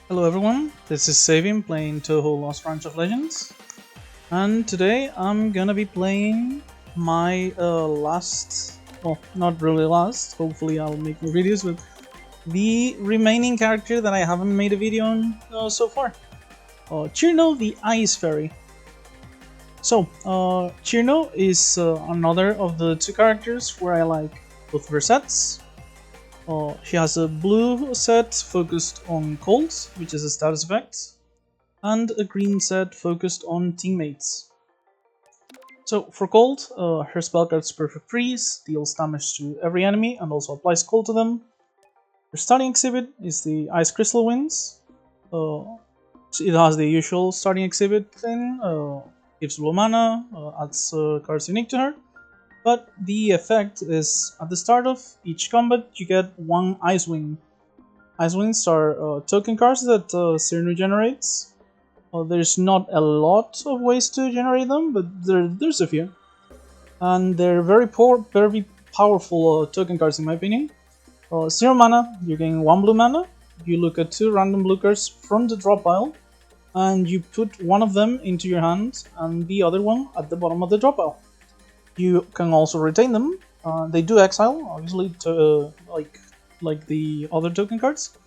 Hello everyone, this is Savin playing Touhou Lost Branch of Legends, and today I'm gonna be playing my last, well, not really last, hopefully I'll make more videos, but the remaining character that I haven't made a video on so far. Cirno the Ice Fairy. So, Cirno is another of the two characters where I like both of her sets. She has a blue set focused on cold, which is a status effect, and a green set focused on teammates. So for cold, her spell cards Perfect Freeze, deals damage to every enemy and also applies cold to them. Her starting exhibit is the Ice Crystal Winds. It has the usual starting exhibit thing, gives blue mana, adds cards unique to her. But the effect is, at the start of each combat, you get one Ice Wing. Ice Wings are token cards that Cirno generates. There's not a lot of ways to generate them, but there's a few. And they're very powerful token cards in my opinion. 0 mana, you gain 1 blue mana, you look at 2 random blue cards from the drop pile, and you put one of them into your hand and the other one at the bottom of the drop pile. You can also retain them. They do exile, obviously, to, like the other token cards.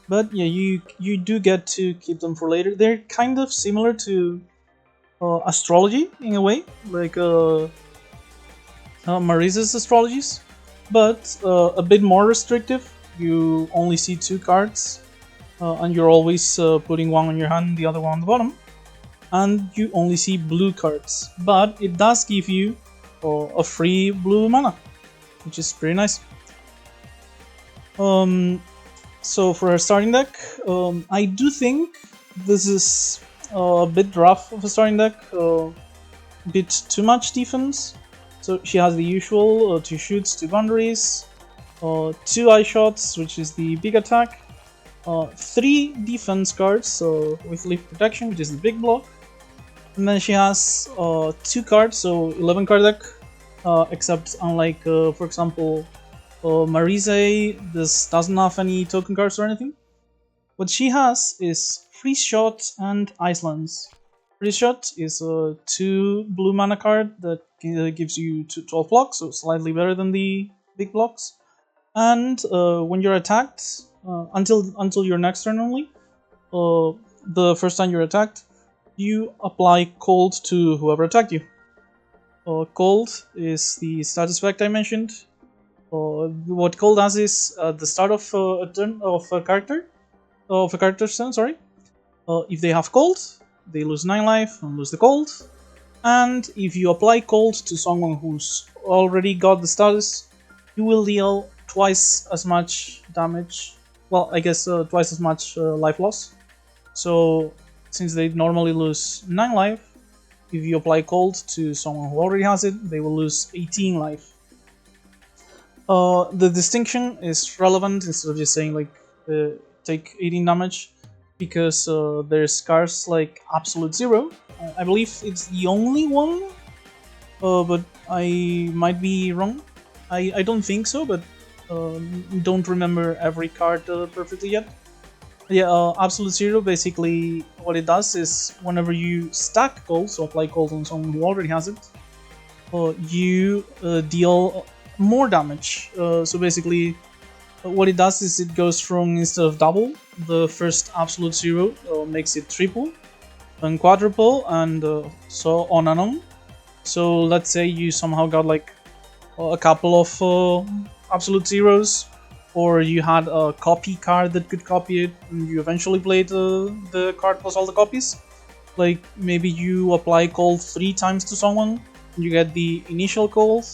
But yeah, you do get to keep them for later. They're kind of similar to astrology in a way, like Marisa's astrologies, but a bit more restrictive. You only see 2 cards, and you're always putting one on your hand, the other one on the bottom. And you only see blue cards, but it does give you a free blue mana, which is pretty nice. So for our starting deck, I do think this is a bit rough of a starting deck, a bit too much defense. So she has the usual 2 shoots, 2 boundaries, 2 eye shots, which is the big attack, 3 defense cards with leaf protection, which is the big block. And then she has 2 cards, so 11 card deck, except unlike, for example, Marise, this doesn't have any token cards or anything. What she has is Freeze Shot and Icelands. Freeze Shot is a 2 blue mana card that gives you 12 blocks, so slightly better than the big blocks. And when you're attacked, until your next turn only, the first time you're attacked, you apply cold to whoever attacked you. Cold is the status effect I mentioned. What cold does is at the start of a turn of a character's turn, sorry. If they have cold, they lose 9 life and lose the cold. And if you apply cold to someone who's already got the status, you will deal twice as much damage. Well, I guess twice as much life loss. So since they normally lose 9 life, if you apply cold to someone who already has it, they will lose 18 life. The distinction is relevant instead of just saying like take 18 damage, because there's cards like Absolute Zero. I believe it's the only one, but I might be wrong. I don't think so, but don't remember every card perfectly yet. Yeah, Absolute Zero, basically what it does is whenever you stack gold, so apply gold on someone who already has it, you deal more damage. So basically what it does is it goes from, instead of double, the first Absolute Zero makes it triple, then quadruple, and so on and on. So let's say you somehow got like a couple of Absolute Zeros, or you had a copy card that could copy it, and you eventually played the card plus all the copies. Like maybe you apply cold 3 times to someone, and you get the initial cold,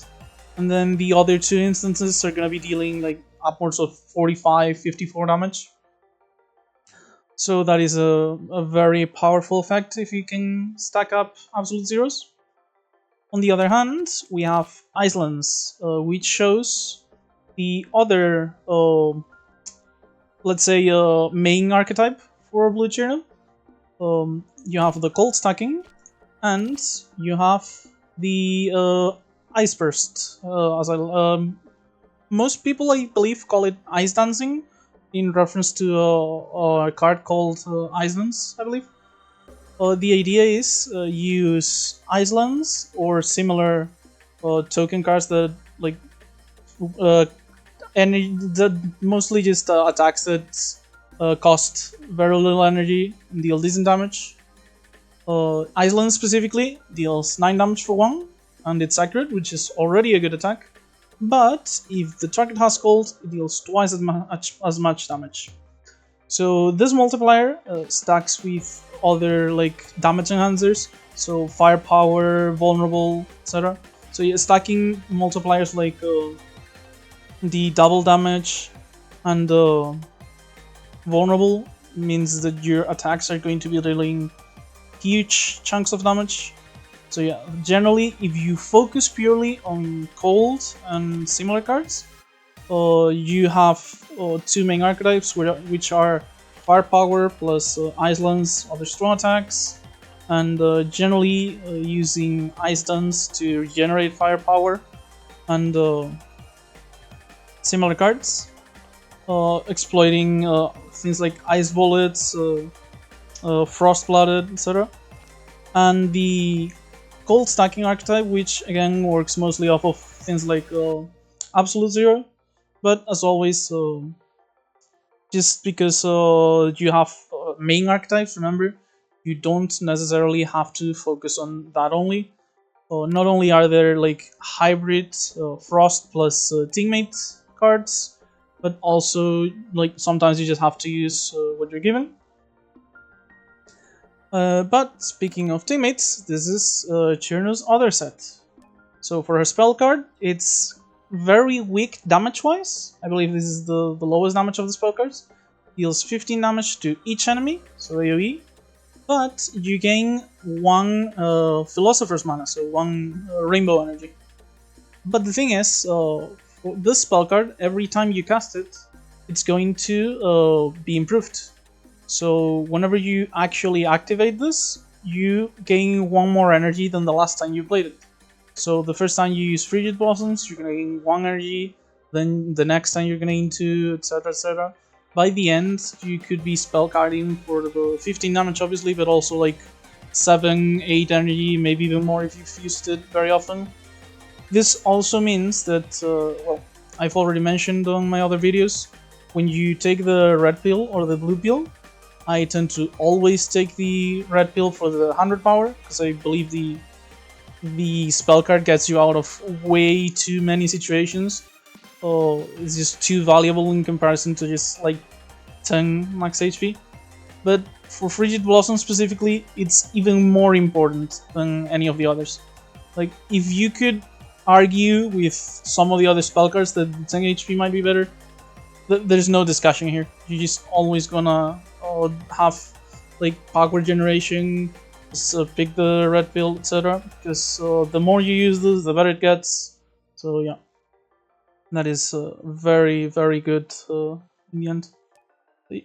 and then the other 2 instances are gonna be dealing like upwards of 45, 54 damage. So that is a very powerful effect if you can stack up Absolute Zeros. On the other hand, we have Islands, which shows the other, let's say, main archetype for Blue Cirno. You have the cold stacking, and you have the Ice Burst. Most people, I believe, call it Ice Dancing, in reference to a card called Islands, I believe. The idea is use Islands or similar token cards that like uh, energy that mostly just attacks that cost very little energy and deal decent damage. Island specifically deals 9 damage for 1, and it's accurate, which is already a good attack. But if the target has cold, it deals twice as much damage. So this multiplier stacks with other like damage enhancers, so firepower, vulnerable, etc. So you're stacking multipliers like the double damage and vulnerable means that your attacks are going to be dealing huge chunks of damage. So yeah, generally if you focus purely on cold and similar cards, you have two main archetypes which are firepower plus Islands, other strong attacks, and generally using ice dance to generate firepower and similar cards, exploiting things like ice bullets, frost blooded, etc. And the cold stacking archetype, which again works mostly off of things like absolute zero, but as always, just because you have main archetypes, remember, you don't necessarily have to focus on that only. Not only are there like hybrid frost plus teammate cards, but also like sometimes you just have to use what you're given. But speaking of teammates, this is Cirno's other set. So for her spell card, it's very weak damage-wise. I believe this is the lowest damage of the spell cards. Deals 15 damage to each enemy, so AoE. But you gain 1 Philosopher's Mana, so 1 Rainbow Energy. But the thing is, for this spell card, every time you cast it, it's going to be improved. So whenever you actually activate this, you gain 1 more energy than the last time you played it. So the first time you use Frigid Blossoms, you're gonna gain 1 energy, then the next time you're gonna gain 2, etc, etc. By the end, you could be spellcarding for the 15 damage obviously, but also like 7, 8 energy, maybe even more if you've used it very often. This also means that, well, I've already mentioned on my other videos, when you take the red pill or the blue pill, I tend to always take the red pill for the 100 power, because I believe the spell card gets you out of way too many situations. It's just too valuable in comparison to just like 10 max HP. But for Frigid Blossom specifically, it's even more important than any of the others. Like, if you could argue with some of the other spell cards that 10 HP might be better, there's no discussion here. You're just always gonna have like power generation, so pick the red pill, etc. Because the more you use this, the better it gets. So yeah, that is very, very good in the end.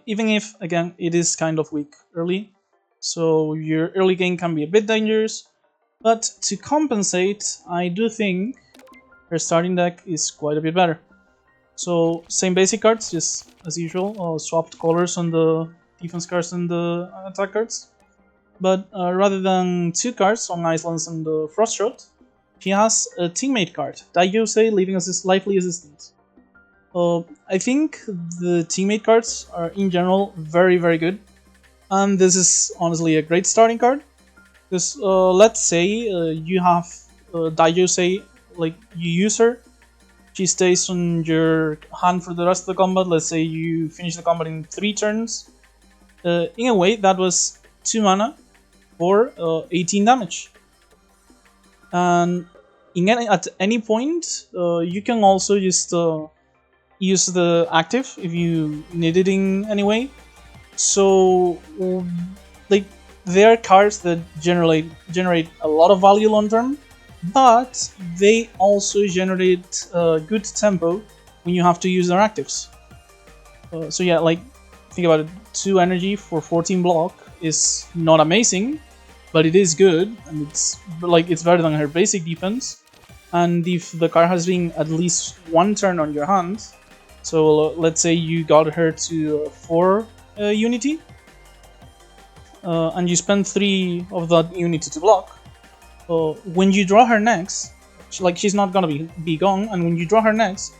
Even if, again, it is kind of weak early, so your early game can be a bit dangerous. But to compensate, I do think her starting deck is quite a bit better. So same basic cards, just as usual, swapped colors on the defense cards and the attack cards. But rather than 2 cards on Islands and the Frost Shot, she has a teammate card, Daiyosei, Lively Assistant. I think the teammate cards are in general very, very good. And this is honestly a great starting card. Because let's say you have Daiyosei, like you use her, she stays on your hand for the rest of the combat. Let's say you finish the combat in 3 turns. In a way, that was 2 mana for 18 damage. And at any point, you can also just use the active if you need it in any way. So, like, they are cards that generate a lot of value long term, but they also generate good tempo when you have to use their actives. So yeah, like, think about it, 2 energy for 14 block is not amazing, but it is good, and it's better than her basic defense. And if the card has been at least 1 turn on your hand, So let's say you got her to 4 unity, and you spend 3 of that unity to block. When you draw her next, she's not gonna be gone, and when you draw her next,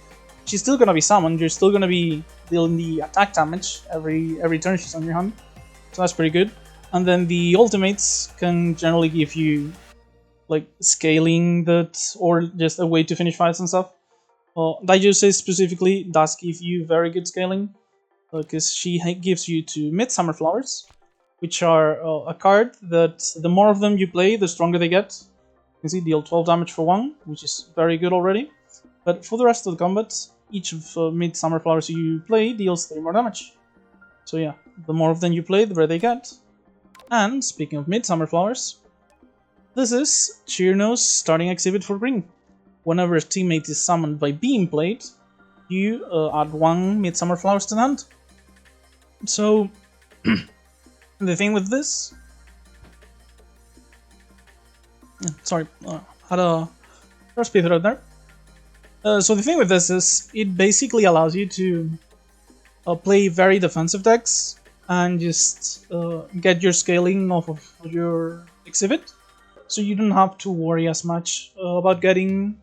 she's still gonna be summoned. You're still gonna be dealing the attack damage every turn she's on your hand, so that's pretty good. And then the ultimates can generally give you like scaling that, or just a way to finish fights and stuff. Daijose specifically does give you very good scaling, because she gives you 2 Midsummer Flowers, which are a card that the more of them you play, the stronger they get. You can see deal 12 damage for 1, which is very good already. But for the rest of the combat, each of Midsummer Flowers you play deals 3 more damage. So yeah, the more of them you play, the better they get. And speaking of Midsummer Flowers, this is Cirno's starting exhibit for green. Whenever a teammate is summoned by being played, you add 1 Midsummer Flowers to the hand. So the thing with this, sorry, had a speed thread there. So the thing with this is it basically allows you to play very defensive decks and just get your scaling off of your exhibit, so you don't have to worry as much about getting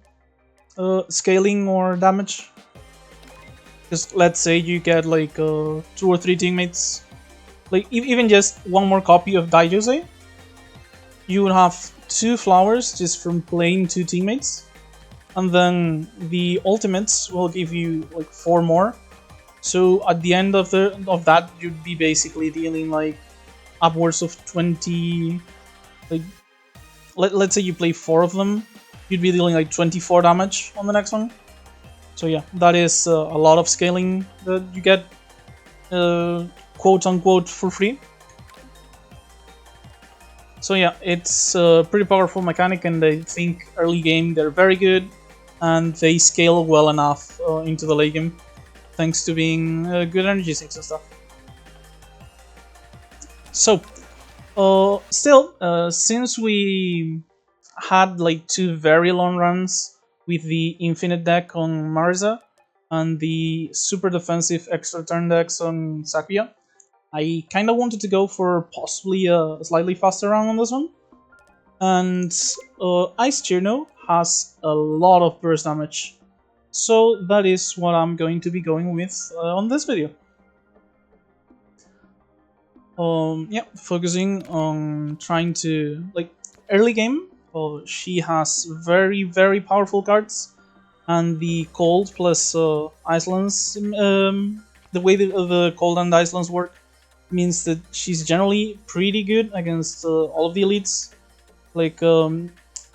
scaling or damage. Because let's say you get like 2 or 3 teammates, like even just 1 more copy of Daijose, you would have 2 flowers just from playing 2 teammates, and then the ultimates will give you like 4 more. So at the end of that, you'd be basically dealing like upwards of 20. Like let's say you play 4 of them, you'd be dealing like 24 damage on the next one. So yeah, that is a lot of scaling that you get, quote unquote, for free. So yeah, it's a pretty powerful mechanic, and I think early game they're very good, and they scale well enough into the late game, thanks to being good energy sinks and stuff. So, still, since we had like 2 very long runs with the Infinite deck on Marza and the super defensive extra turn decks on Sakuya, I kind of wanted to go for possibly a slightly faster round on this one. And Ice Cirno has a lot of burst damage, so that is what I'm going to be going with on this video. Yeah, focusing on trying to, like, early game, she has very powerful cards, and the cold plus Icelands, the way the cold and Icelands work means that she's generally pretty good against all of the elites. Like,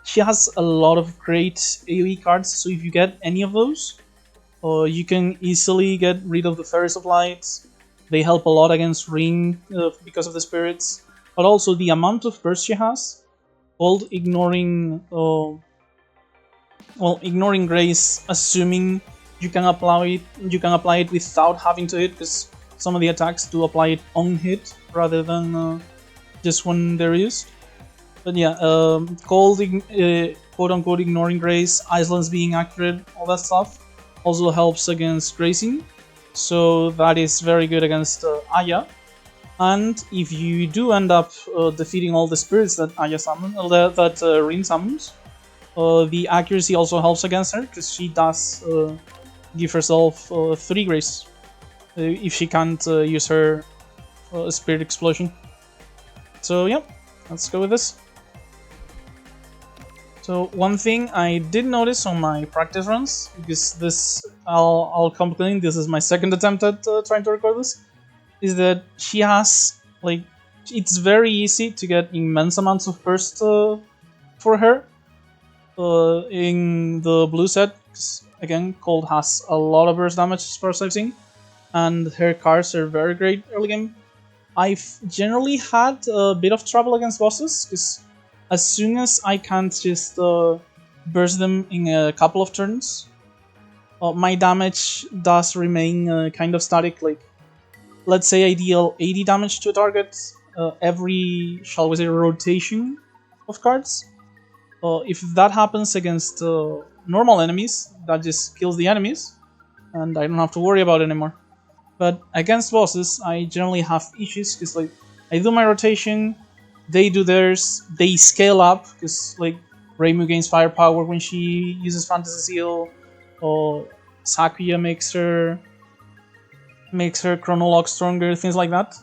she has a lot of great AoE cards, so if you get any of those, you can easily get rid of the Fairies of Light. They help a lot against Ring because of the spirits, but also the amount of burst she has, called ignoring, ignoring Grace, assuming you can apply it without having to hit, because some of the attacks do apply it on hit rather than just when they're used. But yeah, cold, quote-unquote, ignoring Grace, Iceland's being accurate, all that stuff also helps against Gracing, so that is very good against Aya. And if you do end up defeating all the spirits that Aya summons, that Rin summons, the accuracy also helps against her, because she does give herself 3 Grace if she can't use her Spirit Explosion. So yeah, let's go with this. So one thing I did notice on my practice runs, because this, I'll come clean, this is my second attempt at trying to record this, is that she has, like, it's very easy to get immense amounts of burst for her in the blue set, because again, Cold has a lot of burst damage as far as I've seen, and her cards are very great early game. I've generally had a bit of trouble against bosses, because as soon as I can't just burst them in a couple of turns, my damage does remain kind of static. Like, let's say I deal 80 damage to a target every, shall we say, rotation of cards. If that happens against normal enemies, that just kills the enemies. and I don't have to worry about it anymore. But against bosses, I generally have issues because like I do my rotation, they do theirs, they scale up because like Reimu gains firepower when she uses Fantasy Seal, or Sakuya makes her chronologue stronger, things like that.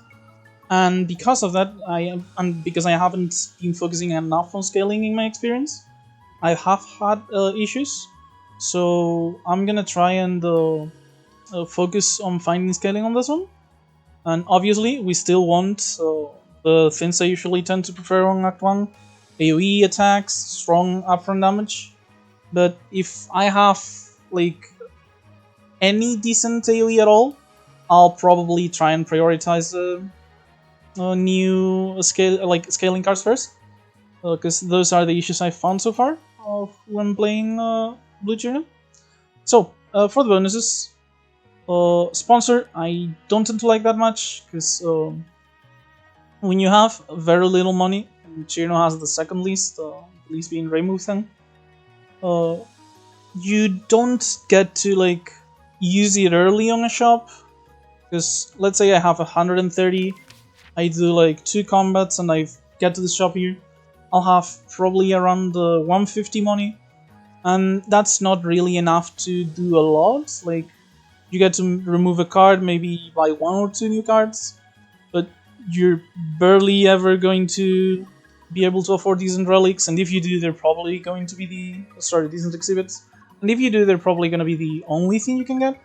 And because of that, and because I haven't been focusing enough on scaling in my experience, I have had issues. So I'm gonna try and focus on finding scaling on this one. And obviously, we still want the things I usually tend to prefer on Act 1: AoE attacks, strong upfront damage. But if I have like any decent AoE at all, I'll probably try and prioritize new scaling cards first, because those are the issues I've found so far when playing Blue Journal. So for the bonuses, sponsor I don't tend to like that much because when you have very little money, and Cirno has the second least, least being Reimu thing, you don't get to like use it early on a shop. Because let's say I have 130, I do like 2 combats and I get to the shop here, I'll have probably around 150 money, and that's not really enough to do a lot. Like, you get to remove a card, maybe buy 1 or 2 new cards, but you're barely ever going to be able to afford decent relics, and if you do, they're probably going to be decent exhibits, and if you do, they're probably going to be the only thing you can get.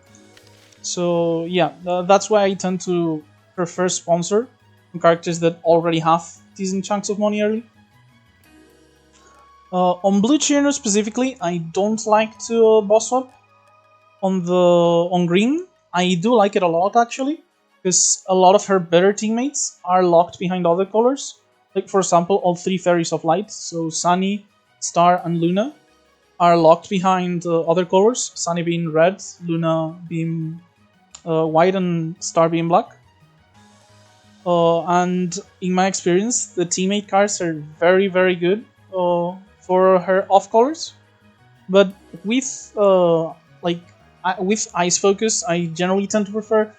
So yeah, that's why I tend to prefer sponsor on characters that already have decent chunks of money early. On Blue Cirno specifically, I don't like to boss swap. On green, I do like it a lot actually, because a lot of her better teammates are locked behind other colors. Like for example, all 3 fairies of light, so Sunny, Star, and Luna, are locked behind other colors. Sunny being red, Luna being white, and Star being black. And in my experience, the teammate cards are very, very good for her off colors. But with with Ice Focus, I generally tend to prefer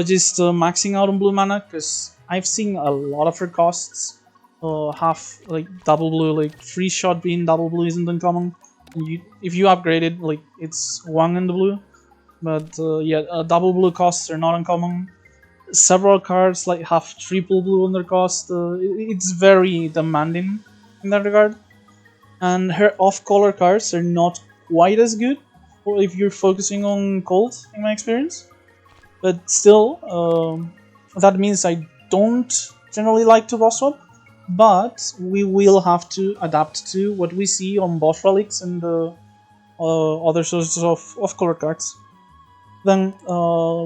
just maxing out on blue mana, because I've seen a lot of her costs have like double blue, like free shot being double blue isn't uncommon. If you upgrade it, like it's 1 in the blue. But yeah, double blue costs are not uncommon. Several cards like have triple blue on their cost. It's very demanding in that regard. And her off-color cards are not quite as good if you're focusing on cold, in my experience. But still, that means I don't generally like to boss swap. But we will have to adapt to what we see on boss relics and other sources of off-color cards. Then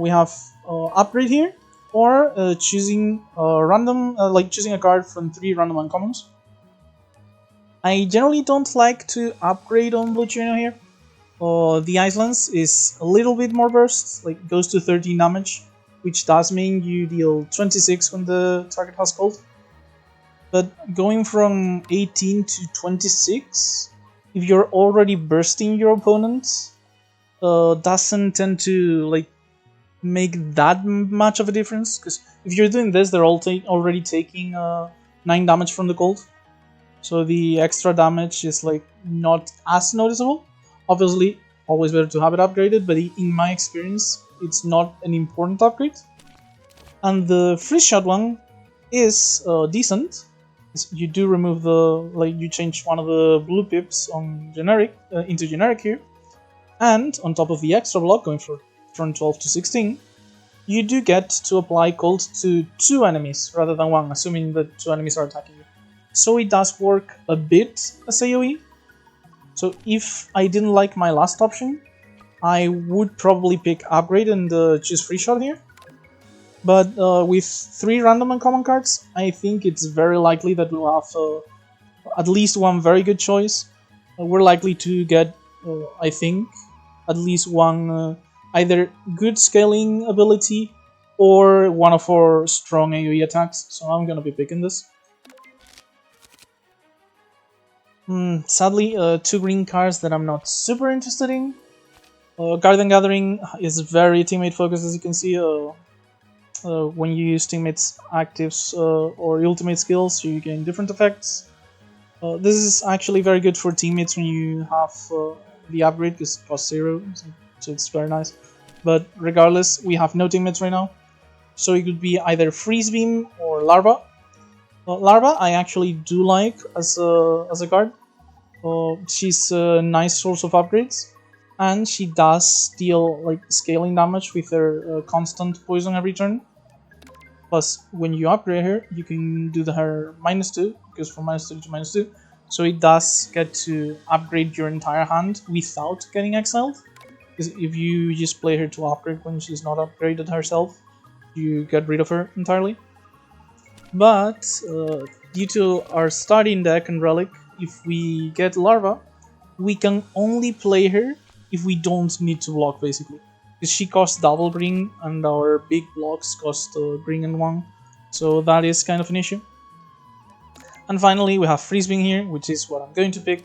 we have upgrade here, or choosing random, choosing a card from 3 random uncommons. I generally don't like to upgrade on Blue Cirno here. The Ice Lance is a little bit more burst, like goes to 13 damage, which does mean you deal 26 when the target has cold. But going from 18 to 26, if you're already bursting your opponent, doesn't tend to like make that much of a difference, because if you're doing this, they're all already taking 9 damage from the cold, so the extra damage is like not as noticeable. Obviously, always better to have it upgraded, but in my experience, it's not an important upgrade. And the free shot one is decent. You do remove you change one of the blue pips on generic into generic here. And on top of the extra block, going from 12 to 16, you do get to apply cold to 2 enemies rather than 1, assuming that 2 enemies are attacking you. So it does work a bit as AoE. So if I didn't like my last option, I would probably pick upgrade and choose free shot here. But with 3 random uncommon cards, I think it's very likely that we'll have at least one very good choice. We're likely to get, I think, at least one either good scaling ability or one of our strong AoE attacks, so I'm gonna be picking this. Sadly, 2 green cards that I'm not super interested in. Garden Gathering is very teammate focused, as you can see. When you use teammates' actives or ultimate skills, you gain different effects. This is actually very good for teammates when you have the upgrade, because it costs 0, so it's very nice. But regardless, we have no teammates right now, so it could be either Freeze Beam or Larva. Larva I actually do like as a card. She's a nice source of upgrades, and she does deal like scaling damage with her constant poison every turn. Plus, when you upgrade her, you can do her -2, because from -2 to -2, so it does get to upgrade your entire hand without getting exiled. Because if you just play her to upgrade when she's not upgraded herself, you get rid of her entirely. But due to our starting deck and relic, if we get Larva, we can only play her if we don't need to block, basically. Because she costs double green and our big blocks cost green and 1, so that is kind of an issue. And finally we have Freeze Beam here, which is what I'm going to pick.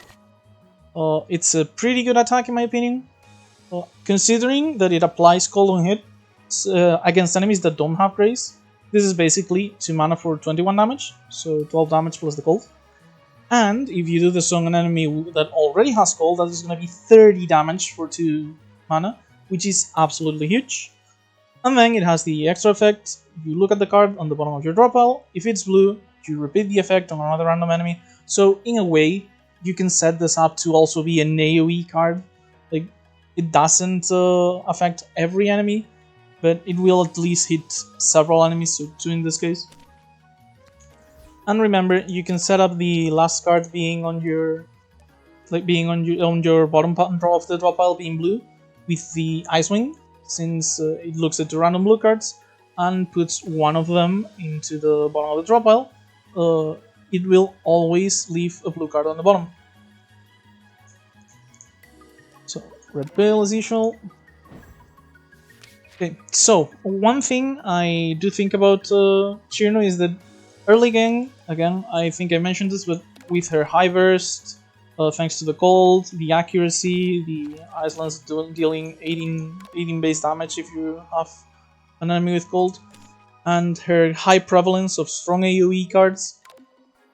It's a pretty good attack in my opinion, considering that it applies cold on hit against enemies that don't have Grace. This is basically 2 mana for 21 damage, so 12 damage plus the cold. And if you do this on an enemy that already has cold, that is going to be 30 damage for 2 mana, which is absolutely huge. And then it has the extra effect. You look at the card on the bottom of your draw pile. If it's blue, you repeat the effect on another random enemy. So in a way, you can set this up to also be an AoE card. Like, it doesn't affect every enemy, but it will at least hit several enemies, so 2 in this case. And remember, you can set up the last card being on your bottom draw of the draw pile being blue with the Icewing, since it looks at the random blue cards and puts one of them into the bottom of the draw pile. It will always leave a blue card on the bottom. So red pale as usual. Okay, so one thing I do think about Cirno is that early game, again, I think I mentioned this, but with her high burst, thanks to the cold, the accuracy, the Iceland's dealing 18 base damage if you have an enemy with cold, and her high prevalence of strong AoE cards,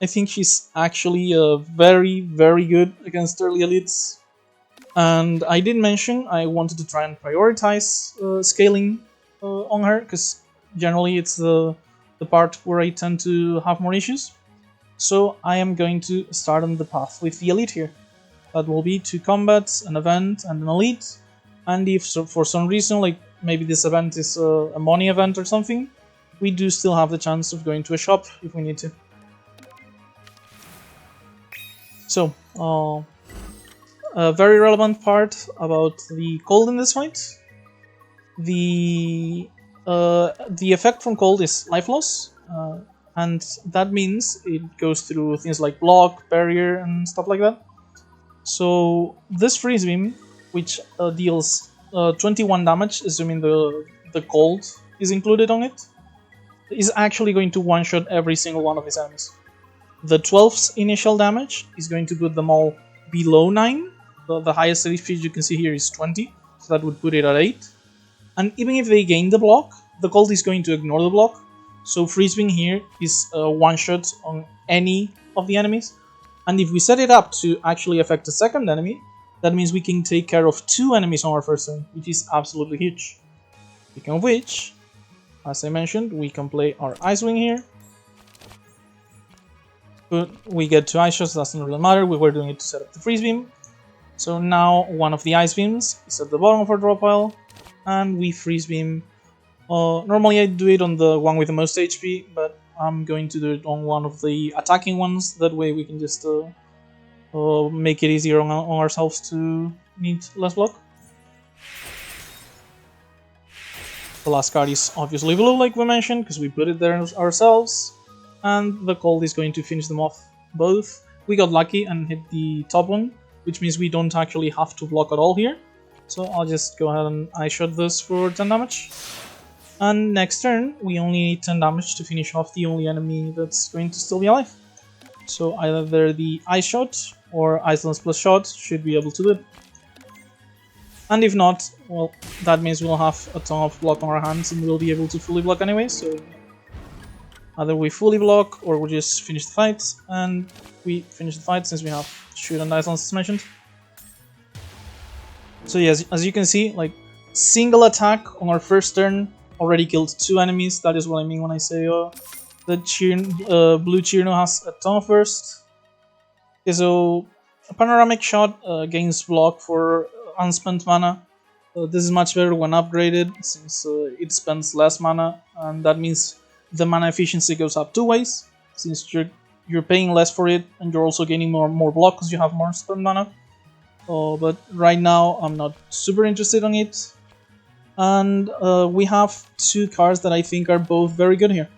I think she's actually very, very good against early elites. And I did mention I wanted to try and prioritize scaling on her, because generally it's the part where I tend to have more issues. So I am going to start on the path with the elite here. That will be 2 combats, an event, and an elite. And if for some reason, like maybe this event is a money event or something, we do still have the chance of going to a shop if we need to. So, a very relevant part about the cold in this fight. The effect from cold is life loss, and that means it goes through things like block, barrier, and stuff like that. So this Freeze Beam, which deals 21 damage, assuming the cold is included on it, is actually going to one-shot every single one of his enemies. The 12's initial damage is going to put them all below 9. The highest speed you can see here is 20, so that would put it at 8. And even if they gain the block, the cold is going to ignore the block. So Freeze Beam here is one-shot on any of the enemies. And if we set it up to actually affect a second enemy, that means we can take care of 2 enemies on our first turn, which is absolutely huge. Speaking of which, as I mentioned, we can play our Icewing here. But we get 2 ice shots, doesn't really matter, we were doing it to set up the Freeze Beam. So now one of the Ice Beams is at the bottom of our draw pile, and we Freeze Beam. Normally I do it on the one with the most HP, but I'm going to do it on one of the attacking ones, that way we can just make it easier on ourselves to need less block. The last card is obviously blue, like we mentioned, because we put it there ourselves, and the cold is going to finish them off both. We got lucky and hit the top one, which means we don't actually have to block at all here. So I'll just go ahead and Ice Shot this for 10 damage. And next turn, we only need 10 damage to finish off the only enemy that's going to still be alive. So either the Ice Shot or Iceland's plus shot should be able to do it. And if not, well, that means we'll have a ton of block on our hands and we'll be able to fully block anyway, so either we fully block or we just finish the fight, and we finish the fight since we have shoot and dice as mentioned. So yeah, as you can see, like, single attack on our first turn already killed 2 enemies. That is what I mean when I say the blue Cirno has a ton of burst. Okay, so a panoramic shot gains block for unspent mana. This is much better when upgraded since it spends less mana, and that means the mana efficiency goes up 2 ways, since you're paying less for it and you're also gaining more block because you have more spent mana. But right now I'm not super interested in it. And we have 2 cards that I think are both very good here.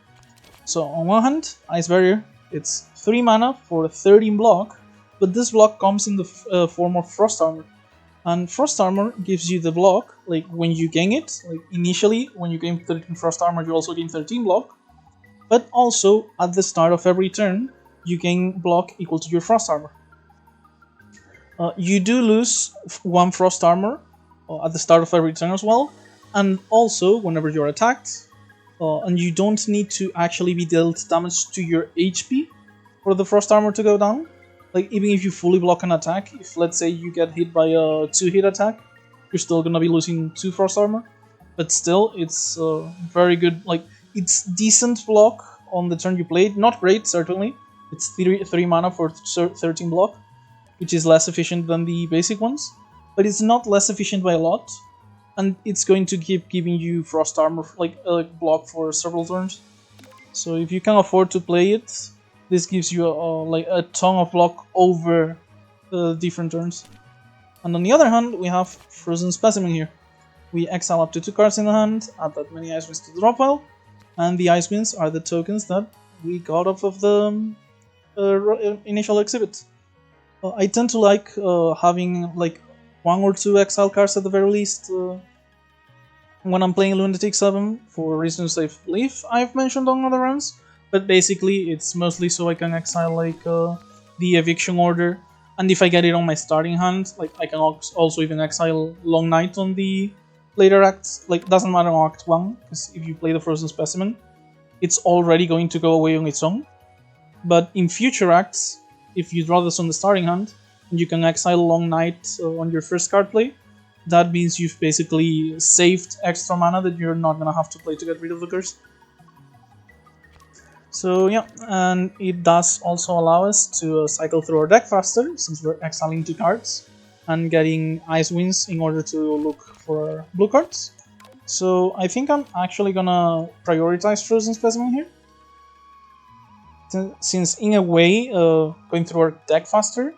So on one hand, Ice Barrier, it's 3 mana for 13 block, but this block comes in the form of Frost Armor. And Frost Armor gives you the block, like when you gain it, like initially when you gain 13 Frost Armor you also gain 13 block, but also at the start of every turn you gain block equal to your Frost Armor. You do lose 1 Frost Armor at the start of every turn as well, and also whenever you're attacked, and you don't need to actually be dealt damage to your HP for the Frost Armor to go down. Like, even if you fully block an attack, if let's say you get hit by a 2-hit attack, you're still gonna be losing 2 Frost Armor, but still, it's very good. Like, it's decent block on the turn you played, not great certainly, it's 3 mana for 13 block, which is less efficient than the basic ones, but it's not less efficient by a lot, and it's going to keep giving you Frost Armor, like block for several turns. So if you can afford to play it, this gives you like a ton of block over different turns. And on the other hand, we have Frozen Specimen here. We exile up to 2 cards in the hand, add that many Ice Winds to the drop pile, and the Ice Winds are the tokens that we got off of the initial exhibit. I tend to like having like 1 or 2 exile cards at the very least when I'm playing Lunatic7 for reasons I believe I've mentioned on other runs, but basically it's mostly so I can exile like the Eviction Order, and if I get it on my starting hand, like I can also even exile Long Night on the later acts. Like, doesn't matter on Act 1, because if you play the Frozen Specimen, it's already going to go away on its own. But in future acts, if you draw this on the starting hand, and you can exile Long Night on your first card play, that means you've basically saved extra mana that you're not gonna have to play to get rid of the curse. So yeah, and it does also allow us to cycle through our deck faster, since we're exiling 2 cards and getting Ice Winds in order to look for blue cards. So I think I'm actually gonna prioritize Frozen Specimen here, since in a way going through our deck faster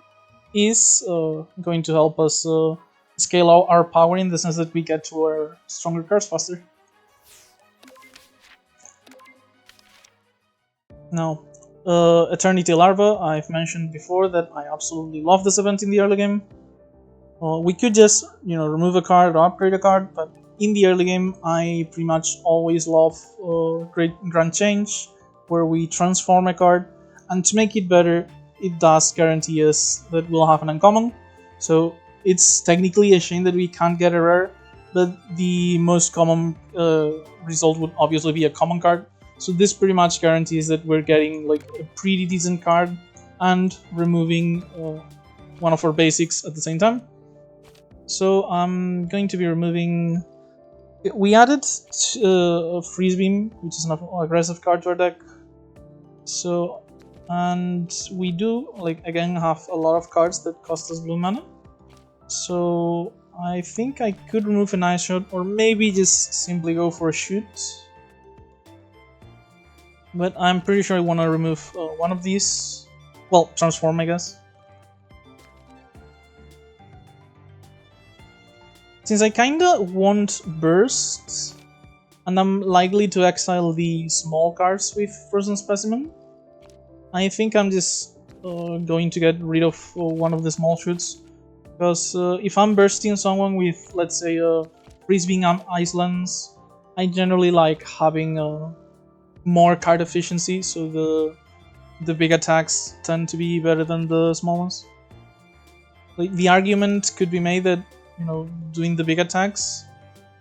is going to help us scale out our power, in the sense that we get to our stronger cards faster. Now, Eternity Larva, I've mentioned before that I absolutely love this event in the early game. We could just, remove a card or upgrade a card, but in the early game I pretty much always love Great Grand Change, where we transform a card, and to make it better, it does guarantee us that we'll have an uncommon. So it's technically a shame that we can't get a rare, but the most common result would obviously be a common card. So this pretty much guarantees that we're getting like a pretty decent card and removing one of our basics at the same time. So I'm going to be removing... We added Freeze Beam, which is an aggressive card to our deck. So, and we do, again, have a lot of cards that cost us blue mana. So I think I could remove an Ice Shot, or maybe just simply go for a shoot. But I'm pretty sure I want to remove one of these. Well, transform, I guess. Since I kinda want burst, and I'm likely to exile the small cards with Frozen Specimen, I think I'm just going to get rid of one of the small shoots. Because if I'm bursting someone with, let's say, Freeze Beam Islands, I generally like having more card efficiency, so the big attacks tend to be better than the small ones. The argument could be made that doing the big attacks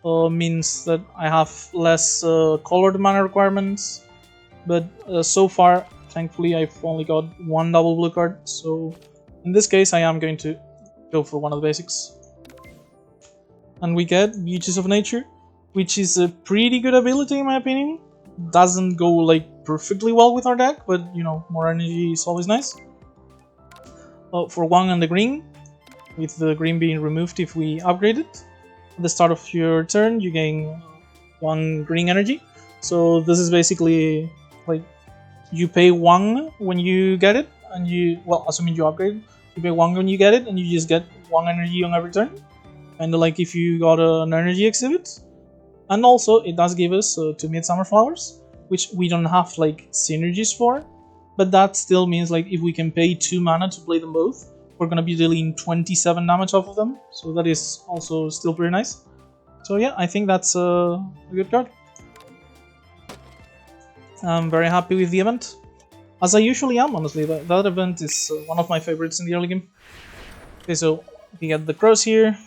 means that I have less colored mana requirements. But so far, thankfully, I've only got one double blue card. So in this case, I am going to go for one of the basics. And we get Beauties of Nature, which is a pretty good ability in my opinion. Doesn't go like perfectly well with our deck, but more energy is always nice. For 1 and the green, with the green being removed if we upgrade it. At the start of your turn, you gain 1 green energy. So this is basically like you pay 1 when you get it, and assuming you upgrade, you pay 1 when you get it, and you just get 1 energy on every turn. Kinda like if you got an energy exhibit. And also it does give us 2 Midsummer Flowers, which we don't have like synergies for, but that still means like if we can pay 2 mana to play them both, we're gonna be dealing 27 damage off of them, so that is also still pretty nice. So yeah, I think that's a good card. I'm very happy with the event, as I usually am, honestly. That event is one of my favorites in the early game. Okay, so we get the crows here.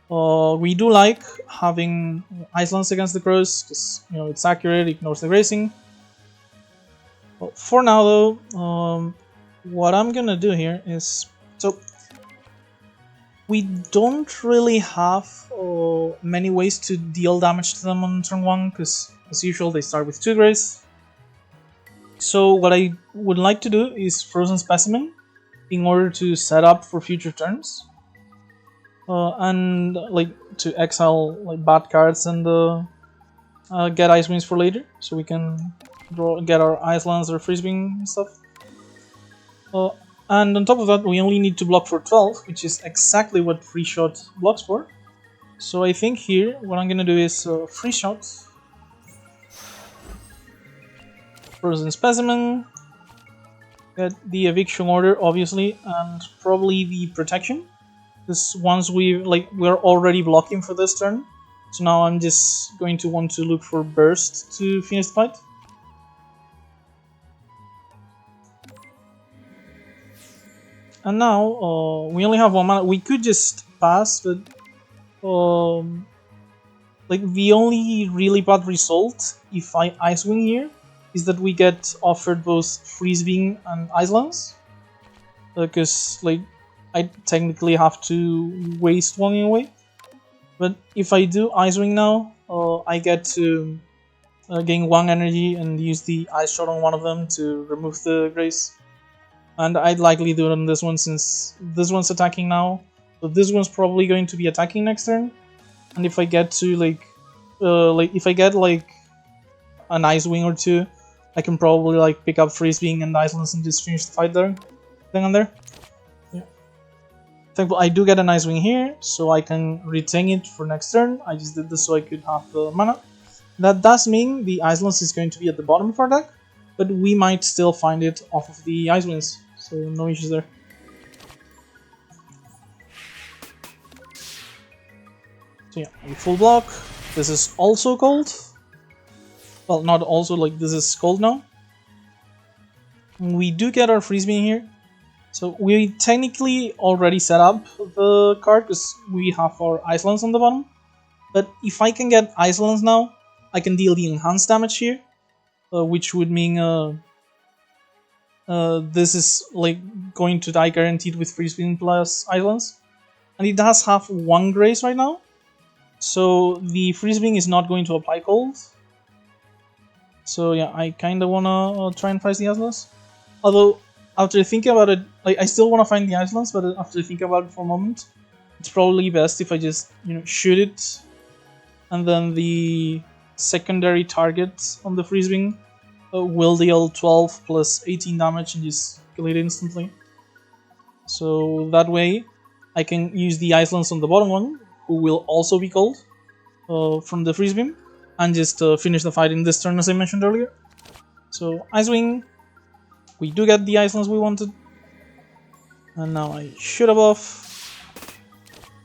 We do like having Icelands against the crows, because it's accurate, ignores the grazing. Well, for now though, what I'm gonna do here is, so we don't really have many ways to deal damage to them on turn 1, because as usual they start with 2 grace. So what I would like to do is Frozen Specimen in order to set up for future turns. And like to exile like bad cards and get Ice Wings for later, so we can get our Icelands or Freezewing and stuff. And on top of that, we only need to block for 12, which is exactly what Free Shot blocks for. So I think here what I'm gonna do is Free Shot, Frozen Specimen, get the Eviction Order obviously, and probably the Protection. Because once we're already blocking for this turn, so now I'm just going to want to look for Burst to finish the fight. And now we only have 1 mana. We could just pass, but like the only really bad result if I Ice Wing here is that we get offered both Freezewing and Icelands, because like I technically have to waste 1 away. But if I do Ice Wing now, I get to gain 1 energy and use the Ice Shot on one of them to remove the grace. And I'd likely do it on this one, since this one's attacking now. So this one's probably going to be attacking next turn. And if I get to if I get like an Ice Wing or 2, I can probably like pick up Freezewing and Icelands and just finish the fight there. Thing on there. Yeah. Thankfully, I do get an Ice Wing here, so I can retain it for next turn. I just did this so I could have the mana. That does mean the Icelands is going to be at the bottom of our deck, but we might still find it off of the Ice Wings, so no issues there. So yeah, we full block. This is also cold. Well, not also, like this is cold now. We do get our Freezewing here. So we technically already set up the card because we have our Icelands on the bottom. But if I can get Icelands now, I can deal the enhanced damage here. Which would mean this is like going to die guaranteed with Freezewing plus Icelands. And it does have 1 grace right now. So the Freezewing is not going to apply cold. So yeah, I kinda wanna try and fight the Icelands. Although, after thinking about it, like I still wanna find the Icelands, but after thinking about it for a moment, it's probably best if I just, shoot it, and then the secondary target on the Freezewing will deal 12 plus 18 damage and just kill it instantly. So that way, I can use the Icelands on the bottom one, who will also be cold from the Freeze Beam, and just finish the fight in this turn as I mentioned earlier. So Ice Wing, we do get the Icelands we wanted. And now I shoot above,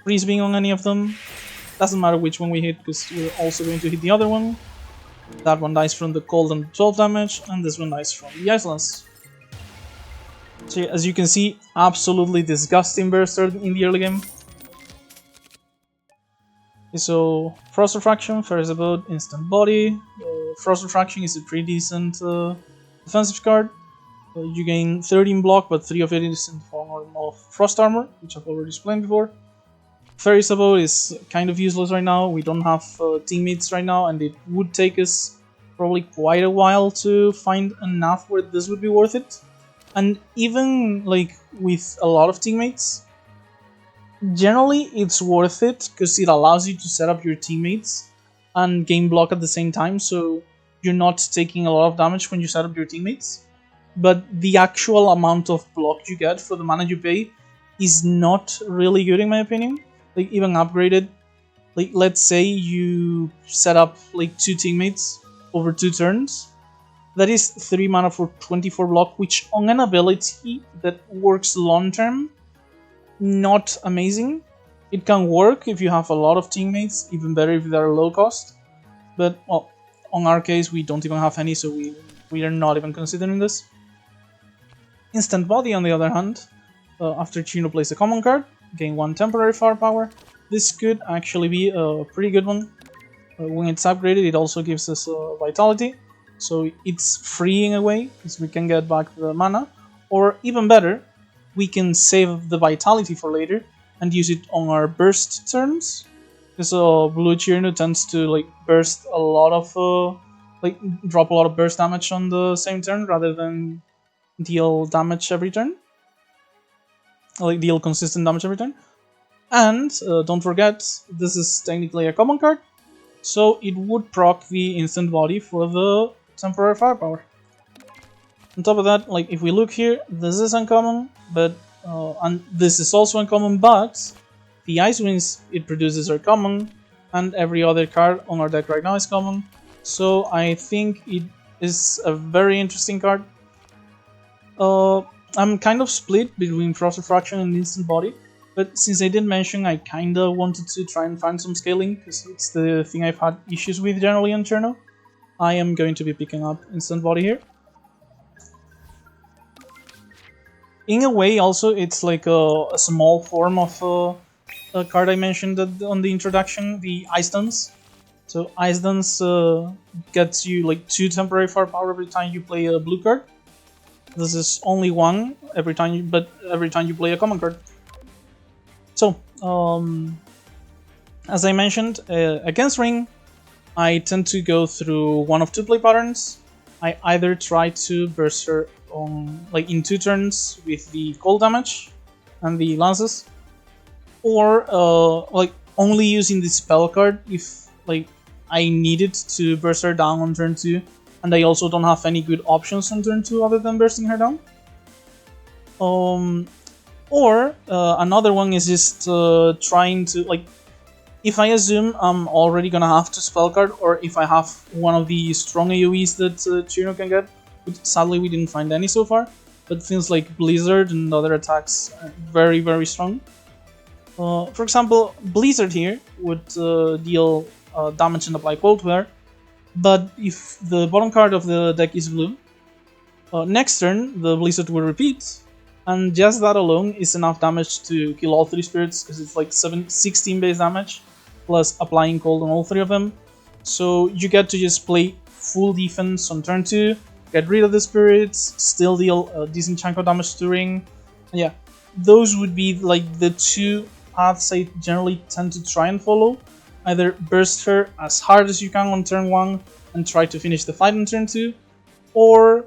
Freeze Beam on any of them. Doesn't matter which one we hit, because we're also going to hit the other one. That one dies from the cold and 12 damage, and this one dies from the Icelands. So yeah, as you can see, absolutely disgusting burster in the early game. So Frost Refraction, Fairy's Abode, Instant Body. Frost Refraction is a pretty decent defensive card. You gain 13 block, but 3 of it is in the form of Frost Armor, which I've already explained before. Fairy's Abode is kind of useless right now. We don't have teammates right now, and it would take us probably quite a while to find enough where this would be worth it. And even like with a lot of teammates, generally it's worth it because it allows you to set up your teammates and game block at the same time, so you're not taking a lot of damage when you set up your teammates. But the actual amount of block you get for the mana you pay is not really good in my opinion. Like even upgraded, like let's say you set up like 2 teammates over 2 turns, that is 3 mana for 24 block, which on an ability that works long term, not amazing. It can work if you have a lot of teammates, even better if they're low cost. But well, on our case we don't even have any, so we are not even considering this. Instant Body, on the other hand, after Cirno plays a common card, gain 1 temporary firepower. This could actually be a pretty good one. When it's upgraded, it also gives us Vitality, so it's free in a way, because we can get back the mana. Or even better, we can save the Vitality for later and use it on our burst turns, because Blue Cirno tends to like burst a lot of drop a lot of burst damage on the same turn rather than deal damage every turn, like deal consistent damage every turn. And don't forget, this is technically a common card, so it would proc the Instant Body for the temporary firepower. On top of that, like if we look here, this is uncommon, but and this is also uncommon, but the Ice Winds it produces are common, and every other card on our deck right now is common. So I think it is a very interesting card. I'm kind of split between Frost Refraction and Instant Body, but since I did mention I kinda wanted to try and find some scaling, because it's the thing I've had issues with generally on Cirno, I am going to be picking up Instant Body here. In a way, also, it's like a small form of a card I mentioned on the introduction, the Ice Dance. So Ice Dance gets you like 2 temporary firepower every time you play a blue card. This is only 1 every time you play a common card. So, as I mentioned, against Ring, I tend to go through one of 2 play patterns. I either try to burst her on like in 2 turns with the cold damage and the lances, or like only using the spell card if like I needed to burst her down on turn 2, and I also don't have any good options on turn 2 other than bursting her down. Or another one is just trying to, like, if I assume I'm already gonna have to spell card, or if I have one of the strong AoEs that Cirno can get, which sadly we didn't find any so far, but things like Blizzard and other attacks are very, very strong. For example, Blizzard here would deal damage and apply Cold Wear, but if the bottom card of the deck is blue, next turn the Blizzard will repeat, and just that alone is enough damage to kill all 3 spirits, because it's like 16 base damage, plus applying cold on all 3 of them. So you get to just play full defense on turn 2, get rid of the spirits, still deal a decent chunk of damage to Ring. And yeah, those would be like the 2 paths I generally tend to try and follow. Either burst her as hard as you can on turn 1 and try to finish the fight on turn 2, or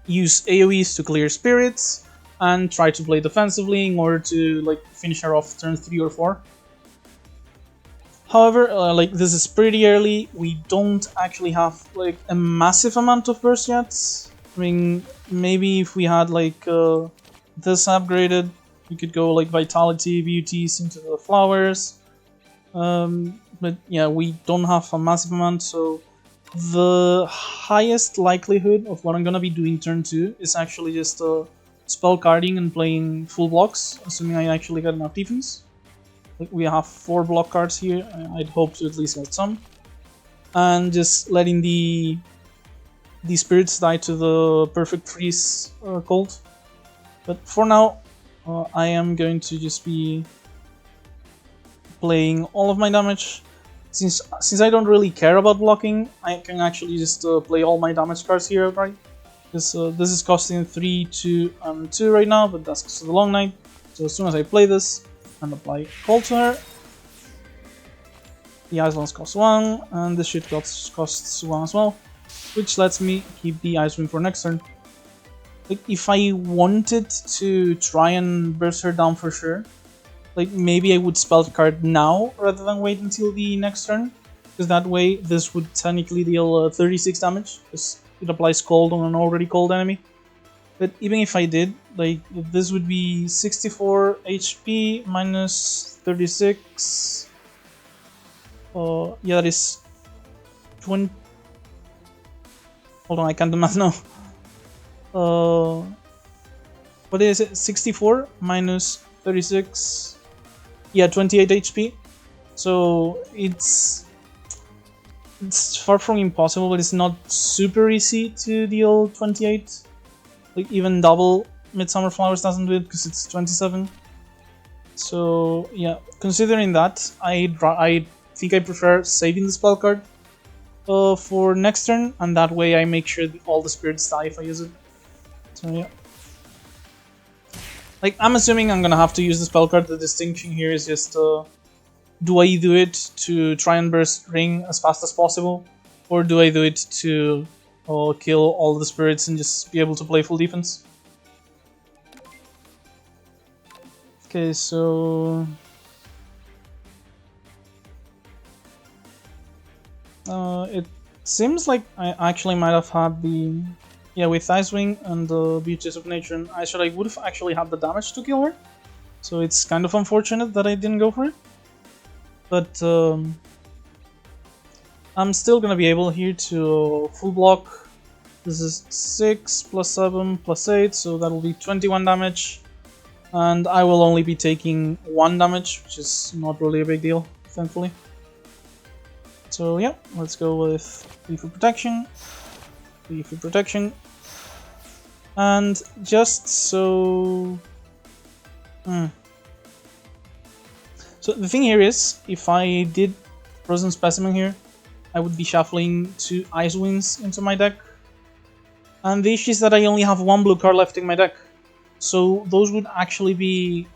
use AoEs to clear spirits and try to play defensively in order to like finish her off turn 3 or 4. However, like this is pretty early, we don't actually have like a massive amount of burst yet. I mean, maybe if we had like this upgraded, we could go like Vitality, Beauties into the flowers. But yeah, we don't have a massive amount, so the highest likelihood of what I'm gonna be doing turn 2 is actually just spell carding and playing full blocks, assuming I actually get enough defense. Like we have 4 block cards here, I'd hope to at least get some. And just letting the spirits die to the perfect freeze cold. But for now, I am going to just be playing all of my damage. Since I don't really care about blocking, I can actually just play all my damage cards here, right? Because this is costing 3, 2, and 2 right now, but that's because of the Long Night. So as soon as I play this and apply Call to her, the Ice Lance costs 1, and this shit costs 1 as well, which lets me keep the Ice Wind for next turn. Like, if I wanted to try and burst her down for sure, like, maybe I would spell card now rather than wait until the next turn, because that way this would technically deal 36 damage, because it applies cold on an already cold enemy. But even if I did, like, this would be 64 HP minus 36. Yeah, that is 20. Hold on, I can't do math now. What is it? 64 minus 36. Yeah, 28 HP. So it's far from impossible, but it's not super easy to deal 28. Like, even double Midsummer Flowers doesn't do it because it's 27. So yeah, considering that, I think I prefer saving the spell card for next turn, and that way I make sure that all the spirits die if I use it. So yeah. Like, I'm assuming I'm gonna have to use the spell card. The distinction here is just, do I do it to try and burst Ring as fast as possible, or do I do it to kill all the spirits and just be able to play full defense? Okay, so... it seems like I actually might have had the... Yeah, with Icewing and the Beauties of Nature and Ice Shot, I would have actually had the damage to kill her. So it's kind of unfortunate that I didn't go for it. But I'm still gonna be able here to full block. This is 6 plus 7 plus 8, so that'll be 21 damage. And I will only be taking 1 damage, which is not really a big deal, thankfully. So yeah, let's go with Lethal Protection. Lethal Protection. And just so... So the thing here is, if I did Frozen Specimen here, I would be shuffling 2 Ice Winds into my deck. And the issue is that I only have 1 blue card left in my deck. So those would actually be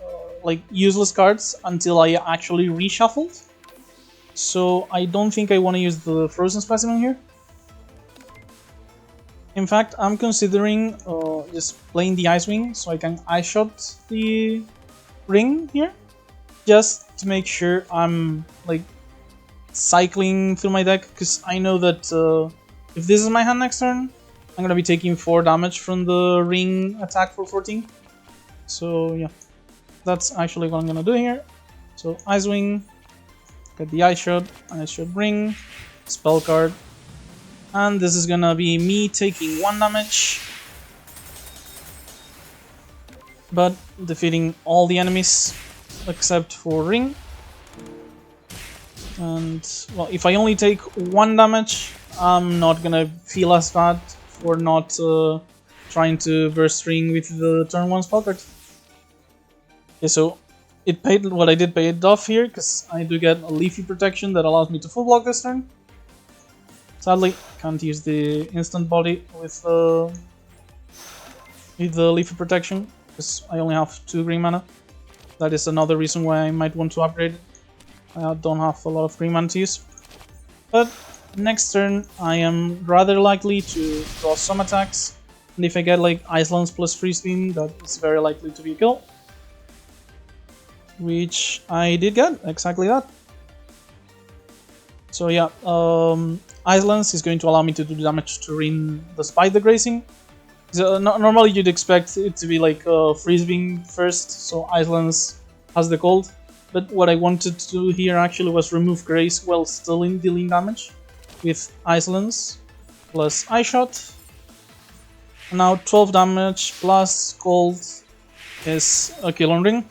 like useless cards until I actually reshuffled. So I don't think I want to use the Frozen Specimen here. In fact, I'm considering just playing the Ice Wing so I can Ice Shot the Ring here, just to make sure I'm like cycling through my deck, because I know that if this is my hand next turn, I'm gonna be taking 4 damage from the Ring attack for 14. So yeah, that's actually what I'm gonna do here. So Ice Wing, get the Ice Shot Ring, spell card. And this is gonna be me taking 1 damage, but defeating all the enemies except for Ring. And well, if I only take 1 damage, I'm not gonna feel as bad for not trying to burst Ring with the turn 1 spell card. Okay, so it paid what I did pay it off here, because I do get a Leafy Protection that allows me to full block this turn. Sadly, can't use the instant body with the Leafy Protection, because I only have 2 green mana. That is another reason why I might want to upgrade it. I don't have a lot of green mana to use. But next turn, I am rather likely to draw some attacks, and if I get like Ice Lance plus Freeze Beam, that is very likely to be a kill. Which I did get, exactly that. So yeah, Ice Lance is going to allow me to do damage to Ring despite the grazing. So, normally you'd expect it to be like Freeze Beam first, so Ice Lance has the cold. But what I wanted to do here actually was remove graze while still in dealing damage with Ice Lance plus Ice Shot. And now 12 damage plus cold is a kill on Ring.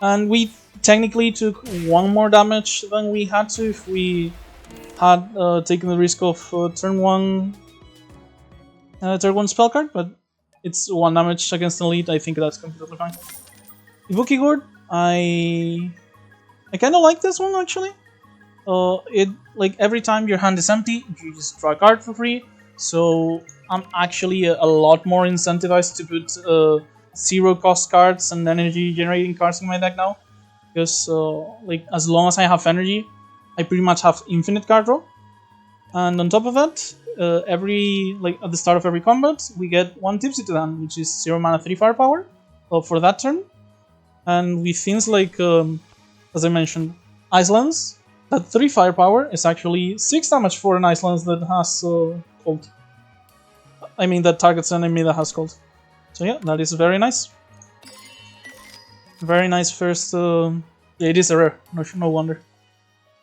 And we technically took 1 more damage than we had to if we had taken the risk of turn 1 spell card, but it's 1 damage against an elite. I think that's completely fine. Ibuki Gourd, I I kind of like this one actually. It like every time your hand is empty, you just draw a card for free. So I'm actually a lot more incentivized to put zero cost cards and energy generating cards in my deck now, because like as long as I have energy, I pretty much have infinite card draw. And on top of that, every like at the start of every combat, we get one Tipsy to the hand, which is 0 mana 3 firepower for that turn. And with things like, as I mentioned, Icelands, that 3 firepower is actually 6 damage for an Icelands that has cold. I mean, that targets an enemy that has cold. So yeah, that is very nice. Very nice first. Yeah, it is a rare, no wonder.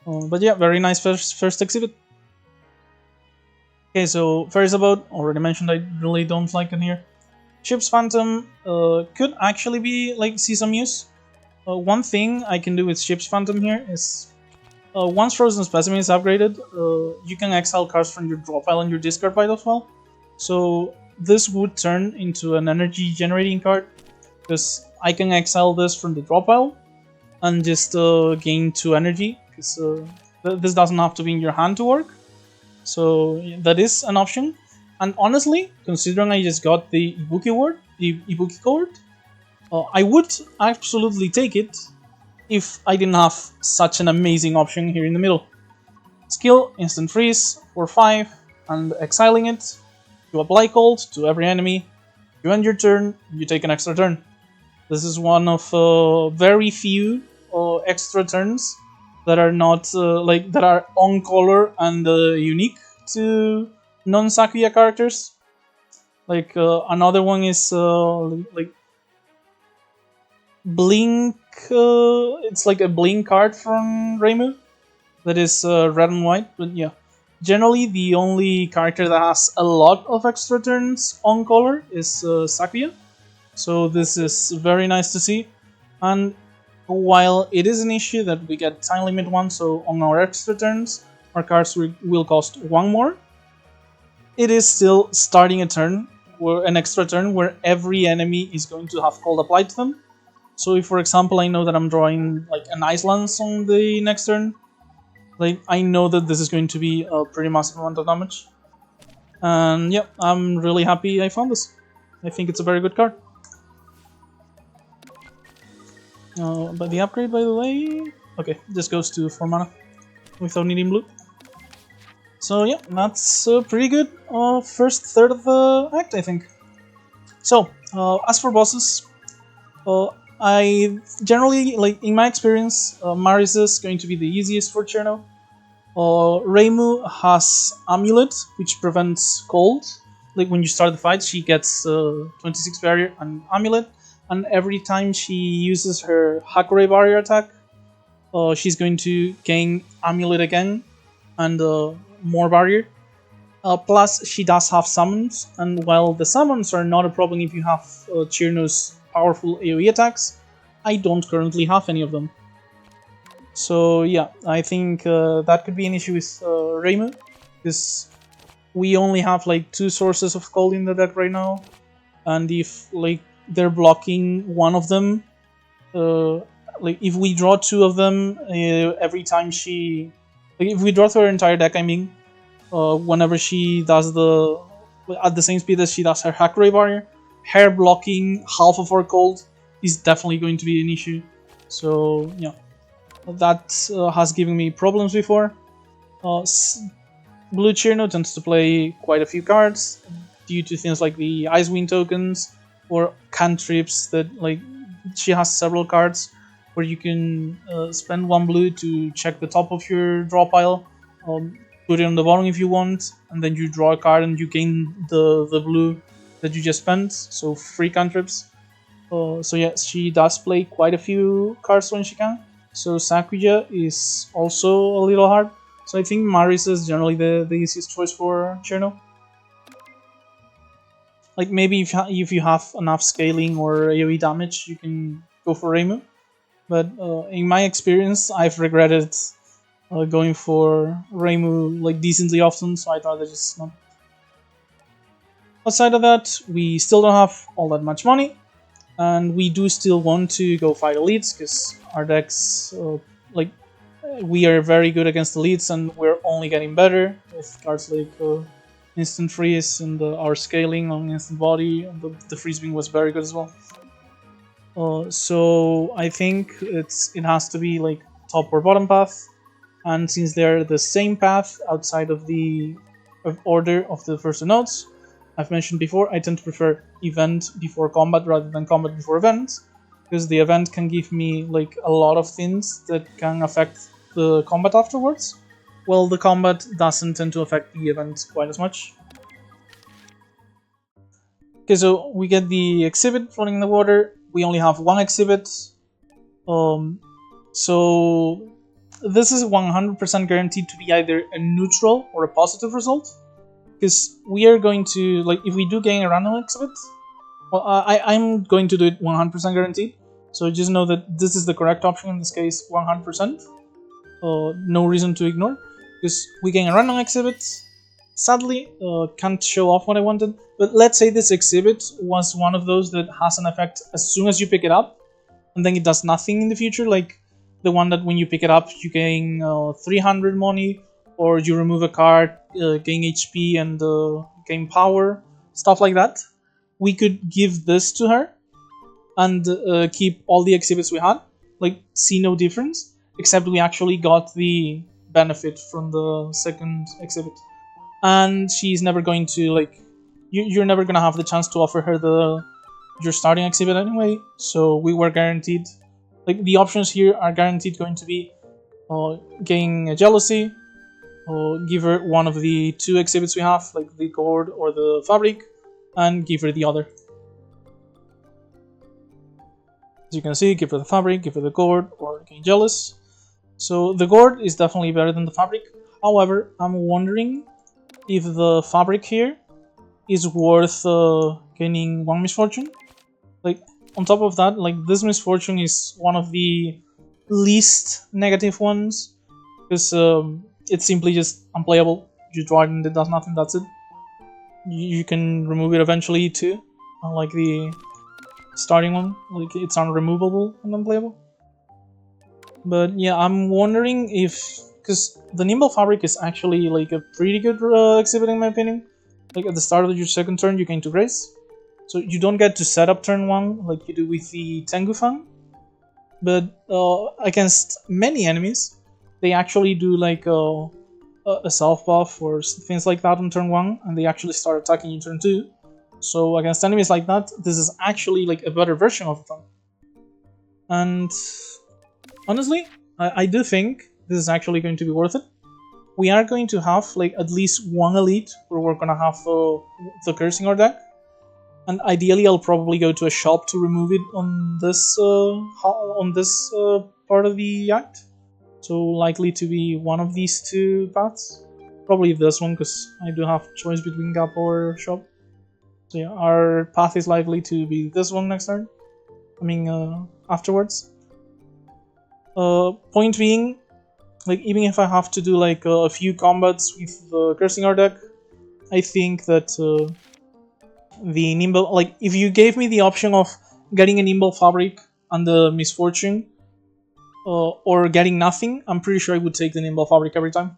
But yeah, very nice first exhibit. Okay, so first about, already mentioned, I really don't like it here. Ship's Phantom could actually be like see some use. One thing I can do with Ship's Phantom here is once Frozen Specimen is upgraded, you can exile cards from your draw pile and your discard pile as well. So this would turn into an energy generating card, because I can exile this from the draw pile and just gain 2 energy, because this doesn't have to be in your hand to work. So that is an option. And honestly, considering I just got the Ibuki card, I would absolutely take it if I didn't have such an amazing option here in the middle. Skill, instant freeze, for 5, and exiling it. You apply cold to every enemy, you end your turn, you take an extra turn. This is one of very few extra turns that are not like that are on color and unique to non-Sakuya characters. Like another one is like Blink. It's like a Blink card from Reimu that is red and white. But yeah, generally the only character that has a lot of extra turns on color is Sakuya. So this is very nice to see. And while it is an issue that we get time limit 1, so on our extra turns, our cards will cost 1 more, it is still starting a turn, where an extra turn, where every enemy is going to have cold applied to them. So if, for example, I know that I'm drawing like an Icelands on the next turn, like I know that this is going to be a pretty massive amount of damage. And yeah, I'm really happy I found this. I think it's a very good card. But the upgrade, by the way, okay, this goes to 4 mana without needing blue. So yeah, that's a pretty good first third of the act, I think. So as for bosses, I generally, like in my experience, Maris is going to be the easiest for Cirno. Reimu has Amulet, which prevents cold. Like when you start the fight, she gets 26 barrier and Amulet. And every time she uses her Hakure barrier attack, she's going to gain Amulet again and more barrier. Plus, she does have summons, and while the summons are not a problem if you have Cirno's powerful AoE attacks, I don't currently have any of them. So yeah, I think that could be an issue with Reimu, because we only have like 2 sources of cold in the deck right now, and if like they're blocking one of them, like if we draw 2 of them every time she, like if we draw through her entire deck, I mean, whenever she does at the same speed as she does her Hakure barrier, her blocking half of our cold is definitely going to be an issue. So yeah, that has given me problems before. Blue Cirno tends to play quite a few cards due to things like the Icewind tokens or cantrips that, like, she has several cards where you can spend 1 blue to check the top of your draw pile, put it on the bottom if you want, and then you draw a card and you gain the blue that you just spent, so free cantrips. So yes, she does play quite a few cards when she can. So Sakuya is also a little hard. So I think Maris is generally the easiest choice for Cirno. Like maybe if you have enough scaling or AoE damage, you can go for Reimu. But in my experience, I've regretted going for Reimu like decently often, so I'd rather just not. Outside of that, we still don't have all that much money, and we do still want to go fight elites, because our decks we are very good against elites, and we're only getting better with cards like Instant Freeze and our scaling on Instant Body. And the Freeze Beam was very good as well. So I think it has to be like top or bottom path, and since they're the same path outside of the order of the first two nodes, I've mentioned before, I tend to prefer event before combat rather than combat before event, because the event can give me like a lot of things that can affect the combat afterwards, while the combat doesn't tend to affect the event quite as much. Okay, so we get the exhibit floating in the water. We only have one exhibit, so this is 100% guaranteed to be either a neutral or a positive result, because we are going to, like, if we do gain a random exhibit, well, I'm going to do it 100% guaranteed, so just know that this is the correct option in this case, 100%. No reason to ignore, because we gain a random exhibit. Sadly, can't show off what I wanted, but let's say this exhibit was one of those that has an effect as soon as you pick it up, and then it does nothing in the future, like the one that when you pick it up you gain 300 money, or you remove a card, gain HP and gain power, stuff like that. We could give this to her and keep all the exhibits we had, like see no difference, except we actually got the benefit from the second exhibit. And she's never going to, like, you're never gonna have the chance to offer her your starting exhibit anyway, so we were guaranteed, like, the options here are guaranteed going to be gain a jealousy, give her one of the two exhibits we have, like the gourd or the fabric, and give her the other. As you can see, give her the fabric, give her the gourd, or gain jealous. So the gourd is definitely better than the fabric. However, I'm wondering if the fabric here is worth gaining one misfortune. Like, on top of that, like, this misfortune is one of the least negative ones, because it's simply just unplayable. You draw it and it does nothing, that's it. You can remove it eventually too, unlike the starting one, like, it's unremovable and unplayable. But yeah, I'm wondering if, because the Nimble Fabric is actually like a pretty good exhibit in my opinion. Like, at the start of your second turn you gain 2 grace, so you don't get to set up turn 1 like you do with the Tengu Fan. But against many enemies, they actually do like a self buff or things like that on turn 1, and they actually start attacking you turn 2. So against enemies like that, this is actually like a better version of them. And honestly, I do think this is actually going to be worth it. We are going to have like at least one elite where we're gonna have the curse in our deck, and ideally I'll probably go to a shop to remove it on this part of the act. So likely to be one of these two paths, probably this one, because I do have choice between Gap or shop. So yeah, our path is likely to be this one next turn. I mean afterwards. Point being, like, even if I have to do like a few combats with the Cursing Our deck, I think that the Nimble, like, if you gave me the option of getting a Nimble Fabric and the Misfortune, or getting nothing, I'm pretty sure I would take the Nimble Fabric every time,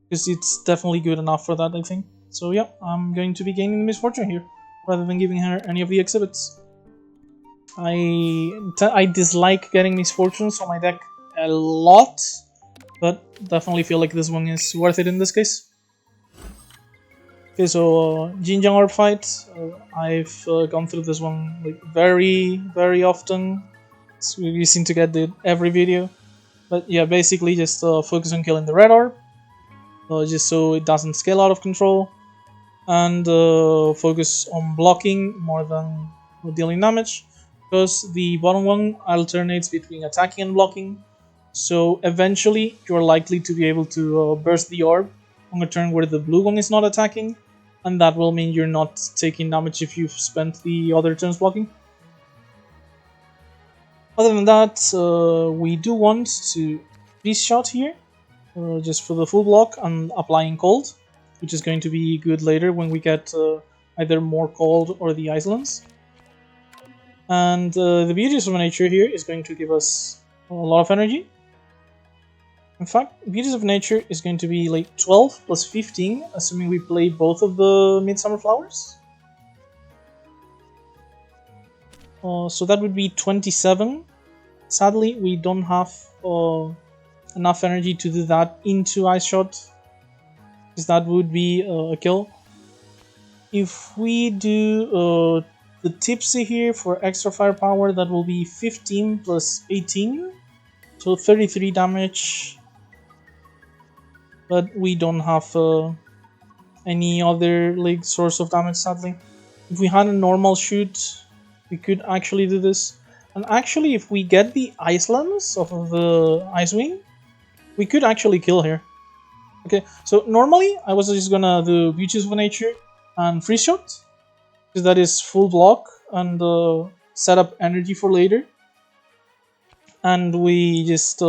because it's definitely good enough for that, I think. So yeah, I'm going to be gaining the Misfortune here, rather than giving her any of the exhibits. I dislike getting Misfortunes on my deck a lot, but definitely feel like this one is worth it in this case. Okay, so Jinjiang Orb fight, I've gone through this one like very often. So we seem to get it every video. But yeah, basically just focus on killing the red orb, just so it doesn't scale out of control, and focus on blocking more than dealing damage, because the bottom one alternates between attacking and blocking. So eventually you're likely to be able to burst the orb on a turn where the blue one is not attacking, and that will mean you're not taking damage if you've spent the other turns blocking. Other than that, we do want to Beast Shot here, just for the full block and applying cold, which is going to be good later when we get either more cold or the Islands. And the beauty of nature here is going to give us a lot of energy. In fact, Beauties of Nature is going to be like 12 plus 15, assuming we play both of the Midsummer Flowers. So that would be 27. Sadly, we don't have enough energy to do that into Ice Shot, because that would be a kill. If we do the Tipsy here for extra firepower, that will be 15 plus 18, so 33 damage. But we don't have any other like source of damage, sadly. If we had a normal shoot, we could actually do this. And actually, if we get the Ice Lance off of the Ice Wing, we could actually kill here. Okay, so normally I was just gonna do Beauties of Nature and Freeze Shot, because that is full block and set up energy for later. And we just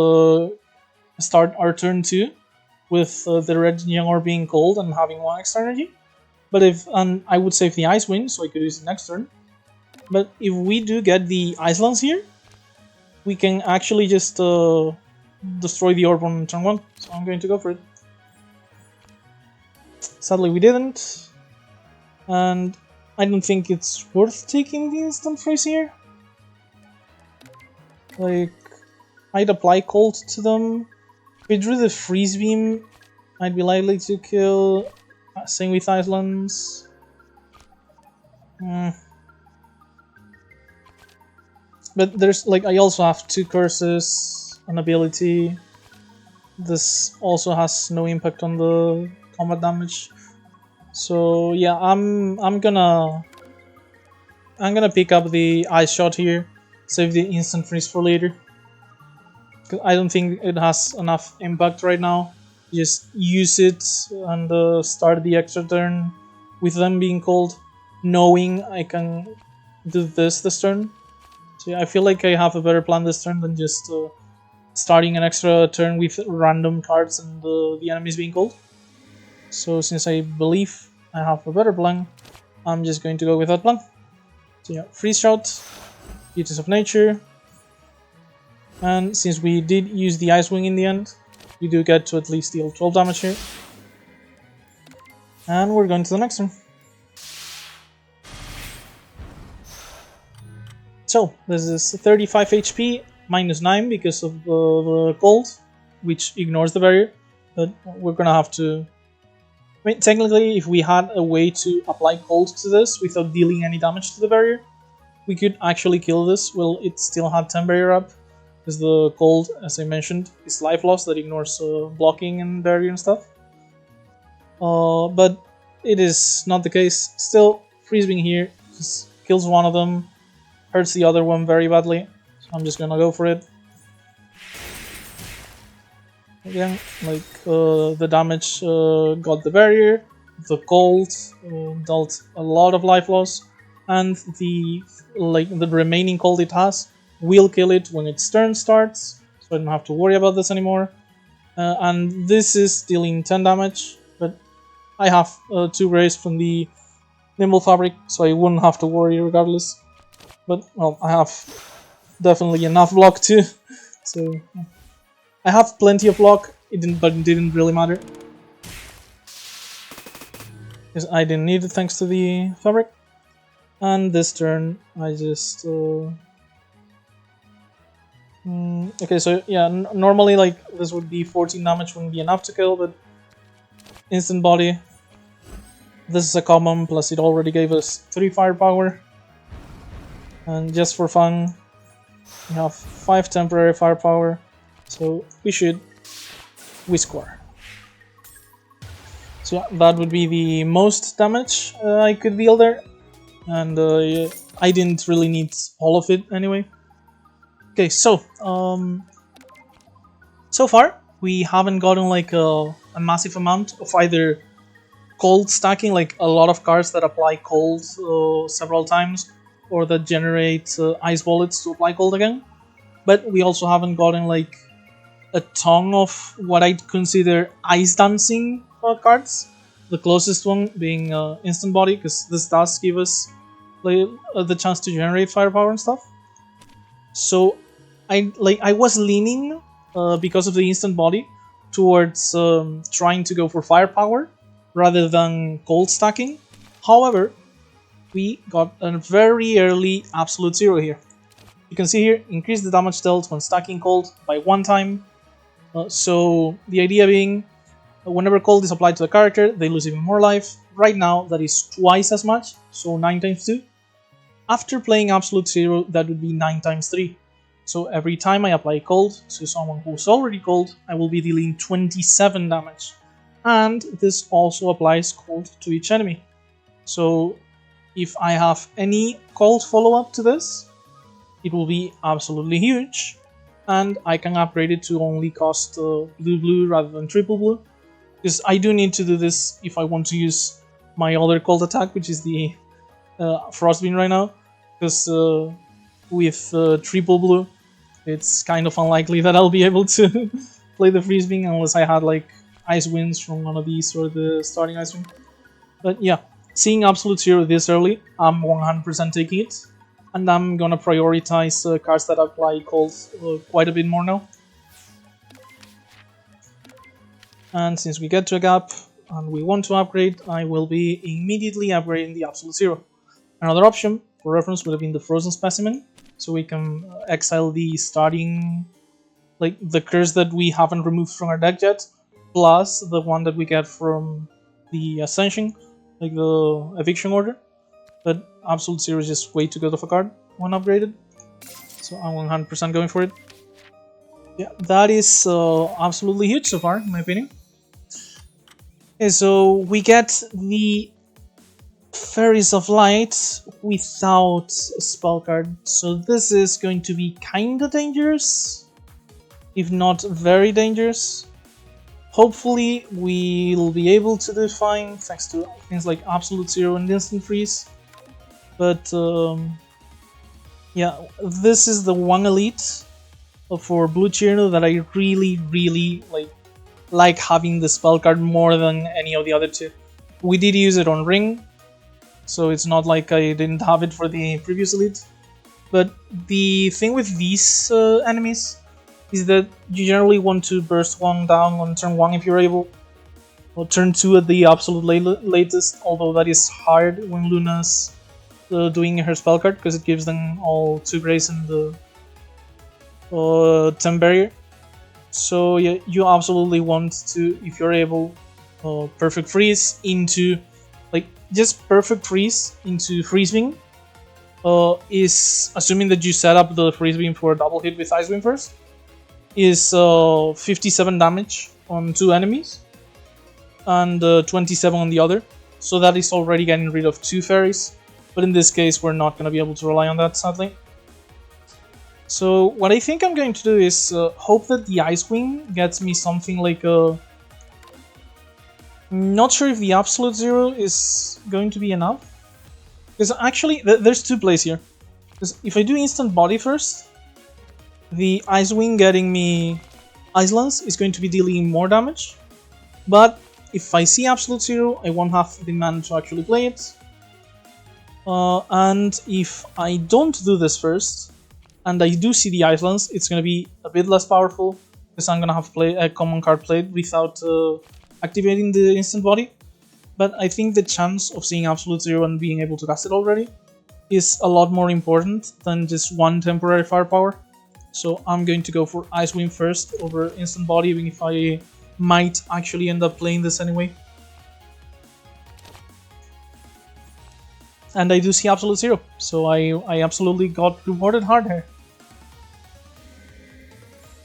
start our turn 2 with the red Young being cold and having 1 extra energy. But and I would save the Ice Wing so I could use it next turn. But if we do get the Ice Lance here, we can actually just destroy the orb on turn 1. So I'm going to go for it. Sadly, we didn't. And I don't think it's worth taking the instant freeze here. Like, I'd apply cold to them. If we drew the freeze beam, I'd be likely to kill. Same with Ice Lance. But there's like, I also have 2 curses, an ability. This also has no impact on the combat damage. So yeah, I'm gonna pick up the Ice Shot here, save the instant freeze for later. I don't think it has enough impact right now. Just use it and start the extra turn with them being cold, knowing I can do this turn. So yeah, I feel like I have a better plan this turn than just starting an extra turn with random cards and the enemies being cold. So since I believe I have a better plan, I'm just going to go with that plan. So yeah, Freeze Shot, Beauties of Nature, and since we did use the Ice Wing in the end, we do get to at least deal 12 damage here. And we're going to the next turn. So, this is 35 HP, minus 9 because of the cold, which ignores the barrier, but we're gonna have to... I mean, technically, if we had a way to apply cold to this without dealing any damage to the barrier, we could actually kill this. Well, it still had 10 barrier up, because the cold, as I mentioned, is life loss that ignores blocking and barrier and stuff. But it is not the case. Still, Freeze Being here just kills one of them, hurts the other one very badly, so I'm just gonna go for it. Again, like the damage got the barrier, the cold dealt a lot of life loss, and the remaining cold it has will kill it when its turn starts, so I don't have to worry about this anymore. And this is dealing 10 damage, but I have 2 rays from the Nimble Fabric, so I wouldn't have to worry regardless. But, well, I have definitely enough block too, so I have plenty of block, but it didn't really matter, because I didn't need it thanks to the Fabric. And this turn, I just... okay, so yeah, normally like this would be 14 damage, wouldn't be enough to kill, but instant body. This is a common, plus it already gave us 3 firepower. And just for fun, we have 5 temporary firepower, so we score. So yeah, that would be the most damage I could deal there, and I didn't really need all of it anyway. Okay, so so far we haven't gotten like a massive amount of either cold stacking, like a lot of cards that apply cold several times, or that generate ice bullets to apply cold again. But we also haven't gotten like a ton of what I'd consider ice dancing cards. The closest one being instant body, because this does give us like, the chance to generate firepower and stuff. So I was leaning because of the instant body towards trying to go for firepower rather than cold stacking. However, we got a very early absolute zero here. You can see here, increase the damage dealt when stacking cold by 1 time. So the idea being, whenever cold is applied to the character, they lose even more life. Right now, that is twice as much, so 9 times 2. After playing absolute zero, that would be 9 times 3. So every time I apply cold to someone who's already cold, I will be dealing 27 damage. And this also applies cold to each enemy. So if I have any cold follow-up to this, it will be absolutely huge. And I can upgrade it to only cost blue rather than triple blue. Because I do need to do this if I want to use my other cold attack, which is the Frostbeam right now. Because with triple blue, it's kind of unlikely that I'll be able to play the Freeze Beam unless I had like Ice Winds from one of these or the starting Ice Wing. But yeah, seeing Absolute Zero this early, I'm 100% taking it. And I'm gonna prioritize cards that apply cold quite a bit more now. And since we get to a gap and we want to upgrade, I will be immediately upgrading the Absolute Zero. Another option for reference would have been the Frozen Specimen, so we can exile the starting, like the curse that we haven't removed from our deck yet, plus the one that we get from the Ascension, like the Eviction Order. But Absolute Zero is just way too good of a card when upgraded, so I'm 100% going for it. Yeah, that is absolutely huge so far, in my opinion. Okay, so we get the Fairies of Light without a spell card, so this is going to be kinda dangerous, if not very dangerous. Hopefully we'll be able to do fine thanks to things like Absolute Zero and Instant Freeze. But yeah, this is the one elite for Blue Cirno that I really like having the spell card more than any of the other two. We did use it on Ring, so it's not like I didn't have it for the previous elite. But the thing with these enemies is that you generally want to burst one down on turn 1 if you're able, or turn 2 at the absolute latest, although that is hard when Luna's doing her spell card, because it gives them all 2 Grace and the 10 Barrier. So yeah, you absolutely want to, if you're able, Perfect Freeze into, like, just Perfect Freeze into Freeze Beam, is, assuming that you set up the Freeze Beam for a double hit with Ice Beam first, is 57 damage on 2 enemies, and 27 on the other, so that is already getting rid of 2 fairies. But in this case, we're not going to be able to rely on that, sadly. So what I think I'm going to do is hope that the Ice Wing gets me something like a... Not sure if the Absolute Zero is going to be enough. Because actually, there's 2 plays here. Because if I do Instant Body first, the Ice Wing getting me Ice Lance is going to be dealing more damage. But if I see Absolute Zero, I won't have the mana to actually play it. And if I don't do this first, and I do see the Ice Lance, it's going to be a bit less powerful, because I'm going to have to play a common card played without activating the Instant Body. But I think the chance of seeing Absolute Zero and being able to cast it already is a lot more important than just one temporary firepower. So I'm going to go for Ice Wind first over Instant Body, even if I might actually end up playing this anyway. And I do see Absolute Zero, so I absolutely got rewarded hard here.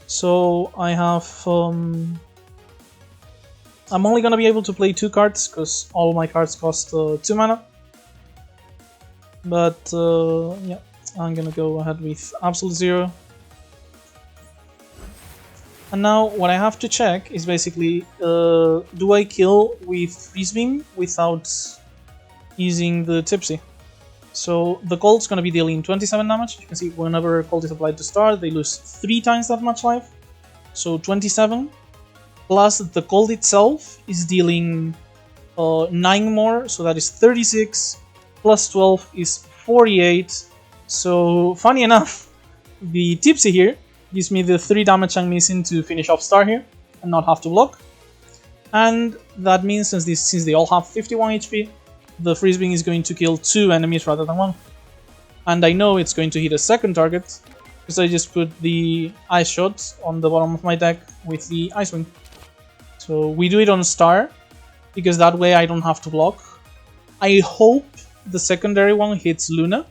So I have... I'm only gonna be able to play 2 cards, because all my cards cost 2 mana. But yeah, I'm gonna go ahead with Absolute Zero. And now what I have to check is basically, do I kill with Freeze Beam without using the Tipsy? So the Cold's gonna be dealing 27 damage. You can see whenever Cold is applied to start, they lose 3 times that much life. So 27, plus the Cold itself is dealing 9 more, so that is 36, plus 12 is 48. So funny enough, the Tipsy here gives me the 3 damage I'm missing to finish off Star here. and not have to block. And that means since they all have 51 HP, the freeze beam is going to kill 2 enemies rather than 1. And I know it's going to hit a second target, because I just put the ice shot on the bottom of my deck with the ice wing. So we do it on star, because that way I don't have to block. I hope the secondary one hits Luna,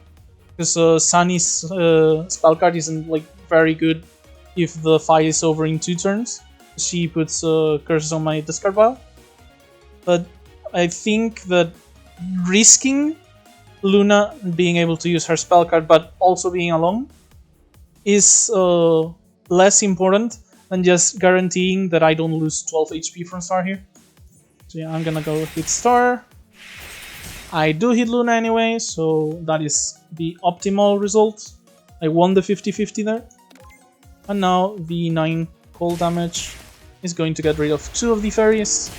because Sunny's spell card isn't like very good if the fight is over in 2 turns. She puts curses on my discard pile. But I think that risking Luna being able to use her spell card but also being alone is less important than just guaranteeing that I don't lose 12 HP from star here. So yeah, I'm gonna go hit star. I do hit Luna anyway, so that is the optimal result. I won the 50-50 there. And now the 9 cold damage is going to get rid of 2 of the fairies.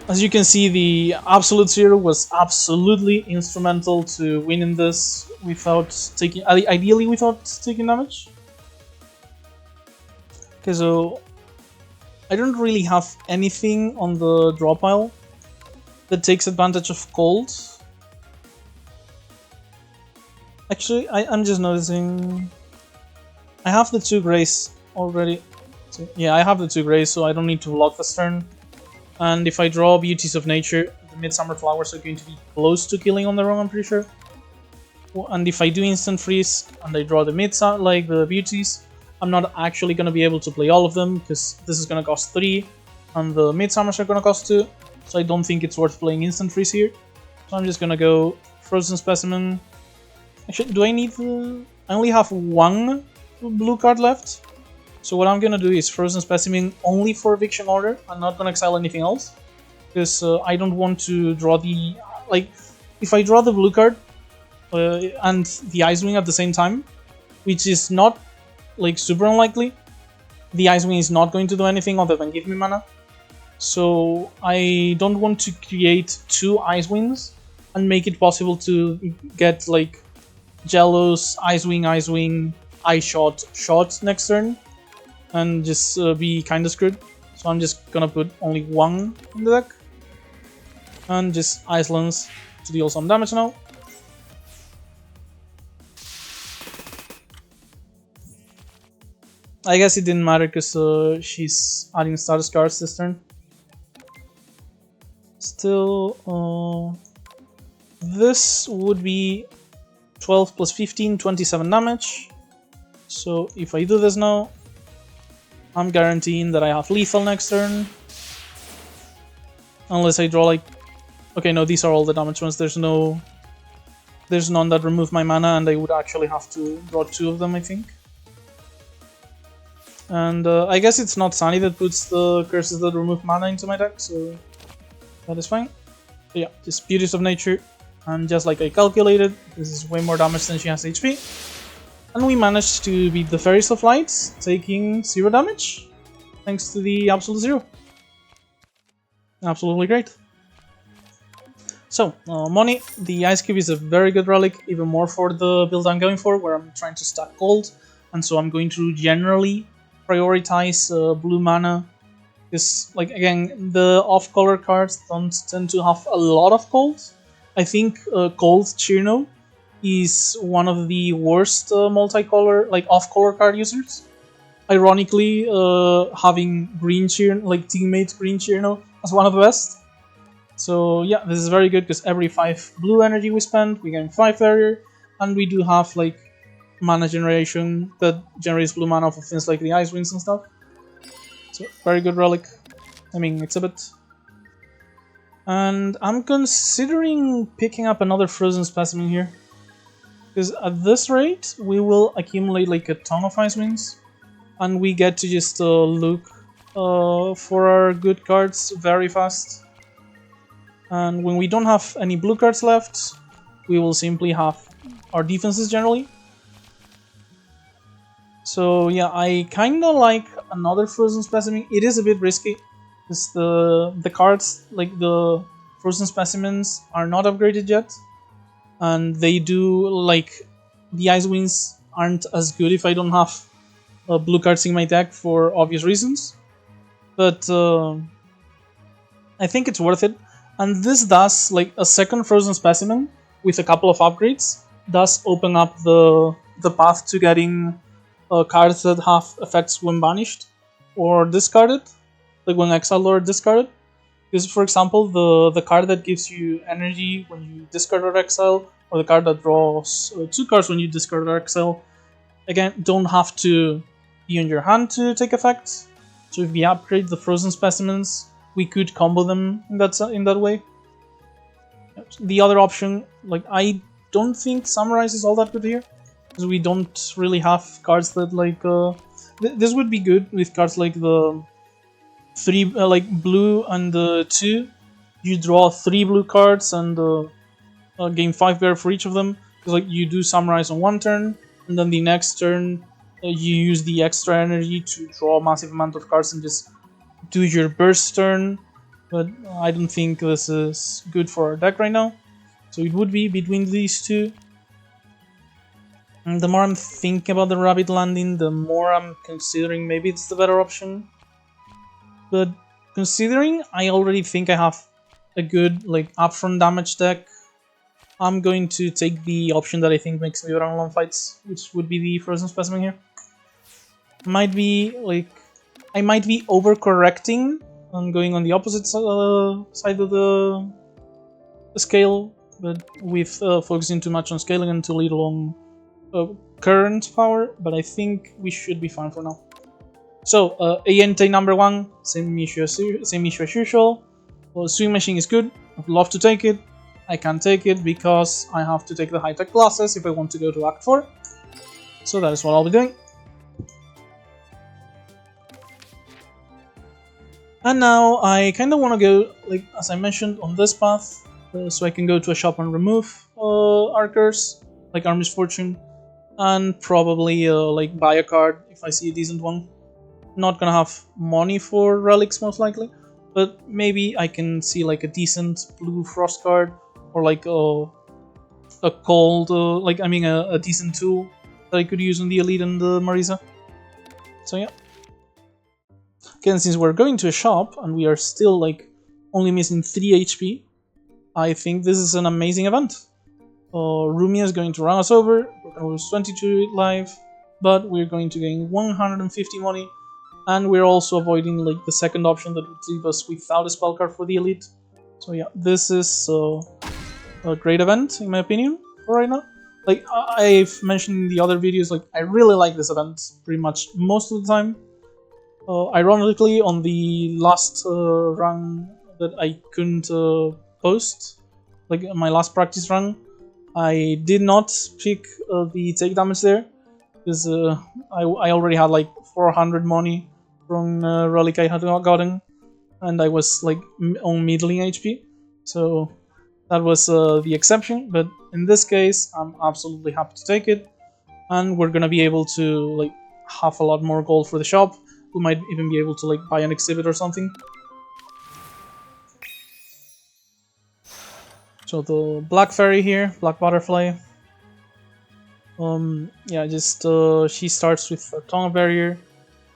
As you can see, the Absolute Zero was absolutely instrumental to winning this without taking, ideally without taking damage. Okay, so I don't really have anything on the draw pile that takes advantage of cold. Actually, I'm just noticing I have the 2 grays already. So, yeah, I have the 2 grays, so I don't need to block this turn. And if I draw Beauties of Nature, the Midsummer Flowers are going to be close to killing on their own, I'm pretty sure. And if I do Instant Freeze and I draw the like the Beauties, I'm not actually going to be able to play all of them, because this is going to cost 3 and the Midsummers are going to cost 2. So I don't think it's worth playing Instant Freeze here. So I'm just going to go Frozen Specimen. Actually, do I need the... I only have 1 blue card left. So what I'm gonna do is Frozen Specimen only for Eviction Order. I'm not gonna exile anything else, because I don't want to draw the... Like, if I draw the blue card and the Ice Wing at the same time, which is not like super unlikely, the Ice Wing is not going to do anything other than give me mana. So I don't want to create 2 Ice Wings and make it possible to get like Jellos, Ice Wing, Ice Shot next turn, and just be kinda screwed. So I'm just gonna put only 1 in the deck, and just Ice Lance to deal some damage now. I guess it didn't matter because she's adding status cards this turn. Still, this would be 12 plus 15, 27 damage. So if I do this now, I'm guaranteeing that I have lethal next turn. Unless I draw like... Okay, no, these are all the damage ones. There's none that remove my mana, and I would actually have to draw 2 of them, I think. And I guess it's not Sunny that puts the curses that remove mana into my deck, so that is fine. But yeah, just Beauties of Nature. And just like I calculated, this is way more damage than she has HP. And we managed to beat the Fairies of Light, taking 0 damage, thanks to the Absolute Zero. Absolutely great. So, money. The Ice Cube is a very good relic, even more for the build I'm going for, where I'm trying to stack gold. And so I'm going to generally prioritize blue mana. Because, like, again, the off-color cards don't tend to have a lot of gold. I think Cold Cirno is one of the worst multicolor, like off-color card users. Ironically, having Green Cirno, like teammate Green Cirno, as one of the best. So yeah, this is very good because every 5 blue energy we spend, we gain 5 barrier, and we do have like mana generation that generates blue mana for things like the Ice Wings and stuff. So very good relic. I mean, exhibit. And I'm considering picking up another Frozen Specimen here. Because at this rate, we will accumulate like a ton of Ice Wings. And we get to just look for our good cards very fast. And when we don't have any blue cards left, we will simply have our defenses generally. So yeah, I kinda like another Frozen Specimen. It is a bit risky. Because the cards, like the Frozen Specimens, are not upgraded yet. And they do, like, the Ice Wings aren't as good if I don't have blue cards in my deck for obvious reasons, but I think it's worth it. And this does, like, a second Frozen Specimen with a couple of upgrades does open up the path to getting cards that have effects when banished or discarded, like when exiled or discarded. Because, for example, the card that gives you energy when you discard or exile, or the card that draws 2 cards when you discard or exile, again, don't have to be in your hand to take effect. So if we upgrade the Frozen Specimens, we could combo them in that way. The other option, like, I don't think Summarize is all that good here, because we don't really have cards that, like, this would be good with cards like the 3, like blue and the 2. You draw 3 blue cards and gain 5 bear for each of them, because, like, you do Summarize on one turn, and then the next turn you use the extra energy to draw a massive amount of cards and just do your burst turn. But I don't think this is good for our deck right now, so it would be between these two. And the more I'm thinking about the rabbit landing, the more I'm considering maybe it's the better option. But considering I already think I have a good, like, upfront damage deck, I'm going to take the option that I think makes me better on long fights, which would be the Frozen Specimen here. Might be, like, I might be overcorrecting and going on the opposite side of the scale, but with focusing too much on scaling and too little on current power, but I think we should be fine for now. So, Ayente number 1, same issue as usual. Well, Swing Machine is good, I'd love to take it. I can't take it because I have to take the high-tech classes if I want to go to Act 4. So that is what I'll be doing. And now I kind of want to go, like, as I mentioned, on this path, so I can go to a shop and remove Archers, like Army's Fortune, and probably like buy a card if I see a decent one. Not gonna have money for relics most likely, but maybe I can see like a decent blue Frost card, or like a cold, like, I mean a decent tool that I could use on the Elite and the Marisa. So yeah. Again, since we're going to a shop and we are still, like, only missing 3 HP, I think this is an amazing event. Rumia is going to run us over, we're going to lose 22 life, but we're going to gain 150 money, and we're also avoiding, like, the second option that would leave us without a spell card for the Elite. So yeah, this is a great event, in my opinion, for right now. Like, I've mentioned in the other videos, like, I really like this event pretty much most of the time. Ironically, on the last run that I couldn't post, like my last practice run, I did not pick the take damage there, because I already had like 400 money from relic I had gotten, and I was like on middling HP, so that was the exception. But in this case, I'm absolutely happy to take it, and we're gonna be able to, like, have a lot more gold for the shop. We might even be able to, like, buy an exhibit or something. So the Black Fairy here, Black Butterfly. Yeah, just she starts with a Tongue Barrier,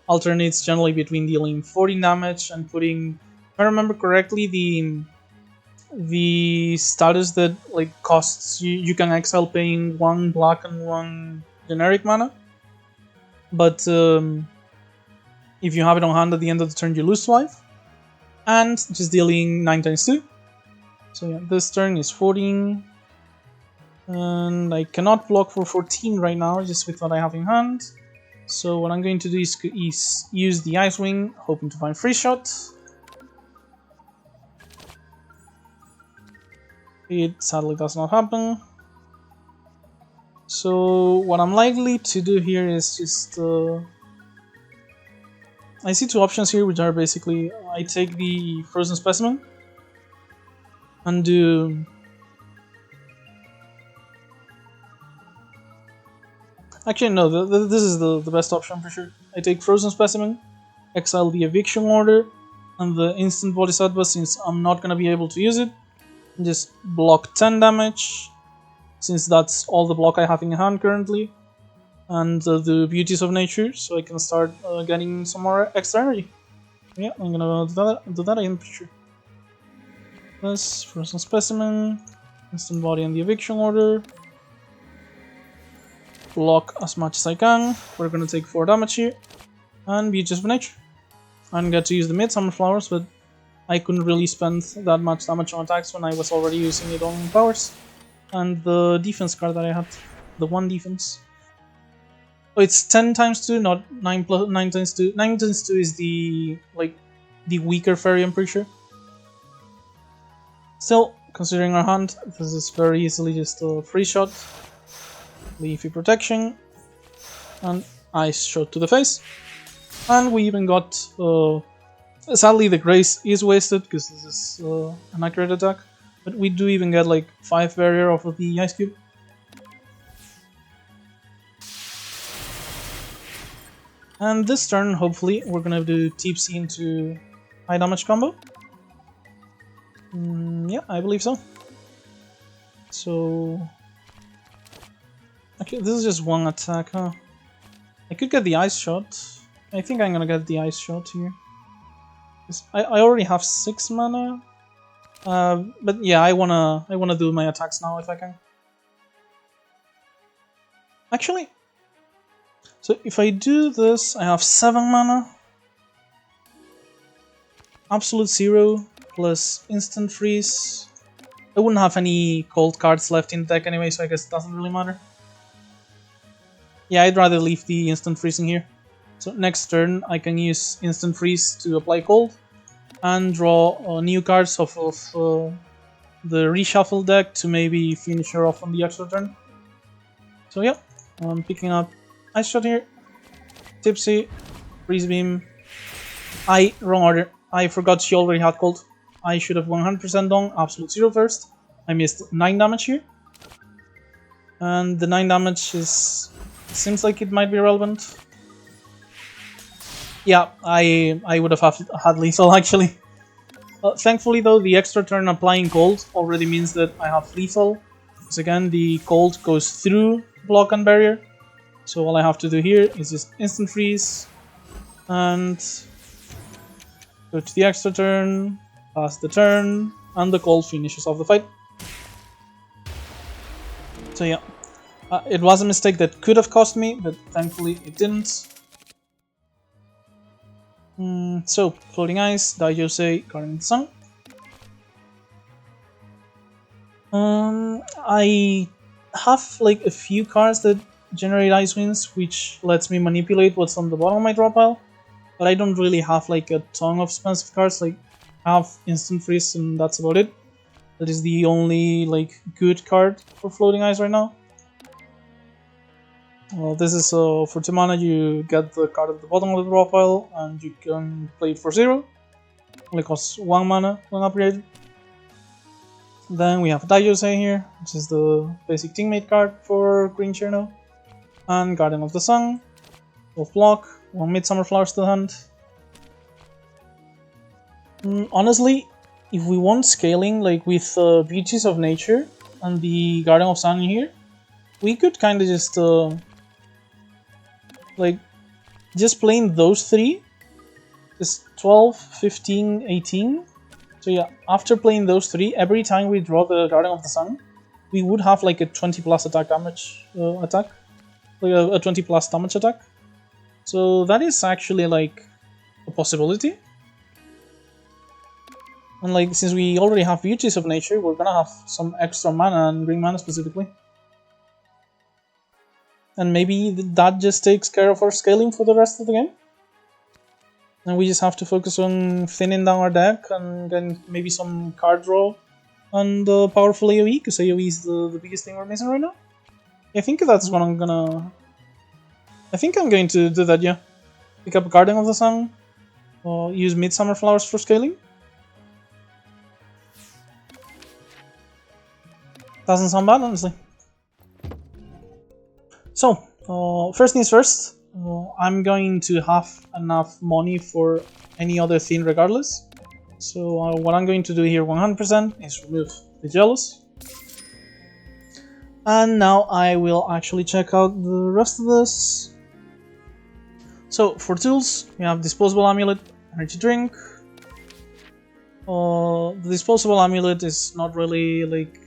alternates generally between dealing 14 damage and putting, if I remember correctly, the status that, like, costs you can exile paying 1 black and 1 generic mana. But if you have it on hand at the end of the turn, you lose 2 life. And just dealing 9 times 2. So yeah, this turn is 14. And I cannot block for 14 right now, just with what I have in hand. So what I'm going to do is use the Ice Wing, hoping to find Free Shot. It sadly does not happen. So what I'm likely to do here is just... I see 2 options here, which are basically I take the Frozen Specimen and do... Actually, no, this is the best option for sure. I take Frozen Specimen, exile the Eviction Order and the Instant Bodhisattva, since I'm not going to be able to use it, and just block 10 damage, since that's all the block I have in hand currently. and the beauties of nature, so I can start getting some more extra energy. Yeah, I'm gonna do that in picture. This frozen specimen, instant body and the eviction order. Block as much as I can. We're gonna take 4 damage here, and beauties of nature. I'm going to use the midsummer flowers, but I couldn't really spend that much damage on attacks when I was already using it on powers. And the defense card that I had, the 1 defense. Oh, it's 10 times 2, not 9 times 2. 9 times 2 is the weaker fairy, I'm pretty sure. Still, considering our hand, this is very easily just a free shot, leafy protection, and ice shot to the face. And we even got, sadly the grace is wasted because this is an accurate attack, but we do even get like 5 barrier off of the ice cube. And this turn, hopefully, we're gonna do Tipsy into high damage combo. Yeah, I believe so. So, okay, this is just 1 attack, huh? I could get the ice shot. I think I'm gonna get the ice shot here. I already have 6 mana, but yeah, I wanna do my attacks now if I can. Actually, so if I do this, I have 7 mana, absolute 0 plus instant freeze. I wouldn't have any cold cards left in the deck anyway, so I guess it doesn't really matter. Yeah, I'd rather leave the instant freezing here. So next turn I can use instant freeze to apply cold and draw new cards off of the reshuffle deck to maybe finish her off on the extra turn. So yeah, I'm picking up Ice Shot here, Tipsy, Freeze Beam. Wrong order. I forgot she already had cold. I should have 100% done absolute 0 first. I missed 9 damage here. And the 9 damage seems like it might be relevant. Yeah, I would have had lethal actually. Thankfully though, the extra turn applying cold already means that I have lethal. Because again, the cold goes through block and barrier. So all I have to do here is just instant freeze and go to the extra turn, pass the turn, and the cold finishes off the fight. So yeah, it was a mistake that could have cost me, but thankfully it didn't. So, Floating Ice, Daijose, Guardian of the Sun. I have like a few cards that generate Ice Winds, which lets me manipulate what's on the bottom of my draw pile, but I don't really have like a ton of expensive cards. Like, I have Instant Freeze and that's about it. That is the only like good card for Floating Ice right now. Well, this is for 2 mana, you get the card at the bottom of the draw pile and you can play it for 0. Only costs 1 mana when upgraded. Then we have Daijose here, which is the basic teammate card for Green Cirno. And Guardian of the Sun, both block, 1 Midsummer Flowers to the hand. Honestly, if we want scaling like with Beauties of Nature and the Guardian of Sun here, we could kind of just just playing those 3 is 12, 15, 18. So yeah, after playing those 3, every time we draw the Guardian of the Sun, we would have like a 20 plus attack damage attack. Like a 20 plus damage attack. So that is actually like a possibility. And like, since we already have Beauties of Nature, we're gonna have some extra mana and green mana specifically. And maybe that just takes care of our scaling for the rest of the game. And we just have to focus on thinning down our deck and then maybe some card draw and powerful AoE, because AoE is the biggest thing we're missing right now. I think that's what I'm gonna... I think I'm going to do that, yeah. Pick up Guardian of the Sun, use Midsummer Flowers for scaling. Doesn't sound bad, honestly. So, first things first, I'm going to have enough money for any other thing regardless. So what I'm going to do here 100% is remove the Jealous. And now I will actually check out the rest of this. So for tools, we have disposable amulet, energy drink. The disposable amulet is not really like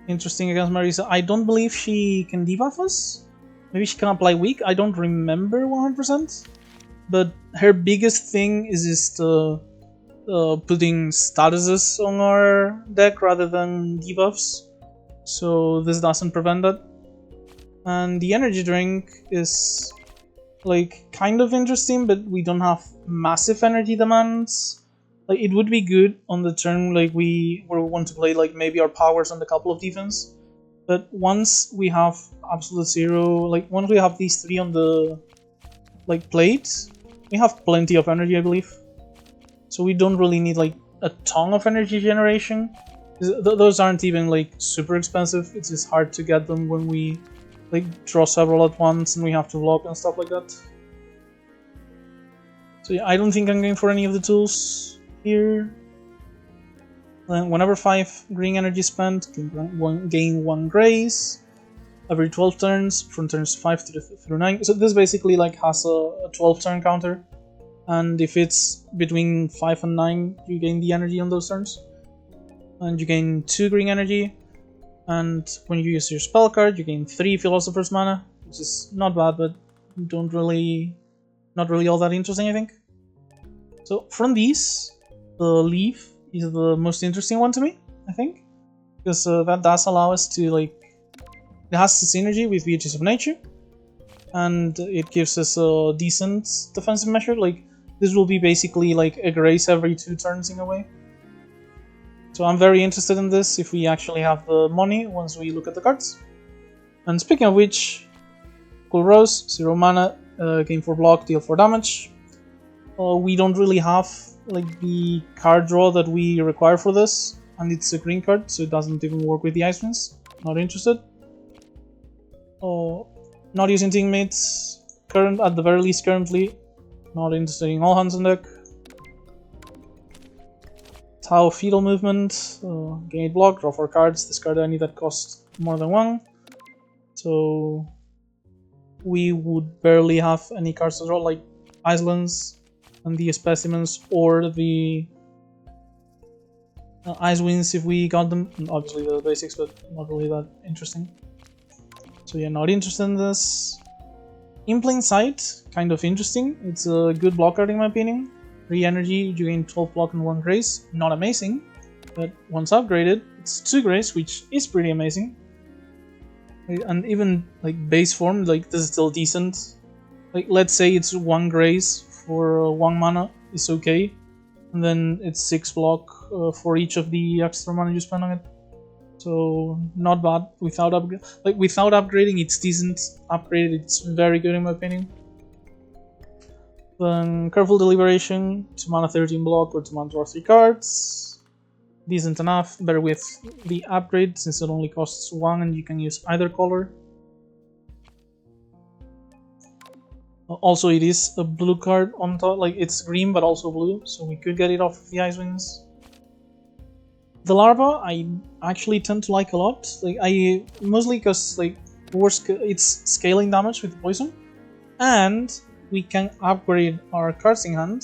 interesting against Marisa. I don't believe she can debuff us. Maybe she can apply weak. I don't remember 100%. But her biggest thing is just putting statuses on our deck rather than debuffs. So this doesn't prevent that. And the energy drink is like kind of interesting, but we don't have massive energy demands. Like it would be good on the turn like we want to play like maybe our powers on a couple of defense. But once we have absolute zero, like once we have these three on the like plate, we have plenty of energy, I believe. So we don't really need like a ton of energy generation. Those aren't even like super expensive. It's just hard to get them when we like draw several at once and we have to block and stuff like that. So yeah, I don't think I'm going for any of the tools here. Then whenever 5 green energy spent, gain 1 grace every 12 turns from turns 5 through 9. So this basically like has a 12 turn counter, and if it's between 5 and 9, you gain the energy on those turns, and you gain 2 green energy. And when you use your spell card, you gain 3 Philosopher's Mana, which is not bad, but not really all that interesting, I think. So from these, the leaf is the most interesting one to me, I think, because that does allow us to like, it has the synergy with Beauties of Nature, and it gives us a decent defensive measure. Like this will be basically like a grace every 2 turns in a way. So I'm very interested in this if we actually have the money once we look at the cards. And speaking of which, Cool Rose, 0 mana, gain 4 block, deal 4 damage. We don't really have like the card draw that we require for this, and it's a green card, so it doesn't even work with the Ice Winds. Not interested. Not using teammates, at the very least currently. Not interested in all hands on deck. Touhou Fetal Movement, gain 8 block, draw 4 cards, discard any that cost more than 1. So we would barely have any cards to draw, like Islands and the Specimens, or the Ice Winds if we got them. Obviously the basics, but not really that interesting. So yeah, not interested in this. In Plain Sight, kind of interesting. It's a good block card in my opinion. 3 energy, you gain 12 block and 1 grace. Not amazing, but once upgraded, it's 2 grace, which is pretty amazing. And even like base form, like this is still decent. Like let's say it's 1 grace for 1 mana, is okay. And then it's 6 block for each of the extra mana you spend on it. So not bad without upgrading, it's decent. Upgraded, it's very good in my opinion. Then Careful Deliberation, 2 mana 13 block or 2 mana draw 3 cards. Decent enough, better with the upgrade since it only costs 1 and you can use either color. Also it is a blue card on top, like it's green but also blue, so we could get it off of the Ice Winds. The Larva I actually tend to like a lot, like mostly because like it's scaling damage with poison, and we can upgrade our cards in hand.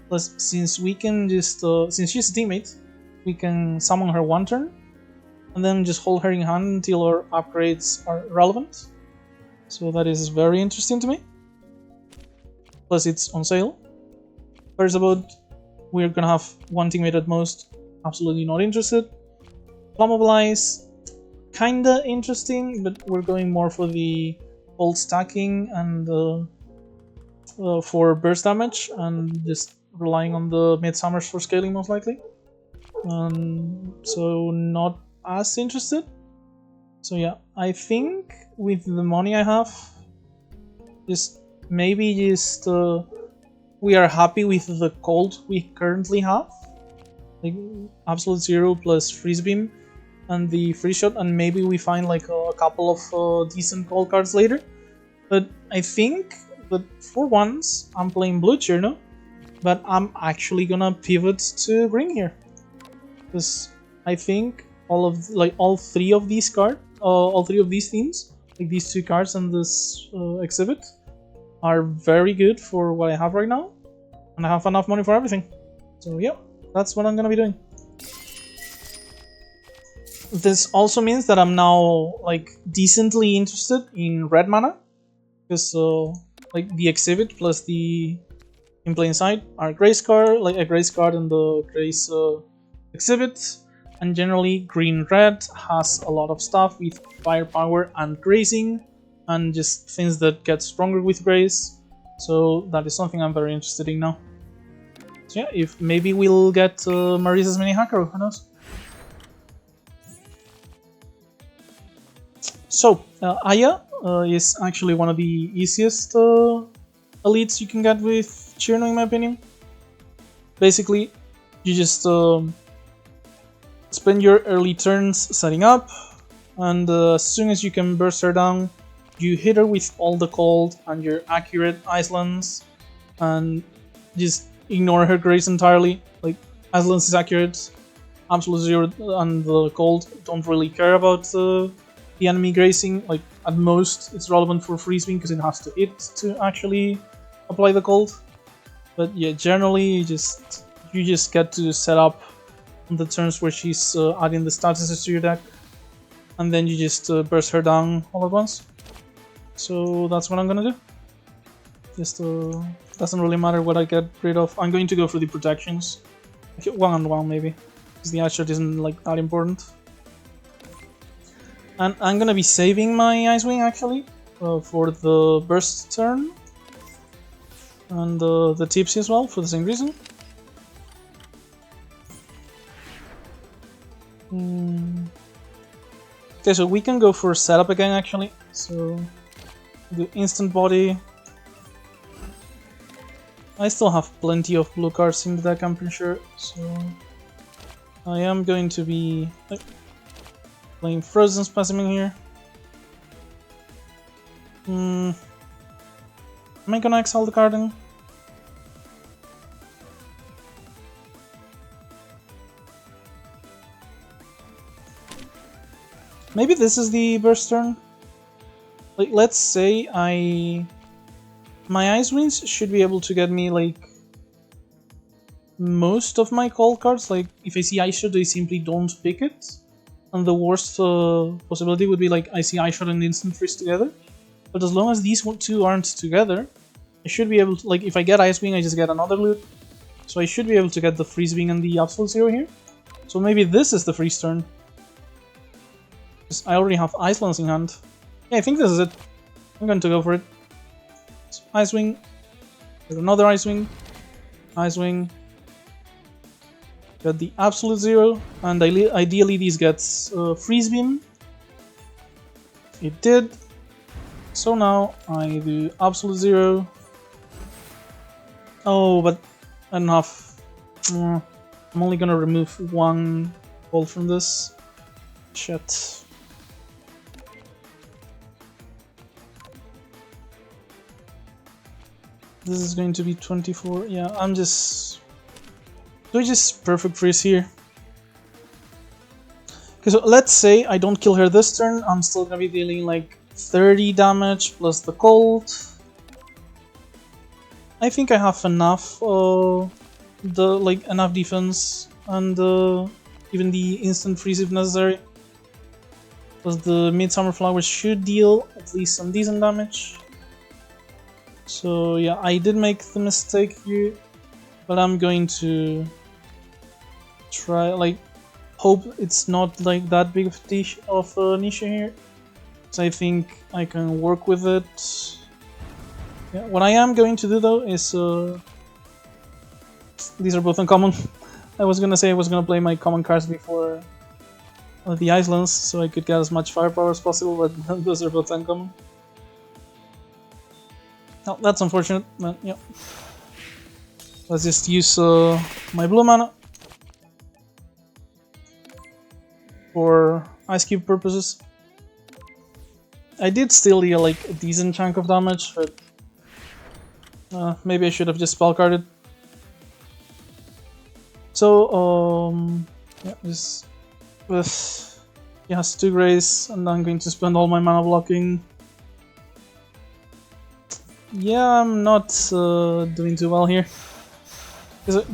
Plus, since we can just since she's a teammate, we can summon her 1 turn, and then just hold her in hand until our upgrades are relevant. So that is very interesting to me. Plus, it's on sale. First about, we're gonna have 1 teammate at most. Absolutely not interested. Flammable Ice, kinda interesting, but we're going more for the old stacking and for burst damage, and just relying on the Midsummers for scaling most likely. So not as interested. So yeah, I think with the money I have, we are happy with the cold we currently have. Like Absolute Zero plus Freeze Beam and the Free Shot, and maybe we find like a couple of decent cold cards later. But I think that for once I'm playing blue Cirno, but I'm actually gonna pivot to green here, because I think all 3 of these cards all three of these themes, like these two cards and this exhibit, are very good for what I have right now, and I have enough money for everything. So yeah, that's what I'm gonna be doing. This also means that I'm now like decently interested in red mana, because like the exhibit plus the in plain sight are grace card, like a grace card in the grace exhibit, and generally green-red has a lot of stuff with firepower and grazing, and just things that get stronger with grace. So that is something I'm very interested in now. So yeah, if maybe we'll get Marisa's mini hacker, who knows? So Aya is actually one of the easiest elites you can get with Cirno, in my opinion. Basically, you just spend your early turns setting up, and as soon as you can burst her down, you hit her with all the cold and your accurate Icelands, and just ignore her grace entirely. Like, Icelands is accurate, absolute zero, and the cold don't really care about the enemy grazing. Like, at most it's relevant for freezing because it has to hit to actually apply the cold. But yeah, generally you just get to set up on the turns where she's adding the statuses to your deck, and then you just burst her down all at once. So that's what I'm gonna do. Just doesn't really matter what I get rid of. I'm going to go for the protections, 1-on-1 maybe, because the Ashard isn't like that important. And I'm gonna be saving my Icewing actually for the burst turn, and the tipsy as well for the same reason. Okay, so we can go for setup again actually. So the instant body. I still have plenty of blue cards in the deck, I'm pretty sure. So I am going to be playing Frozen Specimen here. Am I gonna exile the card in? Maybe this is the burst turn. Like, let's say my Ice Wings should be able to get me like most of my call cards. Like, if I see Ice Shot, I simply don't pick it. And the worst possibility would be like I see Ice Shot and Instant Freeze together. But as long as these two aren't together, I should be able to, like, if I get Ice Wing, I just get another loot. So I should be able to get the Freeze Wing and the Absolute Zero here. So maybe this is the freeze turn. I already have Icelands in hand. Yeah, I think this is it. I'm going to go for it. So Ice Wing. There's another Ice Wing. Ice Wing. Got the Absolute Zero. And ideally these gets Freeze Beam. It did. So now I do Absolute Zero. Oh, but I don't have... I'm only gonna remove one ball from this. Shit. This is going to be 24. Yeah, I'm just... Do I just perfect freeze here? Okay, so let's say I don't kill her this turn. I'm still gonna be dealing like 30 damage plus the cold. I think I have enough enough defense and even the instant freeze if necessary. Plus the Midsummer Flowers should deal at least some decent damage. So yeah, I did make the mistake here, but I'm going to try, like, hope it's not like that big of a niche here. So I think I can work with it. Yeah, what I am going to do though is these are both uncommon. I was gonna say I was gonna play my common cards before the Islands, so I could get as much firepower as possible, but those are both uncommon. Oh, that's unfortunate, but yeah. Let's just use my blue mana for Ice Cube purposes. I did still deal like a decent chunk of damage, but maybe I should have just spellcarded. So yeah, just with He has 2 grace, and I'm going to spend all my mana blocking. Yeah, I'm not doing too well here.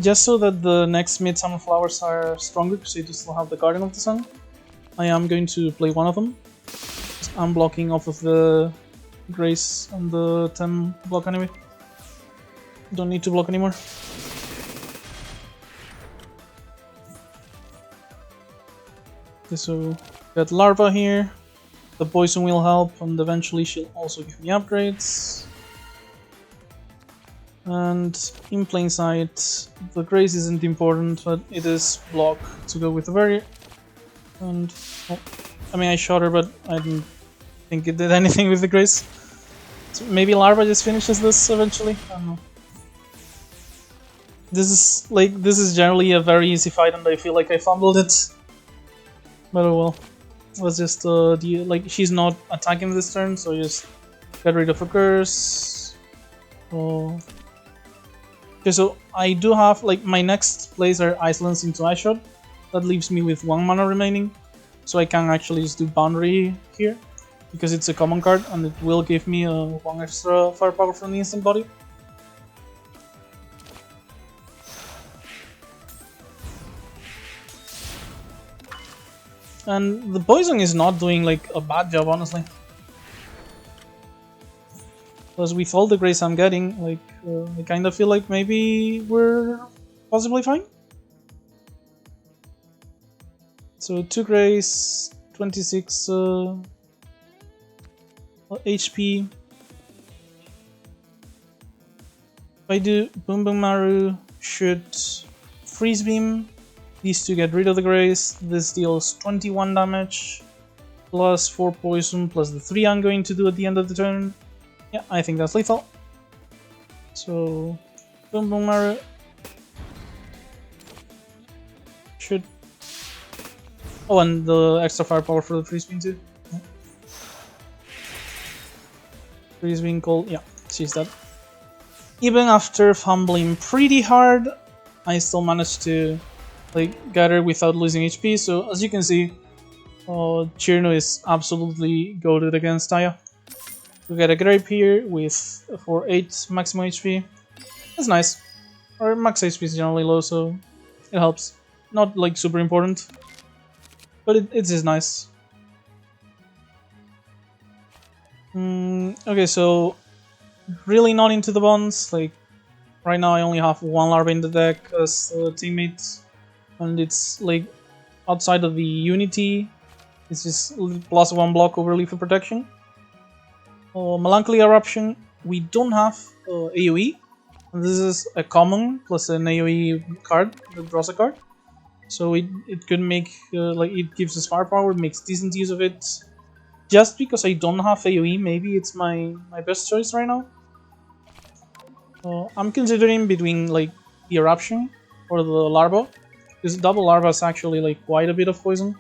Just so that the next Midsummer Flowers are stronger, because you still have the Guardian of the Sun, I am going to play one of them. I'm blocking off of the Grace on the 10 block anyway. Don't need to block anymore. Okay, so got Larva here. The Poison will help, and eventually she'll also give me upgrades. And in plain sight, the Grace isn't important, but it is block to go with the Barrier. And, well, I mean, I shot her, but I didn't think it did anything with the Grace. So maybe Larva just finishes this eventually? I don't know. This is generally a very easy fight, and I feel like I fumbled it. But oh well. Let's just, she's not attacking this turn, so just get rid of a curse. Oh. Okay, so I do have, my next plays are Icelands into Ice Shot. That leaves me with 1 mana remaining. So I can actually just do Boundary here, because it's a common card, and it will give me 1 extra firepower from the instant body. And the Poison is not doing, a bad job, honestly. Because with all the Grace I'm getting, I kind of feel like maybe we're possibly fine. So 2 Grace, 26 HP. If I do Boom Boom Maru, shoot Freeze Beam, these 2 get rid of the Grace. This deals 21 damage, plus 4 poison, plus the 3 I'm going to do at the end of the turn. Yeah, I think that's lethal. So, Boom Boom Maru. Should. Oh, and the extra firepower for the Freeze Beam too. Yeah. Freeze Beam cold. Yeah, she's dead. Even after fumbling pretty hard, I still managed to get her without losing HP. So as you can see, Cirno is absolutely goated against Taya. We get a Grape here for 8 maximum HP. That's nice. Our max HP is generally low, so it helps. Not super important, but it's just nice. Okay, so really not into the bonds. Right now I only have 1 Larva in the deck as a teammate, and it's outside of the Unity. It's just +1 block over lethal protection. Melancholy Eruption, we don't have AoE. And this is a common plus an AoE card that draws a card. So it could make, it gives us firepower, makes decent use of it. Just because I don't have AoE, maybe it's my best choice right now. I'm considering between the Eruption or the Larva. Because double Larva is actually quite a bit of poison.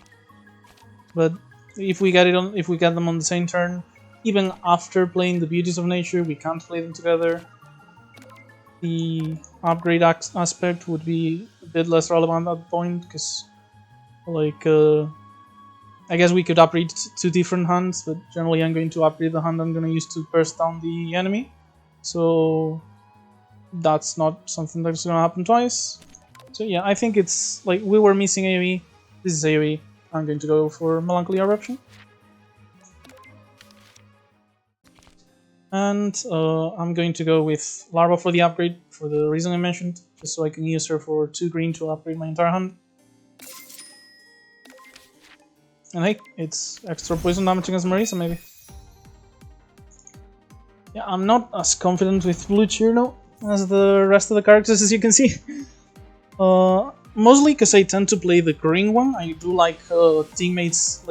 But if we get them on the same turn, even after playing the Beauties of Nature, we can't play them together. The upgrade aspect would be a bit less relevant at that point, because I guess we could upgrade 2 different hands, but generally I'm going to upgrade the hand I'm going to use to burst down the enemy. So that's not something that's going to happen twice. So yeah, I think it's we were missing AoE. This is AoE. I'm going to go for Melancholy Eruption. And I'm going to go with Larva for the upgrade, for the reason I mentioned, just so I can use her for 2 green to upgrade my entire hand. And hey, it's extra poison damage against Marisa, maybe. Yeah, I'm not as confident with Blue Cirno as the rest of the characters, as you can see. Mostly because I tend to play the green one. I do like teammates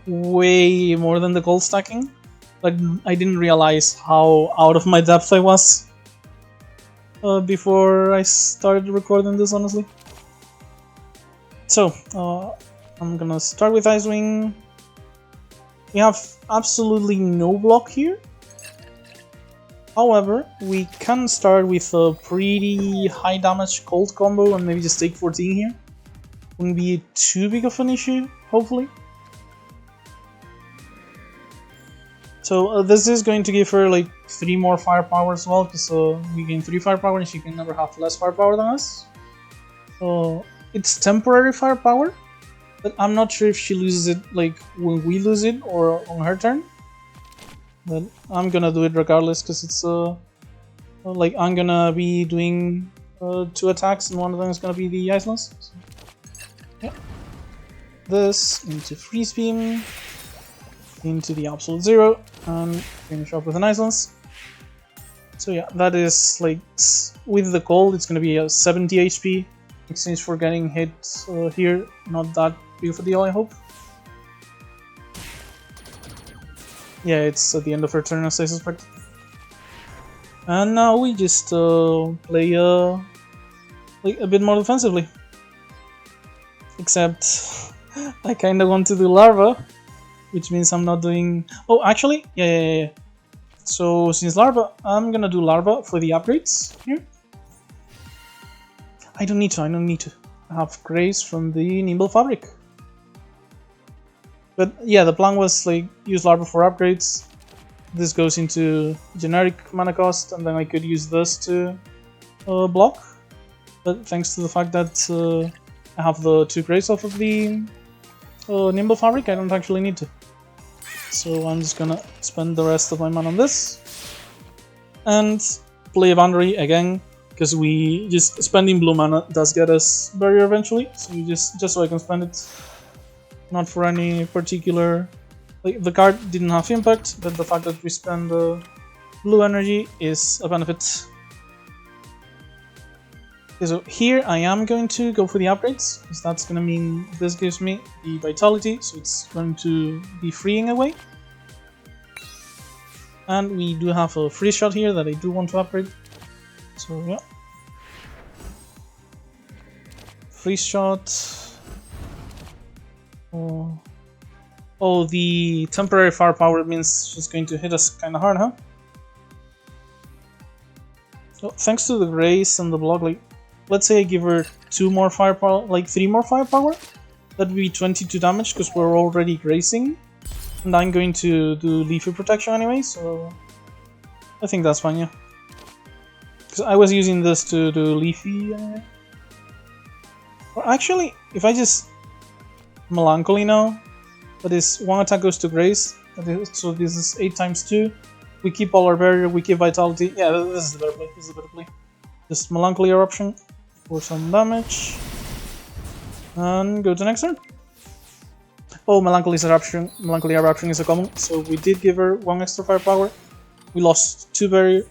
way more than the gold stacking. But I didn't realize how out of my depth I was before I started recording this, honestly. So, I'm gonna start with Icewing. We have absolutely no block here. However, we can start with a pretty high damage cold combo and maybe just take 14 here. Wouldn't be too big of an issue, hopefully. So this is going to give her like 3 more firepower as well, because we gain 3 firepower and she can never have less firepower than us. So it's temporary firepower, but I'm not sure if she loses it like when we lose it or on her turn. But I'm gonna do it regardless, because it's like I'm gonna be doing 2 attacks and one of them is gonna be the Ice Lance. So, yeah. This into Freeze Beam, into the Absolute Zero, and finish off with an Ice Lance. So yeah, that is like, with the cold it's gonna be a 70 HP. Exchange for getting hit here, not that big of a deal, I hope. Yeah, it's at the end of her turn, as I suspect. And now we just play like a bit more defensively. Except I kinda want to do Larva, which means I'm not doing... Oh, actually, yeah. So since Larva, I'm gonna do Larva for the upgrades here. I don't need to. I have Grace from the Nimble Fabric. But yeah, the plan was like use Larva for upgrades. This goes into generic mana cost, and then I could use this to block. But thanks to the fact that I have the 2 Grace off of the Nimble Fabric, I don't actually need to. So I'm just gonna spend the rest of my mana on this. And play a Boundary again, because we just spending blue mana does get us barrier eventually, so we just so I can spend it, not for any particular, like the card didn't have impact, but the fact that we spend blue energy is a benefit. Okay, so here I am going to go for the upgrades, because that's gonna mean this gives me the vitality, so it's going to be freeing away. And we do have a free shot here that I do want to upgrade. So yeah, free shot. Oh, the temporary firepower means she's going to hit us kind of hard, huh? So thanks to the Grace and the block, like let's say I give her 2 more firepower, like 3 more firepower, that'd be 22 damage because we're already gracing, and I'm going to do Leafy Protection anyway, so I think that's fine, yeah. Because I was using this to do Leafy. Or actually, if I just Melancholy now, that is 1 attack goes to Grace, so this is 8 times 2. We keep all our barrier, we keep vitality. Yeah, this is the better play. Just Melancholy Eruption for some damage. And go to next turn. Oh, Melancholy Eruption is a common, so we did give her 1 extra firepower. We lost 2 barrier.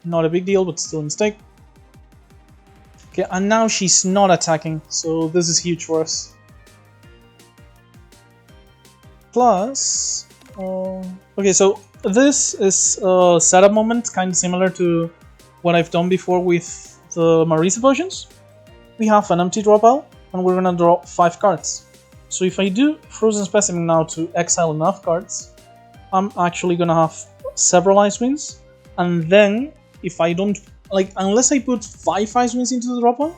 Not a big deal, but still a mistake. Okay, and now she's not attacking, so this is huge for us. Plus, okay, so this is a setup moment, kind of similar to what I've done before with the Marisa potions. We have an empty draw pile, and we're gonna draw 5 cards. So if I do Frozen Specimen now to exile enough cards, I'm actually gonna have several Ice Winds, and then if I don't, like, unless I put 5 Ice Winds into the draw pile,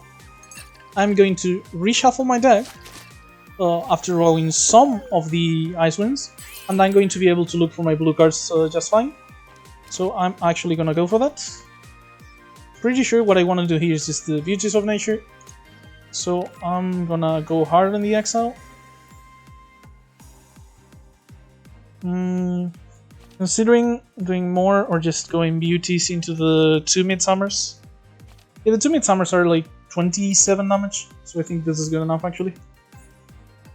I'm going to reshuffle my deck after rolling some of the Ice Winds, and I'm going to be able to look for my blue cards just fine. So I'm actually gonna go for that. Pretty sure what I want to do here is just the Beauties of Nature, so I'm gonna go hard on the exile. Considering doing more or just going Beauties into the 2 Midsummers. Yeah, the 2 Midsummers are like 27 damage, so I think this is good enough actually.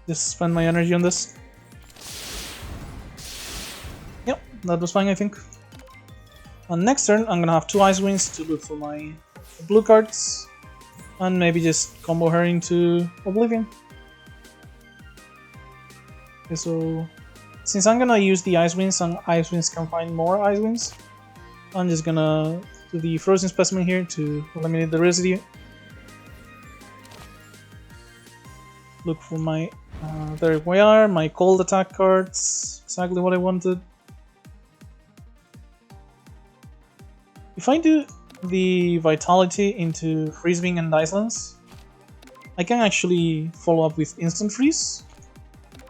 Just spend my energy on this. Yep, that was fine I think. And next turn I'm gonna have 2 Ice Winds to look for my blue cards, and maybe just combo her into Oblivion. Okay, so since I'm gonna use the Ice Winds and Ice Winds can find more Ice Winds, I'm just gonna do the Frozen Specimen here to eliminate the residue. Look for my, there we are, my cold attack cards, exactly what I wanted. If I do the Vitality into Freeze Beam and Ice Lance, I can actually follow up with Instant Freeze.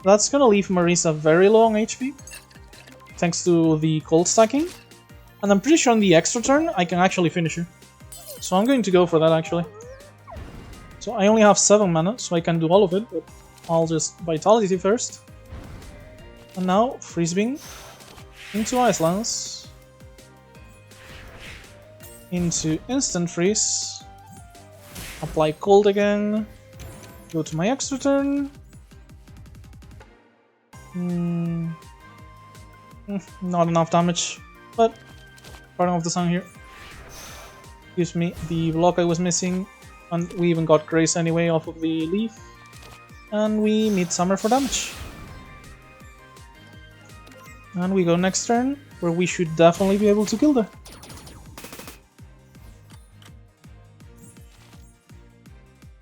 That's gonna leave Marisa very low on HP. thanks to the cold stacking. And I'm pretty sure on the extra turn I can actually finish her. So I'm going to go for that actually. So I only have 7 mana, so I can do all of it, but I'll just Vitality first. And now Freeze Beam into Ice Lance. Into Instant Freeze. Apply Cold again. Go to my extra turn. Not enough damage, but Parting of the Sun here gives me the block I was missing, and we even got Grace anyway off of the leaf, and we Midsummer for damage. And we go next turn, where we should definitely be able to kill her.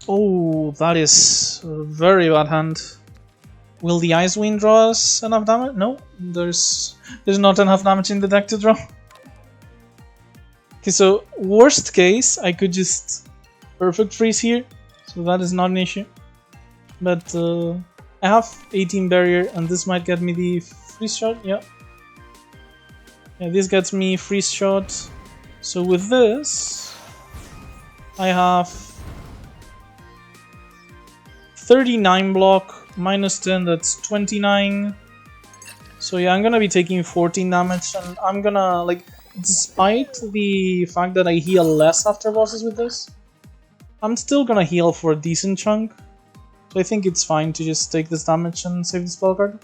Oh, that is a very bad hand. Will the Ice Wind draw us enough damage? No, there's not enough damage in the deck to draw. Okay, so worst case, I could just Perfect Freeze here, so that is not an issue. But I have 18 barrier, and this might get me the freeze shot. Yeah, this gets me freeze shot. So with this, I have 39 block. Minus 10, that's 29. So yeah, I'm gonna be taking 14 damage, and I'm gonna, like, despite the fact that I heal less after bosses with this, I'm still gonna heal for a decent chunk. So I think it's fine to just take this damage and save the spell card.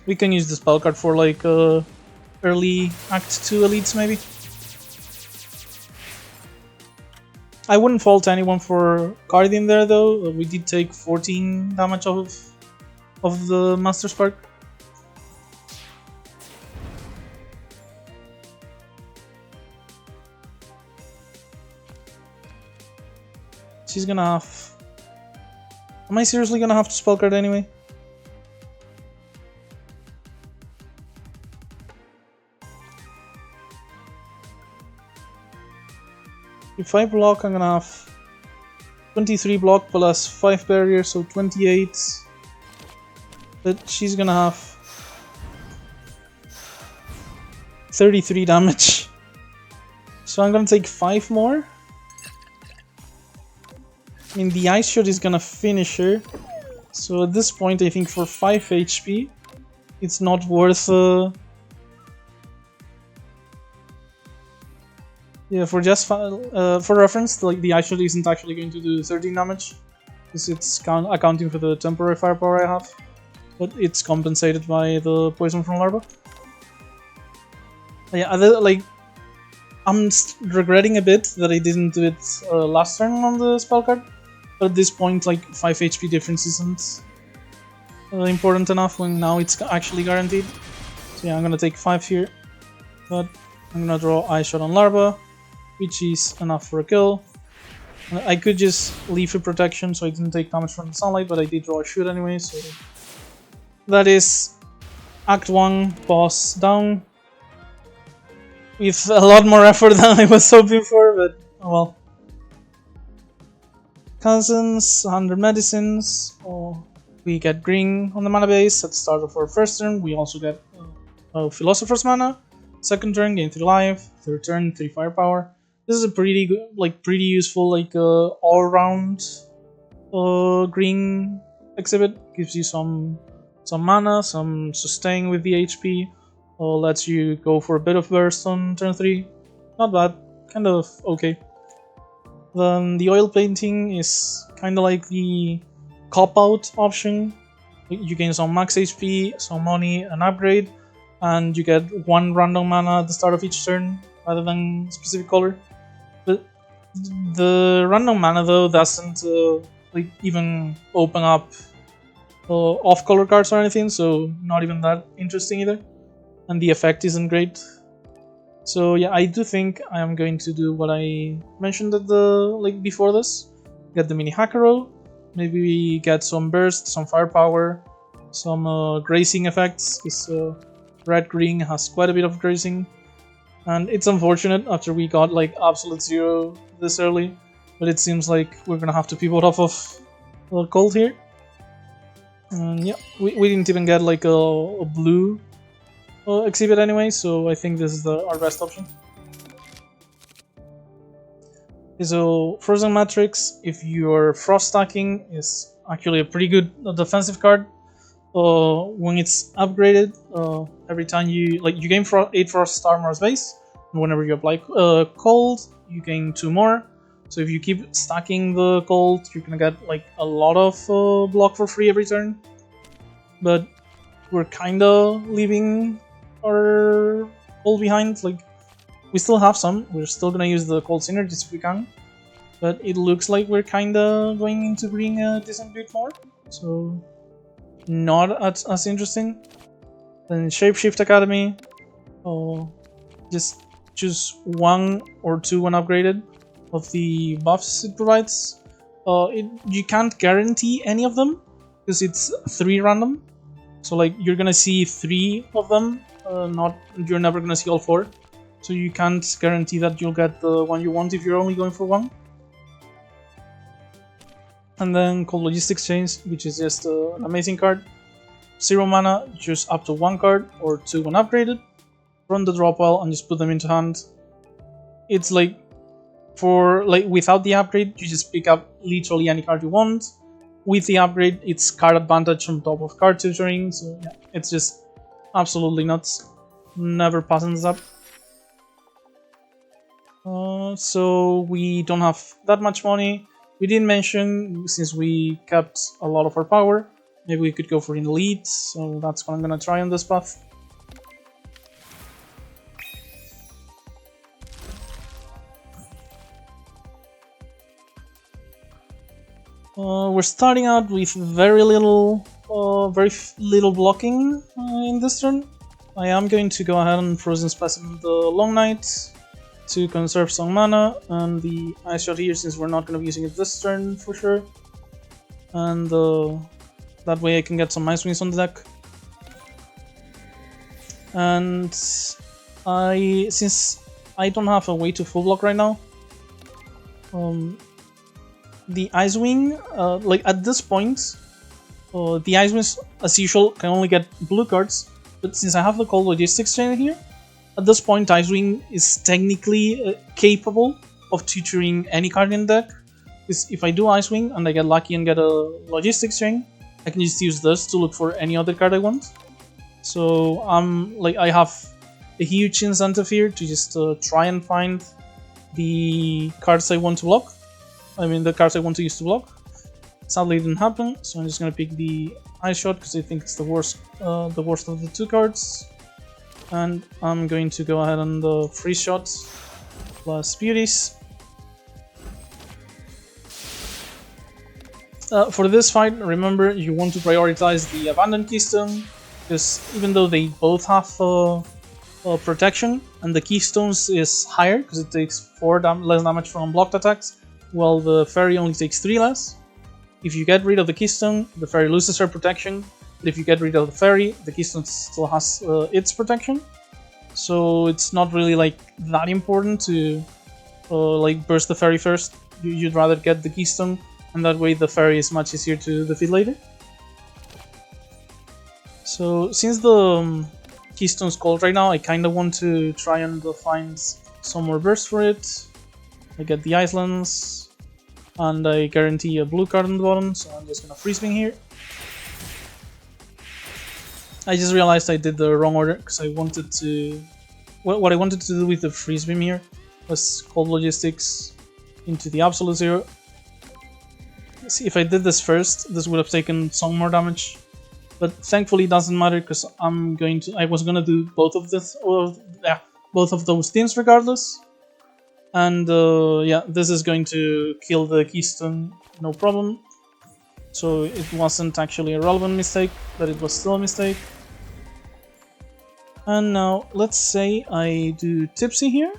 We can use the spell card for like early Act 2 elites maybe. I wouldn't fault anyone for Guardian there though. We did take 14 damage of the Master Spark. She's gonna have... Am I seriously gonna have to spell card anyway? If I block, I'm gonna have 23 block plus 5 barrier, so 28. But she's gonna have 33 damage. So I'm gonna take 5 more. I mean, the Ice Shot is gonna finish her. So at this point, I think for 5 HP, it's not worth... Yeah, for just for reference, like the Ice Shot isn't actually going to do 13 damage, because it's accounting for the temporary firepower I have, but it's compensated by the poison from Larva. Yeah, like I'm regretting a bit that I didn't do it last turn on the spell card, but at this point, like 5 HP difference isn't important enough when now it's actually guaranteed. So yeah, I'm gonna take 5 here, but I'm gonna draw Ice Shot on Larva, which is enough for a kill. I could just leave a protection so I didn't take damage from the sunlight, but I did draw a shoot anyway, so that is Act 1 boss down. With a lot more effort than I was hoping for, but oh well. Cousins, 100 medicines. Oh, we get green on the mana base at the start of our first turn. We also get Philosopher's Mana. Second turn, gain 3 life. Third turn, 3 firepower. This is a pretty good, pretty useful, all-round green exhibit. Gives you some mana, some sustain with the HP. Lets you go for a bit of burst on turn 3. Not bad, kind of okay. Then the oil painting is kind of like the cop-out option. You gain some max HP, some money, an upgrade, and you get 1 random mana at the start of each turn rather than specific color. But the random mana though doesn't even open up off-color cards or anything, so not even that interesting either. And the effect isn't great. So yeah, I do think I am going to do what I mentioned at the before this. Get the mini Hakuro, maybe we get some burst, some firepower, some grazing effects, because red-green has quite a bit of grazing. And it's unfortunate after we got absolute 0 this early, but it seems like we're gonna have to pivot off of cold here. And yeah, we didn't even get like a blue exhibit anyway, so I think this is our best option. Okay, so Frozen Matrix, if you're frost stacking, is actually a pretty good defensive card. When it's upgraded, every time you gain 8 frost armor base, and whenever you apply cold, you gain 2 more. So if you keep stacking the cold, you're gonna get like a lot of block for free every turn. But we're kinda leaving our cold behind. Like, we still have some. We're still gonna use the cold synergies if we can. But it looks like we're kinda going into bring a decent build more. So not as interesting. Then Shapeshift Academy. Just choose 1 or 2 when upgraded of the buffs it provides. You can't guarantee any of them because it's 3 random. So like you're gonna see 3 of them. You're never gonna see all 4. So you can't guarantee that you'll get the one you want if you're only going for 1. And then Cold Logistics Change, which is just an amazing card. 0 mana, choose up to 1 card or 2 when upgraded. Run the draw pile and just put them into hand. It's like, without the upgrade, you just pick up literally any card you want. With the upgrade, it's card advantage on top of card tutoring. So yeah, it's just absolutely nuts. Never passing this up. So we don't have that much money. We didn't mention, since we kept a lot of our power, maybe we could go for an elite, so that's what I'm gonna try on this path. We're starting out with very little blocking in this turn. I am going to go ahead and Frozen Specimen the Long Night to conserve some mana, and the Ice Shot here since we're not going to be using it this turn for sure. And that way I can get some Ice Wings on the deck. And since I don't have a way to full block right now, the Ice Wing, like at this point, the Ice Wings as usual can only get blue cards, but since I have the Cold Logistics chain here, at this point Icewing is technically capable of tutoring any card in the deck. Because if I do Icewing and I get lucky and get a Logistics chain, I can just use this to look for any other card I want. So I have a huge incentive here to just try and find the cards I want to block. I mean the cards I want to use to block. Sadly it didn't happen, so I'm just gonna pick the Ice Shot because I think it's the worst of the 2 cards. And I'm going to go ahead and Freeze Shot plus Beauties. For this fight, remember you want to prioritize the Abandoned Keystone, because even though they both have protection, and the Keystones is higher because it takes 4 less damage from blocked attacks, while the Fairy only takes 3 less. If you get rid of the Keystone, the Fairy loses her protection. But if you get rid of the Fairy, the Keystone still has its protection. So it's not really like that important to like burst the Fairy first. You'd rather get the Keystone, and that way the Fairy is much easier to defeat later. So since the Keystone's cold right now, I kinda want to try and find some more burst for it. I get the Islands, and I guarantee a blue card on the bottom, so I'm just gonna Freeze Wing here. I just realized I did the wrong order because I wanted to. What I wanted to do with the Freeze Beam here was Cold Logistics into the Absolute Zero. See, if I did this first, this would have taken some more damage, but thankfully it doesn't matter because I was gonna do both of those things regardless. And yeah, this is going to kill the Keystone, no problem. So it wasn't actually a relevant mistake, but it was still a mistake. And now, let's say I do Tipsy here.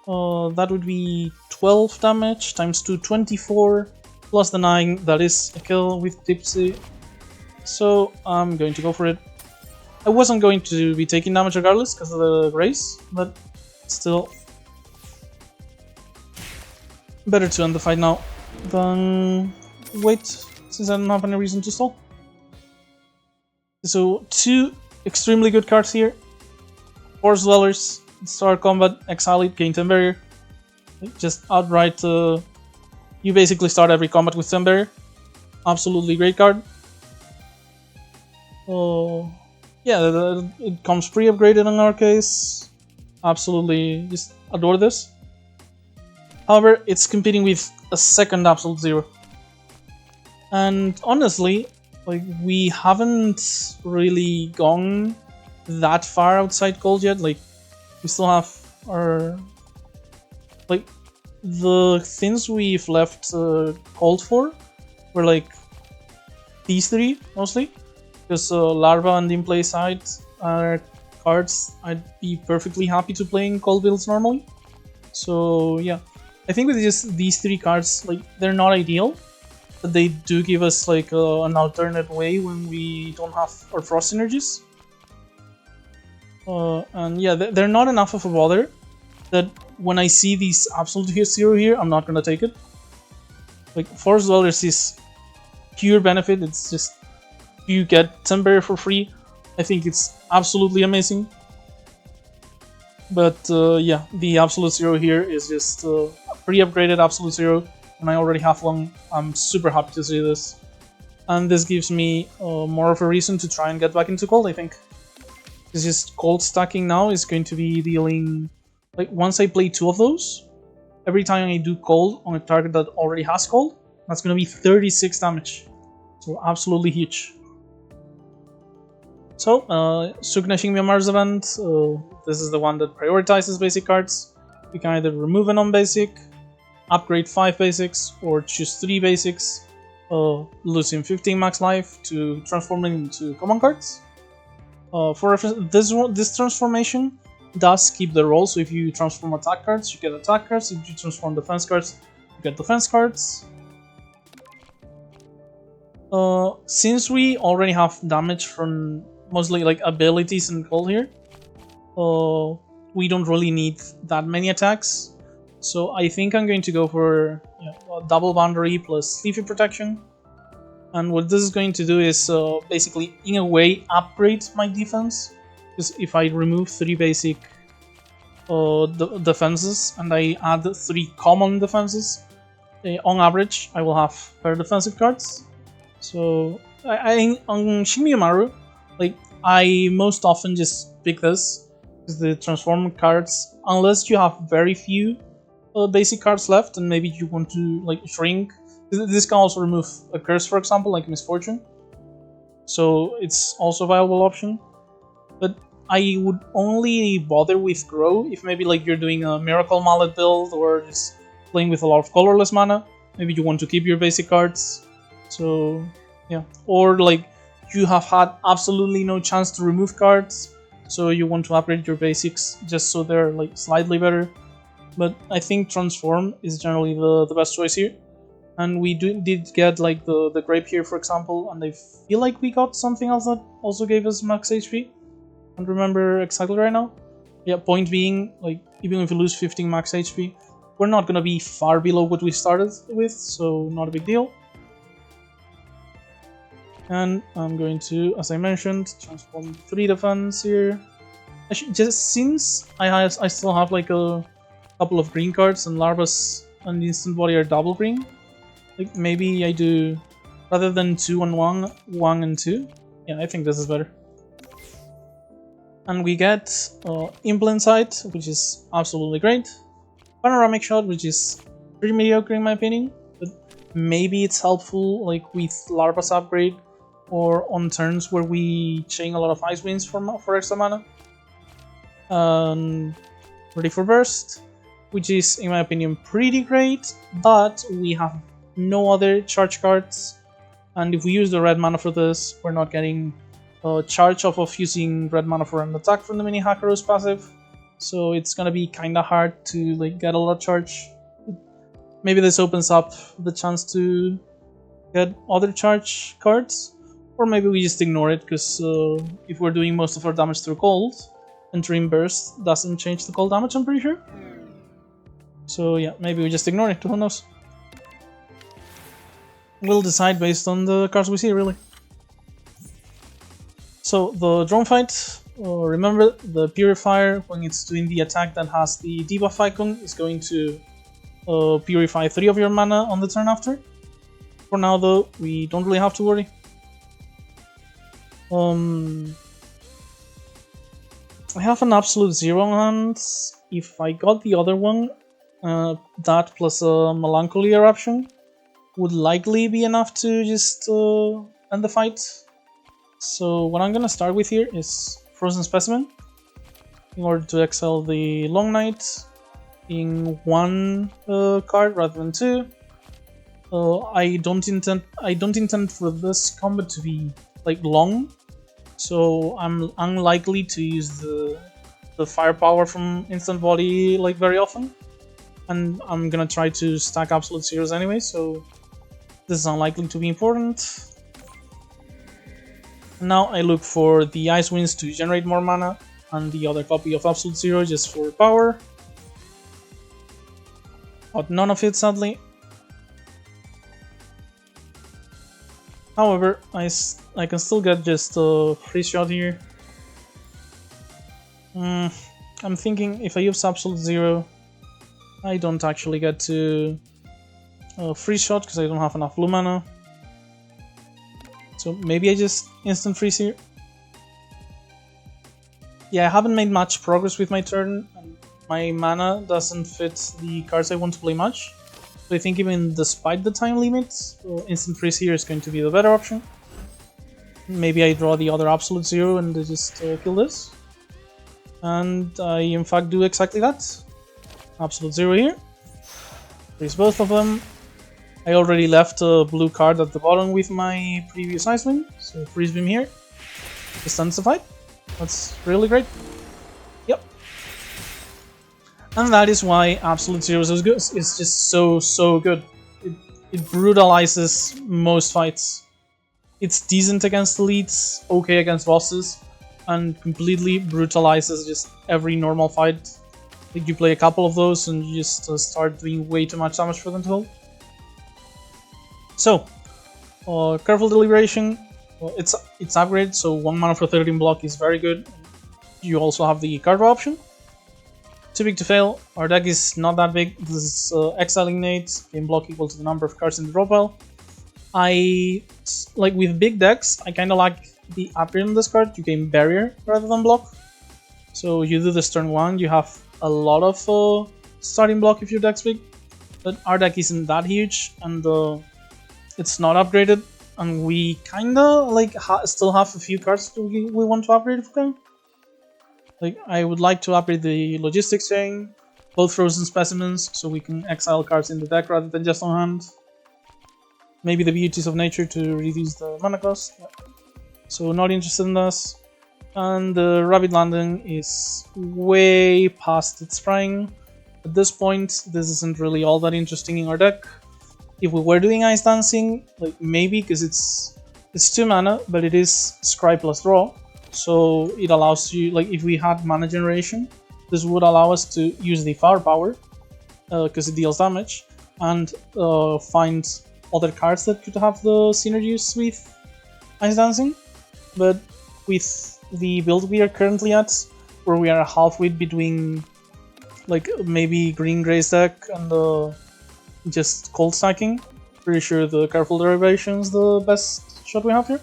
That would be 12 damage times 2, 24, plus the 9, that is a kill with Tipsy. So I'm going to go for it. I wasn't going to be taking damage regardless because of the Grace, but still. Better to end the fight now than wait since I don't have any reason to stall. So 2 extremely good cards here. Force Dwellers, start combat, exile it, gain 10 barrier. Just outright, you basically start every combat with 10 barrier. Absolutely great card. Yeah, it comes pre-upgraded in our case. Absolutely, just adore this. However, it's competing with a second Absolute Zero. And honestly, like, we haven't really gone that far outside gold yet. Like, we still have our, like, the things we've left gold for were like these 3 mostly, because Larva and in-play side are cards I'd be perfectly happy to play in gold builds normally. So yeah, I think with just these 3 cards, like, they're not ideal, but they do give us like an alternate way when we don't have our frost synergies. And yeah, they're not enough of a bother that when I see these Absolute Zero here, I'm not gonna take it. Like, Force Dwellers is pure benefit. It's just, you get 10 barrier for free. I think it's absolutely amazing. But yeah, the Absolute Zero here is just a pre-upgraded Absolute Zero, and I already have one. I'm super happy to see this. And this gives me more of a reason to try and get back into gold, I think. It's just gold stacking now is going to be dealing, like, once I play 2 of those, every time I do gold on a target that already has gold, that's going to be 36 damage. So absolutely huge. So, Suknashing Myanmar's event, this is the one that prioritizes basic cards. You can either remove a non-basic, upgrade 5 basics, or choose 3 basics, losing 15 max life to transform them into common cards. For reference, this transformation does keep the roll, so if you transform attack cards, you get attack cards. If you transform defense cards, you get defense cards. Since we already have damage from mostly like abilities and gold here, we don't really need that many attacks. So I think I'm going to go for a double boundary plus leafy protection. And what this is going to do is basically, in a way, upgrade my defense. Because if I remove 3 basic defenses and I add 3 common defenses, on average, I will have better defensive cards. So on Shin Miyamaru, like, I most often just pick this because the transform cards, unless you have very few basic cards left and maybe you want to like shrink. This can also remove a curse, for example, like Misfortune. So it's also a viable option. But I would only bother with Grow if maybe like you're doing a Miracle Mallet build or just playing with a lot of colorless mana. Maybe you want to keep your basic cards. So yeah, or like you have had absolutely no chance to remove cards, so you want to upgrade your basics just so they're like slightly better. But I think Transform is generally the best choice here. And we did get like the Grape here, for example, and I feel like we got something else that also gave us max HP. I don't remember exactly right now. Yeah, point being, like, even if we lose 15 max HP, we're not gonna be far below what we started with, so not a big deal. And I'm going to, as I mentioned, transform 3 defense here. Just since I still have like a couple of green cards and Larvas and Instant Body are double green, like maybe I do, rather than 2 and 1, 1 and 2. Yeah, I think this is better. And we get Implant Sight, which is absolutely great. Panoramic Shot, which is pretty mediocre in my opinion, but maybe it's helpful like with Larva's upgrade or on turns where we chain a lot of Ice Winds for extra mana. Ready for Burst, which is in my opinion pretty great, but we have no other charge cards, and if we use the red mana for this, we're not getting a charge off of using red mana for an attack from the mini Hakaru's passive, so it's gonna be kinda hard to like get a lot of charge. Maybe this opens up the chance to get other charge cards, or maybe we just ignore it, because if we're doing most of our damage through gold, entering burst doesn't change the gold damage, I'm pretty sure. So yeah, maybe we just ignore it, who knows. we'll decide based on the cards we see, really. So the drone fight, remember the purifier, when it's doing the attack that has the debuff icon, is going to purify 3 of your mana on the turn after. For now though, we don't really have to worry. I have an absolute 0 on hand. If I got the other one, that plus a Melancholy Eruption would likely be enough to just end the fight. So what I'm gonna start with here is Frozen Specimen, in order to exile the Long Night in 1 card rather than 2. I don't intend for this combat to be like long, so I'm unlikely to use the firepower from Instant Body like very often, and I'm gonna try to stack absolute zeros anyway, so this is unlikely to be important. Now I look for the Ice Winds to generate more mana, and the other copy of Absolute Zero just for power. Got none of it, sadly. However, I can still get just a free shot here. I'm thinking if I use Absolute Zero, I don't actually get to free shot because I don't have enough blue mana. So maybe I just instant freeze here. Yeah, I haven't made much progress with my turn, and my mana doesn't fit the cards I want to play much. So I think even despite the time limit, instant freeze here is going to be the better option. Maybe I draw the other Absolute Zero and just kill this. And I in fact do exactly that. Absolute Zero here. Freeze both of them. I already left a blue card at the bottom with my previous Icewind, so Freeze Beam here. Just ends the fight. That's really great. Yep. And that is why Absolute Zero is good. It's just so good. It brutalizes most fights. It's decent against elites, okay against bosses, and completely brutalizes just every normal fight. Like you play a couple of those and you just start doing way too much damage for them to hold. So, Careful Deliberation, it's upgraded, so 1 mana for 13 block is very good. You also have the card draw option. Too big to fail, our deck is not that big. This is Exiling Nate, game block equal to the number of cards in the draw pile. Like with big decks, I kinda like the upgrade on this card. You gain Barrier rather than block. So you do this turn 1, you have a lot of starting block if your deck's big. But our deck isn't that huge, and it's not upgraded, and we kinda like still have a few cards we want to upgrade for them. Like I would like to upgrade the Logistics Chain, both Frozen Specimens, so we can exile cards in the deck rather than just on hand. Maybe the Beauties of Nature to reduce the mana cost. Yeah. So not interested in this. And the Rapid Landing is way past its prime. At this point, this isn't really all that interesting in our deck. If we were doing Ice Dancing, like maybe, because it's 2 mana, but it is Scry plus Draw, so it allows you, like if we had mana generation, this would allow us to use the firepower, because it deals damage, and find other cards that could have the synergies with Ice Dancing. But with the build we are currently at, where we are halfway between like maybe Green Gray's deck and just cold stacking, pretty sure the Careful Derivation is the best shot we have here.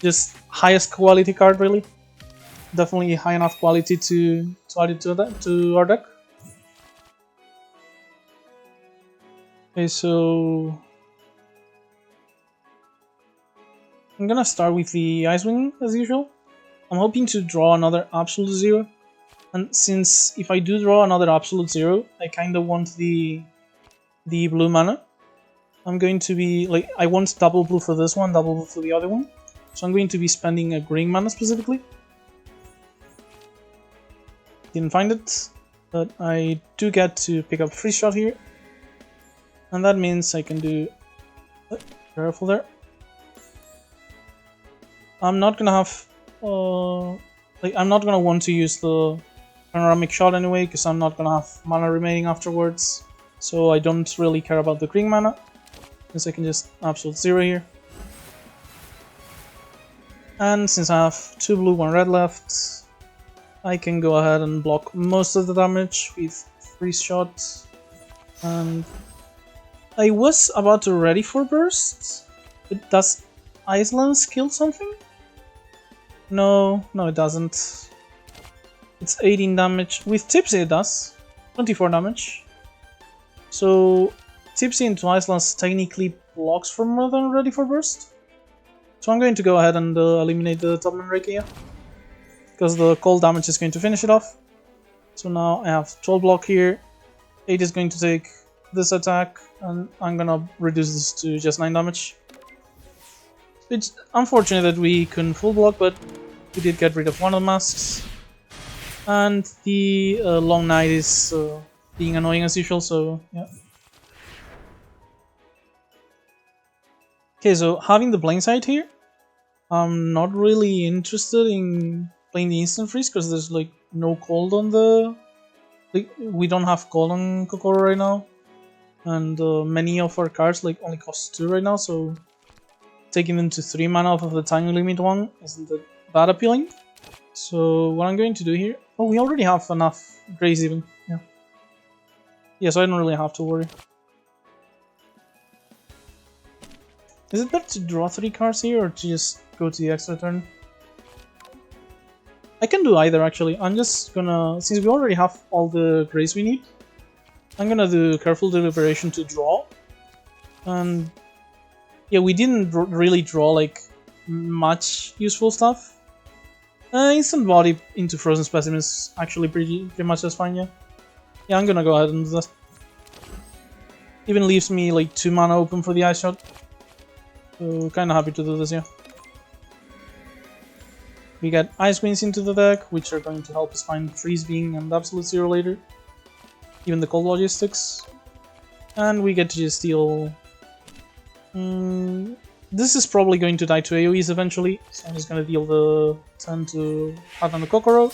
Just highest quality card, really. Definitely high enough quality to add it to our deck. Okay, so I'm gonna start with the Icewind as usual. I'm hoping to draw another Absolute Zero, and since if I do draw another Absolute Zero, I kinda want the blue mana. I'm going to be like, I want double blue for this one, double blue for the other one, so I'm going to be spending a green mana specifically. Didn't find it, but I do get to pick up free shot here, and that means I can do careful there. I'm not gonna have I'm not gonna want to use the panoramic shot anyway, because I'm not gonna have mana remaining afterwards. So I don't really care about the green mana. Since I can just absolute zero here. And since I have 2 blue, 1 red left, I can go ahead and block most of the damage with freeze shot. And I was about to ready for burst, but does Iceland's kill something? No, it doesn't. It's 18 damage. With Tipsy it does. 24 damage. So Tipsy into Iceland's technically blocks for more than ready for burst. So I'm going to go ahead and eliminate the top Manreki, because the cold damage is going to finish it off. So now I have 12 block here. 8 is going to take this attack, and I'm gonna reduce this to just 9 damage. It's unfortunate that we couldn't full block, but we did get rid of one of the masks. And the long night is being annoying as usual, so yeah. Okay, so having the blindside here, I'm not really interested in playing the instant freeze because there's like no cold on the... Like, we don't have cold on Kokoro right now, and many of our cards like only cost 2 right now, so taking them to 3 mana off of the time limit one isn't that appealing. So what I'm going to do here... Oh, we already have enough Grace even, yeah. Yeah, so I don't really have to worry. Is it better to draw 3 cards here, or to just go to the extra turn? I can do either, actually. I'm just gonna... Since we already have all the Grace we need, I'm gonna do Careful Deliberation to draw. And... yeah, we didn't really draw, like, much useful stuff. Instant Body into Frozen Specimen is actually pretty much just fine, yeah. Yeah, I'm gonna go ahead and do that. Even leaves me, like, 2 mana open for the Ice Shot. So, kinda happy to do this, yeah. We get Ice Queens into the deck, which are going to help us find Freeze Beam and Absolute Zero later. Even the Cold Logistics. And we get to just steal... this is probably going to die to AoEs eventually, so I'm just gonna deal the 10 to Hat on the Kokoro.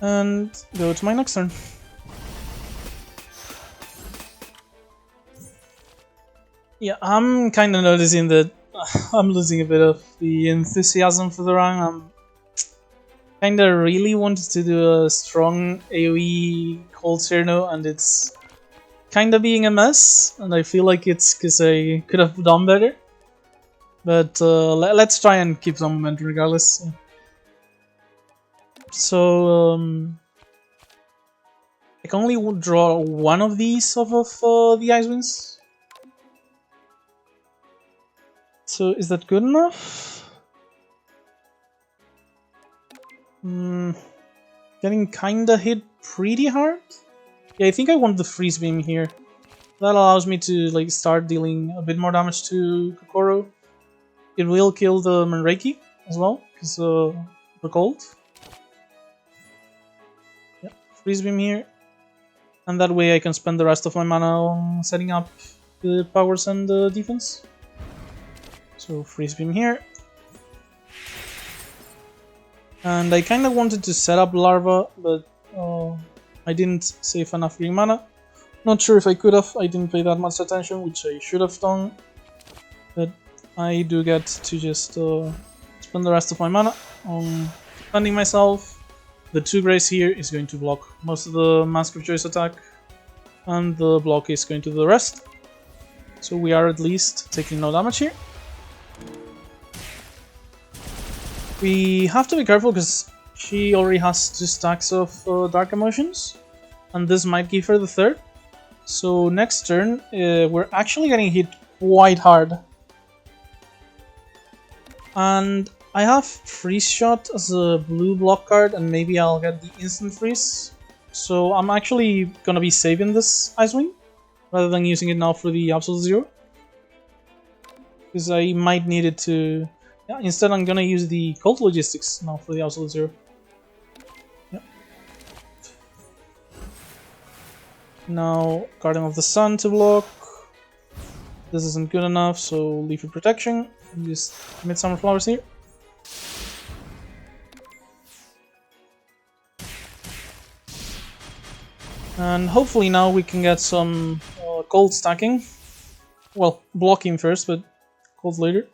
And go to my next turn. Yeah, I'm kind of noticing that I'm losing a bit of the enthusiasm for the run. I'm kind of really wanted to do a strong AoE Cold Cirno, and it's kind of being a mess, and I feel like it's because I could have done better. But let's try and keep some momentum regardless. So I can only draw one of these off of the Ice Winds. So is that good enough? Getting kinda hit pretty hard. Yeah, I think I want the Freeze Beam here. That allows me to like start dealing a bit more damage to Kokoro. It will kill the Manreki as well, because the cold. Yeah, Freeze Beam here. And that way I can spend the rest of my mana on setting up the powers and the defense. So Freeze Beam here. And I kinda wanted to set up Larva, but I didn't save enough green mana. Not sure if I could have, I didn't pay that much attention, which I should have done. But I do get to just spend the rest of my mana on defending myself. The 2 Grace here is going to block most of the Mask of Choice attack, and the block is going to do the rest. So we are at least taking no damage here. We have to be careful because she already has 2 stacks of Dark Emotions, and this might give her the 3rd. So next turn, we're actually getting hit quite hard. And I have Freeze Shot as a blue block card, and maybe I'll get the Instant Freeze. So I'm actually gonna be saving this Ice Wing, rather than using it now for the Absolute Zero. Because I might need it to... Yeah, instead I'm gonna use the Cold Logistics now for the Absolute Zero. Yeah. Now, Guardian of the Sun to block. This isn't good enough, so Leafy Protection. Use Midsummer Flowers here. And hopefully now we can get some cold stacking. well, blocking first, but cold later.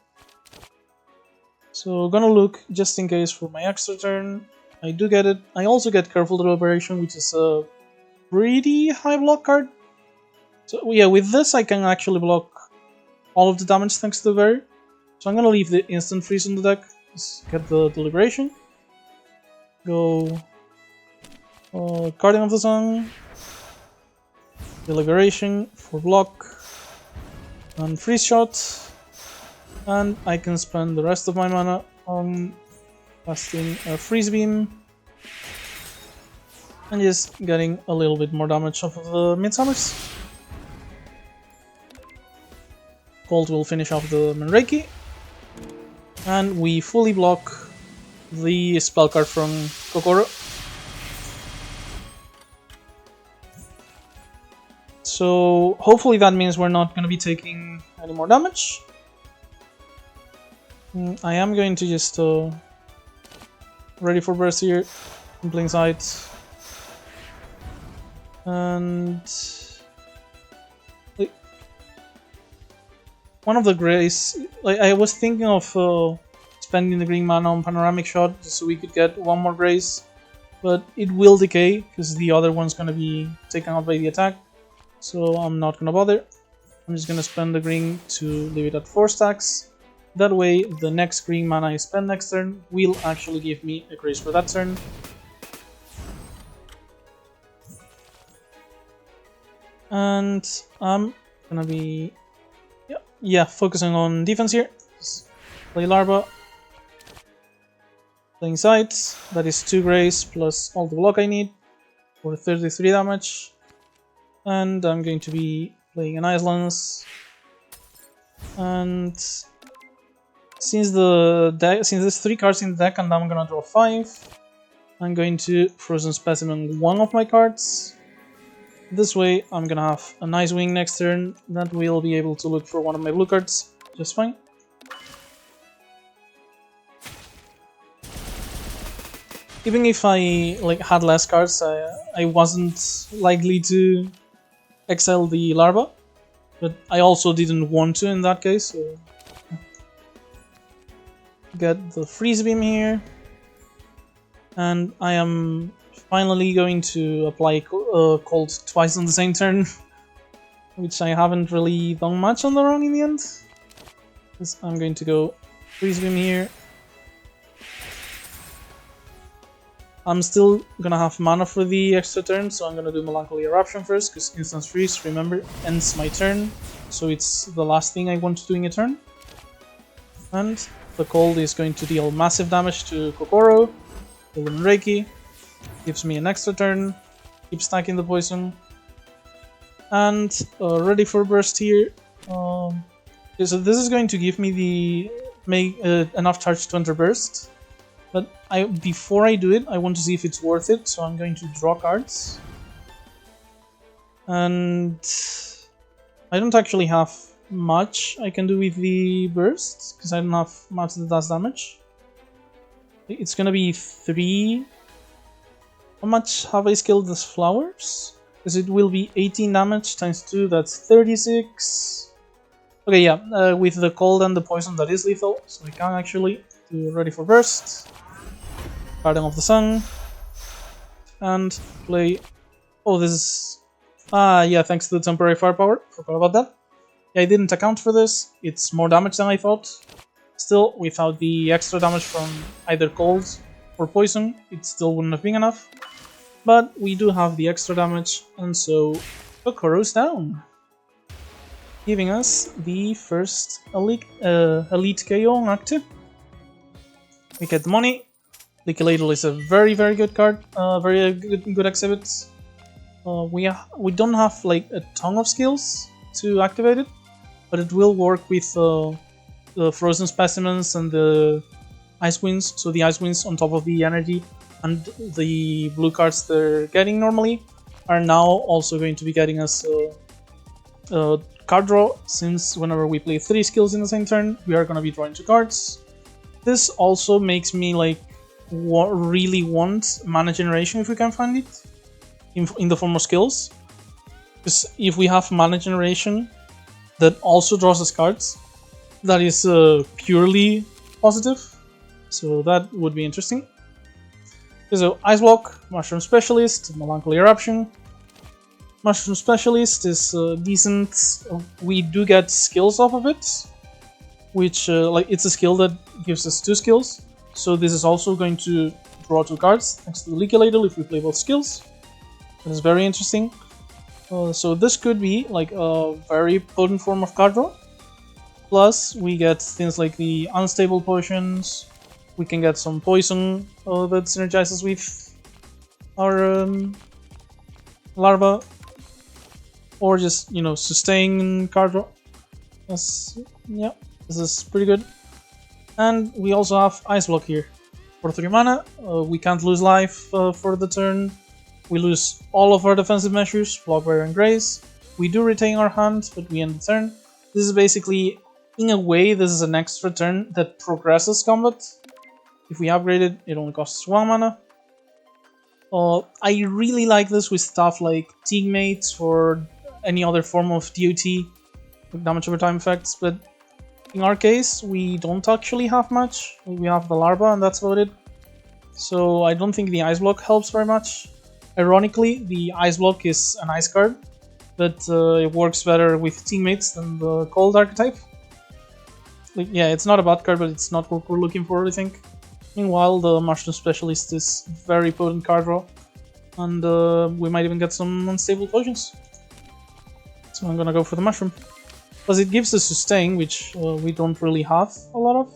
So gonna look just in case for my extra turn. I do get it. I also get Careful Deliberation, which is a pretty high block card. So yeah, with this I can actually block all of the damage thanks to the berry. So I'm gonna leave the instant freeze on the deck. Just get the Deliberation. Go Guardian of the Sun. Deliberation for block. And freeze shot. And I can spend the rest of my mana on casting a freeze beam. And just getting a little bit more damage off of the Midsummers. Cold will finish off the Manreiki. And we fully block the spell card from Kokoro. So hopefully that means we're not going to be taking any more damage. I am going to just ready for burst here, in plain sight. And like, one of the grays, like I was thinking of spending the green mana on panoramic shot just so we could get one more grace, but it will decay because the other one's gonna be taken out by the attack, so I'm not gonna bother. I'm just gonna spend the green to leave it at 4 stacks. That way, the next green mana I spend next turn will actually give me a grace for that turn. And I'm gonna be focusing on defense here. Just play Larva, playing sight. That is 2 grace plus all the block I need for 33 damage. And I'm going to be playing an Ice Lance. And since there's 3 cards in the deck and I'm gonna draw 5, I'm going to Frozen Specimen one of my cards. This way I'm gonna have a nice wing next turn that will be able to look for one of my blue cards just fine. Even if I had less cards, I wasn't likely to exile the Larva, but I also didn't want to in that case. So get the freeze beam here, and I am finally going to apply cold twice on the same turn, which I haven't really done much on the wrong in the end. Because I'm going to go freeze beam here. I'm still gonna have mana for the extra turn, so I'm gonna do Melancholy Eruption first, because instant freeze, remember, ends my turn, so it's the last thing I want to do in a turn. And the cold is going to deal massive damage to Kokoro, the Lunatic, gives me an extra turn, keep stacking the poison, and ready for burst here. So this is going to give me enough charge to enter burst. But before I do it, I want to see if it's worth it, so I'm going to draw cards. And I don't actually have much I can do with the burst, because I don't have much that does damage. It's gonna be 3. How much have I skilled as flowers? Because it will be 18 damage times 2, that's 36. Okay, yeah, with the cold and the poison that is lethal, so I can actually do ready for burst. Guardian of the Sun, and play. Oh, this is. Yeah, thanks to the temporary firepower. Forgot about that. Yeah, I didn't account for this. It's more damage than I thought. Still, without the extra damage from either cold or poison, it still wouldn't have been enough. But we do have the extra damage, and so Kokoro's down, giving us the first elite KO on Act 2. We get the money. Liquidator is a very good card, very good exhibit. We don't have a ton of skills to activate it, but it will work with the Frozen Specimens and the Ice Winds. So the Ice Winds on top of the energy and the blue cards they're getting normally are now also going to be getting us card draw, since whenever we play 3 skills in the same turn, we are going to be drawing 2 cards. This also makes me really want mana generation if we can find it in the form of skills, because if we have mana generation that also draws us cards. That is purely positive, so that would be interesting. So Ice Block, Mushroom Specialist, Melancholy Eruption. Mushroom Specialist is decent. We do get skills off of it, which like it's a skill that gives us 2 skills. So this is also going to draw 2 cards next to the Leaky Ladle if we play both skills. That is very interesting. So this could be like a very potent form of card draw. Plus we get things like the Unstable Potions. We can get some Poison that synergizes with our Larva. Or just, you know, sustain card draw. Yeah, this is pretty good. And we also have Ice Block here. For 3 mana, we can't lose life for the turn. We lose all of our defensive measures, Block, Barrier, and Grace. We do retain our hand, but we end the turn. This is basically, in a way, this is an extra turn that progresses combat. If we upgrade it, it only costs 1 mana. I really like this with stuff like Teammates or any other form of DOT, damage over time effects, but in our case, we don't actually have much. We have the Larva and that's about it. So I don't think the Ice Block helps very much. Ironically, the Ice Block is an Ice card, but it works better with Teammates than the Cold archetype. Like, yeah, it's not a bad card, but it's not what we're looking for, I think. Meanwhile, the Mushroom Specialist is very potent card draw, and we might even get some Unstable Potions. So I'm gonna go for the Mushroom. Plus it gives us Sustain, which we don't really have a lot of.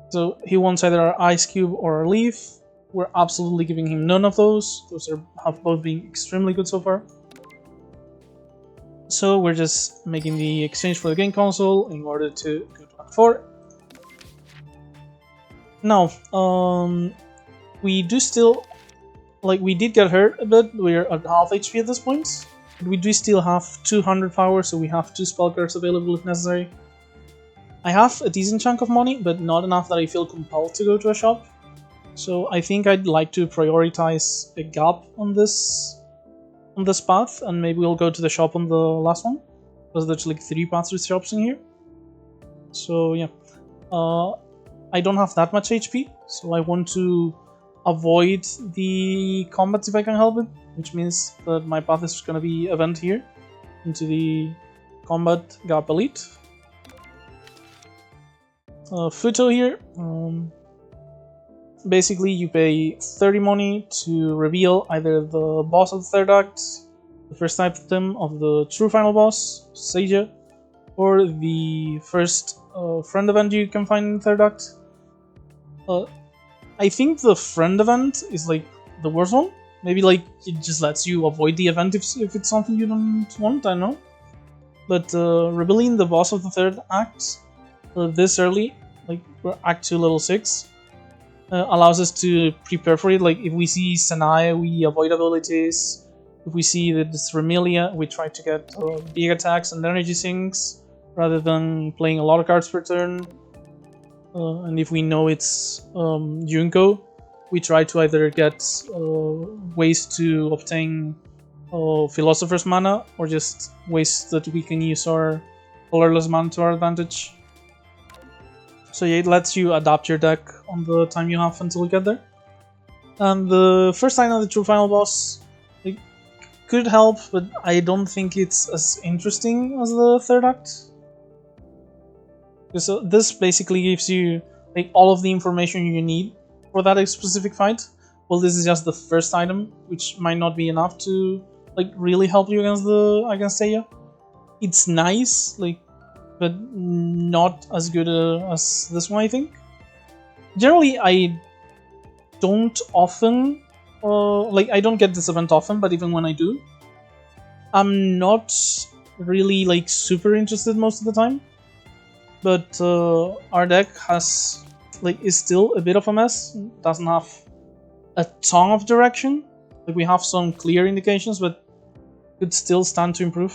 So he wants either our Ice Cube or our Leaf. We're absolutely giving him none of those. Those have both been extremely good so far. So we're just making the exchange for the game console in order to go to Act 4. Now, we do still, like, we did get hurt a bit. We're at half HP at this point. But we do still have 200 power, so we have 2 spell cards available if necessary. I have a decent chunk of money, but not enough that I feel compelled to go to a shop. So I think I'd like to prioritize a gap on this path, and maybe we'll go to the shop on the last one, because there's like 3 paths with shops in here. So yeah, I don't have that much HP, so I want to avoid the combats if I can help it, which means that my path is going to be event here into the combat gap elite. Futo here. Basically, you pay 30 money to reveal either the boss of the 3rd act, the first item of the true final boss, Seija, or the first friend event you can find in the 3rd act. I think the friend event is like the worst one. Maybe like it just lets you avoid the event if it's something you don't want, I don't know. But revealing the boss of the 3rd act this early, like Act 2 level 6, allows us to prepare for it. Like if we see Sanaya, we avoid abilities. If we see that it's Remelia, we try to get big attacks and energy sinks rather than playing a lot of cards per turn. And if we know it's Junko, we try to either get ways to obtain Philosopher's Mana, or just ways that we can use our colorless mana to our advantage. So yeah, it lets you adapt your deck on the time you have until you get there. And the first item of the true final boss, it could help, but I don't think it's as interesting as the 3rd act. So this basically gives you like all of the information you need for that specific fight. Well, this is just the first item, which might not be enough to like really help you against Seiya. It's nice, like, but not as good as this one, I think. Generally, I don't often, I don't get this event often, but even when I do, I'm not really like super interested most of the time. But our deck is still a bit of a mess. Doesn't have a ton of direction. Like we have some clear indications, but could still stand to improve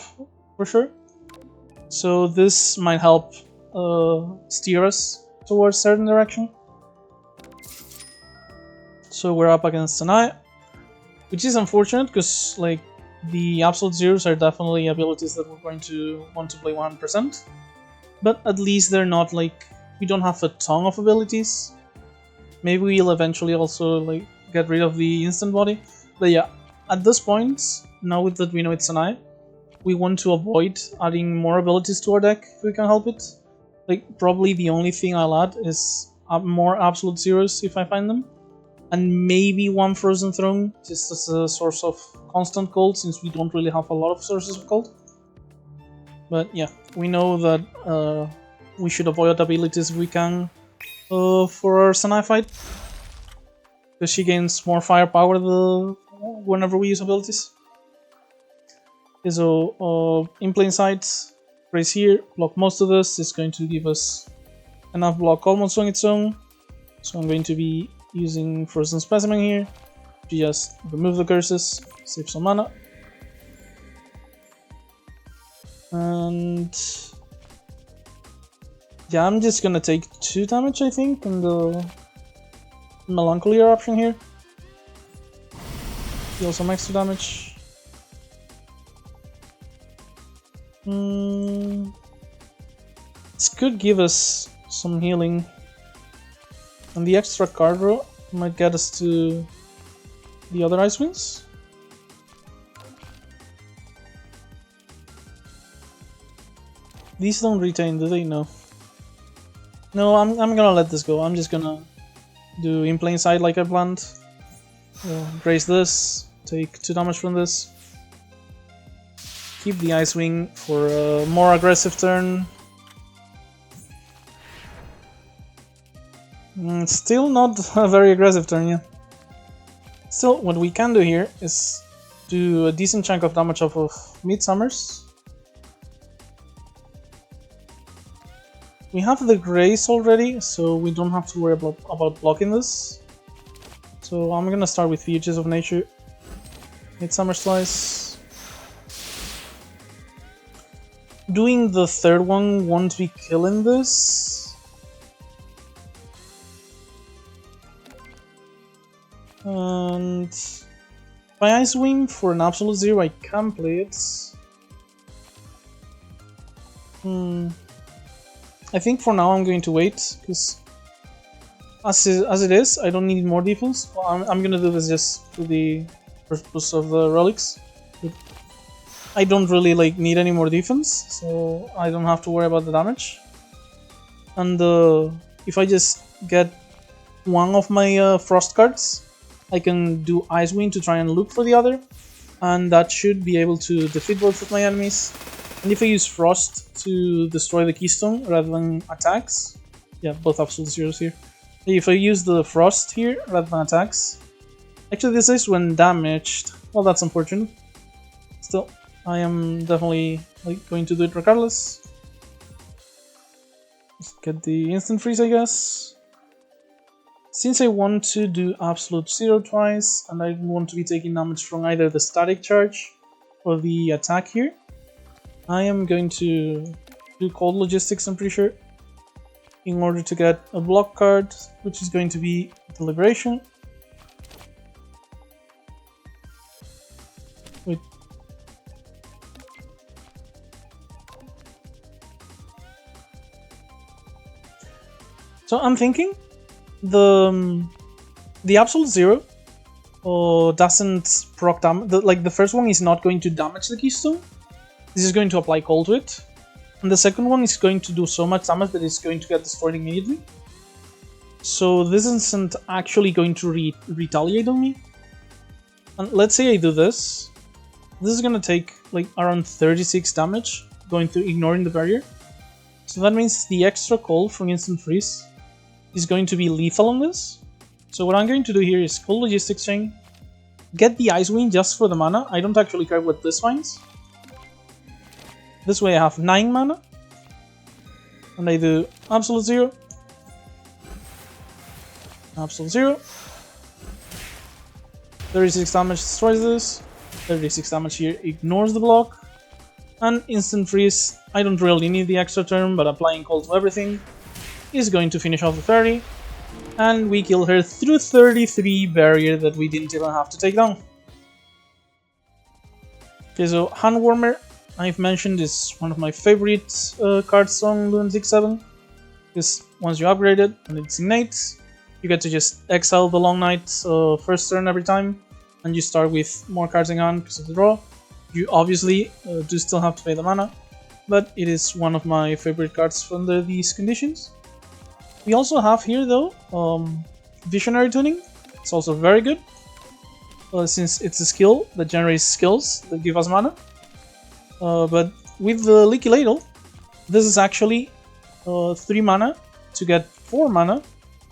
for sure. So this might help steer us towards a certain direction. So we're up against Sanaya, which is unfortunate because like The absolute zeros are definitely abilities that we're going to want to play 100%, but at least they're not like, we don't have a ton of abilities. Maybe we'll eventually also like get rid of the instant body, but yeah, at this point, now that we know it's an eye, we want to avoid adding more abilities to our deck if we can help it. Like, probably the only thing I'll add is more absolute zeros if I find them, and maybe one Frozen Throne just as a source of constant gold, since we don't really have a lot of sources of gold. But yeah, we know that we should avoid abilities if we can for our Sanai fight, because she gains more firepower whenever we use abilities. Okay, so in plain sight, raise here, block most of this. It's going to give us enough block almost on its own. So I'm going to be using Frozen Specimen here to just remove the curses, save some mana. And yeah, I'm just gonna take 2 damage, I think, in the Melancholy option here. Deal some extra damage. This could give us some healing, and the extra card draw might get us to the other Ice Winds. These don't retain, do they? No. No, I'm gonna let this go. I'm just gonna do in plain sight like I planned. Grace this, take 2 damage from this. Keep the Ice Wing for a more aggressive turn. Still not a very aggressive turn, yeah. Still, what we can do here is do a decent chunk of damage off of Midsummers. We have the Grace already, so we don't have to worry about blocking this. So I'm gonna start with Fuges of Nature. Midsummer Slice. Doing the third one won't be killing this. And by Ice Wing for an absolute zero, I can play it. I think for now I'm going to wait, because as it is, I don't need more defense. Well, I'm gonna do this just for the purpose of the relics. I don't really need any more defense, so I don't have to worry about the damage. And if I just get one of my Frost cards, I can do Ice Wind to try and look for the other, and that should be able to defeat both of my enemies. And if I use Frost to destroy the Keystone rather than attacks, yeah, both absolute zeros here. If I use the Frost here rather than attacks, actually this is when damaged. Well, that's unfortunate. Still, I am definitely going to do it regardless. Let's get the instant freeze, I guess. Since I want to do absolute zero twice, and I want to be taking damage from either the static charge or the attack here, I am going to do Cold Logistics, I'm pretty sure, in order to get a block card, which is going to be Deliberation. Wait. So I'm thinking the absolute zero doesn't proc damage. The first one is not going to damage the Keystone. This is going to apply cold to it, and the second one is going to do so much damage that it's going to get destroyed immediately. So this isn't actually going to retaliate on me. And let's say I do this. This is going to take around 36 damage, going through ignoring the barrier. So that means the extra cold from instant freeze is going to be lethal on this. So what I'm going to do here is Cold Logistics Chain, get the Ice Wind just for the mana. I don't actually care what this finds. This way I have 9 mana, and I do absolute zero, absolute zero, 36 damage destroys this, 36 damage here ignores the block, and instant freeze. I don't really need the extra turn, but applying cold to everything is going to finish off the fairy, and we kill her through 33 barrier that we didn't even have to take down. Okay, so Handwarmer, I've mentioned, is one of my favorite cards on Lunatic7. Because once you upgrade it and it's innate, you get to just exile the Long Night first turn every time, and you start with more cards in hand because of the draw. You obviously do still have to pay the mana, but it is one of my favorite cards under these conditions. We also have here though Visionary Tuning. It's also very good since it's a skill that generates skills that give us mana. But with the Leaky Ladle, this is actually 3 mana to get 4 mana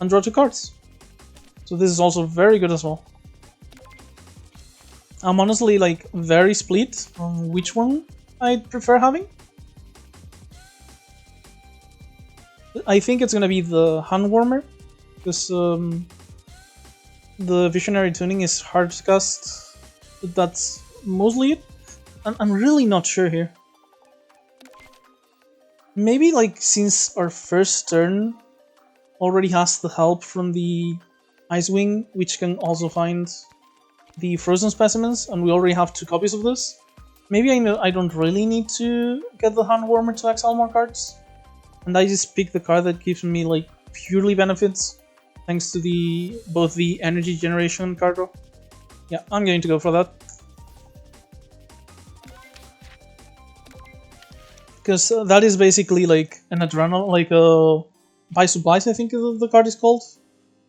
and draw 2 cards. So this is also very good as well. I'm honestly like very split on which one I'd prefer having. I think it's gonna be the Handwarmer, because the Visionary Tuning is hard to cast. That's mostly it. I'm really not sure here. Maybe like since our first turn already has the help from the Icewing, which can also find the Frozen Specimens, and we already have 2 copies of this. Maybe I don't really need to get the Handwarmer to exile more cards, and I just pick the card that gives me like purely benefits, thanks to both the energy generation and card draw. Yeah, I'm going to go for that. Because that is basically like an adrenal, like a buy supplies, I think the card is called.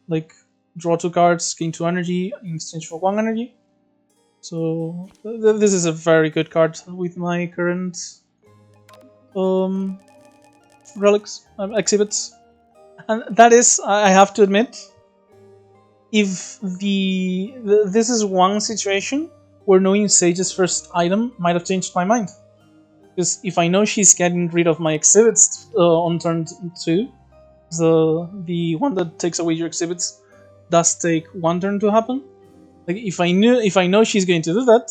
Like draw 2 cards, gain 2 energy in exchange for 1 energy. So this is a very good card with my current relics, exhibits. And that is, I have to admit, if this is one situation where knowing Sage's first item might have changed my mind. Because if I know she's getting rid of my exhibits on turn 2, the one that takes away your exhibits does take 1 turn to happen. Like if I know she's going to do that,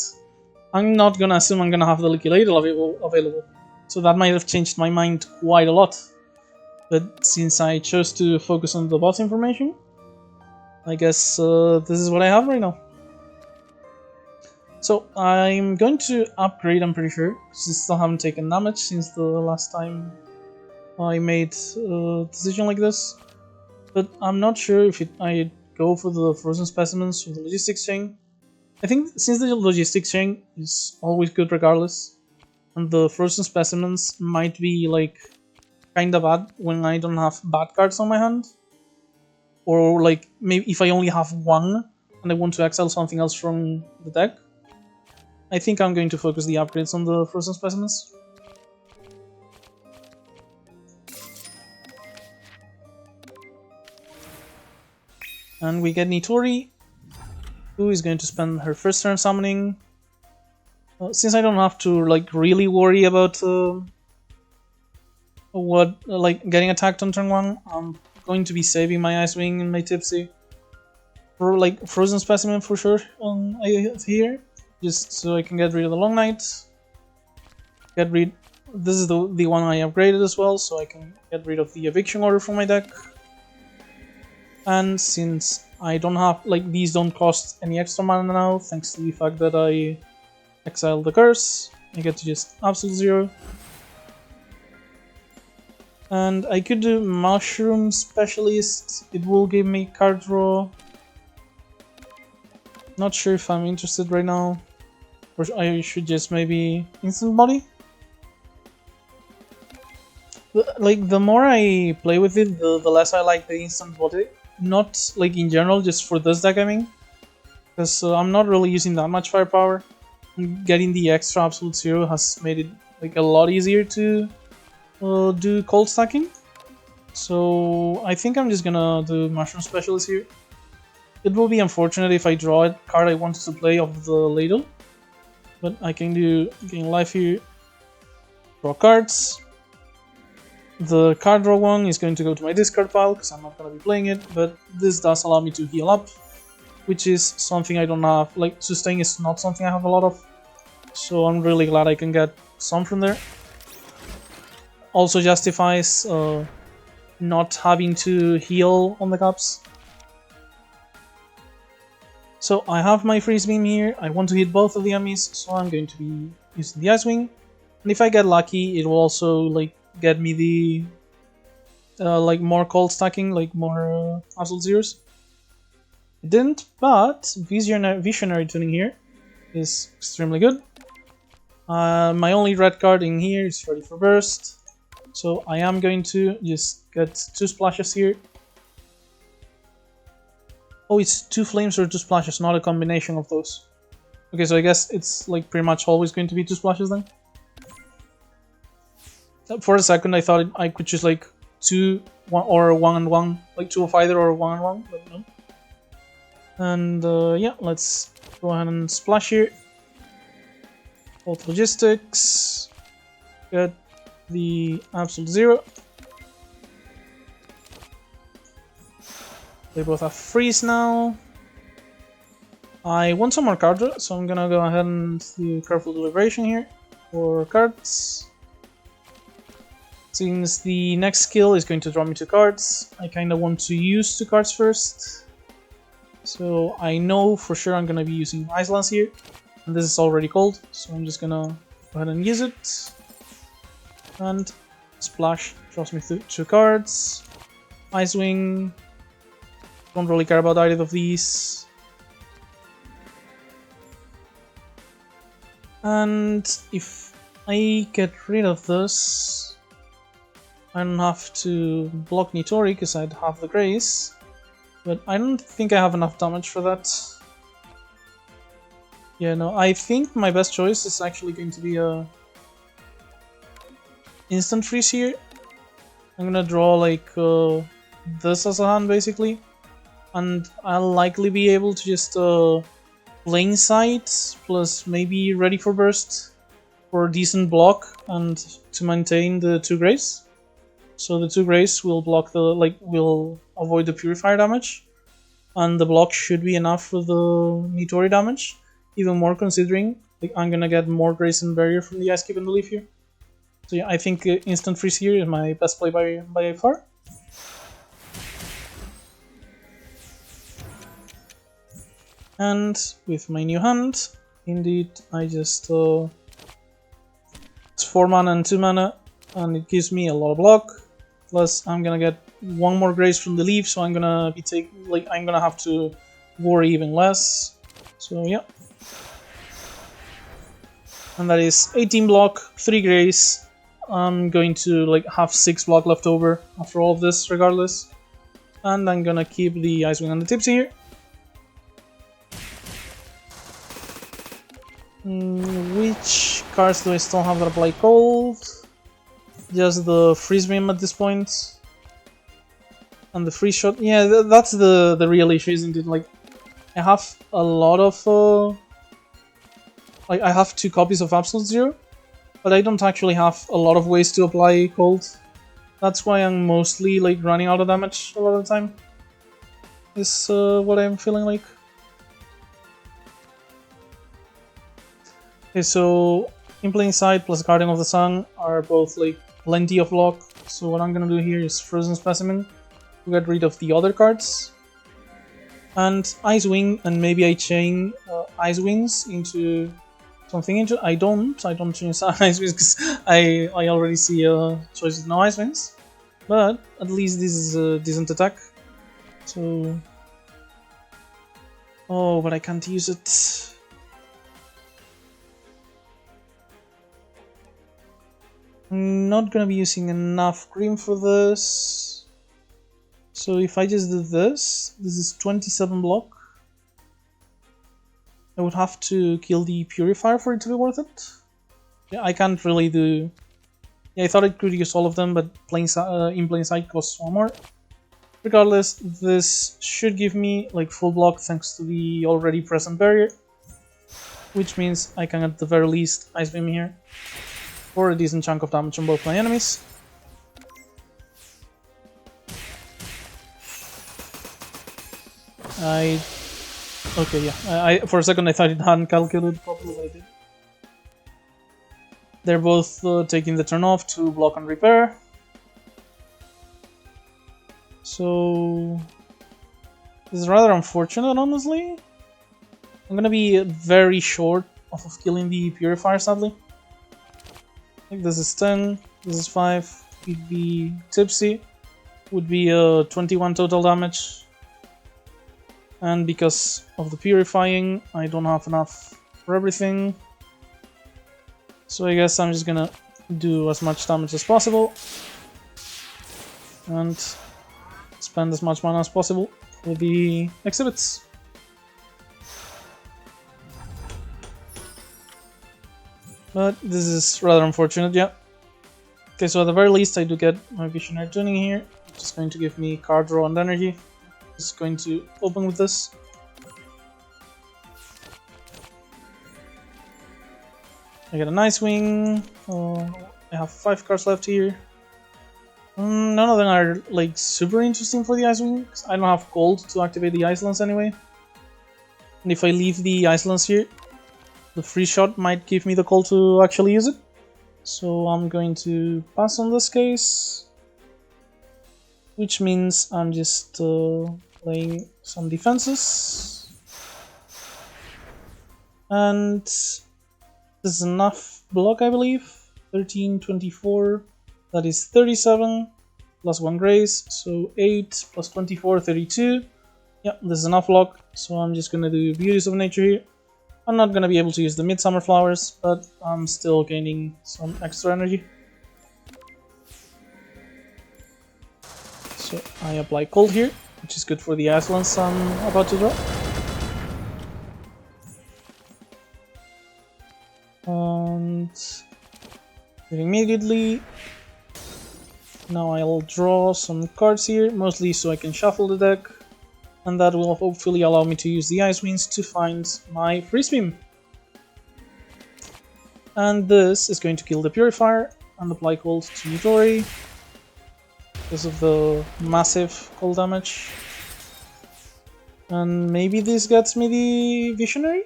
I'm not gonna assume I'm gonna have the Leaky Ladle available. So that might have changed my mind quite a lot. But since I chose to focus on the boss information, I guess this is what I have right now. So I'm going to upgrade, I'm pretty sure, because I still haven't taken damage since the last time I made a decision like this. But I'm not sure if I go for the Frozen Specimens or the Logistics Chain. I think since the Logistics Chain is always good regardless, and the Frozen Specimens might be like kinda bad when I don't have bad cards on my hand. Or like maybe if I only have 1 and I want to exile something else from the deck. I think I'm going to focus the upgrades on the Frozen Specimens. And we get Nitori, who is going to spend her first turn summoning. Since I don't have to like really worry about getting attacked on turn 1, I'm going to be saving my Icewing and my Tipsy for like Frozen Specimen for sure on here. Just so I can get rid of the Long Night. This is the one I upgraded as well, so I can get rid of the Eviction Order from my deck. And since I don't have, like, these don't cost any extra mana now, thanks to the fact that I exiled the Curse, I get to just absolute 0. And I could do Mushroom Specialist, it will give me card draw. Not sure if I'm interested right now. Or I should just maybe Instant Body? Like, the more I play with it, the less I like the Instant Body. Not, like, in general, just for this deck, I mean. Because I'm not really using that much firepower. Getting the extra Absolute 0 has made it, like, a lot easier to do cold stacking. So, I think I'm just gonna do Mushroom Specialist here. It will be unfortunate if I draw a card I wanted to play of the Ladle. But I can do gain life here, draw cards. The card draw one is going to go to my discard pile because I'm not going to be playing it, but this does allow me to heal up, which is something I don't have. Like, sustain is not something I have a lot of, so I'm really glad I can get some from there. Also justifies not having to heal on the cups. So I have my freeze beam here. I want to hit both of the enemies, so I'm going to be using the Ice Wing. And if I get lucky, it will also like get me the like more cold stacking, like more absolute zeros. It didn't, but visionary tuning here is extremely good. My only red card in here is ready for burst, so I am going to just get 2 splashes here. Oh, it's 2 flames or 2 splashes, not a combination of those. Okay, so I guess it's like pretty much always going to be 2 splashes then. For a second I thought I could choose like 2, 1 or 1 and 1, like 2 of either or 1 and 1, but no. And yeah, let's go ahead and splash here. Hold logistics. Get the absolute zero. They both have freeze now. I want some more cards, so I'm gonna go ahead and do careful deliberation here for cards. Since the next skill is going to draw me 2 cards, I kinda want to use 2 cards first. So I know for sure I'm gonna be using Ice Lance here, and this is already cold, so I'm just gonna go ahead and use it. And splash draws me 2 cards. Ice Wing. Don't really care about either of these. And if I get rid of this, I don't have to block Nitori because I'd have the Grace. But I don't think I have enough damage for that. Yeah, no, I think my best choice is actually going to be a instant freeze here. I'm gonna draw like this as a hand basically, and I'll likely be able to just Playing Sight plus maybe Ready for Burst for a decent block and to maintain the 2 Grace. So the 2 Grace will block the will avoid the Purifier damage, and the block should be enough for the Nitori damage. Even more considering I'm gonna get more Grace and Barrier from the Ice Cube and the Leaf here. So yeah, I think Instant Freeze here is my best play by far. And with my new hand, indeed, I just it's 4 mana and 2 mana, and it gives me a lot of block. Plus, I'm gonna get 1 more Grace from the Leaf, so I'm gonna be I'm gonna have to worry even less. So yeah. And that is 18 block, 3 Grace. I'm going to have 6 block left over after all of this, regardless. And I'm gonna keep the Ice Wing on the Tipsy here. Which cards do I still have that apply cold? Just the Freeze Beam at this point. And the Freeze Shot. Yeah, that's the real issue, isn't it? I have a lot of... I have 2 copies of Absolute Zero, but I don't actually have a lot of ways to apply cold. That's why I'm mostly running out of damage a lot of the time. Is what I'm feeling like. Okay, so In Plain Sight plus Guardian of the Sun are both plenty of block. So what I'm gonna do here is Frozen Specimen to get rid of the other cards. And Ice Wing, and maybe I chain Ice Wings into something. I don't change Ice Wings because I already see a choice with no Ice Wings. But at least this is a decent attack. So... Oh, but I can't use it. I'm not gonna be using enough green for this. So if I just do this is 27 block. I would have to kill the Purifier for it to be worth it. Yeah, I can't really do... Yeah, I thought I could use all of them, but In Plain Sight costs 1 more. Regardless, this should give me full block thanks to the already present barrier. Which means I can at the very least Ice Beam here for a decent chunk of damage on both my enemies. Okay, yeah. For a second I thought it hadn't calculated properly, but I did. They're both taking the turn off to block and repair. So... This is rather unfortunate, honestly. I'm gonna be very short of killing the Purifier, sadly. I think this is 10, this is 5, would be Tipsy, would be 21 total damage. And because of the Purifying, I don't have enough for everything. So I guess I'm just gonna do as much damage as possible. And spend as much mana as possible with the exhibits. But this is rather unfortunate, yeah. Okay, so at the very least I do get my Visionary Tuning here, which is going to give me card draw and energy. Just going to open with this. I get a nice wing. I have 5 cards left here. None of them are like super interesting for the Ice Wing, because I don't have gold to activate the Ice Lance anyway. And if I leave the Ice Lance here, the free shot might give me the call to actually use it. So I'm going to pass on this case. Which means I'm just playing some defenses. And this is enough block, I believe. 13, 24, that is 37, plus 1 grace, so 8, plus 24, 32. Yeah, this is enough block, so I'm just gonna do Beauties of Nature here. I'm not gonna be able to use the Midsummer Flowers, but I'm still gaining some extra energy. So I apply Cold here, which is good for the Ice Lance I'm about to draw. And immediately, now I'll draw some cards here, mostly so I can shuffle the deck, and that will hopefully allow me to use the Ice Wings to find my Freeze Beam. And this is going to kill the Purifier and apply Cold to Midori because of the massive cold damage. And maybe this gets me the Visionary?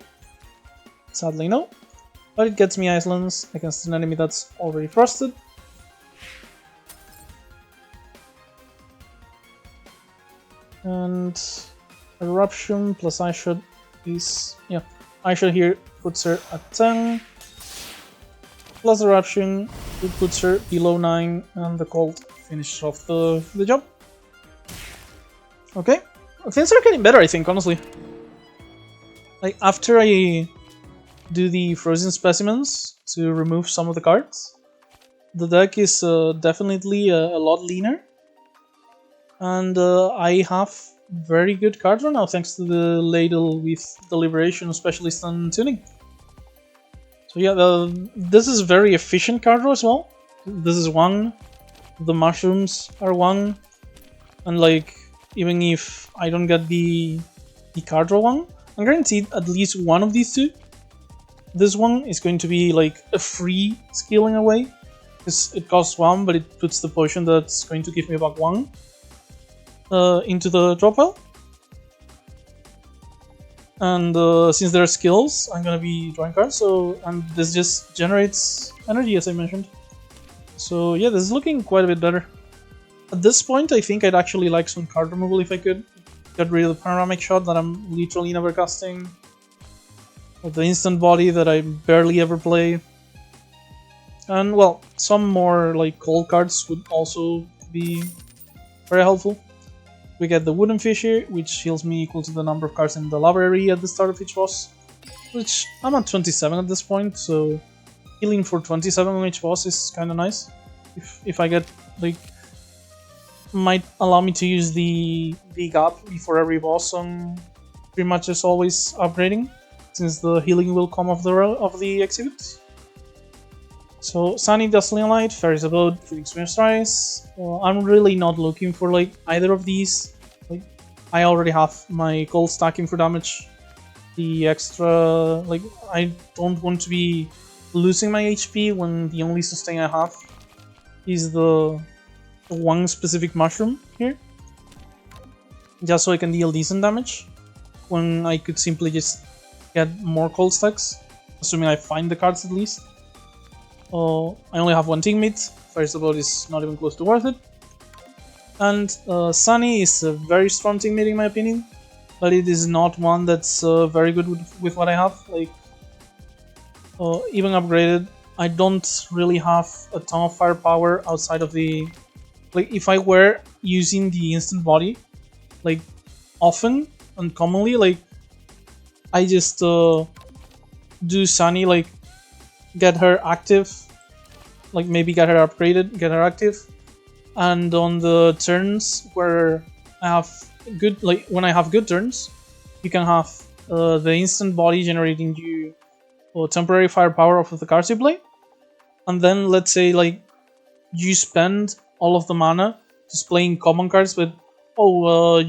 Sadly no. But it gets me Ice Lance against an enemy that's already frosted. And Eruption plus Ice Shot is... yeah, Ice Shot here puts her at 10. Plus Eruption, it puts her below 9, and the Cold finishes off the job. Okay, things are getting better, I think, honestly. Like, after I do the Frozen Specimens to remove some of the cards, the deck is definitely a lot leaner. And I have very good card draw now, thanks to the ladle with Deliberation, Specialist, and Tuning. So yeah, this is very efficient card draw as well. This is 1, the mushrooms are 1, and like, even if I don't get the card draw 1, I'm guaranteed at least one of these 2. This one is going to be like a free scaling away, because it costs 1, but it puts the potion that's going to give me back 1 into the drop pile. And since there are skills, I'm gonna be drawing cards, and this just generates energy, as I mentioned. So yeah, this is looking quite a bit better. At this point, I think I'd actually like some card removal if I could. Get rid of the Panoramic Shot that I'm literally never casting. Or the Instant Body that I barely ever play. And well, some more like cold cards would also be very helpful. We get the Wooden Fish here, which heals me equal to the number of cards in the library at the start of each boss. Which, I'm at 27 at this point, so healing for 27 on each boss is kinda nice. If I get, like, might allow me to use the gap before every boss on pretty much as always upgrading, since the healing will come off the exhibits. So Sunny, Dazzling Light, Fairy's Abode, Fleeting Swimmer's Rise. I'm really not looking for like either of these. Like, I already have my gold stacking for damage. The extra, like, I don't want to be losing my HP when the only sustain I have is the one specific mushroom here. Just so I can deal decent damage, when I could simply just get more cold stacks, assuming I find the cards at least. I only have 1 teammate. First of all, is not even close to worth it. And Sunny is a very strong teammate in my opinion. but it is not one that's very good with what I have. Like, even upgraded, I don't really have a ton of firepower outside of the... Like, if I were using the instant body, like, often and commonly, like, I just do Sunny, like, get her active, like maybe get her upgraded, get her active, and on the turns where I have good, like when I have good turns, you can have the instant body generating you temporary firepower off of the cards you play, and then let's say like you spend all of the mana just playing common cards, but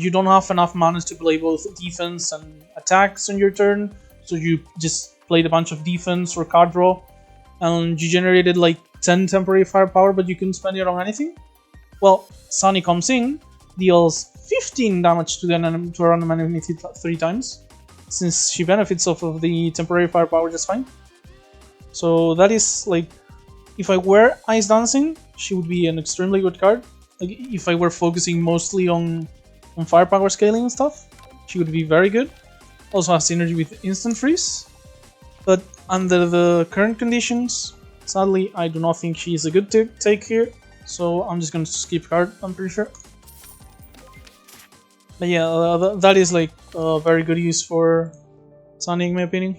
you don't have enough mana to play both defense and attacks on your turn, so you just played a bunch of defense or card draw, and you generated like 10 temporary firepower, but you couldn't spend it on anything. Well, Sunny comes in, deals 15 damage to a random enemy 3 times, since she benefits off of the temporary firepower just fine. So that is like, if I were Ice Dancing, she would be an extremely good card. Like if I were focusing mostly on firepower scaling and stuff, she would be very good. Also has synergy with Instant Freeze, but under the current conditions, sadly, I do not think she is a good take here, so I'm just going to skip card, I'm pretty sure. But yeah, that is like a very good use for Sunny in my opinion.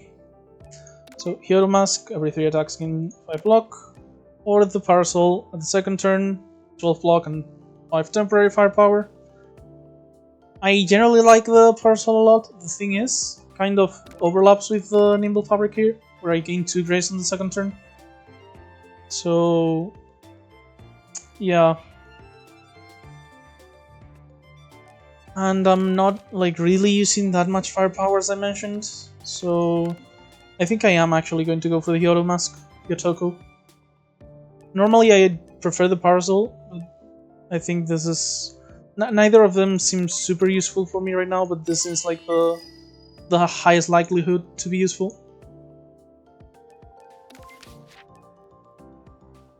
So Hero Mask, every 3 attacks gain 5 block, or the Parasol at the second turn, 12 block and 5 temporary firepower. I generally like the Parasol a lot. The thing is, kind of overlaps with the Nimble Fabric here, where I gain 2 Grace on the second turn. So yeah, and I'm not like really using that much firepower as I mentioned, so I think I am actually going to go for the Hero Mask, Yotoko. Normally I prefer the Parasol, but I think this is... neither of them seems super useful for me right now, but this is like the highest likelihood to be useful.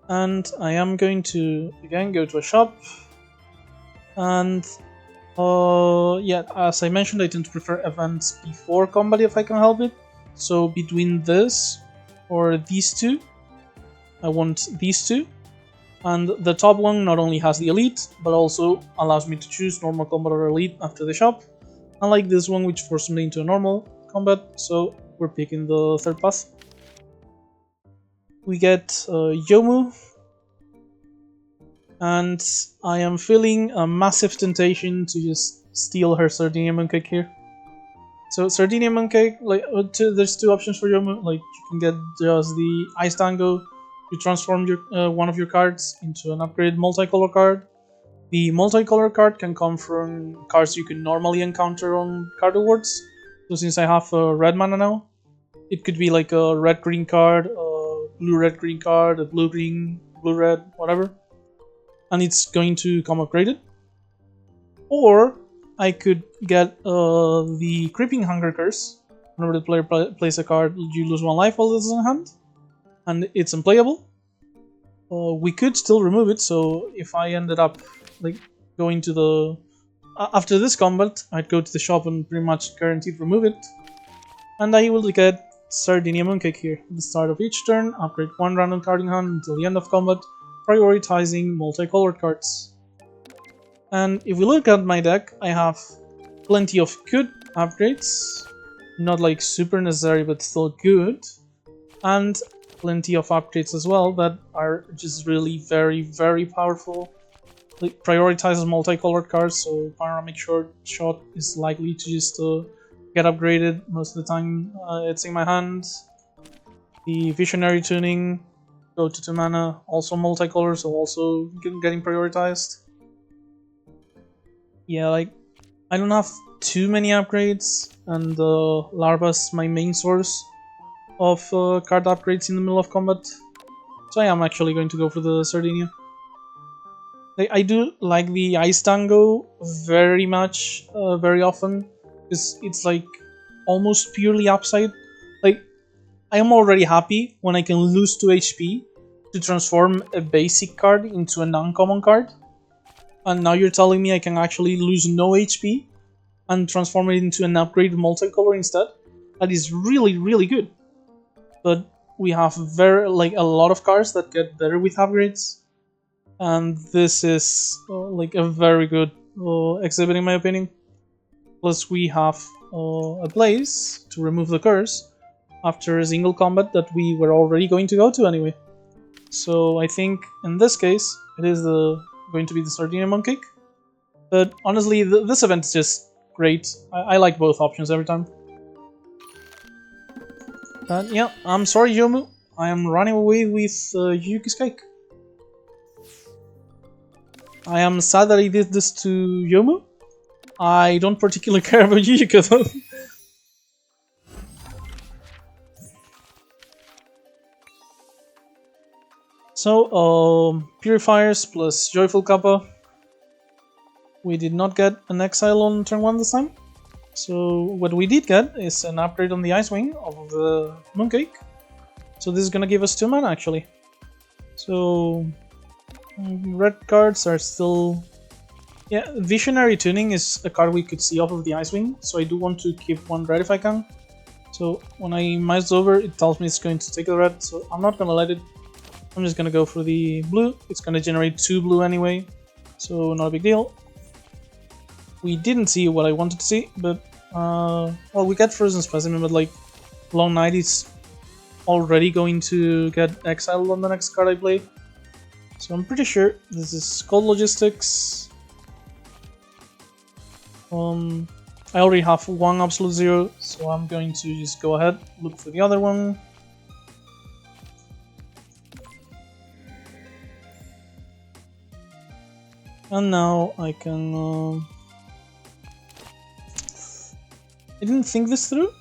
And I am going to again go to a shop, and yeah, as I mentioned, I tend to prefer events before combat if I can help it. So between this or these two, I want these two, and the top one not only has the elite, but also allows me to choose normal combat or elite after the shop, unlike this one which forces me into a normal combat, so we're picking the third path. We get Yomu, and I am feeling a massive temptation to just steal her Sardinia Mooncake here. So Sardinia Mooncake, like there's 2 options for Yomu. Like you can get just the Ice Tango, you transform your one of your cards into an upgraded multicolor card. The multicolor card can come from cards you can normally encounter on card awards. So since I have a red mana now, it could be like a red-green card, a blue-red-green card, a blue-green, blue-red, whatever. And it's going to come upgraded. Or I could get the Creeping Hunger Curse. Whenever the player plays a card, you lose 1 life while it's in hand, and it's unplayable. We could still remove it, so if I ended up like going to the... after this combat, I'd go to the shop and pretty much guaranteed remove it. And I will get Sardinia Mooncake here. At the start of each turn, upgrade 1 random card in hand until the end of combat, prioritizing multicolored cards. And if we look at my deck, I have plenty of good upgrades, not like super necessary but still good, and plenty of upgrades as well that are just really very, very powerful. Like prioritizes multicolored cards, so Panoramic Shot is likely to just get upgraded most of the time it's in my hand. The Visionary Tuning, go to 2 mana, also multicolor, so also getting prioritized. Yeah, like, I don't have too many upgrades, and Larva's my main source of card upgrades in the middle of combat. So I am actually going to go for the Sardinia. I do like the Ice Tango very much, very often, because it's like almost purely upside. Like, I am already happy when I can lose 2 HP to transform a basic card into a non-common card. And now you're telling me I can actually lose no HP and transform it into an upgraded multicolor instead. That is really, really good. But we have a lot of cards that get better with upgrades, and this is like a very good exhibit in my opinion. Plus we have a place to remove the curse after a single combat that we were already going to go to anyway. So I think in this case it is going to be the Sardinia Mooncake. But honestly, this event is just great. I like both options every time. Yeah, I'm sorry, Yomu. I am running away with Yuki's cake. I am sad that I did this to Yomu. I don't particularly care about Yuyuka though. So, Purifiers plus Joyful Kappa. We did not get an Exile on turn 1 this time. So what we did get is an upgrade on the Icewing of the Mooncake. So this is gonna give us 2 mana actually. So red cards are still... Yeah, Visionary Tuning is a card we could see off of the Icewing, so I do want to keep 1 red if I can. So when I mouse over, it tells me it's going to take a red, so I'm not gonna let it. I'm just gonna go for the blue. It's gonna generate 2 blue anyway, so not a big deal. We didn't see what I wanted to see, but well, we get Frozen Specimen, but like Long Night is already going to get exiled on the next card I play. So I'm pretty sure this is Cold Logistics. I already have 1 Absolute Zero, so I'm going to just go ahead, look for the other one. And now I can... I didn't think this through,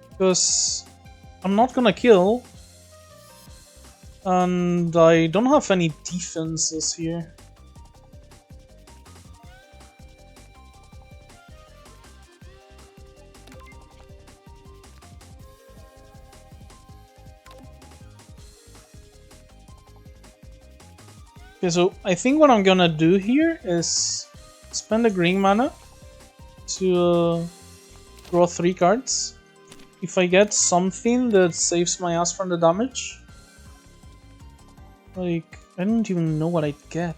because I'm not gonna kill, and I don't have any defenses here. Okay, so I think what I'm gonna do here is spend a green mana to draw 3 cards. If I get something that saves my ass from the damage, like, I don't even know what I'd get.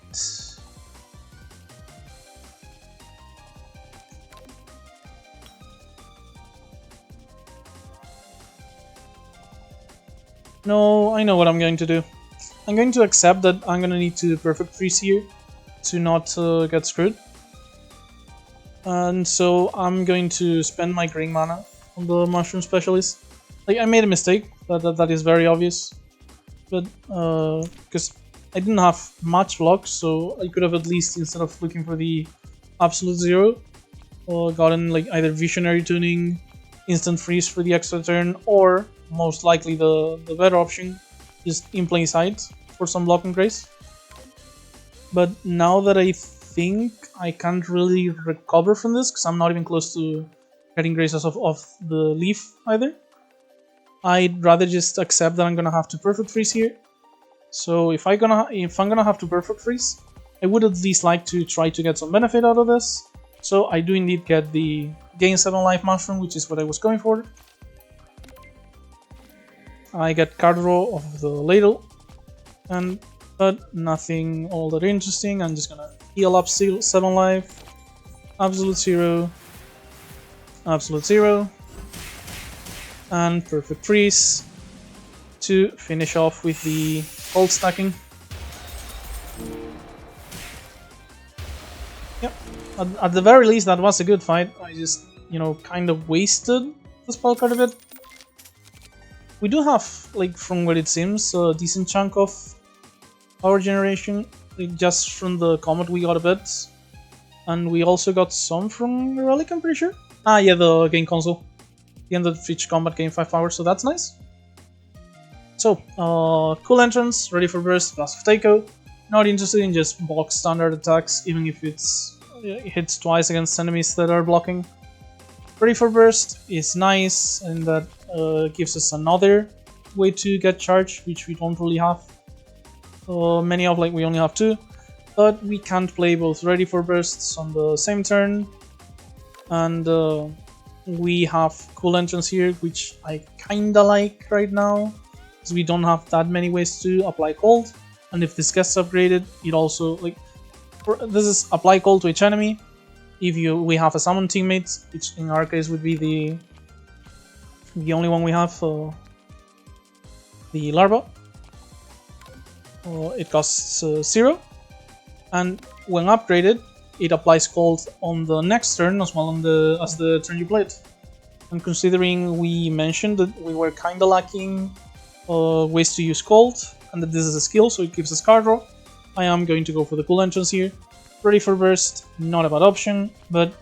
No, I know what I'm going to do. I'm going to accept that I'm gonna need to perfect freeze here to not get screwed. And so I'm going to spend my green mana on the Mushroom Specialist. Like, I made a mistake, that is very obvious. But, because I didn't have much blocks, so I could have at least, instead of looking for the Absolute Zero, gotten like either Visionary Tuning, Instant Freeze for the extra turn, or most likely the better option, just in plain sight for some blocking grace. But now that I think I can't really recover from this, because I'm not even close to getting graces off the leaf either, I'd rather just accept that I'm gonna have to perfect freeze here. So if I'm gonna have to perfect freeze, I would at least like to try to get some benefit out of this. So I do indeed get the gain 7 life mushroom, which is what I was going for. I get card draw of the ladle, but nothing all that interesting. I'm just gonna heal up 7 life, Absolute Zero, Absolute Zero, and Perfect Freeze to finish off with the cold stacking. Yep, at the very least that was a good fight. I just, kind of wasted the spell card a bit. We do have, like, from what it seems, a decent chunk of power generation, like, just from the Comet we got a bit. And we also got some from the Relic, I'm pretty sure. Ah, yeah, the game console. The end of each combat gain 5 power, so that's nice. So, cool entrance, ready for burst, Blast of Taiko. Not interested in just block standard attacks, even if it hits twice against enemies that are blocking. Ready for burst is nice, and that gives us another way to get charge, which we don't really have many of, like we only have 2. But we can't play both ready for bursts on the same turn, and we have cool entrance here, which I kinda like right now, because we don't have that many ways to apply cold. And if this gets upgraded, it also like this is apply cold to each enemy. If we have a summon teammate, which in our case would be the only one we have, the larva. It costs 0, and when upgraded, it applies cold on the next turn as well as the turn you play it. And considering we mentioned that we were kinda lacking ways to use cold, and that this is a skill, so it gives us card draw, I am going to go for the cool entrance here. Ready for burst, not a bad option, but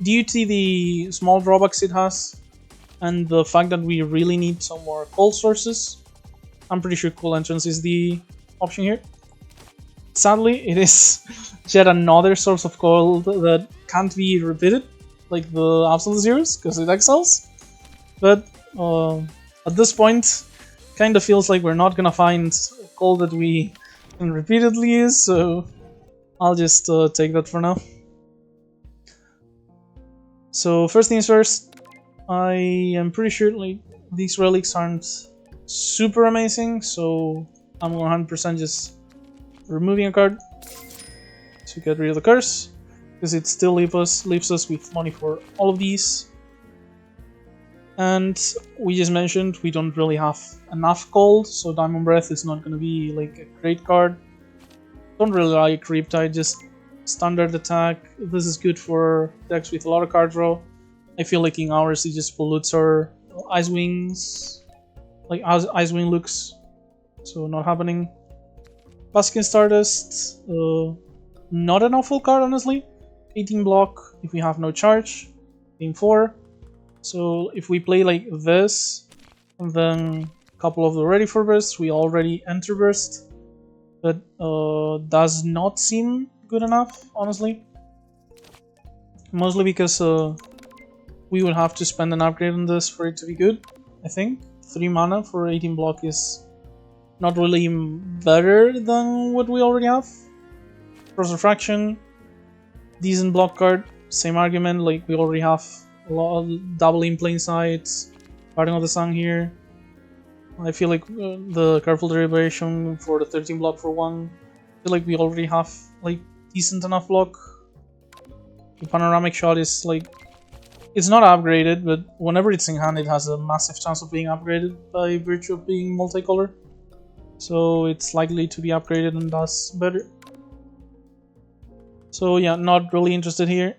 due to the small drawbacks it has, and the fact that we really need some more cold sources, I'm pretty sure cool entrance is the option here. Sadly, it is yet another source of cold that can't be repeated, like the absolute zeros, because it exiles. But at this point, kind of feels like we're not gonna find cold that we can repeatedly use, so I'll just take that for now. So first things first, I am pretty sure like these relics aren't super amazing, so I'm 100% just removing a card to get rid of the curse, because it still leaves us with money for all of these. And we just mentioned we don't really have enough gold, so Diamond Breath is not going to be like a great card. Don't really like Riptide, just standard attack. This is good for decks with a lot of card draw. I feel like in ours it just pollutes our Ice Wings, like Ice Wing looks, so not happening. Baskin Stardust, not an awful card honestly. 18 block if we have no charge, game 4. So if we play like this, and then a couple of the ready for burst, we already enter burst. But does not seem good enough, honestly. Mostly because we would have to spend an upgrade on this for it to be good, I think. 3 mana for 18 block is not really better than what we already have. Cross Refraction, decent block card, same argument, like we already have a lot of double in plain sight, Guardian of the Sun here. I feel like the Careful Deliberation for the 13 block for 1, I feel like we already have like decent enough block. The Panoramic Shot is like, it's not upgraded, but whenever it's in hand it has a massive chance of being upgraded by virtue of being multicolor. So it's likely to be upgraded and does better. So yeah, not really interested here.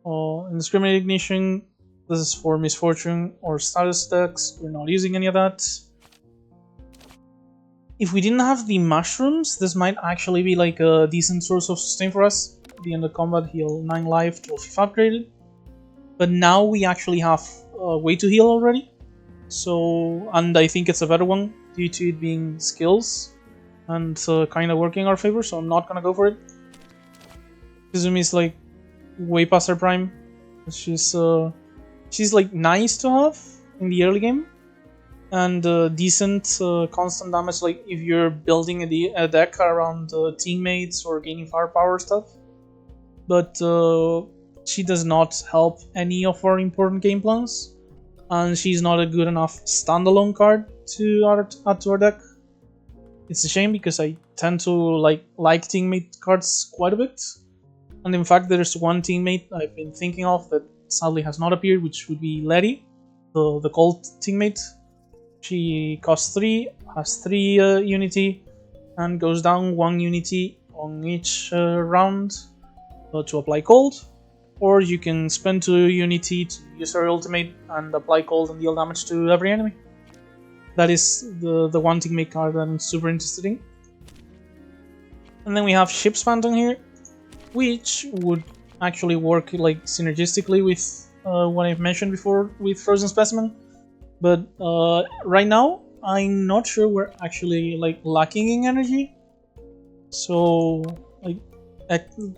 Indiscriminate Ignition, this is for Misfortune or status decks, we're not using any of that. If we didn't have the mushrooms, this might actually be like a decent source of sustain for us. At the end of combat, heal 9 life, 12 if upgraded. But now we actually have a way to heal already. So, and I think it's a better one due to it being skills and kind of working in our favor, so I'm not gonna go for it. Kizumi is like way past her prime. She's like nice to have in the early game, and decent constant damage, like if you're building a deck around teammates or gaining firepower stuff. But she does not help any of our important game plans, and she's not a good enough standalone card to add to our deck. It's a shame because I tend to like teammate cards quite a bit, and in fact there's one teammate I've been thinking of that sadly has not appeared, which would be Letty, the cold teammate. She costs 3, has 3 unity, and goes down 1 unity on each round to apply cold. Or you can spend 2 unity to use her ultimate and apply cold and deal damage to every enemy. That is the one teammate card that I'm super interested in. And then we have Ship's Phantom here, which would actually work like synergistically with what I've mentioned before with Frozen Specimen. But right now, I'm not sure we're actually like lacking in energy. So like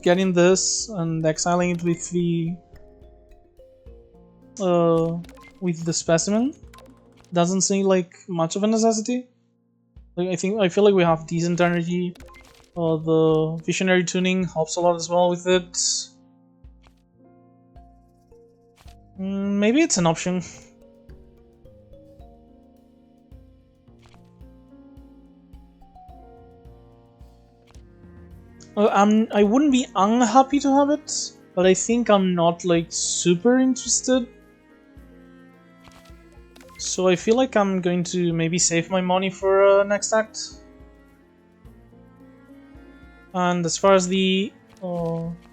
getting this and exiling it with the specimen doesn't seem like much of a necessity. Like I feel like we have decent energy. The visionary tuning helps a lot as well with it. Maybe it's an option. I wouldn't be unhappy to have it, but I think I'm not like super interested. So I feel like I'm going to maybe save my money for next act. And as far as the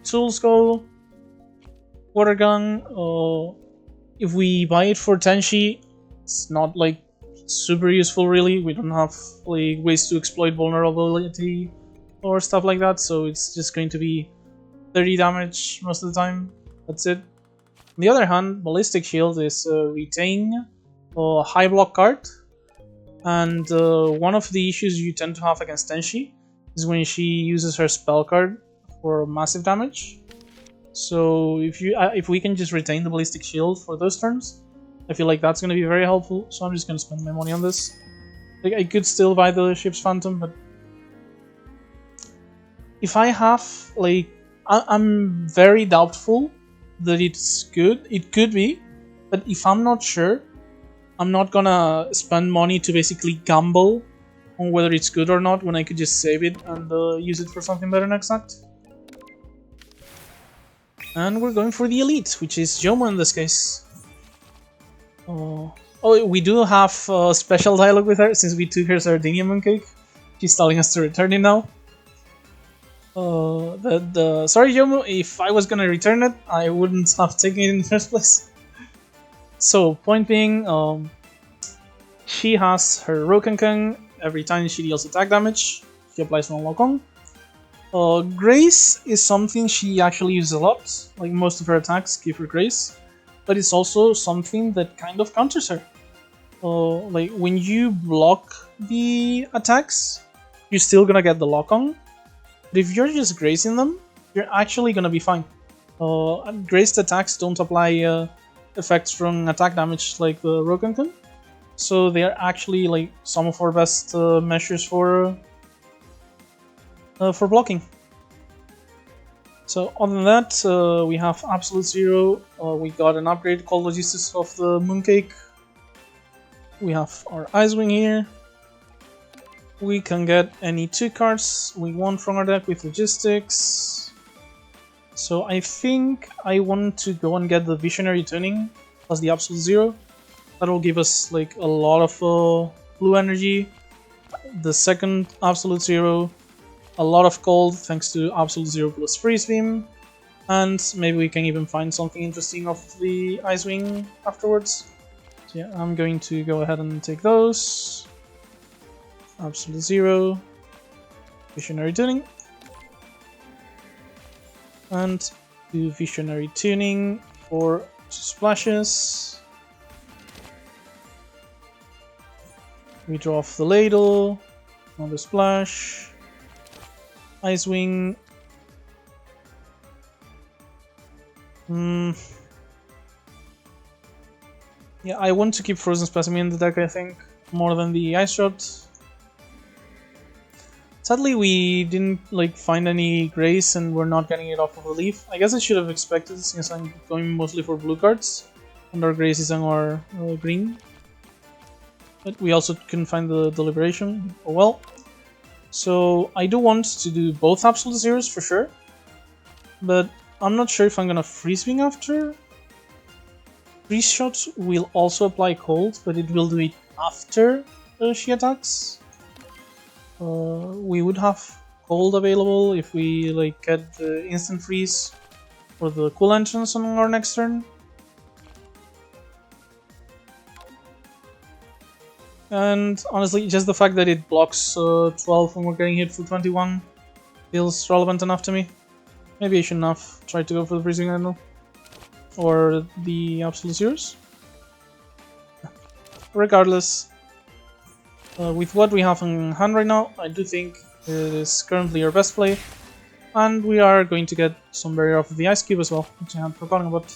tools go, water gun, if we buy it for Tenshi, it's not like super useful really. We don't have like ways to exploit vulnerability or stuff like that, so it's just going to be 30 damage most of the time. That's it. On the other hand, Ballistic Shield is retain a high block card, and one of the issues you tend to have against Tenshi is when she uses her spell card for massive damage. So if we can just retain the Ballistic Shield for those turns, I feel like that's going to be very helpful. So I'm just going to spend my money on this. Like, I could still buy the Ship's Phantom, but if I have, like, I'm very doubtful that it's good. It could be, but if I'm not sure, I'm not gonna spend money to basically gamble on whether it's good or not when I could just save it and use it for something better next act. And we're going for the Elite, which is Jomo in this case. Oh, we do have a special dialogue with her since we took her Sardinia Mooncake. She's telling us to return it now. Sorry, Jomo, if I was gonna return it, I wouldn't have taken it in the first place. So, point being, she has her Rokenkan. Every time she deals attack damage, she applies one lock-on. Grace is something she actually uses a lot, like most of her attacks give her Grace, but it's also something that kind of counters her. Like, when you block the attacks, you're still gonna get the lock-on. But if you're just gracing them, you're actually gonna be fine. Graced attacks don't apply effects from attack damage like the Rokenkan, so they are actually like some of our best measures for blocking. So other than that, we have Absolute Zero. We got an upgrade called Logistics of the Mooncake. We have our Ice Wing here. We can get any 2 cards we want from our deck with Logistics. So I think I want to go and get the Visionary Tuning plus the Absolute Zero. That'll give us like a lot of blue energy. The second Absolute Zero, a lot of cold thanks to Absolute Zero plus Freeze Beam. And maybe we can even find something interesting off the Ice Wing afterwards. So yeah, I'm going to go ahead and take those. Absolute Zero, Visionary Tuning, and do Visionary Tuning for 2 splashes. We draw off the Ladle, another splash, Ice Wing. Yeah, I want to keep Frozen Specimen in the deck, I think, more than the Ice Shot. Sadly, we didn't like find any Grace and we're not getting it off of Relief. I guess I should have expected since I'm going mostly for blue cards and our Grace is on our green. But we also couldn't find the Deliberation. Oh well. So I do want to do both Absolute Zeros for sure, but I'm not sure if I'm gonna Freeze Wing after. Freeze Shot will also apply Cold, but it will do it after she attacks. We would have Cold available if we like get the Instant Freeze or the Cool Entrance on our next turn. And honestly, just the fact that it blocks 12 when we're getting hit for 21 feels relevant enough to me. Maybe I shouldn't have tried to go for the Freezing, I don't know. Or the Absolute Zeros. Regardless, with what we have in hand right now, I do think it is currently our best play. And we are going to get some barrier off of the Ice Cube as well, which I had forgotten about.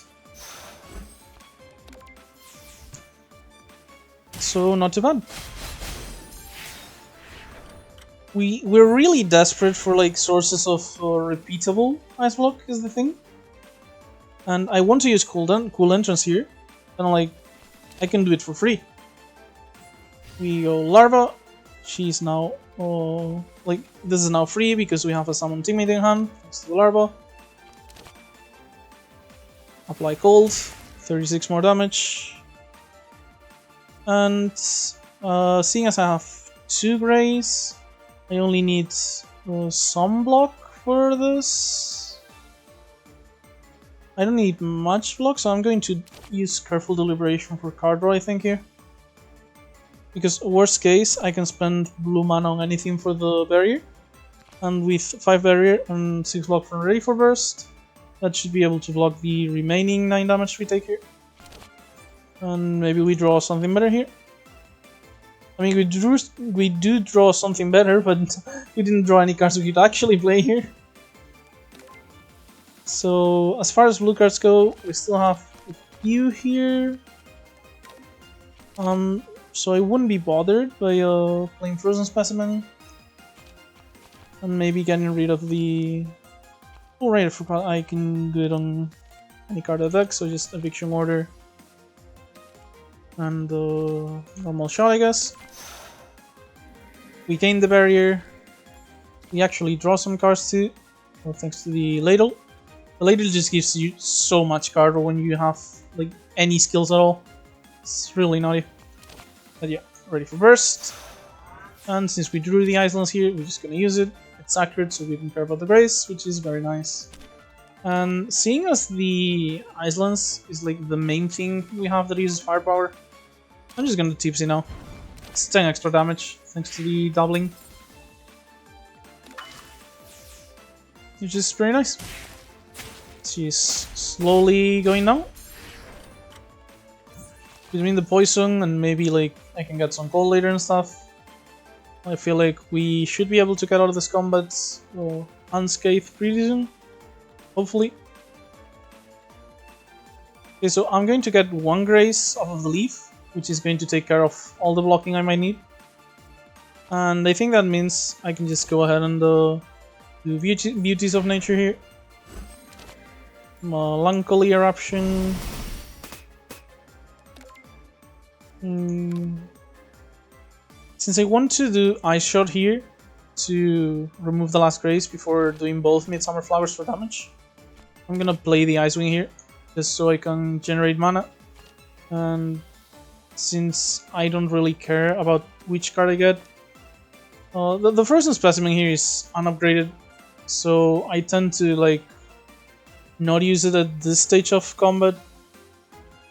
So not too bad. We're really desperate for like sources of repeatable Ice Block is the thing. And I want to use cool entrance here, and like I can do it for free. We go Larva. She's now like this is now free because we have a summon teammate in hand thanks to the Larva. Apply cold, 36 more damage. And seeing as I have 2 grays, I only need some block for this. I don't need much block, so I'm going to use Careful Deliberation for card draw, I think, here. Because worst case, I can spend blue mana on anything for the barrier. And with 5 barrier and 6 block from Ready for Burst, that should be able to block the remaining 9 damage we take here. And maybe we draw something better here. I mean, we do draw something better, but we didn't draw any cards we could actually play here. So as far as blue cards go, we still have a few here. So I wouldn't be bothered by playing Frozen Specimen. And maybe getting rid of the... Oh right, I can do it on any card of deck, so just Eviction Order. And normal shot, I guess. We gain the barrier. We actually draw some cards too, thanks to the Ladle. The Ladle just gives you so much card when you have like any skills at all. It's really naughty. But yeah, Ready for Burst. And since we drew the Islands here, we're just gonna use it. It's accurate, so we don't care about the grace, which is very nice. And seeing as the Islands is like the main thing we have that uses firepower, I'm just gonna Tipsy now. It's 10 extra damage, thanks to the doubling. Which is pretty nice. She's slowly going now. Between the poison and maybe like I can get some cold later and stuff, I feel like we should be able to get out of this combat unscathed pretty soon. Hopefully. Okay, so I'm going to get 1 grace off of the leaf, which is going to take care of all the blocking I might need. And I think that means I can just go ahead and do Beauties of Nature here. Melancholy Eruption. Since I want to do Ice Shot here to remove the last grace before doing both Midsummer Flowers for damage, I'm gonna play the Ice Wing here just so I can generate mana. And since I don't really care about which card I get, the Frozen Specimen here is unupgraded, so I tend to like not use it at this stage of combat.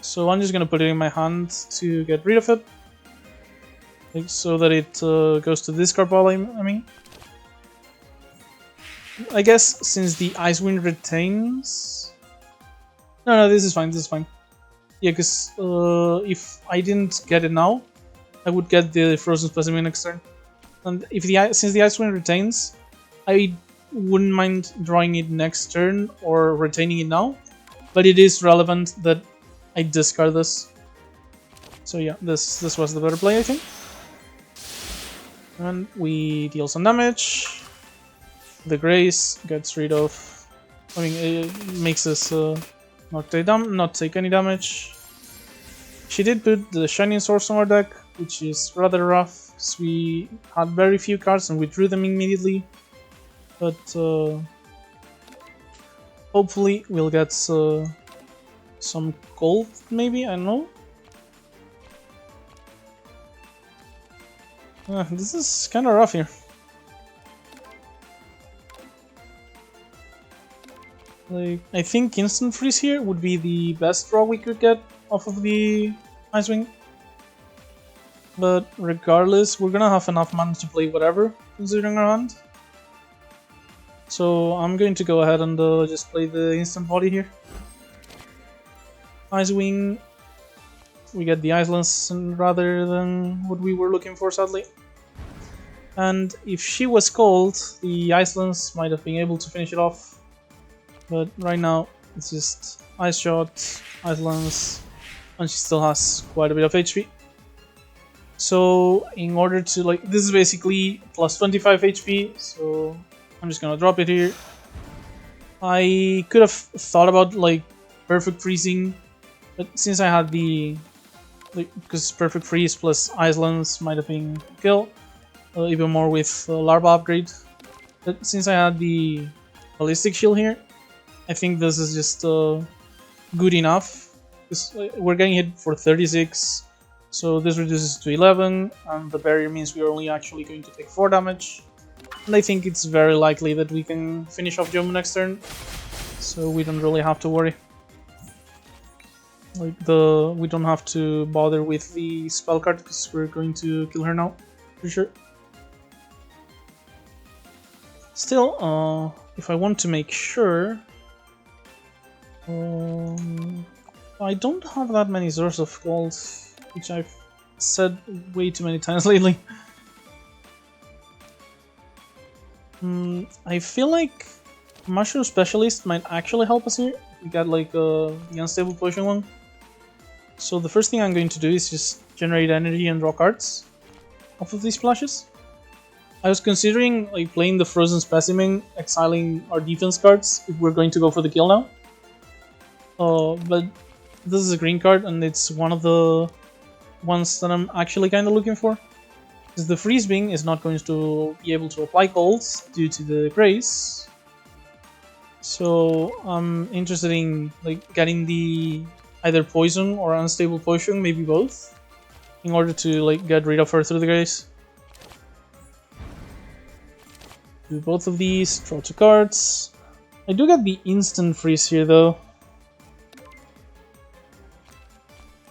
So I'm just gonna put it in my hand to get rid of it, like, so that it goes to discard pile. I mean, I guess since the Ice Wind retains. No, this is fine. This is fine. Yeah, because if I didn't get it now, I would get the Frozen Specimen next turn. And if since the Ice Wind retains, I wouldn't mind drawing it next turn or retaining it now. But it is relevant that I discard this. So yeah, this was the better play, I think. And we deal some damage. The Grace gets rid of... I mean, it makes us not take any damage. She did put the Shining Source on our deck, which is rather rough, because we had very few cards and we drew them immediately. But hopefully we'll get some gold, maybe, I don't know. This is kind of rough here. Like, I think Instant Freeze here would be the best draw we could get off of the Ice Wing. But regardless, we're gonna have enough mana to play whatever, considering our hand. So I'm going to go ahead and just play the Instant Body here. Ice Wing. We get the Islands rather than what we were looking for, sadly. And if she was cold, the Islands might have been able to finish it off. But right now, it's just Ice Shot, Islands, and she still has quite a bit of HP. So in order to, like, this is basically plus 25 HP, so I'm just gonna drop it here. I could have thought about, like, perfect freezing, but since I had the because perfect freeze plus Icelands might have been a kill, even more with larva upgrade. But since I had the ballistic shield here, I think this is just good enough. Because we're getting hit for 36, so this reduces to 11, and the barrier means we're only actually going to take 4 damage. And I think it's very likely that we can finish off Jomu next turn, so we don't really have to worry. Like we don't have to bother with the spell card because we're going to kill her now, for sure. Still, if I want to make sure, I don't have that many sources of gold, which I've said way too many times lately. I feel like Mushroom Specialist might actually help us here. We got like the unstable potion one. So the first thing I'm going to do is just generate energy and draw cards off of these splashes. I was considering like playing the Frozen Specimen, exiling our defense cards if we're going to go for the kill now. But this is a green card and it's one of the ones that I'm actually kind of looking for. Because the Freeze Being is not going to be able to apply golds due to the Grace. So I'm interested in like getting the either poison or unstable potion, maybe both, in order to like get rid of her through the Grace. Do both of these, draw 2 cards. I do get the instant freeze here though.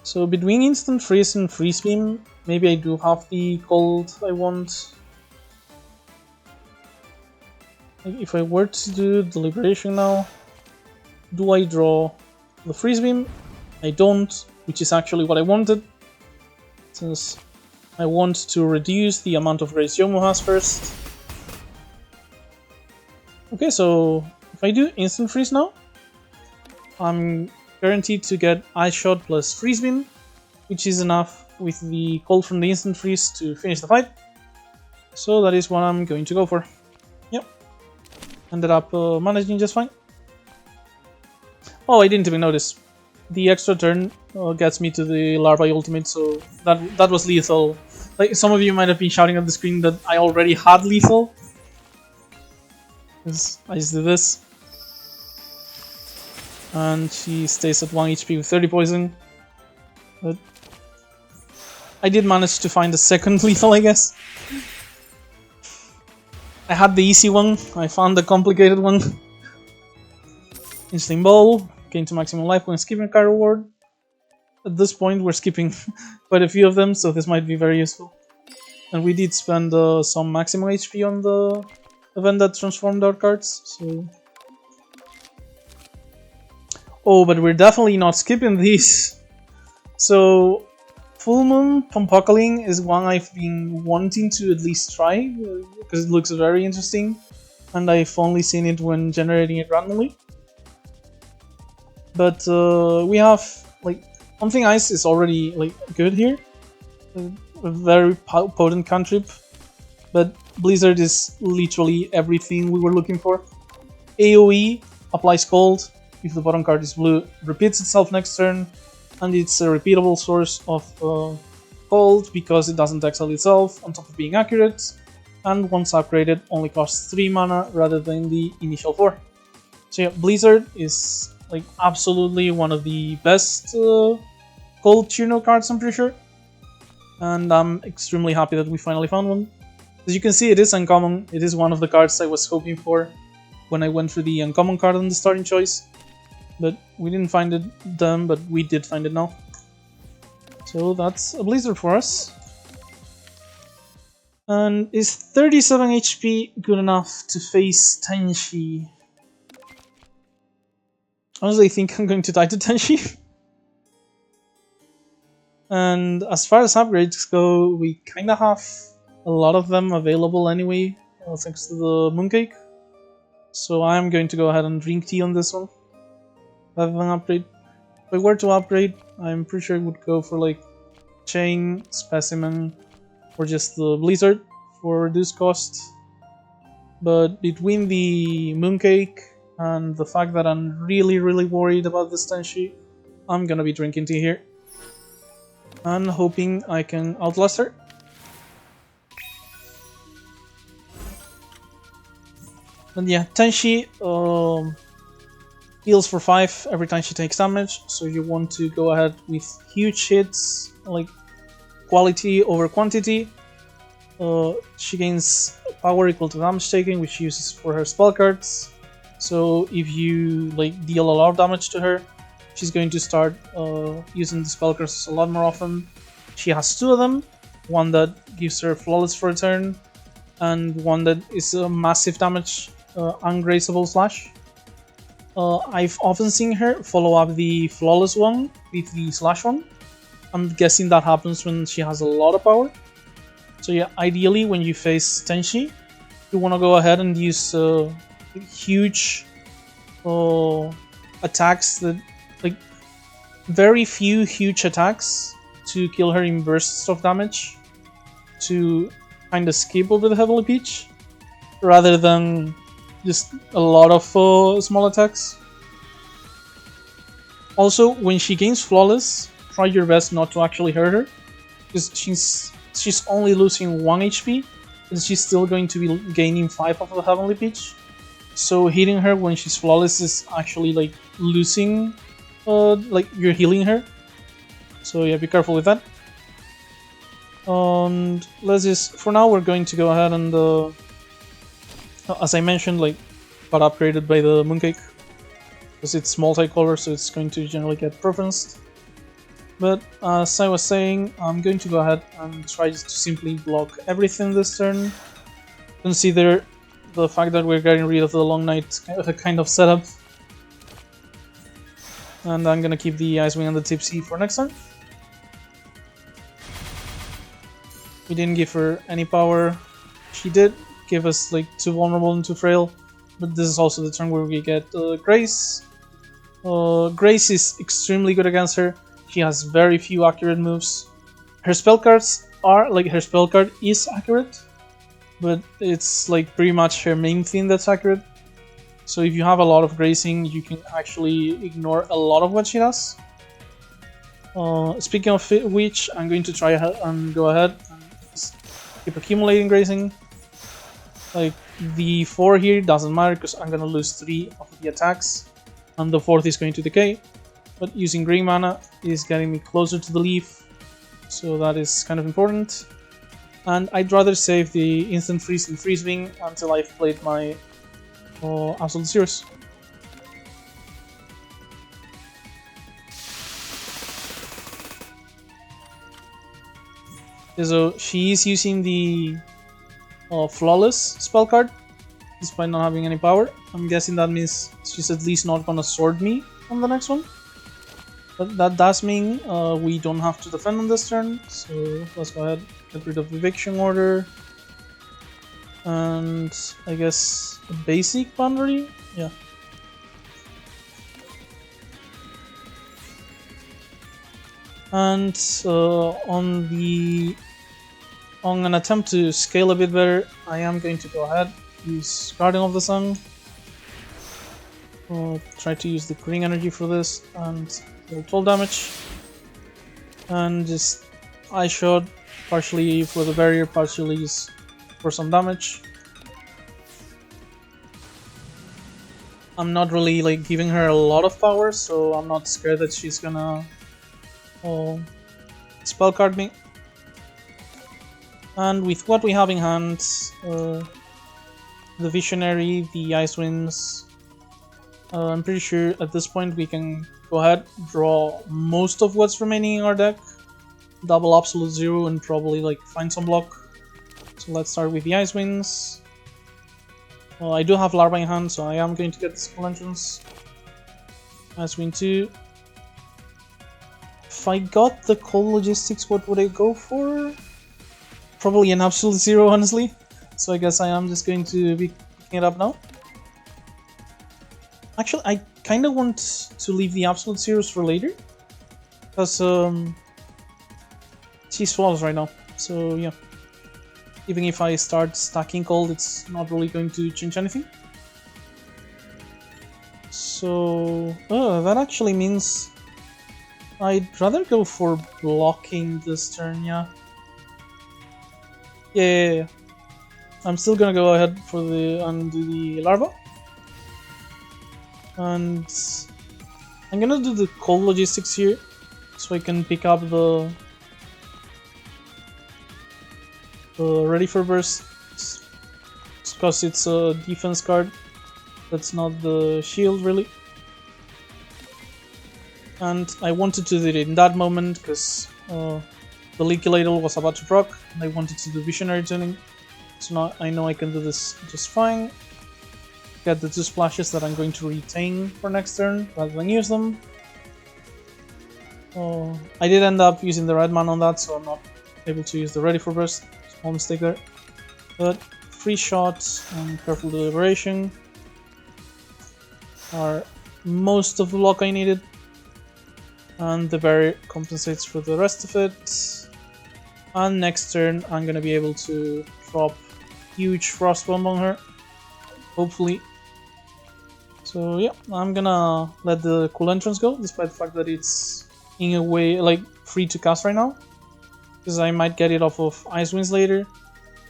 So between instant freeze and freeze beam, maybe I do have the gold I want. Like if I were to do deliberation now, do I draw the freeze beam? I don't, which is actually what I wanted, since I want to reduce the amount of Grace Yomu has first. Okay, so if I do instant freeze now, I'm guaranteed to get Ice Shot plus Freeze Beam, which is enough with the cold from the instant freeze to finish the fight. So that is what I'm going to go for. Yep. Ended up managing just fine. Oh, I didn't even notice. The extra turn gets me to the Larva ultimate, so that was lethal. Like some of you might have been shouting at the screen that I already had lethal. I just did this. And she stays at 1 HP with 30 poison. But I did manage to find a second lethal, I guess. I had the easy one, I found the complicated one. Instant Ball, gain to maximum life when skipping a card reward. At this point we're skipping quite a few of them, so this might be very useful. And we did spend some maximum HP on the event that transformed our cards, so... Oh, but we're definitely not skipping these. So, Full Moon Pompocaling is one I've been wanting to at least try, because it looks very interesting, and I've only seen it when generating it randomly. But we have, like, Something Ice is already, like, good here. A very potent cantrip, but Blizzard is literally everything we were looking for. AoE applies cold. If the bottom card is blue, repeats itself next turn, and it's a repeatable source of cold because it doesn't exile itself, on top of being accurate, and once upgraded only costs 3 mana rather than the initial 4. So yeah, Blizzard is like absolutely one of the best cold Cirno cards, I'm pretty sure, and I'm extremely happy that we finally found one. As you can see, it is uncommon. It is one of the cards I was hoping for when I went for the uncommon card on the starting choice. But we didn't find it then, but we did find it now. So that's a Blizzard for us. And is 37 HP good enough to face Tenshi? Honestly, I think I'm going to die to Tenshi. And as far as upgrades go, we kinda have a lot of them available anyway, thanks to the Mooncake. So I'm going to go ahead and drink tea on this one. Have an upgrade. If I were to upgrade, I'm pretty sure I would go for like Chain, Specimen, or just the Blizzard for reduced cost. But between the Mooncake and the fact that I'm really worried about this Tenshi, I'm gonna be drinking tea here. And hoping I can outlast her. And yeah, Tenshi heals for 5 every time she takes damage, so you want to go ahead with huge hits, like quality over quantity. She gains power equal to damage taken, which she uses for her spell cards. So if you like deal a lot of damage to her, she's going to start using the spell cards a lot more often. She has 2 of them, one that gives her flawless for a turn, and one that is a massive damage ungraceable slash. I've often seen her follow up the flawless one with the slash one. I'm guessing that happens when she has a lot of power. So yeah, ideally when you face Tenshi, you want to go ahead and use huge attacks that, like, very few huge attacks to kill her in bursts of damage to kind of skip over the Heavenly Peach, rather than just a lot of small attacks. Also, when she gains Flawless, try your best not to actually hurt her, because she's only losing 1 HP, and she's still going to be gaining 5 of the Heavenly Peach. So hitting her when she's Flawless is actually like losing, like you're healing her. So yeah, be careful with that. And let's just, for now, we're going to go ahead and, as I mentioned, like, got upgraded by the Mooncake, because it's multicolor, so it's going to generally get preferenced. But as I was saying, I'm going to go ahead and try to simply block everything this turn. Consider the fact that we're getting rid of the Long Night kind of setup. And I'm gonna keep the Ice Wing and the Tipsy for next turn. We didn't give her any power. She did give us like 2 vulnerable and 2 frail, but this is also the turn where we get Grace. Grace is extremely good against her. She has very few accurate moves. Her spell cards are, like, her spell card is accurate, but it's like pretty much her main thing that's accurate. So if you have a lot of Gracing, you can actually ignore a lot of what she does. Speaking of which, I'm going to try and go ahead and just keep accumulating Gracing. Like, the 4 here doesn't matter because I'm gonna lose 3 of the attacks, and the 4th is going to decay. But using green mana is getting me closer to the leaf, so that is kind of important. And I'd rather save the instant freeze and freeze wing until I've played my Absolute Zeros. So she is using the Flawless spell card, despite not having any power. I'm guessing that means she's at least not gonna sword me on the next one. But that does mean we don't have to defend on this turn, so let's go ahead and get rid of the Eviction Order. And I guess a basic boundary? Yeah. And on an attempt to scale a bit better, I am going to go ahead, use Guardian of the Sun. Try to use the green energy for this and deal 12 damage. And just Eye Shot, partially for the barrier, partially for some damage. I'm not really like giving her a lot of power, so I'm not scared that she's gonna spell card me. And with what we have in hand, the Visionary, the Ice Winds, I'm pretty sure at this point we can go ahead, draw most of what's remaining in our deck, double Absolute Zero, and probably like find some block. So let's start with the Ice Winds. I do have Larva in hand, so I am going to get the Simple Entrance. Ice Wind 2. If I got the Cold Logistics, what would I go for? Probably an Absolute Zero, honestly. So I guess I am just going to be picking it up now. Actually, I kind of want to leave the Absolute Zeros for later, because she's flawless right now. So yeah, even if I start stacking Cold, it's not really going to change anything. So that actually means I'd rather go for blocking this turn, yeah. Yeah. I'm still gonna go ahead for the undo the larva. And I'm gonna do the cold logistics here so I can pick up the ready for burst, because it's a defense card. That's not the shield really. And I wanted to do it in that moment because the Leaky Ladle was about to proc and I wanted to do Visionary Tuning. So now I know I can do this just fine. Get the 2 splashes that I'm going to retain for next turn rather than use them. I did end up using the red mana on that, so I'm not able to use the ready for burst. Small mistake there. But free shots and careful deliberation are most of the block I needed. And the barrier compensates for the rest of it. And next turn I'm gonna be able to drop huge frost bomb on her, hopefully. So yeah, I'm gonna let the cool entrance go, despite the fact that it's in a way like free to cast right now, because I might get it off of Ice Winds later,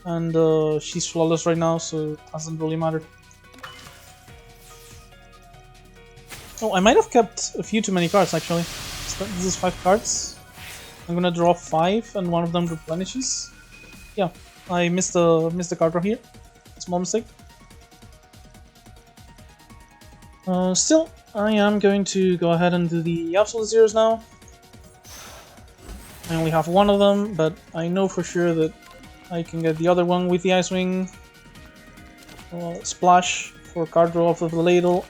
and she's flawless right now, so it doesn't really matter. Oh, I might have kept a few too many cards actually. This is 5 cards. I'm gonna draw 5, and one of them replenishes. Yeah, I missed the card draw here. Small mistake. Still, I am going to go ahead and do the absolute zeros now. I only have one of them, but I know for sure that I can get the other one with the Ice Wing. Splash for card draw off of the ladle.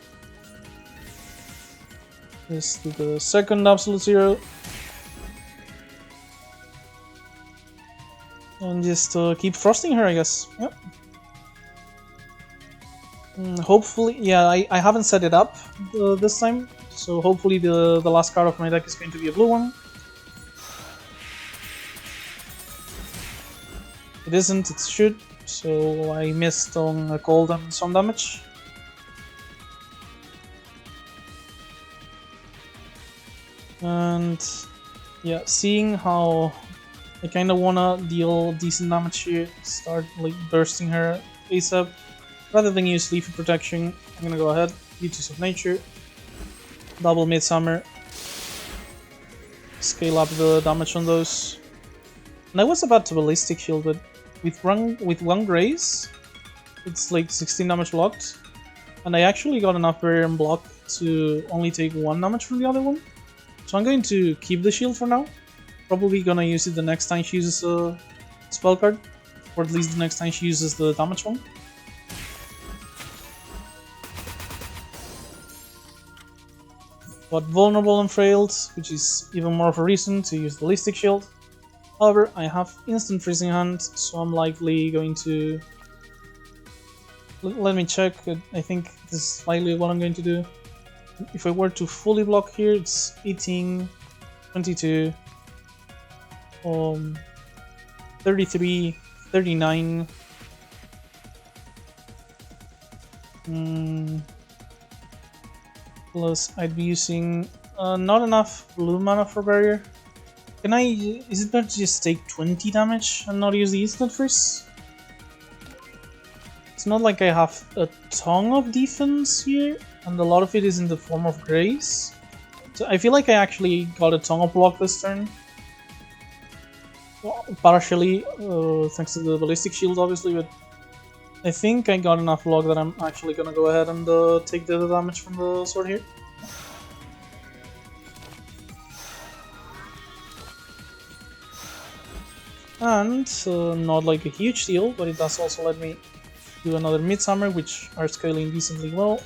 This is the second absolute zero. And just keep frosting her, I guess. Yep. Hopefully, yeah, I haven't set it up this time, so hopefully the last card of my deck is going to be a blue one. It isn't, it should, so I missed on a cold and some damage. And yeah, seeing how I kind of wanna deal decent damage here, start like bursting her ASAP. Rather than use Leafy Protection, I'm gonna go ahead, Beauties of Nature, double Midsummer, scale up the damage on those. And I was about to Ballistic Shield, but with one Grace, it's like 16 damage blocked, and I actually got enough barrier and block to only take 1 damage from the other one. So I'm going to keep the shield for now. Probably gonna use it the next time she uses a spell card, or at least the next time she uses the damage one. But vulnerable and frailed, which is even more of a reason to use the Ballistic Shield. However, I have instant freezing hand, so I'm likely going to... Let me check, I think this is likely what I'm going to do. If I were to fully block here, it's 18, 22, 33, 39... Plus, I'd be using not enough blue mana for barrier. Can I? Is it better to just take 20 damage and not use the instant freeze? It's not like I have a ton of defense here, and a lot of it is in the form of Grace. So I feel like I actually got a ton of block this turn. Well, partially thanks to the Ballistic Shield, obviously, but I think I got enough block that I'm actually gonna go ahead and take the damage from the sword here. And not like a huge deal, but it does also let me do another Midsummer, which are scaling decently well.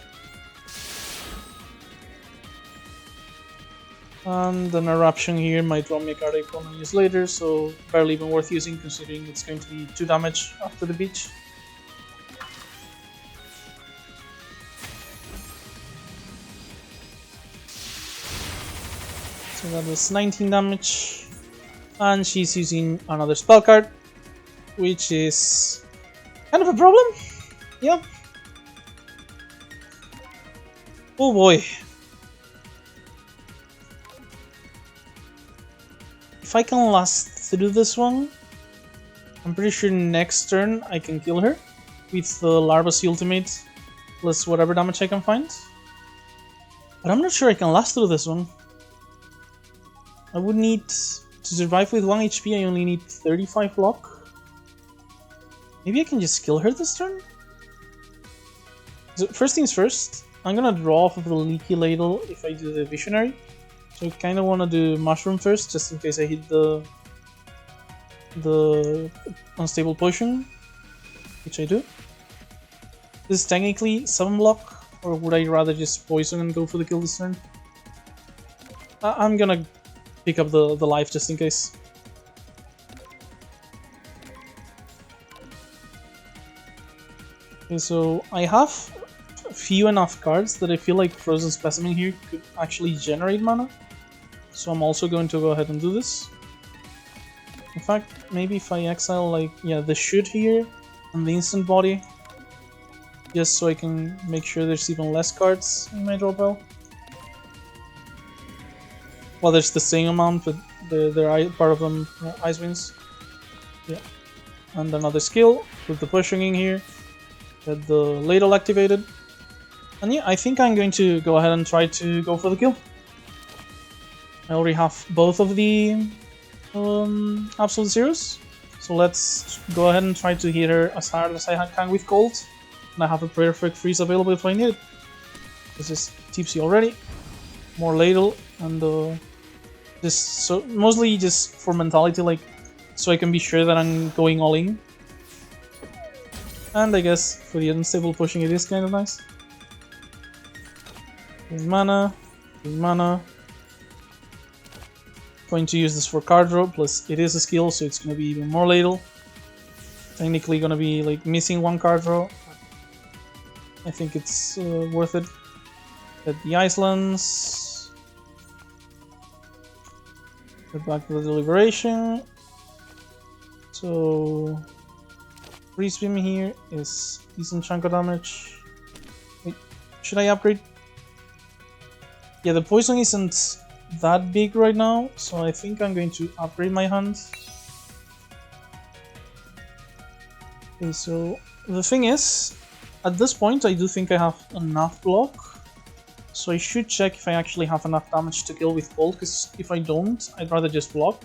And an Eruption here might draw me a card I can use later, so barely even worth using considering it's going to be 2 damage after the beach. So that was 19 damage. And she's using another spell card, which is kind of a problem. Yeah. Oh boy. If I can last through this one, I'm pretty sure next turn I can kill her with the Larva's ultimate plus whatever damage I can find. But I'm not sure I can last through this one. I would need to survive with 1 HP, I only need 35 block. Maybe I can just kill her this turn? So first things first, I'm gonna draw off of the Leaky Ladle if I do the Visionary. So I kinda wanna do Mushroom first, just in case I hit the Unstable Potion, which I do. This is technically 7 block, or would I rather just Poison and go for the kill this turn? I'm gonna pick up the life just in case. Okay, so I have few enough cards that I feel like Frozen Specimen here could actually generate mana. So I'm also going to go ahead and do this. In fact, maybe if I exile like, yeah, the Shoot here and the Instant Body, just so I can make sure there's even less cards in my draw pile. Well, there's the same amount, but they're part of them Ice Winds. Yeah. And another skill with the pushing in here. Get the Ladle activated. And yeah, I think I'm going to go ahead and try to go for the kill. I already have both of the Absolute Zeros. So let's go ahead and try to hit her as hard as I can with Cold. And I have a perfect freeze available if I need it. This is tipsy already. More Ladle and just so mostly just for mentality, like so I can be sure that I'm going all in. And I guess for the unstable pushing it is kind of nice. Gain mana, gain mana. Going to use this for card draw, plus it is a skill, so it's going to be even more Ladle. Technically going to be like missing 1 card draw. I think it's worth it. Get the Icelands. Get back to the Deliberation. So Free Swim here is decent chunk of damage. Wait, should I upgrade? Yeah, the poison isn't that big right now, so I think I'm going to upgrade my hand. Okay, so the thing is, at this point I do think I have enough block, so I should check if I actually have enough damage to kill with Cold, because if I don't, I'd rather just block.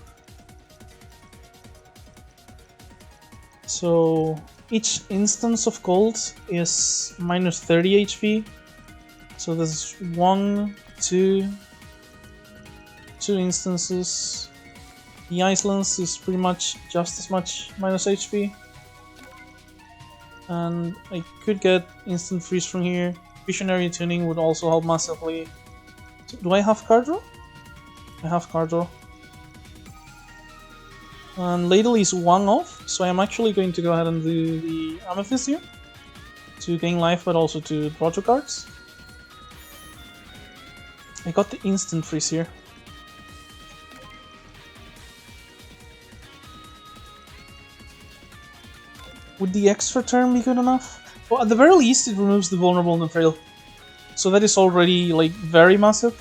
So each instance of Cold is minus 30 HP, so there's 1, 2 instances. The Icelands is pretty much just as much minus HP. And I could get instant freeze from here. Visionary tuning would also help massively. Do I have card draw? I have card draw. And Ladle is 1 off, so I'm actually going to go ahead and do the Amethyst here to gain life, but also to draw 2 cards. I got the instant freeze here. Would the extra turn be good enough? Well, at the very least, it removes the vulnerable Nephrail. So that is already, like, very massive.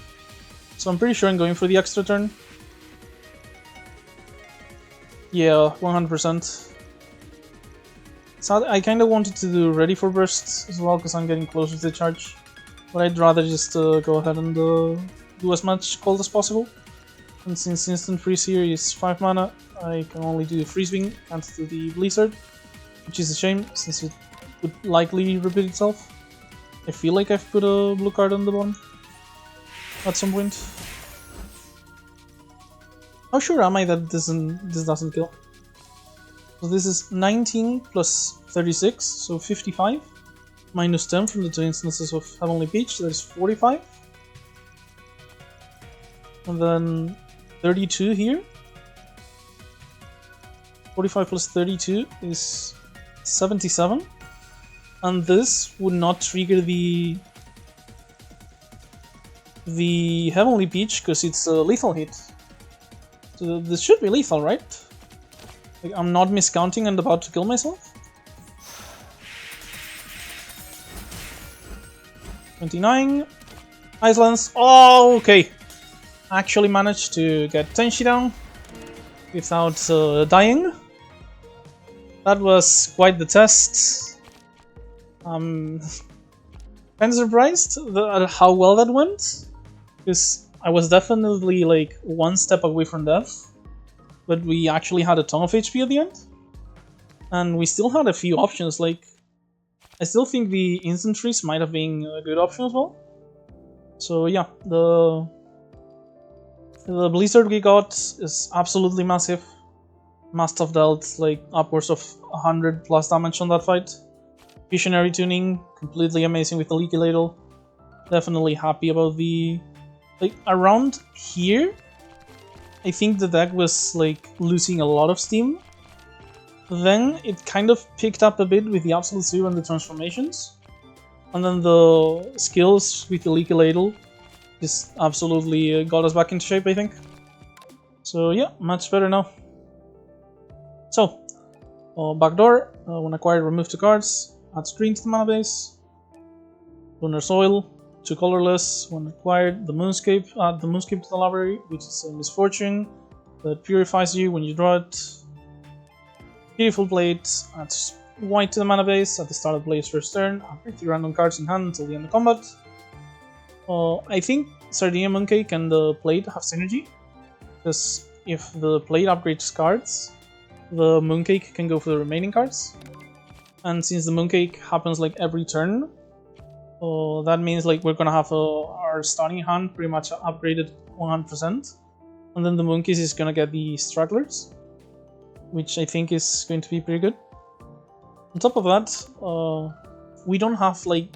So I'm pretty sure I'm going for the extra turn. Yeah, 100%. So I kind of wanted to do Ready for Burst as well, because I'm getting closer to the charge. But I'd rather just go ahead and do as much Cold as possible. And since Instant Freeze here is 5 mana, I can only do Freeze Wing, can't do the Blizzard. Which is a shame, since it would likely repeat itself. I feel like I've put a blue card on the bottom at some point. How sure am I that this doesn't kill? So this is 19 plus 36, so 55. Minus 10 from the 2 instances of Heavenly Peach, that is 45. And then 32 here. 45 plus 32 is 77, and this would not trigger the Heavenly Peach because it's a lethal hit. So this should be lethal, right? Like, I'm not miscounting and about to kill myself. 29, Ice Lance. Oh, okay. Actually managed to get Tenshi down without dying. That was quite the test. Kind of surprised at how well that went, because I was definitely like one step away from death, but we actually had a ton of HP at the end, and we still had a few options. Like, I still think the instant freeze might have been a good option as well. So yeah, the blizzard we got is absolutely massive. Must have dealt like upwards of 100 plus damage on that fight. Visionary tuning, completely amazing with the Leaky Ladle. Definitely happy about the... like, around here, I think the deck was like losing a lot of steam. Then it kind of picked up a bit with the Absolute Zero and the transformations. And then the skills with the Leaky Ladle just absolutely got us back into shape, I think. So yeah, much better now. So, backdoor, when acquired, remove 2 cards, add screen to the mana base. Lunar Soil, 2 colorless, when acquired, the Moonscape, add the Moonscape to the library, which is a misfortune that purifies you when you draw it. Beautiful Blade, adds white to the mana base at the start of the player's first turn, upgrade 3 random cards in hand until the end of combat. I think Sardinia Mooncake and the Blade have synergy, because if the Blade upgrades cards, the Mooncake can go for the remaining cards. And since the Mooncake happens like every turn, that means like we're gonna have our starting hand pretty much upgraded 100%. And then the Mooncake is gonna get the Stragglers, which I think is going to be pretty good. On top of that, we don't have like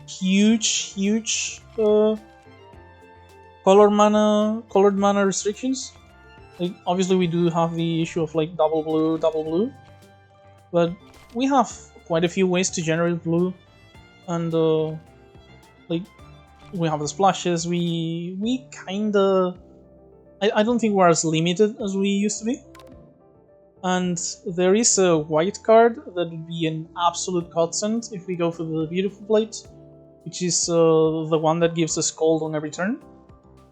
huge colored mana restrictions. Like, obviously we do have the issue of like double blue, but we have quite a few ways to generate blue, and like we have the splashes. We kinda, I don't think we're as limited as we used to be. And there is a white card that would be an absolute godsend if we go for the Beautiful Blade, which is the one that gives us Cold on every turn.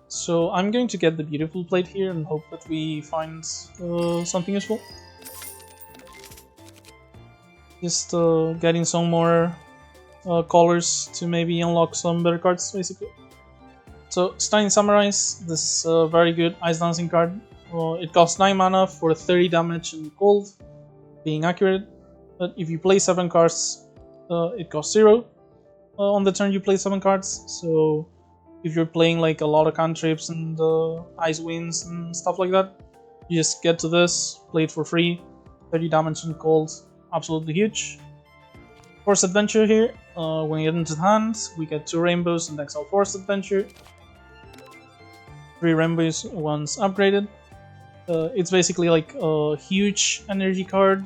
So I'm going to get the Beautiful Blade here and hope that we find something useful. Just getting some more colors to maybe unlock some better cards, basically. So starting Summarize, this is very good Ice Dancing card. It costs 9 mana for 30 damage and cold, being accurate. But if you play 7 cards, it costs 0 on the turn you play 7 cards. So if you're playing like a lot of cantrips and ice winds and stuff like that, you just get to this, play it for free, 30 damage and cold, absolutely huge. Force Adventure here, when you get into the hand, we get 2 rainbows and exile Force Adventure. 3 rainbows once upgraded. It's basically like a huge energy card.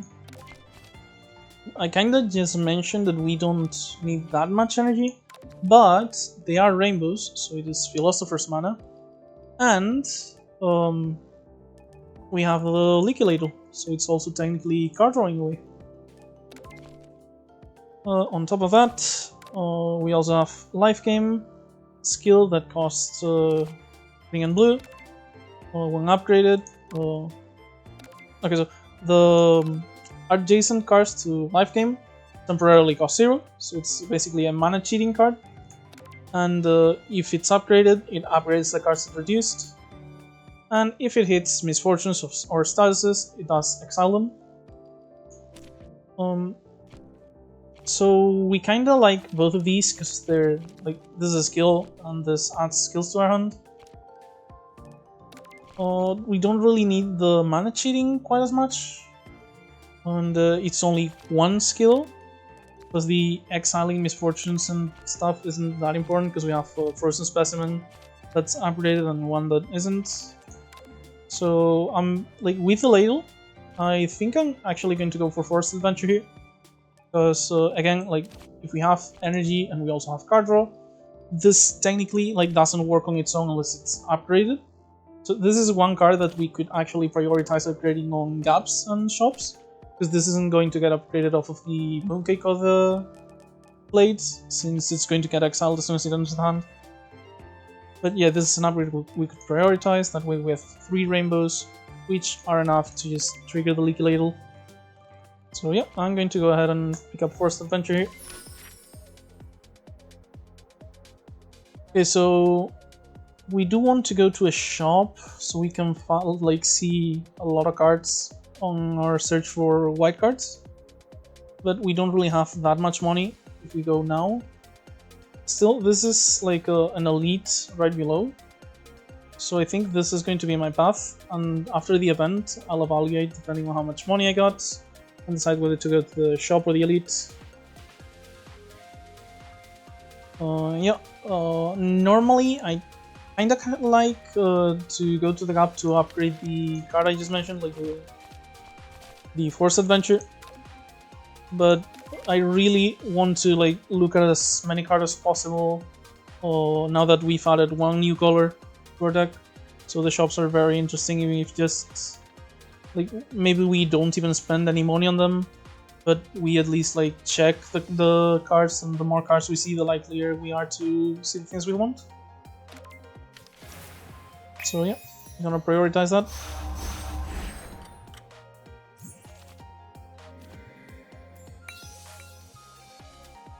I kinda just mentioned that we don't need that much energy, but they are rainbows, so it is Philosopher's Mana. And we have the Leaky Ladle, so it's also technically card drawing away. On top of that, we also have Life Game skill that costs green and blue when upgraded. Okay, so the adjacent cards to Life Game temporarily cost 0, so it's basically a mana cheating card. And if it's upgraded, it upgrades the cards it reduced. And if it hits Misfortunes or Statuses, it does exile them. So we kinda like both of these because they're like, this is a skill and this adds skills to our hand. We don't really need the mana cheating quite as much, and it's only 1 skill, because the exiling Misfortunes and stuff isn't that important because we have Frozen Specimen that's upgraded and one that isn't. So I'm like, with the ladle, I think I'm actually going to go for Forced Adventure here, because again, like, if we have energy and we also have card draw, this technically like doesn't work on its own unless it's upgraded. So this is one card that we could actually prioritize upgrading on gaps and shops, because this isn't going to get upgraded off of the Mooncake or the Blade, since it's going to get exiled as soon as it enters the hand. But yeah, this is an upgrade we could prioritize. That way we have 3 rainbows, which are enough to just trigger the Leaky Ladle. So yeah, I'm going to go ahead and pick up Forced Adventure here. Okay, so we do want to go to a shop so we can like see a lot of cards on our search for white cards. But we don't really have that much money if we go now. Still, this is like an elite right below, so I think this is going to be my path, and after the event I'll evaluate depending on how much money I got and decide whether to go to the shop or the elite. Normally I kinda like to go to the gap to upgrade the card I just mentioned, like the Force Adventure, but I really want to like look at as many cards as possible now that we've added 1 new color to our deck. So the shops are very interesting, even if just like maybe we don't even spend any money on them, but we at least like check the cards, and the more cards we see, the likelier we are to see the things we want. So yeah, I'm gonna prioritize that.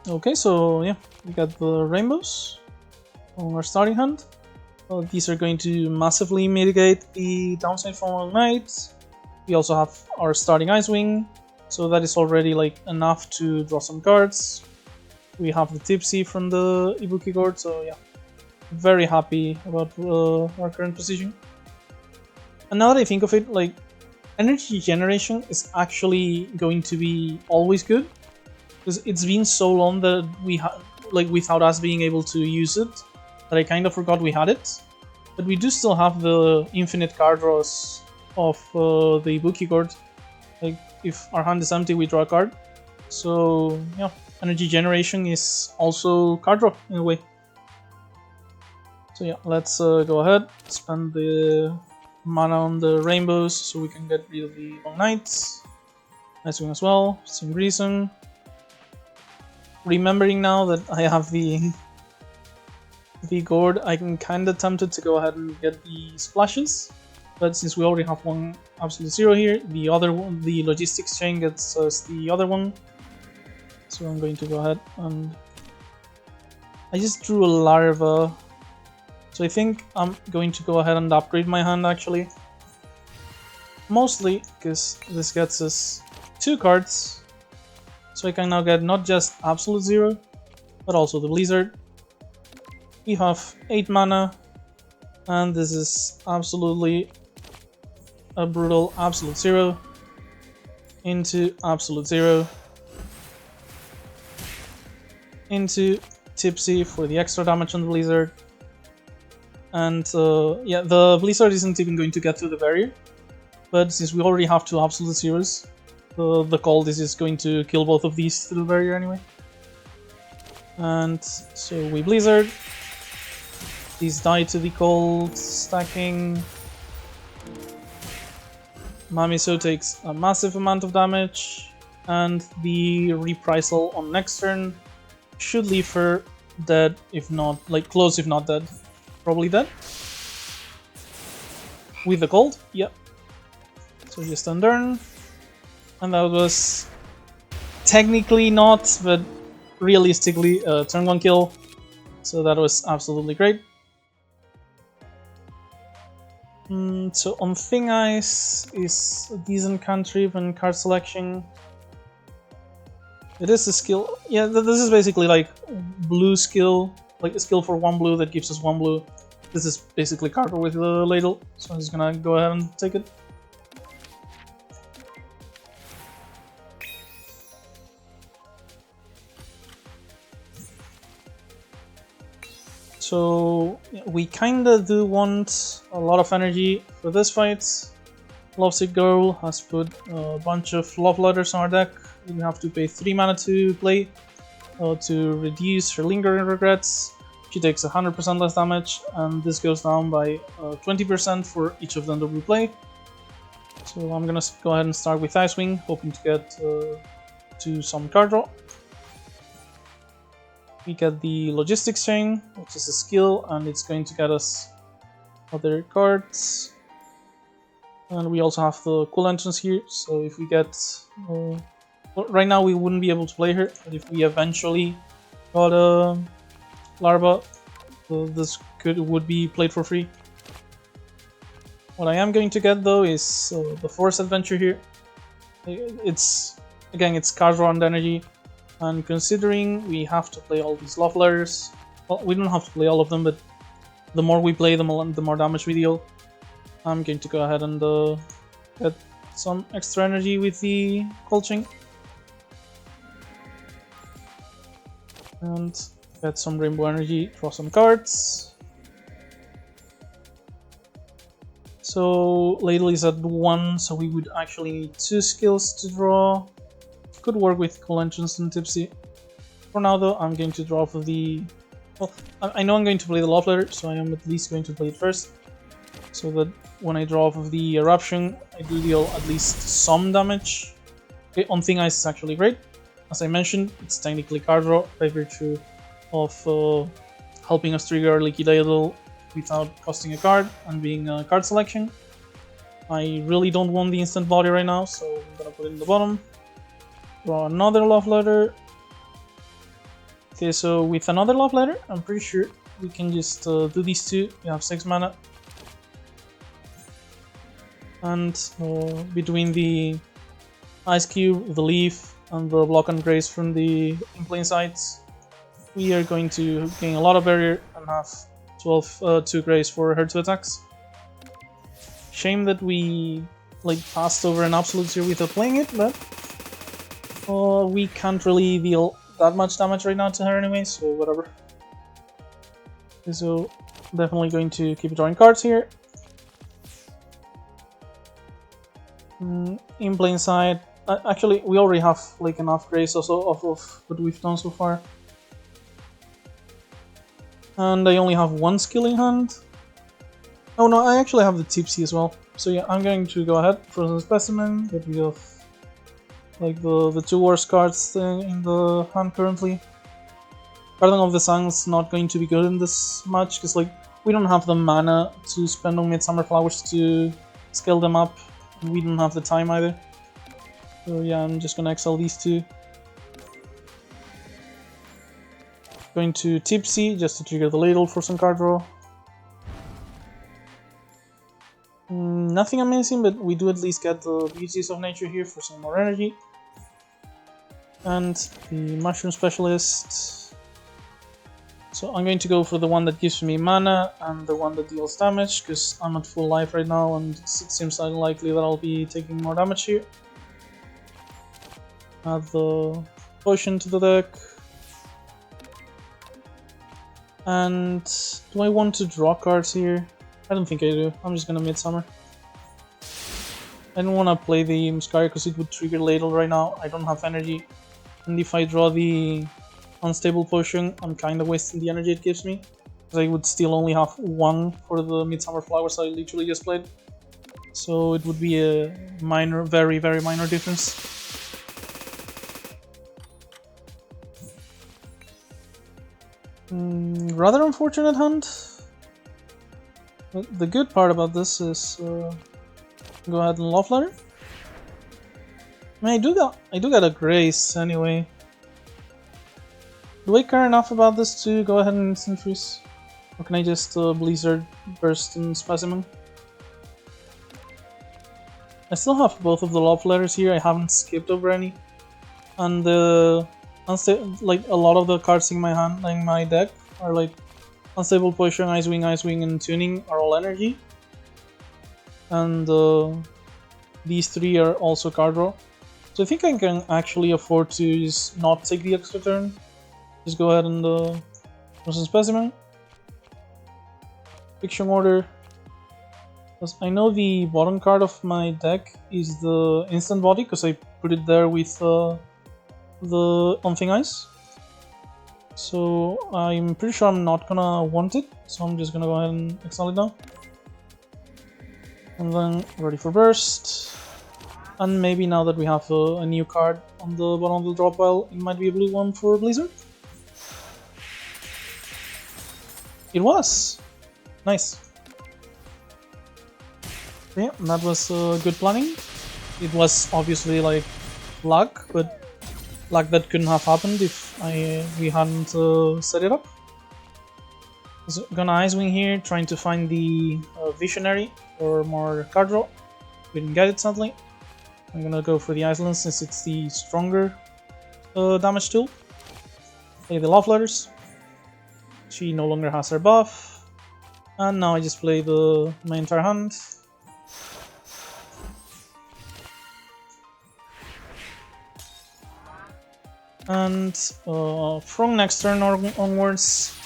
Okay, so yeah, we got the rainbows on our starting hand. These are going to massively mitigate the downside from Long Night. We also have our starting Icewing, so that is already like enough to draw some cards. We have the Tipsy from the Ibuki Gourd, so yeah, very happy about our current position. And now that I think of it, like energy generation is actually going to be always good. Because it's been so long that we like without us being able to use it, that I kind of forgot we had it. But we do still have the infinite card draws of the Ibuki Gourd. Like if our hand is empty, we draw a card. So yeah, energy generation is also card draw in a way. So yeah, let's go ahead, spend the mana on the rainbows so we can get rid of the Long Nights. Nice one as well, same reason. Remembering now that I have the gourd, I can kinda tempted to go ahead and get the splashes, but since we already have 1 absolute 0 here, the other one, the logistics chain, gets us the other one. So I'm going to go ahead and I just drew a larva, so I think I'm going to go ahead and upgrade my hand actually, mostly because this gets us 2 cards. So I can now get not just Absolute 0, but also the Blizzard. We have 8 mana, and this is absolutely a brutal Absolute 0 into Absolute 0 into Tipsy for the extra damage on the Blizzard. And yeah, the Blizzard isn't even going to get through the barrier, but since we already have 2 Absolute 0s, the cold is just going to kill both of these through the barrier anyway. And so we Blizzard. These die to the cold, stacking. Mamiso takes a massive amount of damage, and the reprisal on next turn should leave her dead, if not, like close if not dead. Probably dead. With the cold, yep. So just unturn. And that was technically not, but realistically a turn 1 kill. So that was absolutely great. So on Thing Ice is a decent cantrip and card selection. It is a skill. Yeah, this is basically like blue skill, like a skill for 1 blue that gives us 1 blue. This is basically card draw with the ladle, so I'm just gonna go ahead and take it. So we kinda do want a lot of energy for this fight. Lovesick Girl has put a bunch of love letters on our deck. We have to pay 3 mana to play to reduce her lingering regrets. She takes 100% less damage, and this goes down by 20% for each of them that we play. So I'm gonna go ahead and start with Icewing, hoping to get to some card draw. We get the logistics chain, which is a skill, and it's going to get us other cards. And we also have the cool entrance here, so if we get... well, right now we wouldn't be able to play her, but if we eventually got a larva, this would be played for free. What I am going to get though is the Forest Adventure here. It's card draw and energy, and considering we have to play all these love letters, well, we don't have to play all of them, but the more we play them, the more damage we deal. I'm going to go ahead and get some extra energy with the Colching. And get some rainbow energy, draw some cards. So Ladle is at 1, so we would actually need 2 skills to draw. Could work with Cool Entrance and Tipsy. For now though, I'm going to draw for the... well, I know I'm going to play the Love Letter, so I am at least going to play it first. So that when I draw for the Eruption, I do deal at least some damage. Okay, on Thing Ice is actually great. As I mentioned, it's technically card draw by virtue of helping us trigger our Leaky Ladle without costing a card and being a card selection. I really don't want the instant body right now, so I'm gonna put it in the bottom. Draw another Love Letter. Okay, so with another Love Letter, I'm pretty sure we can just do these two. We have 6 mana. And between the Ice Cube, the Leaf, and the Block and Grace from the In Plain Sights, we are going to gain a lot of barrier and have 2 Grace for her 2 attacks. Shame that we passed over an Absolutes here without playing it, but we can't really deal that much damage right now to her anyway, so whatever. Okay, so definitely going to keep drawing cards here. In Plain Sight, actually we already have enough Grace also off of what we've done so far. And I only have 1 skill in hand. Oh no, I actually have the Tipsy as well. So yeah, I'm going to go ahead, Frozen Specimen, get rid of the 2 worst cards in the hand currently. Garden of the Sun's not going to be good in this match, because we don't have the mana to spend on Midsummer Flowers to scale them up, and we don't have the time either. So yeah, I'm just gonna exile these 2. Going to Tipsy, just to trigger the Ladle for some card draw. Nothing amazing, but we do at least get the Beauties of Nature here for some more energy. And the Mushroom Specialist. So I'm going to go for the one that gives me mana and the one that deals damage, because I'm at full life right now and it seems unlikely that I'll be taking more damage here. Add the potion to the deck. And do I want to draw cards here? I don't think I do. I'm just gonna Midsummer. I don't want to play the Muscaria because it would trigger Ladle right now. I don't have energy. And if I draw the Unstable Potion, I'm kind of wasting the energy it gives me. Because I would still only have 1 for the Midsummer Flowers I literally just played. So it would be a minor, very, very minor difference. Rather unfortunate hand. The good part about this is go ahead and Love Letter. I mean, I do get a Grace anyway. Do I care enough about this to go ahead and instant freeze? Or can I just Blizzard, Burst, and Specimen? I still have both of the Love Letters here. I haven't skipped over any. And a lot of the cards in my hand, in my deck, are Unstable Potion, Ice Wing, and Tuning are all energy. And these 3 are also card draw. So I think I can actually afford to just not take the extra turn. Just go ahead and Frozen Specimen. Fiction Order. Because I know the bottom card of my deck is the Instant Body, because I put it there with the On Thing Ice. So I'm pretty sure I'm not gonna want it, so I'm just gonna go ahead and exile it now. And then ready for Burst. And maybe now that we have a new card on the bottom of the draw pile, it might be a blue one for Blizzard. It was nice. Yeah, that was good planning. It was obviously like luck, but luck that couldn't have happened if we hadn't set it up. So gonna Ice Wing here, trying to find the Visionary or more card draw. We didn't get it sadly. I'm gonna go for the Ice Lance since it's the stronger damage tool. Play the Love Letters. She no longer has her buff. And now I just play my entire hand. And from next turn onwards,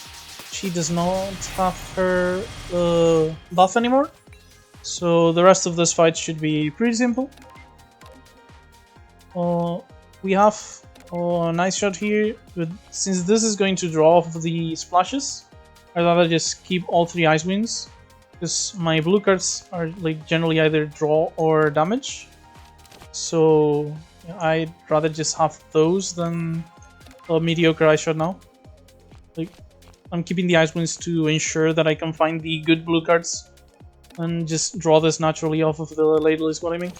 she does not have her buff anymore. So the rest of this fight should be pretty simple. We have a nice shot here, but since this is going to draw off the splashes, I'd rather just keep all 3 Ice Wings, because my blue cards are like generally either draw or damage. So I'd rather just have those than a mediocre Ice Shot now. Like, I'm keeping the Ice Wings to ensure that I can find the good blue cards and just draw this naturally off of the ladle is what I mean.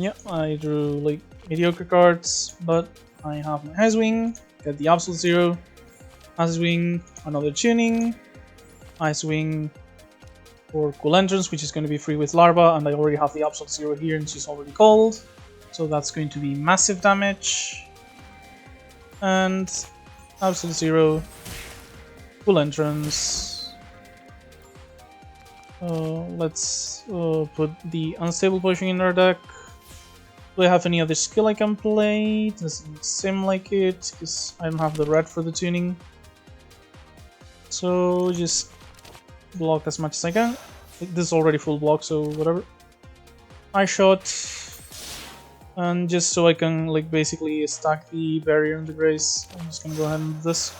Yeah, I drew like mediocre cards, but I have my Ice Wing, get the Absolute Zero, Ice Wing, another tuning, Ice Wing for Cool Entrance, which is going to be free with Larva, and I already have the Absolute Zero here and she's already called, so that's going to be massive damage. And Absolute Zero, Cool Entrance. Let's put the Unstable Potion in our deck. Do I have any other skill I can play? Doesn't seem like it, because I don't have the red for the tuning. So just block as much as I can. This is already full block, so whatever. I shot, and just so I can like basically stack the barrier and the grace, I'm just gonna go ahead and do this.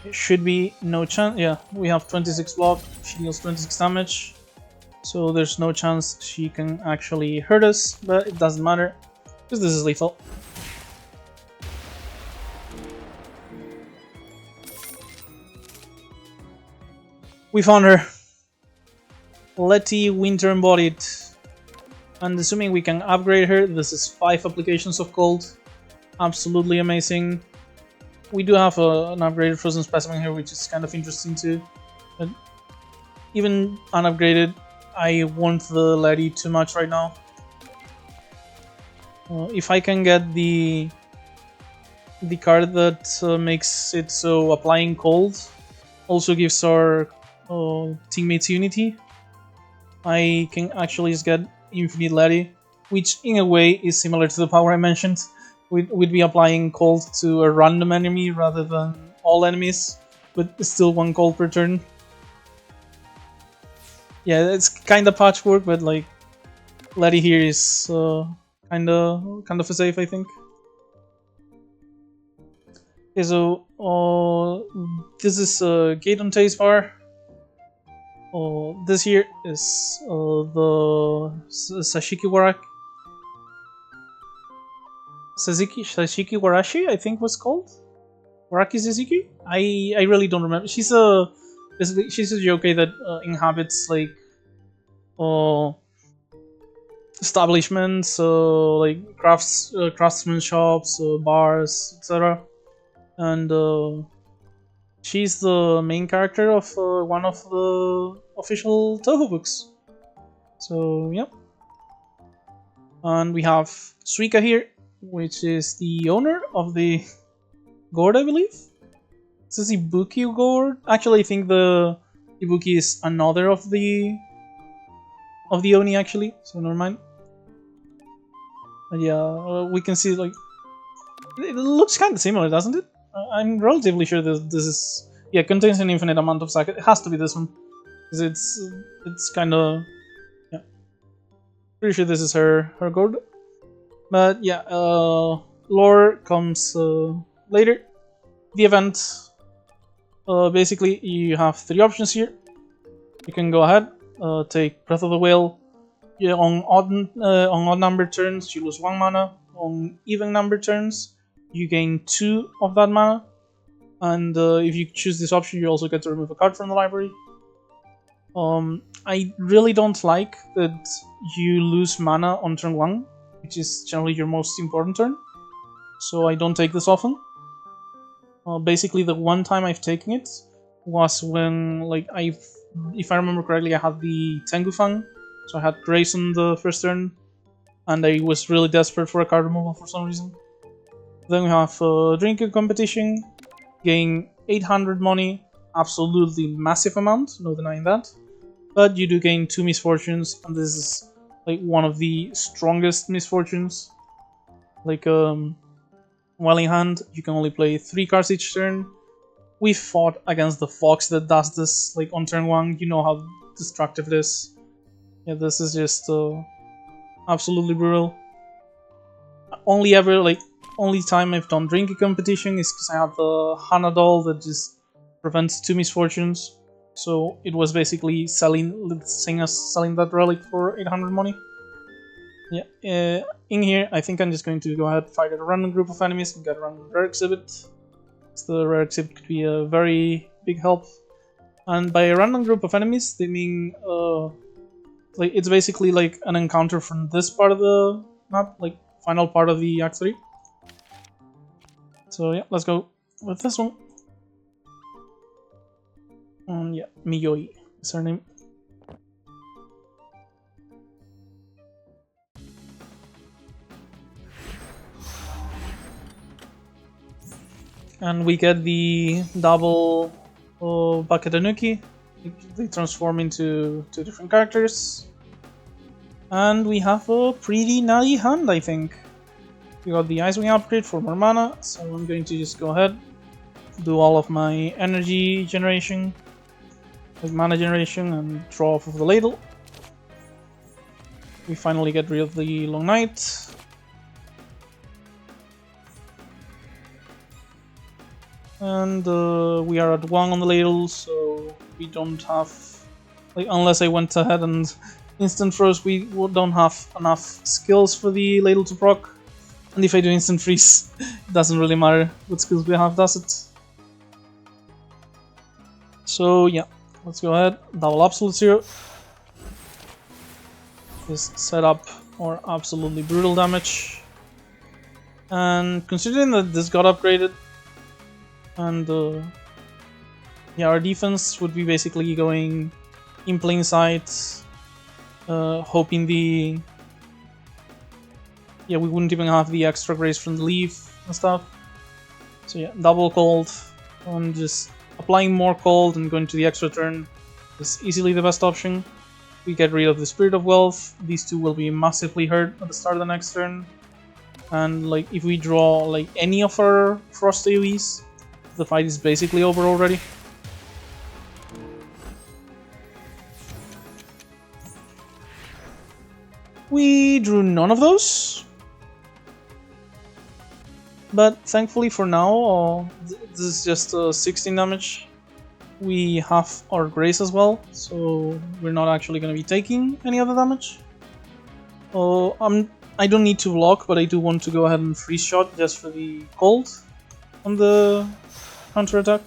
It should be no chance. Yeah, we have 26 block. She deals 26 damage, so there's no chance she can actually hurt us. But it doesn't matter because this is lethal. We found her. Letty Winter Embodied. And assuming we can upgrade her, this is 5 applications of cold. Absolutely amazing. We do have an upgraded Frozen Specimen here, which is kind of interesting too. But even unupgraded, I want the Letty too much right now. If I can get the card that makes it so applying cold also gives our teammates unity, I can actually just get Infinite Letty, which in a way is similar to the power I mentioned. We'd be applying cold to a random enemy rather than all enemies, but still 1 cold per turn. Yeah, it's kind of patchwork, but like Letty here is kind of a safe, I think. Okay, so this is Gate on Taste Bar. This here is the Sashiki Waraki. Sashiki Warashi, I think was called. Waraki Sashiki? I really don't remember. She's a yokai that inhabits like establishments, like craftsman shops, bars, etc. And she's the main character of one of the official Touhou books. So yeah. And we have Suika here, which is the owner of the gourd, I believe. This is Ibuki gourd. Actually, I think the Ibuki is another of the Oni actually, so never mind. But yeah, we can see like it looks kind of similar, doesn't it? I'm relatively sure that this is contains an infinite amount of sack. It has to be this one because it's kind of pretty sure this is her gourd. But yeah, lore comes later. The event, basically you have 3 options here. You can go ahead, take Breath of the Whale. Yeah, on odd number turns you lose 1 mana. On even number turns you gain 2 of that mana. And if you choose this option, you also get to remove a card from the library. I really don't like that you lose mana on turn 1, which is generally your most important turn. So I don't take this often. Basically, the one time I've taken it was when, like, if I remember correctly, I had the Tengu Fang, so I had Grace on the first turn, and I was really desperate for a card removal for some reason. Then we have Drinking Competition, gain 800 money, absolutely massive amount, no denying that. But you do gain 2 misfortunes, and this is like one of the strongest misfortunes. Like, while in hand, you can only play 3 cards each turn. We fought against the Fox that does this, like, on turn 1, you know how destructive it is. Yeah, this is just absolutely brutal. Only time I've done Drinking Competition is because I have the Hana doll that just prevents 2 misfortunes. So it was basically selling that relic for 800 money. Yeah, in here I think I'm just going to go ahead and fight a random group of enemies and get a random rare exhibit. So the rare exhibit could be a very big help. And by a random group of enemies, they mean like it's basically like an encounter from this part of the map, like final part of the Act 3. So yeah, let's go with this one. Yeah, Miyoi is her name. And we get the double Baketanuki. They transform into 2 different characters. And we have a pretty nutty hand, I think. We got the Icewing upgrade for more mana, so I'm going to just go ahead, do all of my energy generation, like mana generation, and draw off of the ladle. We finally get rid of the Long Night. And we are at 1 on the ladle, so we don't have, like, unless I went ahead and instant froze, we don't have enough skills for the ladle to proc. And if I do instant freeze, it doesn't really matter what skills we have, does it? So yeah, let's go ahead, double absolute zero. Just set up our absolutely brutal damage. And considering that this got upgraded, and yeah, our defense would be basically going in plain sight, hoping we wouldn't even have the extra grace from the leaf and stuff. So yeah, double cold, and just applying more cold and going to the extra turn is easily the best option. We get rid of the Spirit of Wealth. These 2 will be massively hurt at the start of the next turn. And like if we draw like any of our Frost AoEs, the fight is basically over already. We drew none of those. But thankfully for now, this is just 16 damage. We have our Grace as well, so we're not actually going to be taking any other damage. I don't need to block, but I do want to go ahead and freeze shot just for the cold on the counter attack.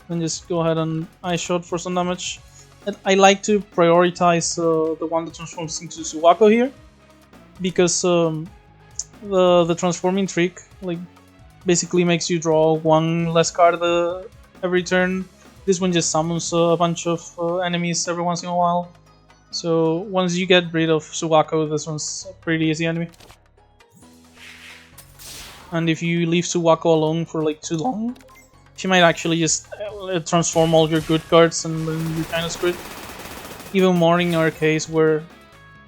Then just go ahead and ice shot for some damage. And I like to prioritize the one that transforms into Suwako here, because the transforming trick like basically makes you draw 1 less card every turn. This one just summons a bunch of enemies every once in a while. So once you get rid of Suwako, this one's a pretty easy enemy. And if you leave Suwako alone for like too long, she might actually just transform all your good cards, and then you kind of screwed. Even more in our case where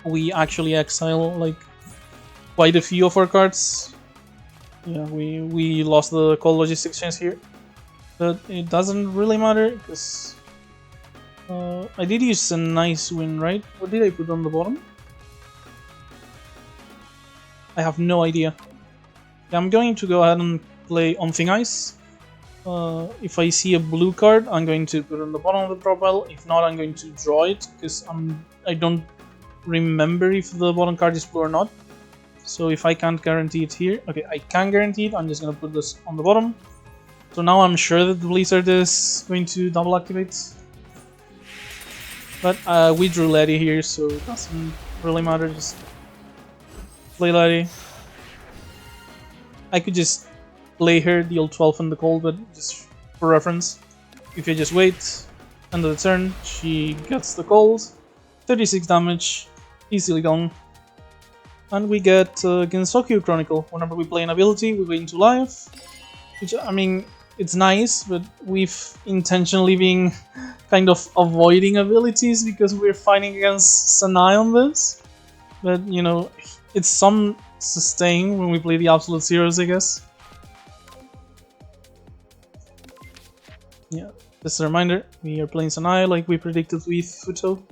we actually exile like quite a few of our cards. Yeah, we lost the Cold Logistics chance here, but it doesn't really matter because I did use a nice win, right? What did I put on the bottom? I have no idea. Yeah, I'm going to go ahead and play on Thin Ice, If I see a blue card, I'm going to put it on the bottom of the draw pile. If not, I'm going to draw it because I don't remember if the bottom card is blue or not. So if I can't guarantee it here, okay, I can guarantee it. I'm just gonna put this on the bottom. So now I'm sure that the Blizzard is going to double activate. But we drew Lady here, so it doesn't really matter. Just play Lady. I could just play her, deal 12 in the cold, but just for reference, if you just wait, end of the turn, she gets the cold, 36 damage, easily gone. And we get Gensokyo Chronicle. Whenever we play an ability, we gain 2 life, which, I mean, it's nice, but we've intentionally been kind of avoiding abilities because we're fighting against Sanai on this. But, you know, it's some sustain when we play the Absolute Zeros, I guess. Yeah, just a reminder, we are playing Sanai like we predicted with Futo.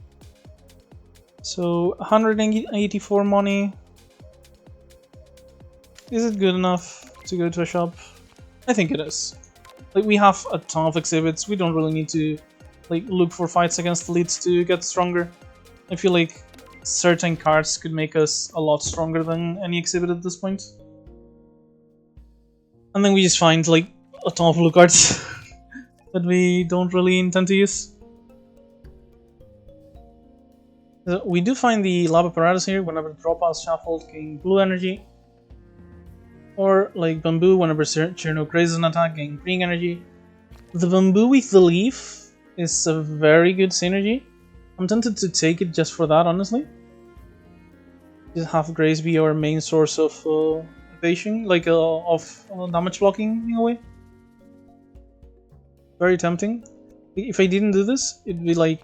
So, 184 money. Is it good enough to go to a shop? I think it is. Like, we have a ton of exhibits, we don't really need to like look for fights against elites to get stronger. I feel like certain cards could make us a lot stronger than any exhibit at this point. And then we just find like a ton of blue cards that we don't really intend to use. We do find the lab apparatus here. Whenever the draw pile is shuffled, gain blue energy. Or like bamboo, whenever Cirno grazes an attack, gain green energy. The bamboo with the leaf is a very good synergy. I'm tempted to take it just for that, honestly. Just have Grace be our main source of evasion, like of damage blocking in a way. Very tempting. If I didn't do this, it'd be like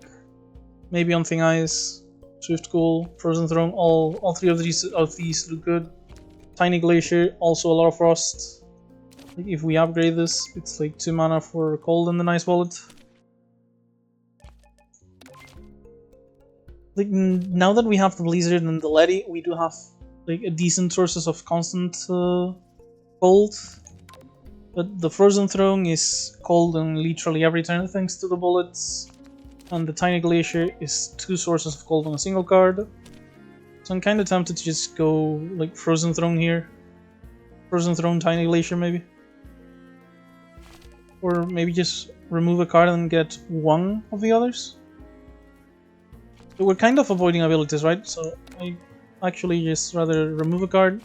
maybe on Thing Ice, Swift Cool, Frozen Throne. All three of these look good. Tiny Glacier, also a lot of frost. Like if we upgrade this, it's like 2 mana for cold and the nice wallet. Like now that we have the Blizzard and the Lady, we do have like a decent sources of constant cold. But the Frozen Throne is cold on literally every turn thanks to the bullets. And the Tiny Glacier is 2 sources of cold on a single card. So I'm kind of tempted to just go like Frozen Throne here. Frozen Throne, Tiny Glacier maybe. Or maybe just remove a card and get one of the others. So we're kind of avoiding abilities, right? So I actually just rather remove a card.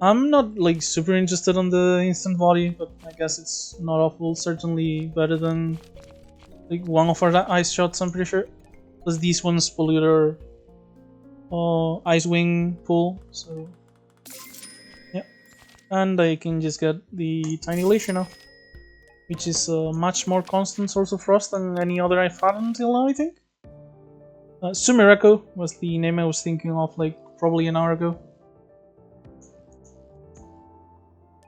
I'm not like super interested on the instant body, but I guess it's not awful. Certainly better than like one of our ice shots, I'm pretty sure. Plus these ones pollute our Ice Wing pool, so yeah. And I can just get the Tiny Glacier now, which is a much more constant source of frost than any other I've had until now, I think. Sumireko was the name I was thinking of like probably an hour ago.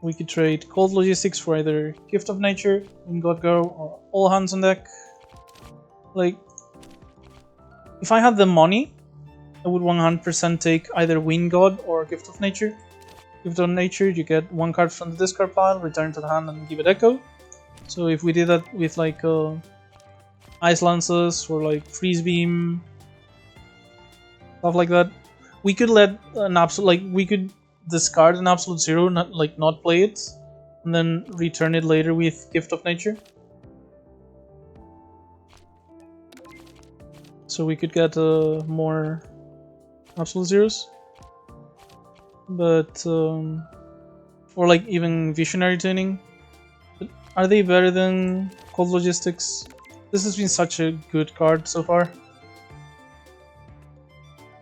We could trade Cold Logistics for either Gift of Nature, Wind God Girl, or All Hands on Deck. Like, if I had the money, I would 100% take either Wind God or Gift of Nature. Gift of Nature, you get 1 card from the discard pile, return to the hand, and give it Echo. So if we did that with like Ice Lances or like Freeze Beam, stuff like that, we could let an absolute, like we could discard an Absolute Zero, not play it, and then return it later with Gift of Nature. So we could get more Absolute Zeros, but or like even Visionary Tuning. But are they better than Cold Logistics? This has been such a good card so far.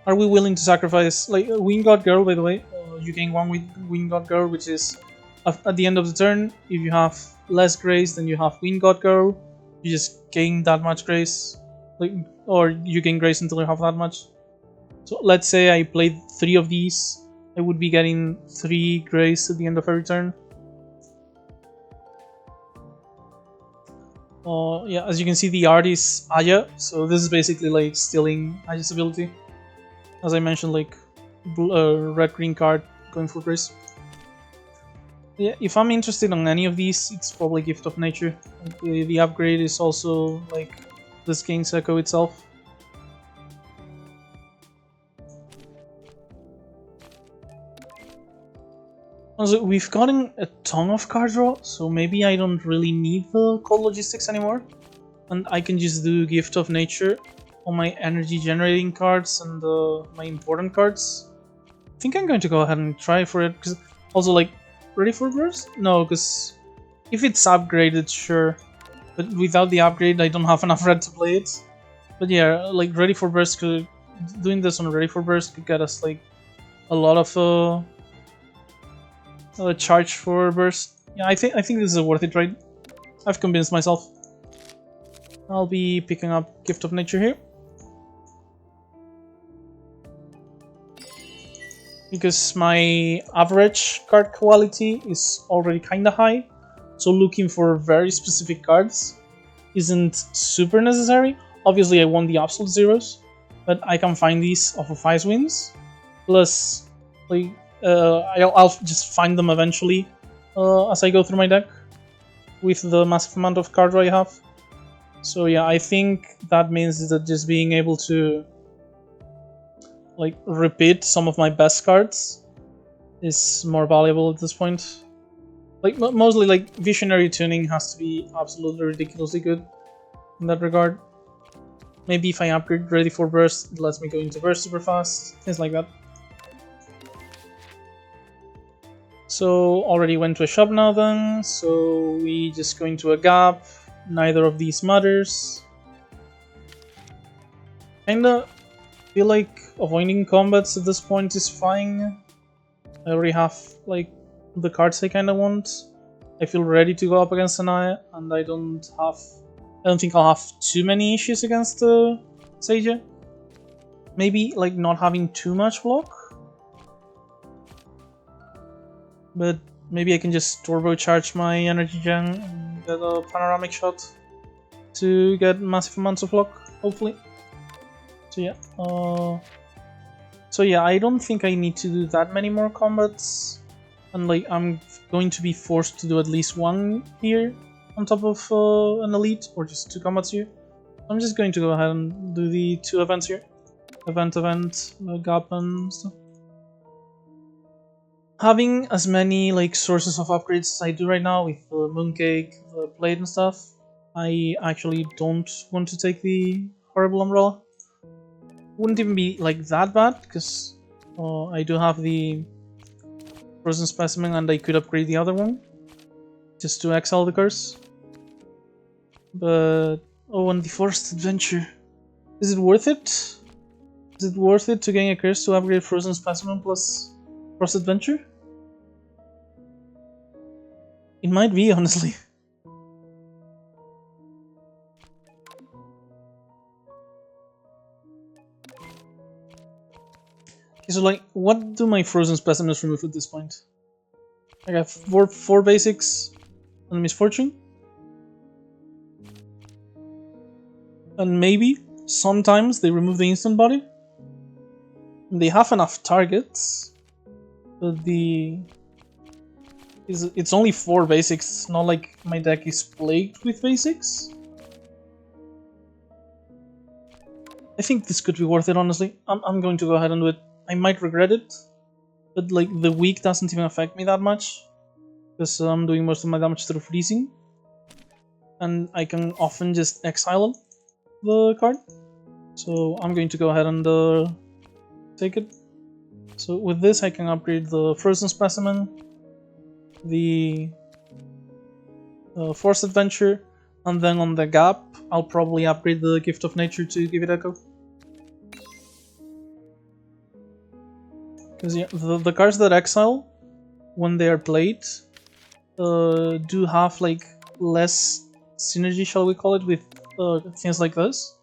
Are we willing to sacrifice like Wind God Girl? By the way, you gain 1 with Wind God Girl, which is at the end of the turn. If you have less grace than you have Wind God Girl, you just gain that much grace. Like, or you gain grace until you have that much. So let's say I played 3 of these, I would be getting 3 grace at the end of every turn. Yeah, as you can see, the art is Aya, so this is basically like stealing Aya's ability. As I mentioned, like red-green card going for grace. Yeah, if I'm interested in any of these, it's probably Gift of Nature. The upgrade is also like this Gensokyo itself. Also, we've gotten a ton of card draw, so maybe I don't really need the cold logistics anymore, and I can just do Gift of Nature on my energy generating cards and my important cards. I think I'm going to go ahead and try for it, because also like, ready for burst? No, because if it's upgraded, sure, but without the upgrade I don't have enough red to play it. But yeah, like ready for burst doing this on ready for burst could get us like a lot of charge for burst. Yeah, I think this is a worth it trade. I've convinced myself. I'll be picking up Gift of Nature here, because my average card quality is already kinda high, so looking for very specific cards isn't super necessary. Obviously I want the absolute zeros, but I can find these off of Ice Winds. Plus, like, I'll just find them eventually as I go through my deck with the massive amount of card draw I have. So yeah, I think that means that just being able to like repeat some of my best cards is more valuable at this point. Like mostly like Visionary Tuning has to be absolutely ridiculously good in that regard. Maybe if I upgrade Ready for Burst, it lets me go into Burst super fast, things like that. So already went to a shop now then, so we just go into a gap. Neither of these matters. Kinda feel like avoiding combats at this point is fine. I already have like the cards I kinda want. I feel ready to go up against Anaya, and I don't think I'll have too many issues against Seija. Maybe like not having too much block, but maybe I can just turbocharge my energy gen and get a panoramic shot to get massive amounts of block, hopefully. So yeah, I don't think I need to do that many more combats, and like I'm going to be forced to do at least one here on top of an elite, or just 2 combats here. I'm just going to go ahead and do the 2 events here. Event, gap and stuff. Having as many like sources of upgrades as I do right now with the Mooncake, the Blade and stuff, I actually don't want to take the Horrible Umbrella. Wouldn't even be like that bad, because I do have the Frozen Specimen and I could upgrade the other one just to exile the curse. But oh, and the Forced Adventure. Is it worth it? Is it worth it to gain a curse to upgrade Frozen Specimen plus Forced Adventure? It might be, honestly. Okay, so like, what do my Frozen Specimens remove at this point? I got four basics and Misfortune. And maybe, sometimes they remove the instant body. They have enough targets, but it's only 4 basics, it's not like my deck is plagued with basics. I think this could be worth it, honestly. I'm going to go ahead and do it. I might regret it, but like the weak doesn't even affect me that much, because I'm doing most of my damage through freezing, and I can often just exile the card. So I'm going to go ahead and take it. So with this I can upgrade the Frozen Specimen, the Forced Adventure, and then on the gap I'll probably upgrade the Gift of Nature to give it Echo. Because yeah, the cards that exile, when they are played, do have like less synergy, shall we call it, with things like this.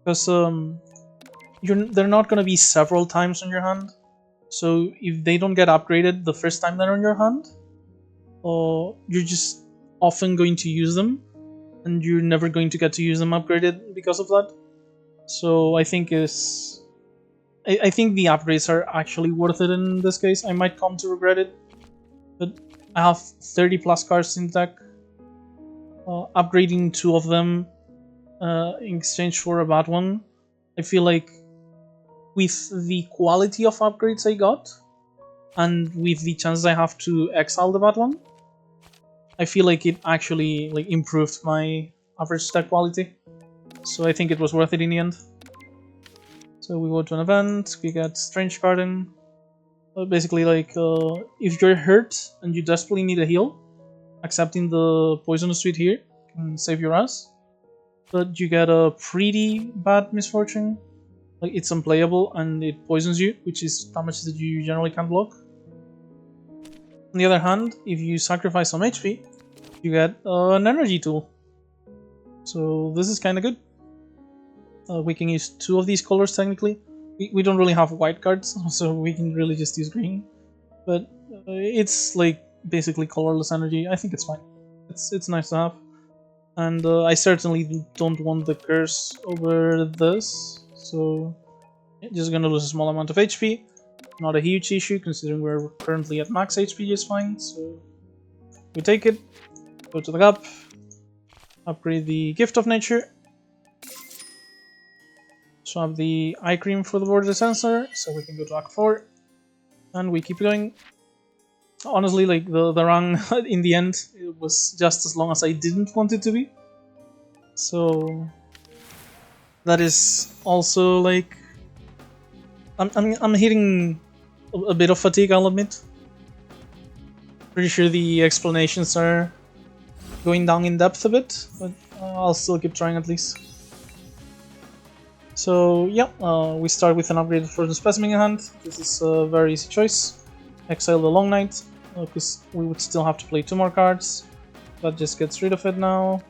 Because they're not going to be several times on your hand. So if they don't get upgraded the first time they're on your hand, you're just often going to use them, and you're never going to get to use them upgraded because of that. So I think I think the upgrades are actually worth it in this case. I might come to regret it, but I have 30 plus cards in deck. Upgrading 2 of them in exchange for a bad one, I feel like with the quality of upgrades I got, and with the chances I have to exile the bad one, I feel like it actually like improved my average deck quality. So I think it was worth it in the end. So we go to an event, we get Strange Garden. Basically, like, if you're hurt and you desperately need a heal, accepting the Poisonous Sweet here can save your ass. But you get a pretty bad misfortune. Like, it's unplayable and it poisons you, which is damage that you generally can't block. On the other hand, if you sacrifice some HP, you get an energy tool. So this is kind of good. We can use 2 of these colors technically. We don't really have white cards, so we can really just use green. But it's like basically colorless energy. I think it's fine. It's nice to have. And I certainly don't want the curse over this, so just gonna lose a small amount of HP. Not a huge issue considering we're currently at max HP just fine, so we take it, go to the cup, upgrade the Gift of Nature, swap the eye cream for the border sensor, so we can go to Act 4, and we keep going. Honestly, like, the run in the end, it was just as long as I didn't want it to be. So that is also like I'm hitting a bit of fatigue, I'll admit. Pretty sure the explanations are going down in depth a bit, but I'll still keep trying at least. So yeah, we start with an upgrade for the Specimen in hand. This is a very easy choice. Exile the Long Night, because we would still have to play 2 more cards. That just gets rid of it now.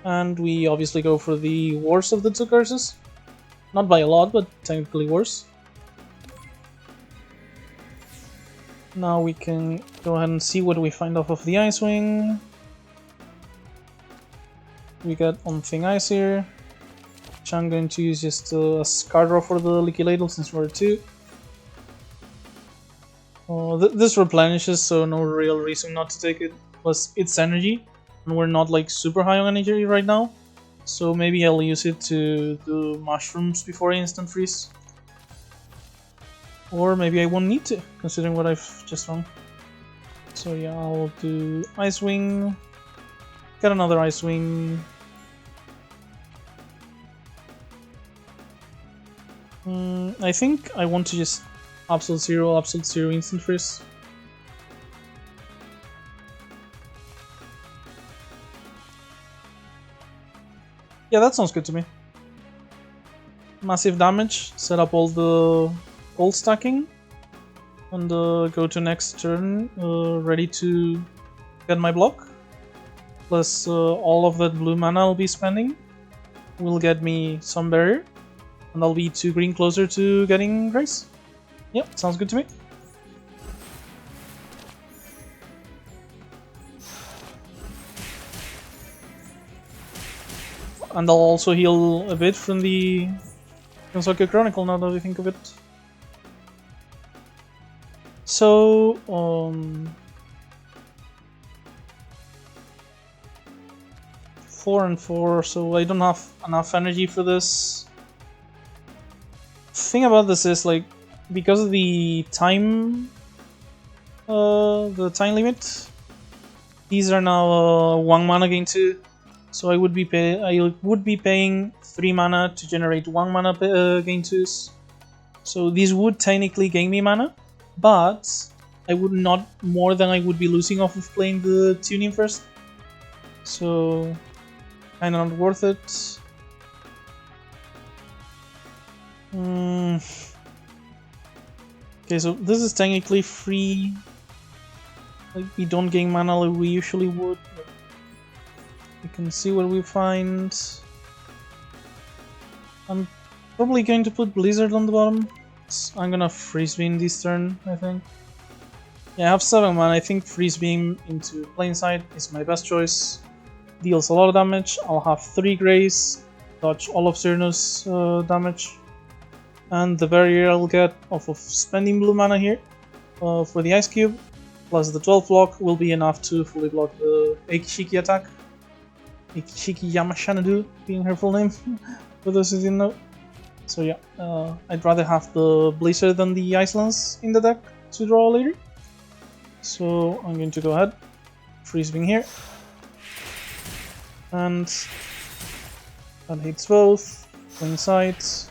And we obviously go for the worst of the 2 curses. Not by a lot, but technically worse. Now we can go ahead and see what we find off of the Ice Wing. We got On Thing Ice here, which I'm going to use just as card draw for the Leaky Ladle since we're 2. This replenishes, so no real reason not to take it. Plus, it's energy, and we're not like super high on energy right now. So maybe I'll use it to do mushrooms before I instant freeze. Or maybe I won't need to, considering what I've just done. So yeah, I'll do Ice Wing. Get another Ice Wing. I think I want to just Absolute Zero instant freeze. Yeah, that sounds good to me. Massive damage, set up all the gold stacking, and go to next turn ready to get my block. Plus all of that blue mana I'll be spending will get me some barrier, and I'll be 2 green closer to getting Grace. Yep, sounds good to me. And I'll also heal a bit from the Gensokyo Chronicle now that I think of it. So, 4 and 4, so I don't have enough energy for this. Thing about this is, like, because of the time limit, these are now 1 mana gain 2. So I would be paying 3 mana to generate 1 mana gain 2s. So these would technically gain me mana, but I would not more than I would be losing off of playing the tuning first. So kinda not worth it. Okay, so this is technically free. Like, we don't gain mana like we usually would. We can see what we find. I'm probably going to put Blizzard on the bottom. So I'm gonna Freeze Beam this turn, I think. Yeah, I have 7 mana. I think Freeze Beam into Plainside is my best choice. Deals a lot of damage. I'll have 3 Grace, dodge all of Cirno's damage. And the barrier I'll get off of spending blue mana here for the Ice Cube plus the 12 block will be enough to fully block the Eikishiki attack. Eikishiki Yamashanadu being her full name, for those who didn't know. So yeah, I'd rather have the Blizzard than the Ice Lance in the deck to draw later. So I'm going to go ahead, Freeze Being here. And that hits both, Clean Sight.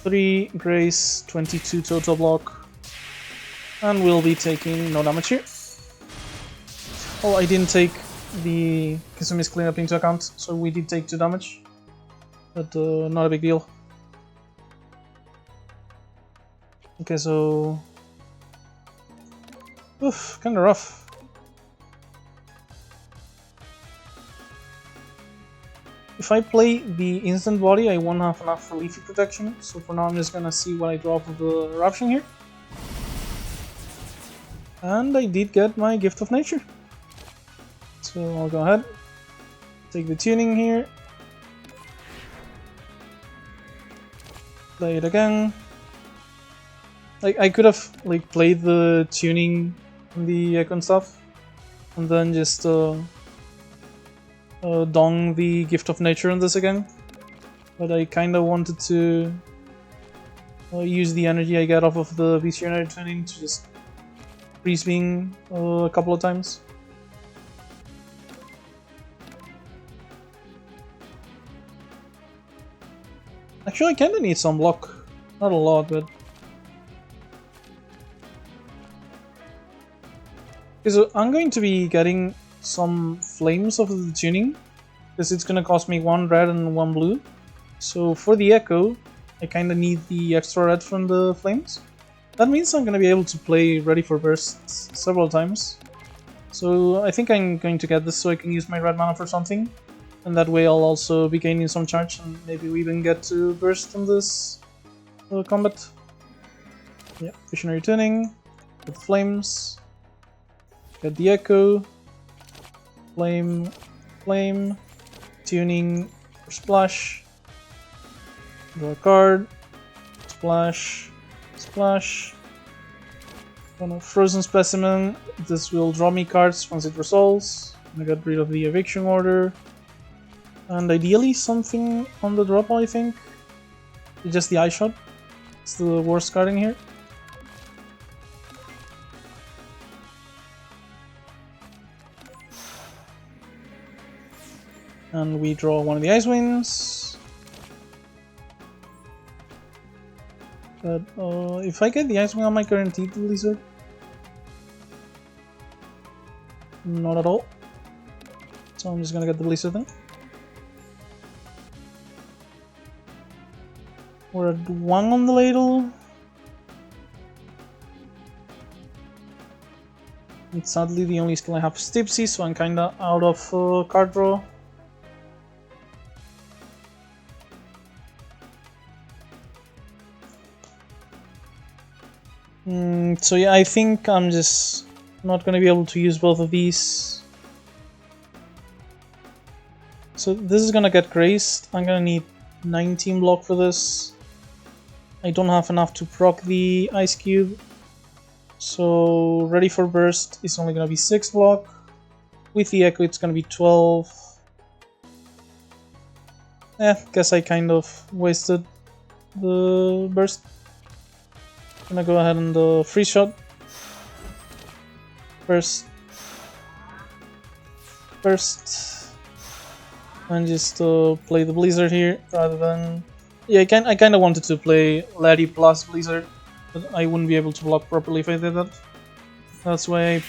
3, Grace, 22 total block. And we'll be taking no damage here. Oh, I didn't take the Kisumi's cleanup into account, so we did take 2 damage. But not a big deal. Okay, so... Oof, kinda rough. If I play the instant body, I won't have enough for Leafy protection, so for now I'm just gonna see what I draw for the eruption here. And I did get my Gift of Nature. So I'll go ahead, take the tuning here, play it again. Like I could have like played the tuning and the echo and stuff, and then just dong the Gift of Nature on this again, but I kinda wanted to use the energy I get off of the Visionary tuning to just Freeze Being a couple of times. Actually, I kinda need some block. Not a lot, but... Okay, so I'm going to be getting some flames of the tuning, because it's gonna cost me 1 red and 1 blue. So for the echo, I kinda need the extra red from the flames. That means I'm gonna be able to play Ready for Bursts several times. So I think I'm going to get this so I can use my red mana for something. And that way I'll also be gaining some charge and maybe we even get to burst in this combat. Yeah, Visionary Tuning, get the flames, get the echo, flame, flame, tuning, splash, draw a card, splash, splash. On a Frozen Specimen, this will draw me cards once it resolves. I get rid of the Eviction Order. And ideally something on the drop, I think. Just the Eye Shot. It's the worst card in here. And we draw one of the Ice Winds. But if I get the Ice Wing, am I guaranteed the Blizzard? Not at all. So I'm just gonna get the Blizzard then. We're at 1 on the ladle. And sadly the only skill I have is Tipsy, so I'm kinda out of card draw. So yeah, I think I'm just not gonna be able to use both of these. So this is gonna get graced. I'm gonna need 19 block for this. I don't have enough to proc the Ice Cube. So Ready for Burst is only gonna be 6 block. With the Echo it's gonna be 12. Guess I kind of wasted the burst. Gonna go ahead and Freeze Shot. Burst. And just play the Blizzard here rather than... Yeah, I kind of wanted to play Laddie plus Blizzard, but I wouldn't be able to block properly if I did that. That's why I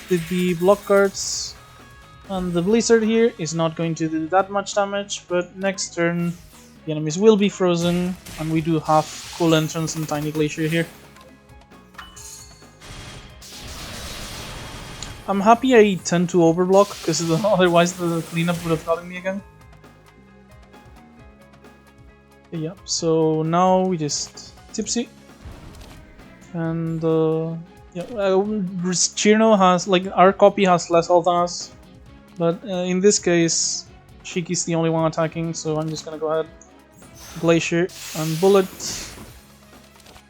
did the block cards. And the Blizzard here is not going to do that much damage, but next turn the enemies will be frozen, and we do have Cool Entrance and Tiny Glacier here. I'm happy I tend to overblock, because otherwise the cleanup would have gotten me again. Yeah, so now we just Tipsy. And yeah, Cirno has, like, our copy has less health than us. But in this case, Shiki's the only one attacking, so I'm just gonna go ahead. Glacier and Bullet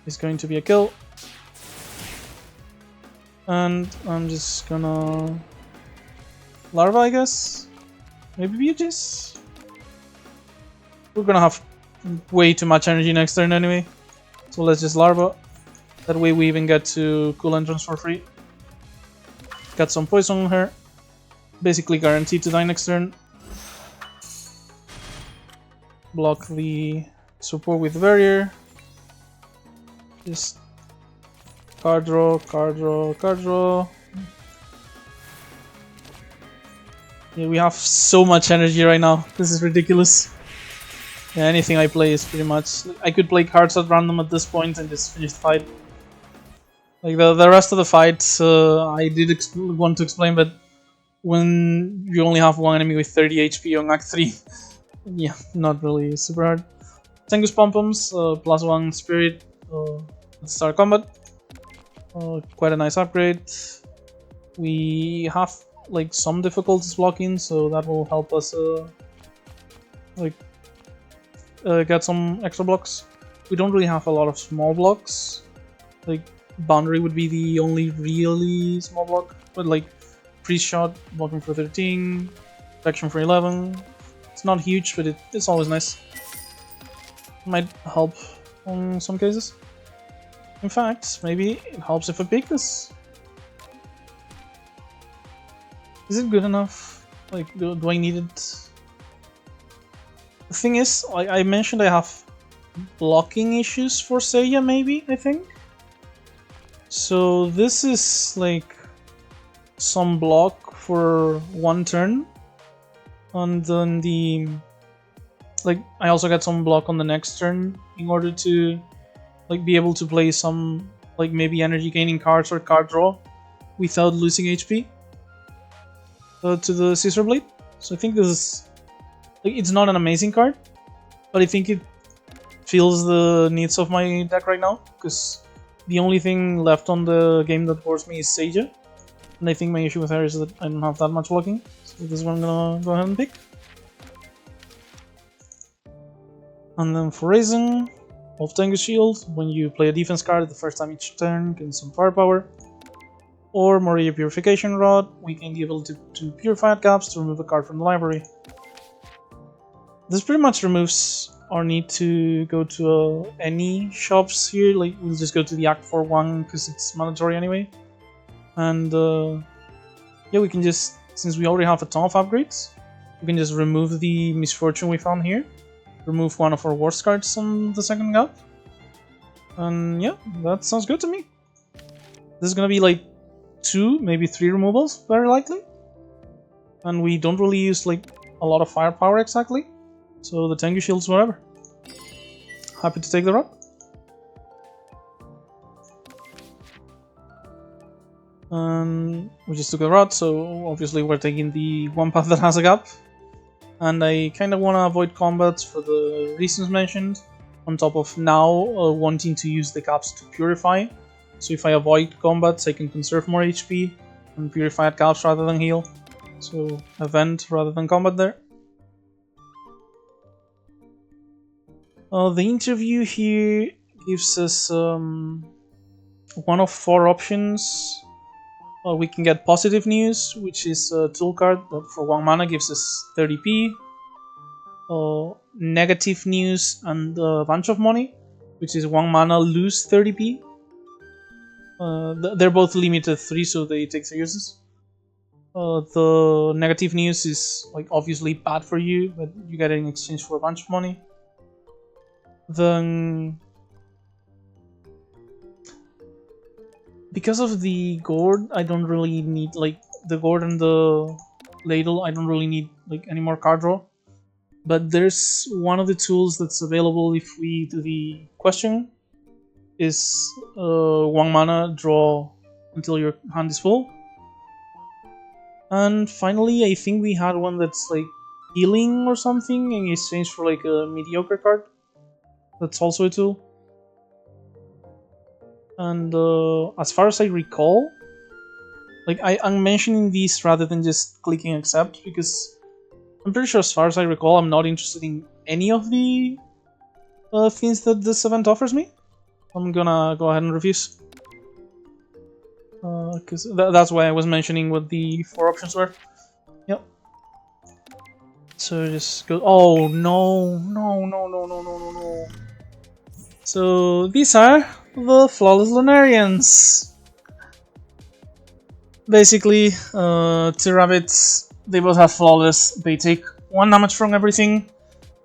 is going to be a kill. And I'm just gonna larva, I guess. Maybe Beauties. We're gonna have way too much energy next turn anyway. So let's just larva. That way we even get to cool entrance for free. Got some poison on her. Basically guaranteed to die next turn. Block the support with barrier. Just card draw, card draw, card draw. Yeah, we have so much energy right now. This is ridiculous. Yeah, anything I play is pretty much... I could play cards at random at this point and just finish the fight. Like the rest of the fight, I did want to explain, but when you only have one enemy with 30 HP on Act 3, yeah, not really super hard. Tengu's Pom-Poms, +1 Spirit, let's start combat. Quite a nice upgrade. We have like some difficulties blocking, so that will help us get some extra blocks. We don't really have a lot of small blocks. Like Boundary would be the only really small block, but like pre-shot blocking for 13, protection for 11. It's not huge, but it's always nice. Might help in some cases. In fact, maybe it helps if I pick this. Is it good enough? Like, do I need it? The thing is, I mentioned I have blocking issues for Seiya, maybe, I think. So this is like some block for one turn. And then I also get some block on the next turn in order to like be able to play some like maybe energy gaining cards or card draw without losing HP to the Scissor Blade. So I think this is like, it's not an amazing card, but I think it fills the needs of my deck right now, because the only thing left on the game that bores me is Seiya, and I think my issue with her is that I don't have that much blocking. So this is what I'm gonna go ahead and pick. And then for Raisin, of Tengu's Shield, when you play a defense card the first time each turn, gain some firepower. Or Moria Purification Rod, we gain the ability to purify at gaps to remove a card from the library. This pretty much removes our need to go to any shops here. Like, we'll just go to the Act 4 one because it's mandatory anyway. And yeah, we can just, since we already have a ton of upgrades, we can just remove the Misfortune we found here. Remove one of our worst cards on the second gap. And yeah, that sounds good to me. This is gonna be like 2, maybe 3 removals, very likely. And we don't really use like a lot of firepower exactly. So the Tengu Shield's whatever. Happy to take the rod. And we just took a rod, so obviously we're taking the one path that has a gap. And I kind of want to avoid combats for the reasons mentioned, on top of now wanting to use the gaps to purify. So if I avoid combats, I can conserve more HP and purify at gaps rather than heal. So event rather than combat there. The interview here gives us one of 4 options. We can get Positive News, which is a tool card that for 1 mana gives us 30p. Negative News and a bunch of money, which is 1 mana lose 30p. They're both limited 3, so they take 3 uses. The Negative News is like obviously bad for you, but you get it in exchange for a bunch of money. Then, because of the gourd, I don't really need like the gourd and the ladle. I don't really need like any more card draw. But there's one of the tools that's available if we do the question. Is 1 mana, draw until your hand is full. And finally, I think we had one that's like healing or something in exchange for like a mediocre card. That's also a tool. And as far as I recall, like I'm mentioning these rather than just clicking accept, because I'm pretty sure as far as I recall, I'm not interested in any of the things that this event offers me. I'm gonna go ahead and refuse. because that's why I was mentioning what the 4 options were. Yep. So just go. Oh no, no, no, no, no, no, no, no. So these are the flawless Lunarians. Basically, 2 rabbits. They both have flawless. They take 1 damage from everything.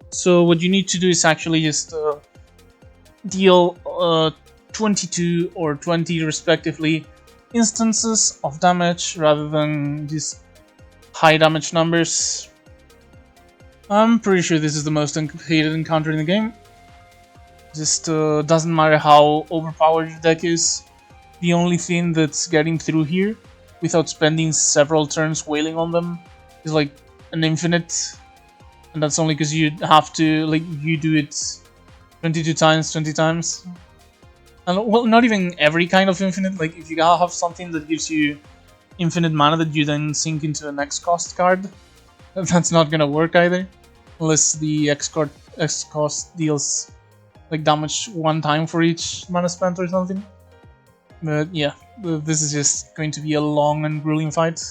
So what you need to do is actually just deal 22 or 20 respectively instances of damage rather than just high damage numbers. I'm pretty sure this is the most hated encounter in the game. Just doesn't matter how overpowered your deck is. The only thing that's getting through here without spending several turns wailing on them is like an infinite, and that's only because you have to, like, you do it 22 times, 20 times. And well, not even every kind of infinite. Like if you have something that gives you infinite mana that you then sink into an X cost card, that's not gonna work either, unless the X cost deals like damage 1 time for each mana spent or something. But yeah, this is just going to be a long and grueling fight.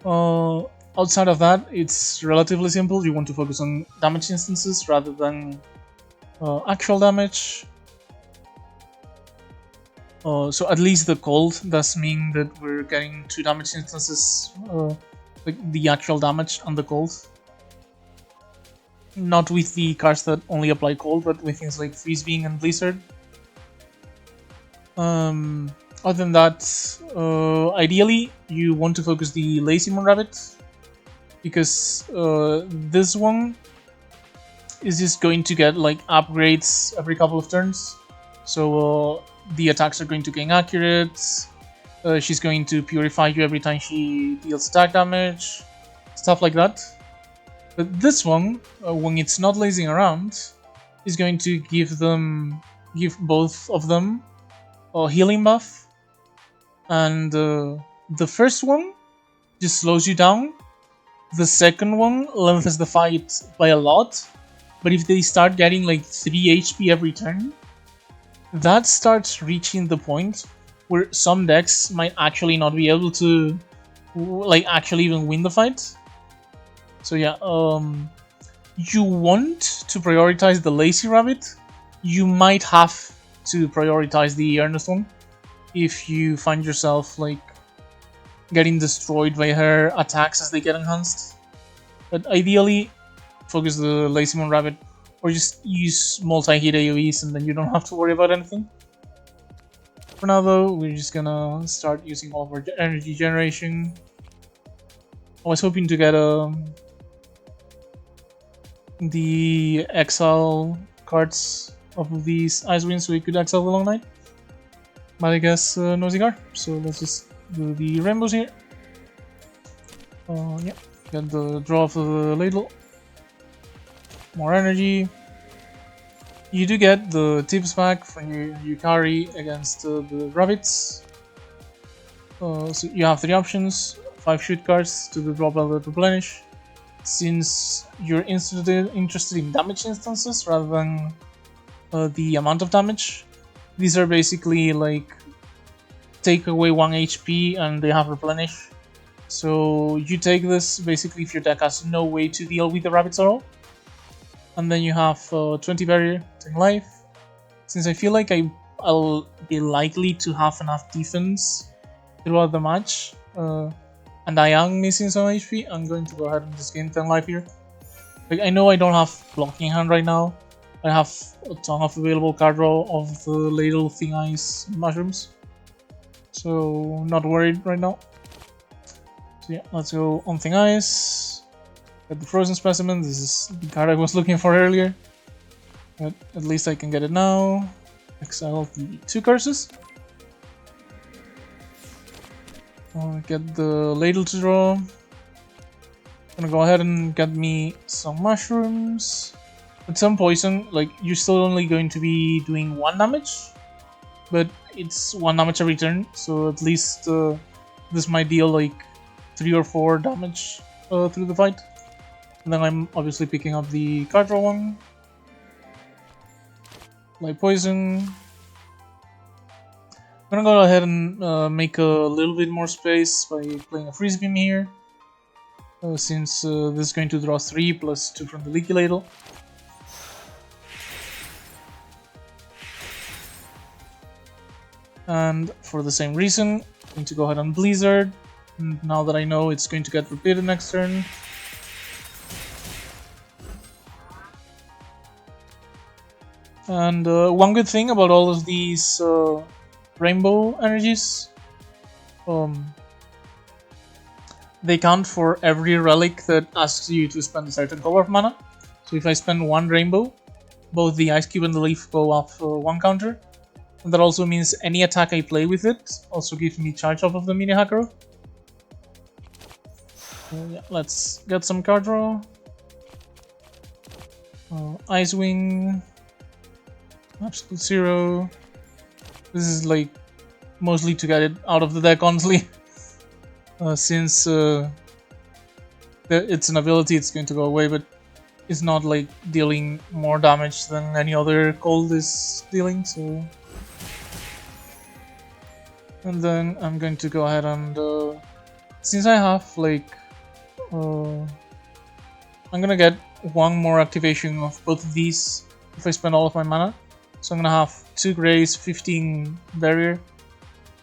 Outside of that, it's relatively simple. You want to focus on damage instances rather than actual damage. So at least the cold does mean that we're getting 2 damage instances, like the actual damage and the cold. Not with the cards that only apply cold, but with things like Freeze Being and Blizzard. Other than that, ideally you want to focus the Lazy Moon Rabbit, because this one is just going to get like upgrades every couple of turns. So the attacks are going to gain accurate, she's going to purify you every time she deals attack damage, stuff like that. But this one, when it's not lazing around, is going to give both of them a healing buff. And the first one just slows you down. The second one lengthens the fight by a lot. But if they start getting like 3 HP every turn, that starts reaching the point where some decks might actually not be able to like actually even win the fight. So yeah, you want to prioritize the Lazy Rabbit. You might have to prioritize the Earnest one if you find yourself like getting destroyed by her attacks as they get enhanced. But ideally, focus the Lazy Moon Rabbit, or just use multi-hit AoEs and then you don't have to worry about anything. For now though, we're just gonna start using all of our energy generation. I was hoping to get the exile cards of these Icewinds so we could exile the Long Night, but I guess no cigar, so let's just do the rainbows here. Yeah, get the draw of the ladle. More energy. You do get the tips back from your Yukari against the rabbits. So you have 3 options, 5 shoot cards to the drop level to replenish. Since you're interested in damage instances rather than the amount of damage, these are basically like take away 1 HP and they have replenish. So you take this basically if your deck has no way to deal with the rabbits at all. And then you have 20 barrier, 10 life. Since I feel like I'll be likely to have enough defense throughout the match, and I am missing some HP, I'm going to go ahead and just gain 10 life here. Like, I know I don't have blocking hand right now. I have a ton of available card draw of the Ladle, Thing Eyes, Mushrooms. So, not worried right now. So yeah, let's go on Thing Eyes. Get the Frozen Specimen, this is the card I was looking for earlier. But at least I can get it now. Exile the 2 curses. I'll get the Ladle to draw. Gonna go ahead and get me some mushrooms. With some poison, like, you're still only going to be doing 1 damage, but it's 1 damage every turn, so at least this might deal like 3 or 4 damage through the fight. And then I'm obviously picking up the card draw one. Like poison. I'm gonna go ahead and make a little bit more space by playing a freeze beam here. Since this is going to draw 3 plus 2 from the leaky ladle. And for the same reason, I'm going to go ahead and blizzard. And now that I know it's going to get repeated next turn. And one good thing about all of these rainbow energies, they count for every relic that asks you to spend a certain color of mana. So if I spend one rainbow, both the ice cube and the leaf go off one counter. And that also means any attack I play with it also gives me charge off of the mini hacker. Yeah, let's get some card draw. Ice Wing, Absolute Zero. This is like mostly to get it out of the deck, honestly. Since it's an ability, it's going to go away, but it's not like dealing more damage than any other cold is dealing, so. And then I'm going to go ahead and since I have like I'm gonna get one more activation of both of these if I spend all of my mana. So I'm gonna have 2 grays, 15 barrier.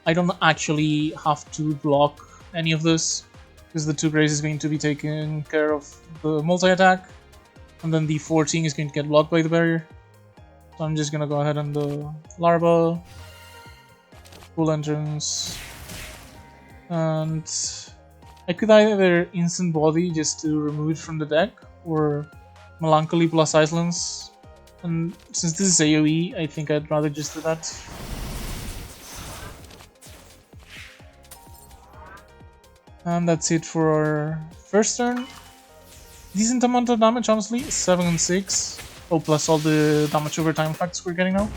I don't actually have to block any of this because the 2 grays is going to be taking care of the multi-attack, and then the 14 is going to get blocked by the barrier. So I'm just gonna go ahead and larva, full entrance, and I could either instant body just to remove it from the deck, or Melancholy plus Icelands. And since this is AoE, I think I'd rather just do that. And that's it for our first turn. Decent amount of damage, honestly. 7 and 6. Oh, plus all the damage over time effects we're getting now.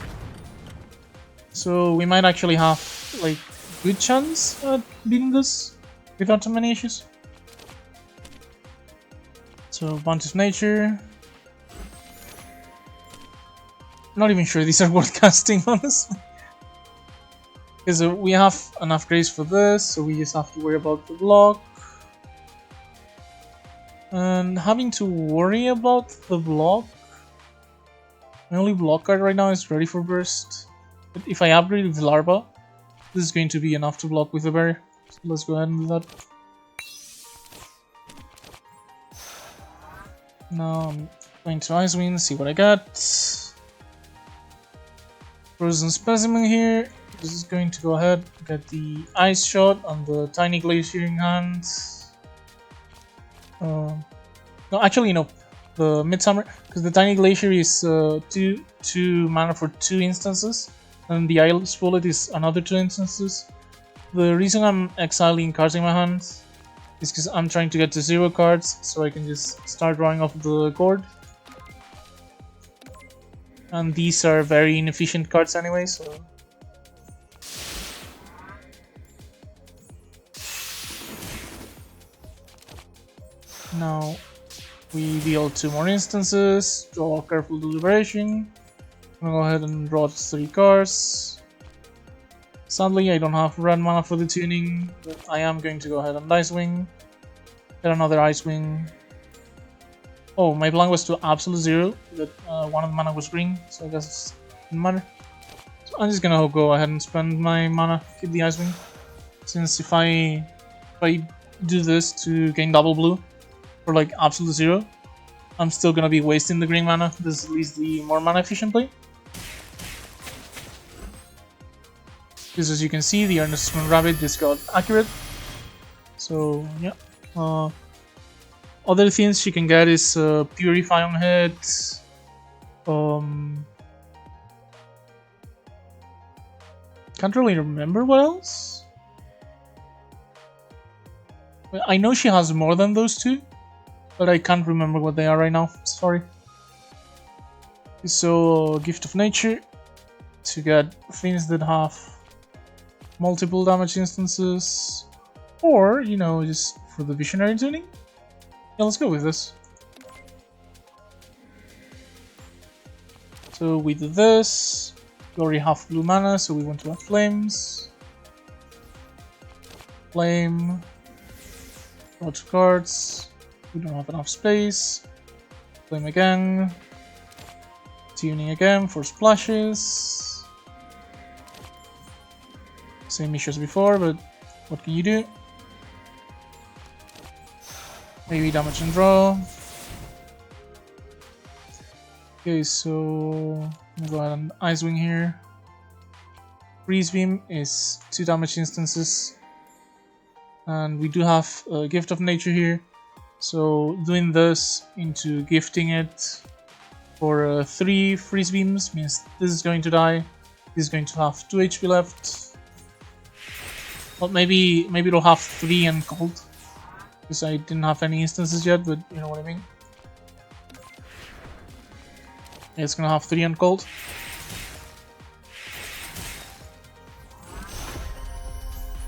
So we might actually have like good chance at beating this without too many issues. So Bunch of Nature. Not even sure these are worth casting, honestly. Because we have enough grace for this, so we just have to worry about the block. And having to worry about the block, my only block card right now is Ready for Burst. But if I upgrade with Larva, this is going to be enough to block with the barrier. So let's go ahead and do that. Now I'm going to Icewind, see what I got. Frozen Specimen here. This is going to go ahead and get the Ice Shot on the Tiny Glaciering Hand. No, actually no. The Midsummer, because the Tiny Glacier is 2 mana for 2 instances, and the Ice Bullet is another 2 instances. The reason I'm exiling cards in my hand is because I'm trying to get to 0 cards, so I can just start drawing off the board. And these are very inefficient cards anyway, so. Now we deal 2 more instances, draw Careful Deliberation. I'm gonna go ahead and draw 3 cards. Sadly, I don't have red mana for the tuning, but I am going to go ahead and Ice Wing. Get another Ice Wing. Oh, my plan was to Absolute Zero, but one of the mana was green, so I guess it didn't matter. So I'm just gonna go ahead and spend my mana, keep the Ice Wing. Since if I do this to gain double blue, for like Absolute Zero, I'm still gonna be wasting the green mana. This is at least the more mana efficient play. Because as you can see, the Earnest Moon Rabbit just got accurate. So yeah. Other things she can get is Purify on hit. Can't really remember what else. Well, I know she has more than those 2. But I can't remember what they are right now, sorry. So, Gift of Nature, to get things that have multiple damage instances, or, you know, just for the Visionary tuning. Yeah, let's go with this. So we do this, We already have blue mana, so we want to add flames. Flame. Draw 2 cards. We don't have enough space. Flame again. Tuning again for splashes. Same issue as before, but what can you do? Maybe damage and draw. Okay, so I'm gonna go ahead and Ice Wing here. Freeze Beam is 2 damage instances. And we do have a Gift of Nature here. So doing this into gifting it for 3 Freeze Beams means this is going to die. This is going to have 2 HP left. Well, maybe it'll have 3 and cold. Because I didn't have any instances yet, but you know what I mean. It's gonna have 3 and cold.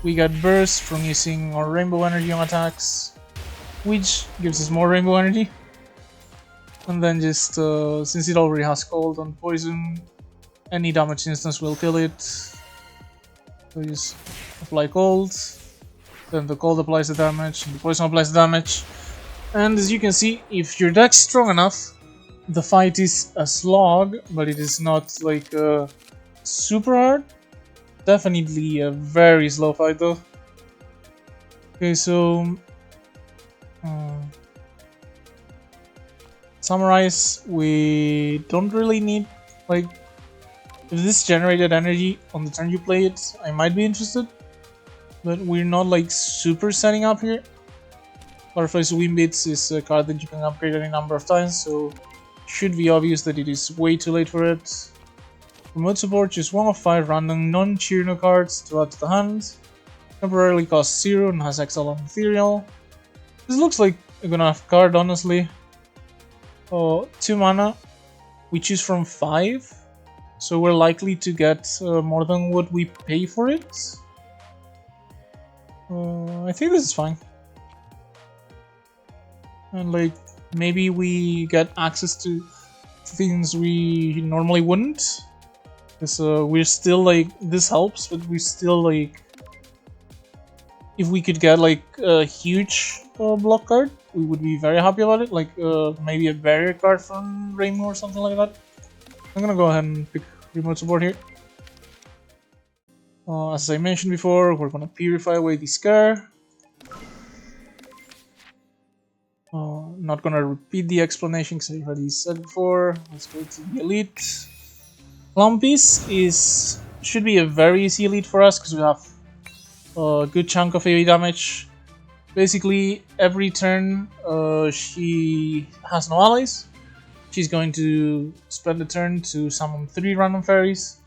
We got burst from using our rainbow energy on attacks, which gives us more rainbow energy. And then just since it already has cold and poison, any damage instance will kill it. So just apply cold. Then the cold applies the damage, and the poison applies the damage. And as you can see, if your deck's strong enough, the fight is a slog, but it is not like super hard. Definitely a very slow fight though. Okay, so summarize, we don't really need, like, if this generated energy on the turn you play it, I might be interested. But we're not like super setting up here. Butterfly's Wimbits is a card that you can upgrade any number of times, so should be obvious that it is way too late for it. Remote support, just 1 of 5 random non-Cirno cards to add to the hand. Temporarily costs 0 and has exile on Ethereal. This looks like a good enough card, honestly. 2 mana, we choose from 5, so we're likely to get more than what we pay for it. I think this is fine. And like, maybe we get access to things we normally wouldn't. Because we're still like, this helps, but we're still like, if we could get like a huge block card, we would be very happy about it. Like maybe a barrier card from Rainbow or something like that. I'm gonna go ahead and pick remote support here. As I mentioned before, we're gonna purify away the Scar. Not gonna repeat the explanation because I already said before. Let's go to the elite. Lumpy's should be a very easy elite for us because we have a good chunk of AoE damage. Basically, every turn she has no allies. She's going to spend the turn to summon 3 random fairies.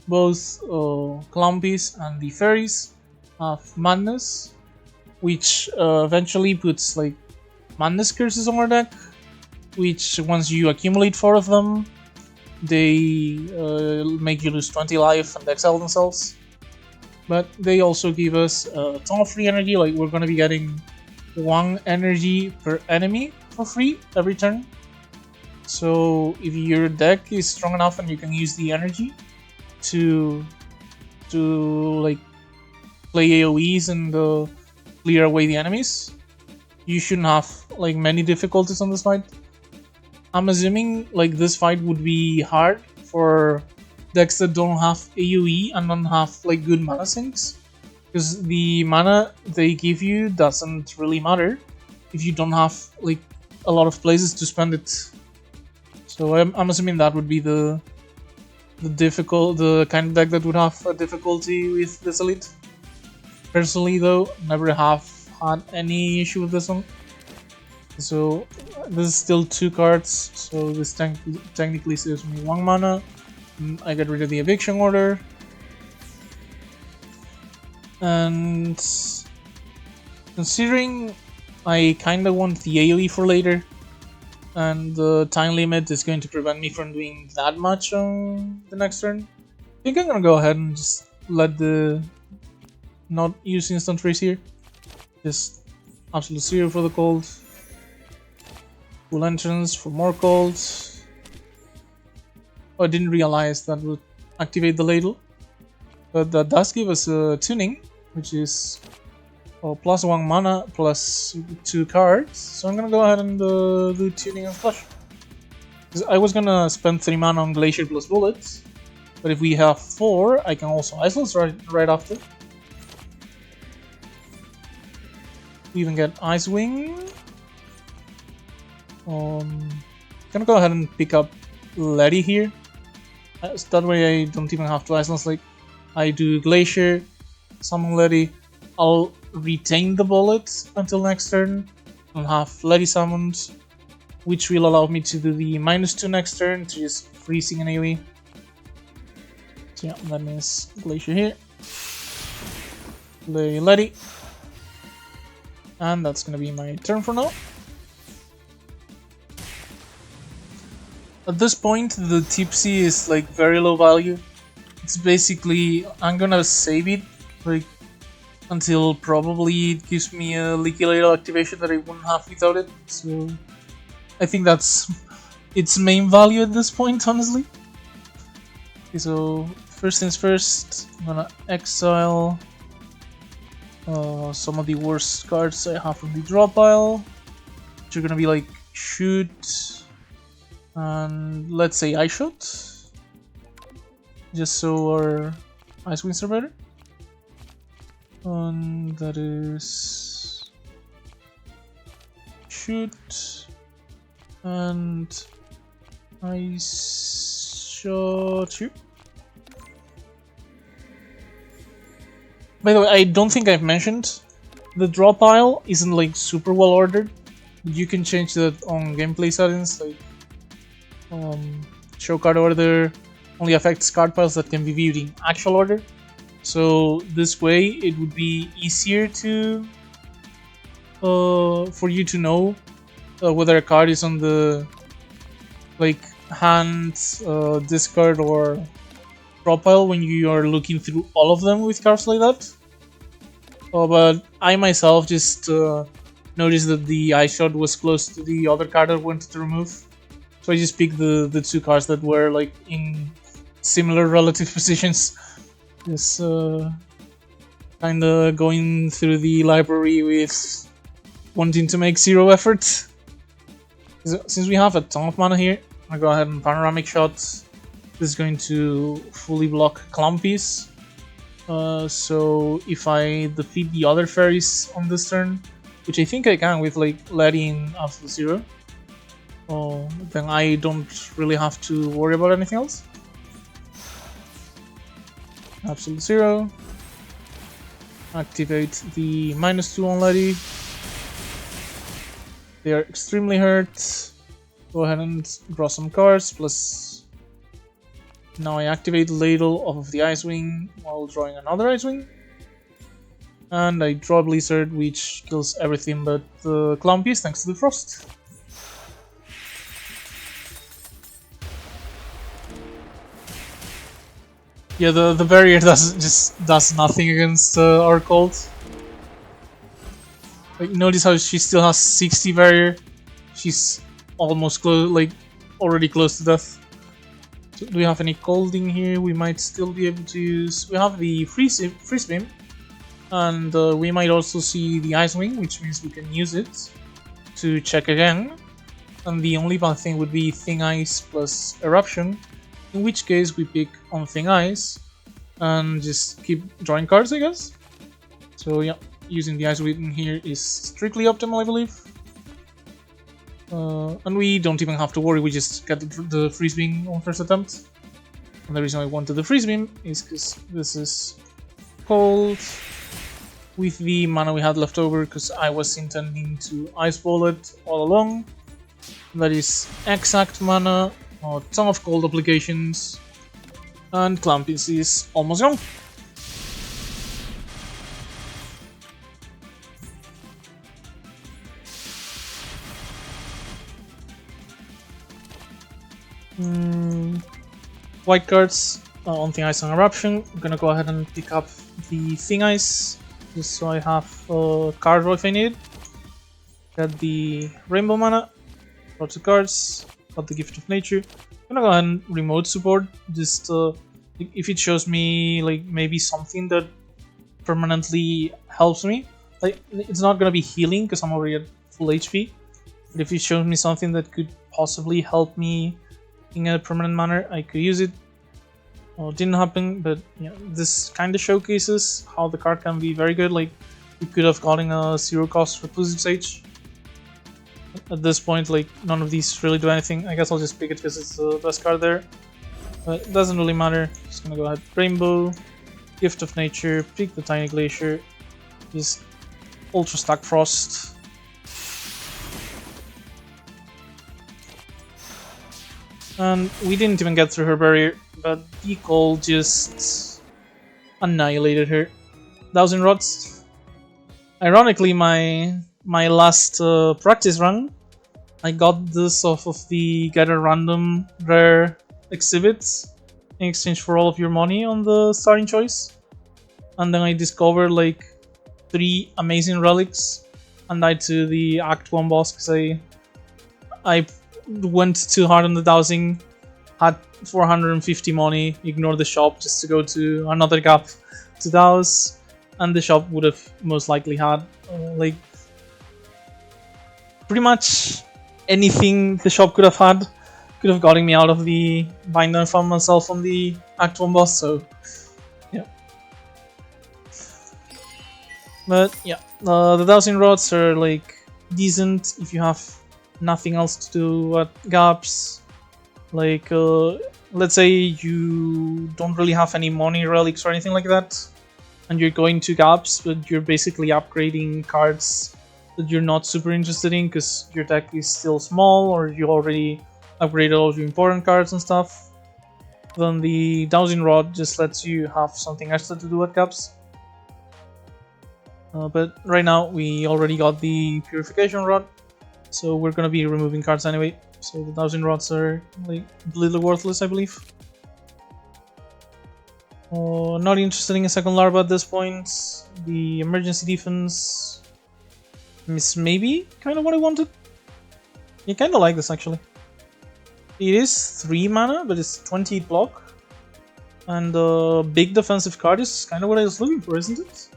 Both Clumpies and the fairies have Madness, which eventually puts like Madness curses on our deck, which once you accumulate 4 of them, they make you lose 20 life and exile themselves. But they also give us a ton of free energy, like we're gonna be getting 1 energy per enemy for free every turn. So if your deck is strong enough and you can use the energy to like play AoEs and clear away the enemies, you shouldn't have like many difficulties on this fight. I'm assuming like this fight would be hard for decks that don't have AoE and don't have like good mana sinks, because the mana they give you doesn't really matter if you don't have like a lot of places to spend it. So I'm assuming that would be the kind of deck that would have a difficulty with this elite. Personally though, never have had any issue with this one. So this is still 2 cards, so this technically saves me 1 mana. I get rid of the eviction order. And considering I kinda want the AoE for later, and the time limit is going to prevent me from doing that much on the next turn, I think I'm gonna go ahead and just let the not use instant freeze here. Just absolute 0 for the cold. Full entrance for more cold. Oh, I didn't realize that activate the ladle. But that does give us a tuning, which is +1 mana plus 2 cards. So I'm gonna go ahead and do tuning and flush. I was gonna spend 3 mana on Glacier plus bullets, but if we have 4, I can also Iceless right after. We even get Icewing. Gonna go ahead and pick up Letty here. So that way I don't even have to Iceless. Like, I do Glacier, summon Letty. I'll retain the bullet until next turn and have Letty summoned, which will allow me to do the -2 next turn to just freezing an AoE. So yeah, that means Glacier here. Play Letty. And that's gonna be my turn for now. At this point, the Tipsy is like very low value. It's basically, I'm gonna save it like until probably it gives me a Leaky Ladle activation that I wouldn't have without it. So I think that's its main value at this point, honestly. Okay, so first things first, I'm gonna exile some of the worst cards I have from the draw pile, which are gonna be like Shoot and let's say Ice Shot, just so our Ice Wings are better. And that is Shoot and Ice Shot you. By the way, I don't think I've mentioned, the draw pile isn't like super well ordered. You can change that on gameplay settings, like show card order only affects card piles that can be viewed in actual order. So this way it would be easier to for you to know whether a card is on the like hand, discard or draw pile when you are looking through all of them with cards like that. But I myself just noticed that the Ice Shot was close to the other card I wanted to remove, so I just picked the 2 cards that were like in similar relative positions. Just kinda going through the library with wanting to make 0 effort. Since we have a ton of mana here, I'm gonna go ahead and Panoramic Shot. This is going to fully block Clumpies. So if I defeat the other fairies on this turn, which I think I can with like Letty in Absolute Zero, then I don't really have to worry about anything else. Absolute Zero. Activate the -2 on Letty. They are extremely hurt. Go ahead and draw some cards, plus now I activate the Ladle off of the Icewing while drawing another Icewing. And I draw Blizzard, which kills everything but the Clumpies thanks to the Frost. Yeah, the barrier does nothing against our cold. Like, notice how she still has 60 barrier. She's almost close, like already close to death. So do we have any colding here? We might still be able to use. We have the freeze beam, and we might also see the Icewing, which means we can use it to check again. And the only bad thing would be Thing Ice plus Eruption, in which case we pick on Thing Ice and just keep drawing cards, I guess. So yeah, using the Icewing here is strictly optimal, I believe. And we don't even have to worry, we just get the Freeze Beam on first attempt. And the reason I wanted the Freeze Beam is because this is cold with the mana we had left over, because I was intending to Ice Bullet all along. That is exact mana, a ton of cold applications, and Clumpies is almost gone. White cards on Thing Ice and Eruption. I'm gonna go ahead and pick up the Thing Ice just so I have a card draw if I need it. Got the Rainbow mana, lots of cards, got the Gift of Nature. I'm gonna go ahead and remote support, just If it shows me like maybe something that permanently helps me, like it's not gonna be healing because I'm already at full HP. But if it shows me something that could possibly help me in a permanent manner, I could use it. Well, it didn't happen, but this kind of showcases how the card can be very good. Like, we could have gotten a 0-cost reclusive sage. At this point, like, none of these really do anything. I guess I'll just pick it because it's the best card there. But it doesn't really matter. Just gonna go ahead. Rainbow, Gift of Nature, pick the Tiny Glacier, just Ultra Stack Frost. And we didn't even get through her barrier, but Decal just annihilated her. 1000 Rods. Ironically, my last practice run, I got this off of the get a random rare exhibits in exchange for all of your money on the starting choice. And then I discovered like 3 amazing relics and died to the Act 1 boss because I went too hard on the dowsing, had 450 money, ignored the shop just to go to another gap to douse, and the shop would have most likely had like pretty much anything the shop could have had could have gotten me out of the bind and found myself on the Act 1 boss, so yeah. But yeah, the 1000 rods are like decent if you have nothing else to do at gaps. Like let's say you don't really have any money relics or anything like that, and you're going to gaps, but you're basically upgrading cards that you're not super interested in because your deck is still small or you already upgraded all of your important cards and stuff. Then the dowsing rod just lets you have something extra to do at gaps. But right now we already got the purification rod, so we're gonna be removing cards anyway. So the 1000 rods are like a little worthless, I believe. Not interested in a second larva at this point. The emergency defense is maybe kind of what I wanted. I kind of like this actually. It is 3 mana, but it's 28 block. And a big defensive card is kind of what I was looking for, isn't it?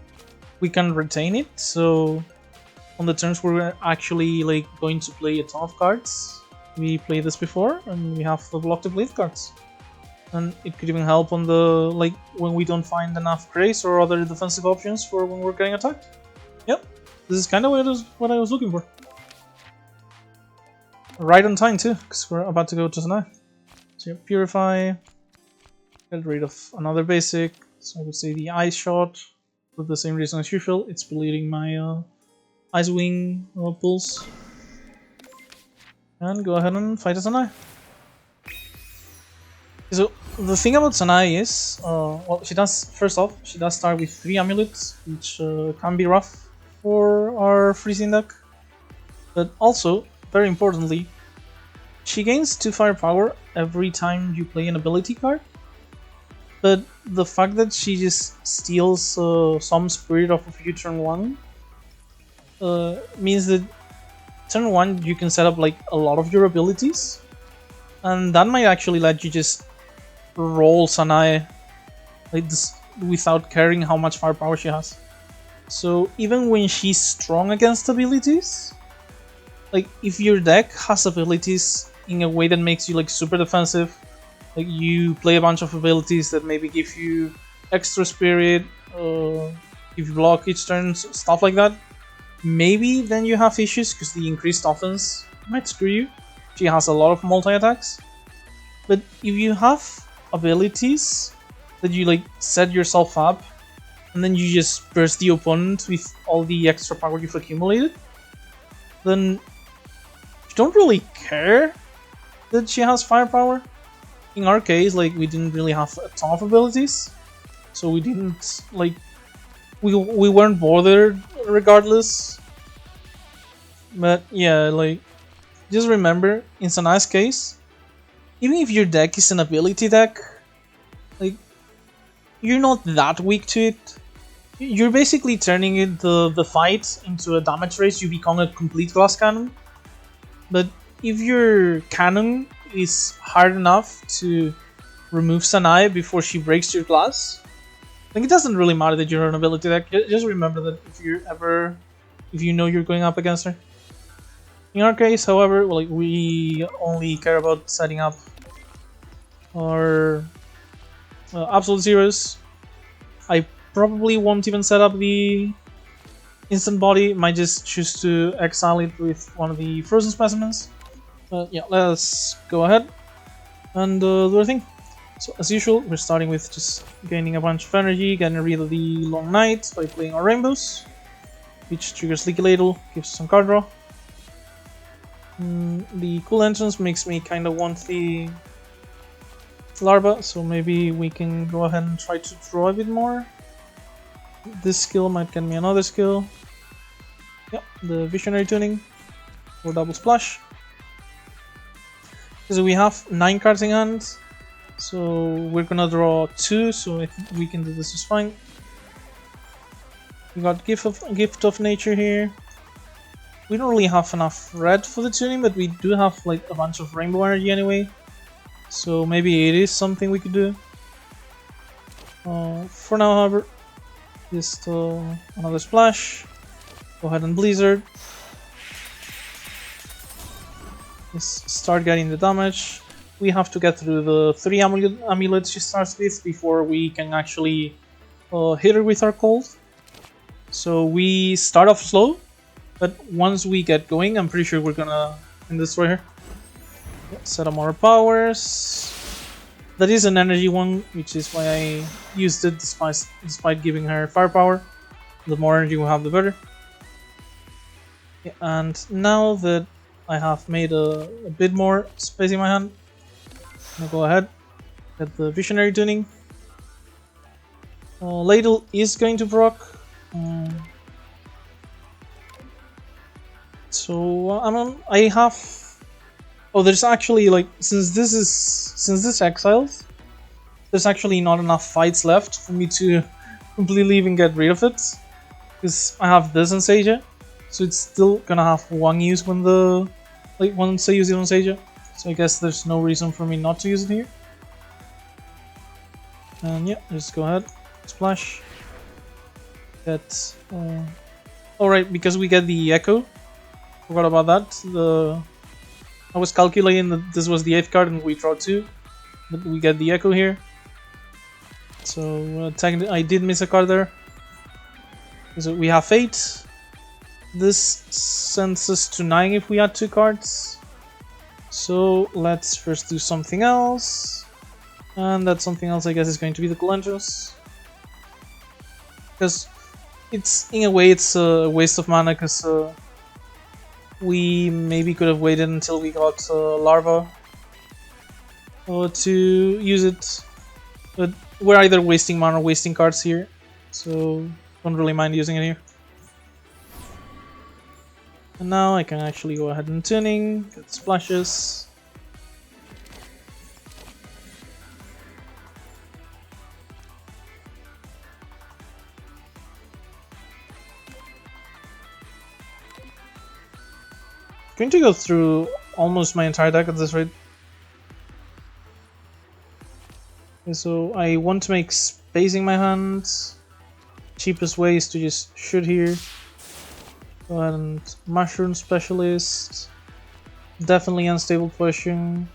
We can retain it, so on the turns we're actually like going to play a ton of cards. We played this before, and we have the block to play cards. And it could even help on the like when we don't find enough grace or other defensive options for when we're getting attacked. Yep, this is kind of what I was looking for. Right on time too, because we're about to go to Sanai. So yeah, purify, get rid of another basic. So I would say the ice shot, for the same reason as usual. It's polluting my ice wing pulse. And go ahead and fight a Sanai. So the thing about Sanai is, well, she does start with 3 amulets, which can be rough for our freezing deck. But also, very importantly, she gains 2 firepower every time you play an ability card. But the fact that she just steals some spirit off of you turn 1 means that turn 1 you can set up like a lot of your abilities, and that might actually let you just roll Sanai like this without caring how much firepower she has. So even when she's strong against abilities, like if your deck has abilities in a way that makes you like super defensive, like you play a bunch of abilities that maybe give you extra spirit, give you block each turn, stuff like that, maybe then you have issues because the increased offense might screw you. She has a lot of multi-attacks. But if you have abilities that you like set yourself up and then you just burst the opponent with all the extra power you've accumulated, then you don't really care that she has firepower. In our case, like we didn't really have a ton of abilities, so we didn't like we weren't bothered regardless. But yeah, like just remember in Sanai's case, even if your deck is an ability deck, like you're not that weak to it. You're basically turning it the fight into a damage race. You become a complete glass cannon. But if your cannon is hard enough to removes an eye before she breaks your glass. I think it doesn't really matter that you're an ability deck. Just remember that if you know you're going up against her. In our case, however, like we only care about setting up our absolute zeros. I probably won't even set up the instant body. Might just choose to exile it with one of the frozen specimens. Yeah, let's go ahead and do our thing. So as usual, we're starting with just gaining a bunch of energy, getting rid of the long night by playing our rainbows, which triggers Leaky Ladle, gives us some card draw. The cool entrance makes me kind of want the larva, so maybe we can go ahead and try to draw a bit more. This skill might get me another skill. Yep, the visionary tuning for double splash. So we have 9 cards in hand, so we're gonna draw 2, so I think we can do this just fine. We got Gift of Nature here. We don't really have enough red for the tuning, but we do have like a bunch of rainbow energy anyway, so maybe it is something we could do. For now, however, just another splash. Go ahead and Blizzard. Let's start getting the damage. We have to get through the 3 amulets she starts with before we can actually hit her with our cold. So we start off slow, but once we get going, I'm pretty sure we're gonna destroy her. Set up more powers. That is an energy one, which is why I used it despite giving her firepower. The more energy we have, the better. Yeah, and now that I have made a bit more space in my hand, I'm gonna go ahead, get the visionary tuning. Ladle is going to proc. So I have. Oh, there's actually like since this exiles, there's actually not enough fights left for me to completely even get rid of it, because I have this on Seija. So it's still gonna have one use when once I use it on Seija. So I guess there's no reason for me not to use it here. And yeah, just go ahead, splash. Get alright, because we get the echo. Forgot about that. I was calculating that this was the 8th card and we draw 2, but we get the echo here. So I did miss a card there. So we have 8. This sends us to 9 if we add 2 cards. So let's first do something else. And that something else, I guess, is going to be the Calendros. Because in a way it's a waste of mana, because we maybe could have waited until we got Larva to use it. But we're either wasting mana or wasting cards here. So don't really mind using it here. And now I can actually go ahead and tuning, get splashes. Going to go through almost my entire deck at this rate. Okay, so I want to make space in my hand. Cheapest way is to just shoot here. Go ahead and Mushroom Specialist. Definitely Unstable Potion.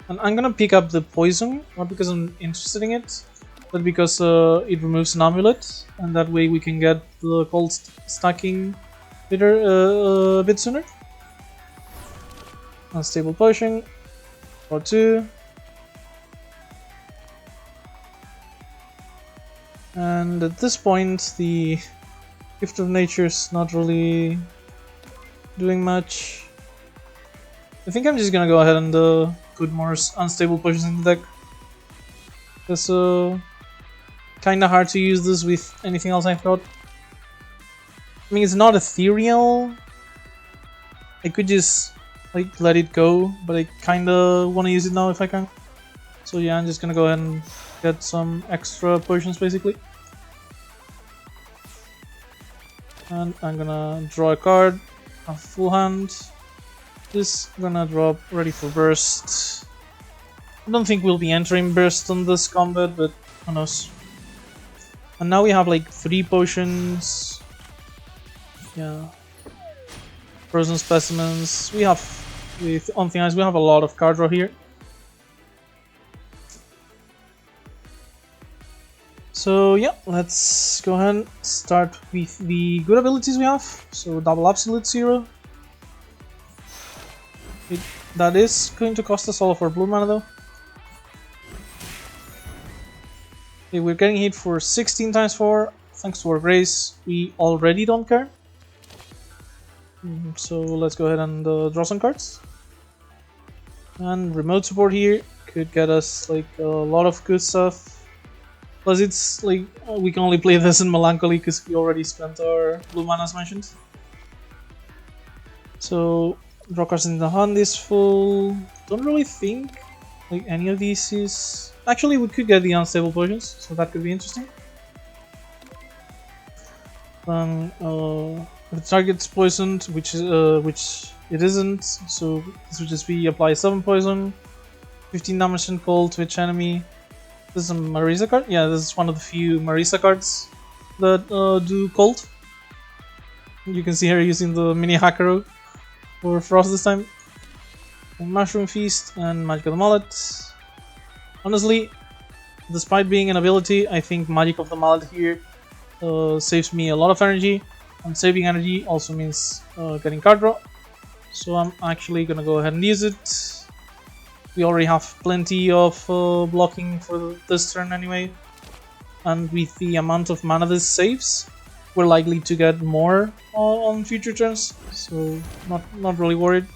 And I'm gonna pick up the Poison, not because I'm interested in it, but because it removes an amulet, and that way we can get the cold stacking a bit sooner. Unstable Potion, or 2. And at this point, the Gift of Nature is not really doing much. I think I'm just gonna go ahead and put more Unstable Potions in the deck. It's kinda hard to use this with anything else I've got. I mean, it's not ethereal. I could just like let it go, but I kinda wanna use it now if I can. So yeah, I'm just gonna go ahead and get some extra potions basically. And I'm gonna draw a card, a full hand. This I'm gonna drop ready for burst. I don't think we'll be entering burst on this combat, but who knows. And now we have like 3 potions. Yeah. Frozen specimens. We have, with on thing eyes, we have a lot of card draw here. So yeah, let's go ahead and start with the good abilities we have. So double absolute 0. That is going to cost us all of our blue mana though. Okay, we're getting hit for 16 times 4. Thanks to our grace, we already don't care. So let's go ahead and draw some cards. And remote support here could get us like a lot of good stuff. Plus it's like we can only play this in Melancholy because we already spent our blue mana as mentioned. So draw cards in the hand is full. Don't really think like any of these is... Actually we could get the unstable potions, so that could be interesting. Then if the target's poisoned, which it isn't, so this would just be apply 7 poison, 15 damage and cold to each enemy. This is a Marisa card? Yeah, this is one of the few Marisa cards that do cold. You can see her using the mini Hakaro for Frost this time. And Mushroom Feast and Magic of the Mallet. Honestly, despite being an ability, I think Magic of the Mallet here saves me a lot of energy. And saving energy also means getting card draw. So I'm actually gonna go ahead and use it. We already have plenty of blocking for this turn anyway. And with the amount of mana this saves, we're likely to get more on future turns. So not really worried.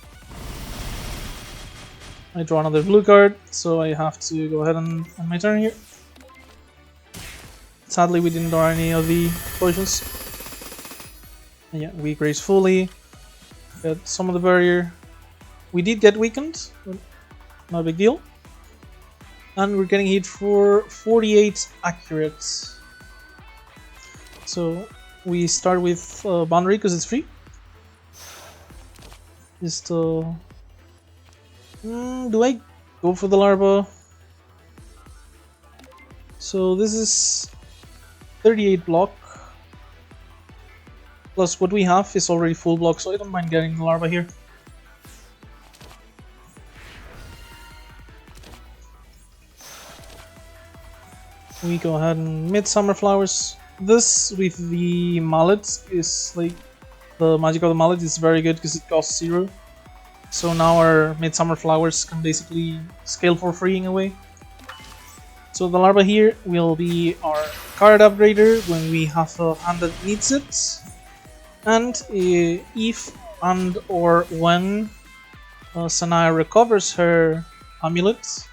I draw another blue card, so I have to go ahead and end my turn here. Sadly we didn't draw any of the potions. And yeah, we grace fully. Get some of the barrier. We did get weakened, but not a big deal. And we're getting hit for 48 accurate. So we start with Boundary because it's free. Just do I go for the larva? So this is 38 block. Plus what we have is already full block, so I don't mind getting the larva here. We go ahead and Midsummer Flowers. This with the mallet is like the Magic of the Mallet is very good because it costs 0. So now our Midsummer Flowers can basically scale for free in a way. So the larva here will be our card upgrader when we have a hand that needs it. And if and or when Sanaya recovers her amulet,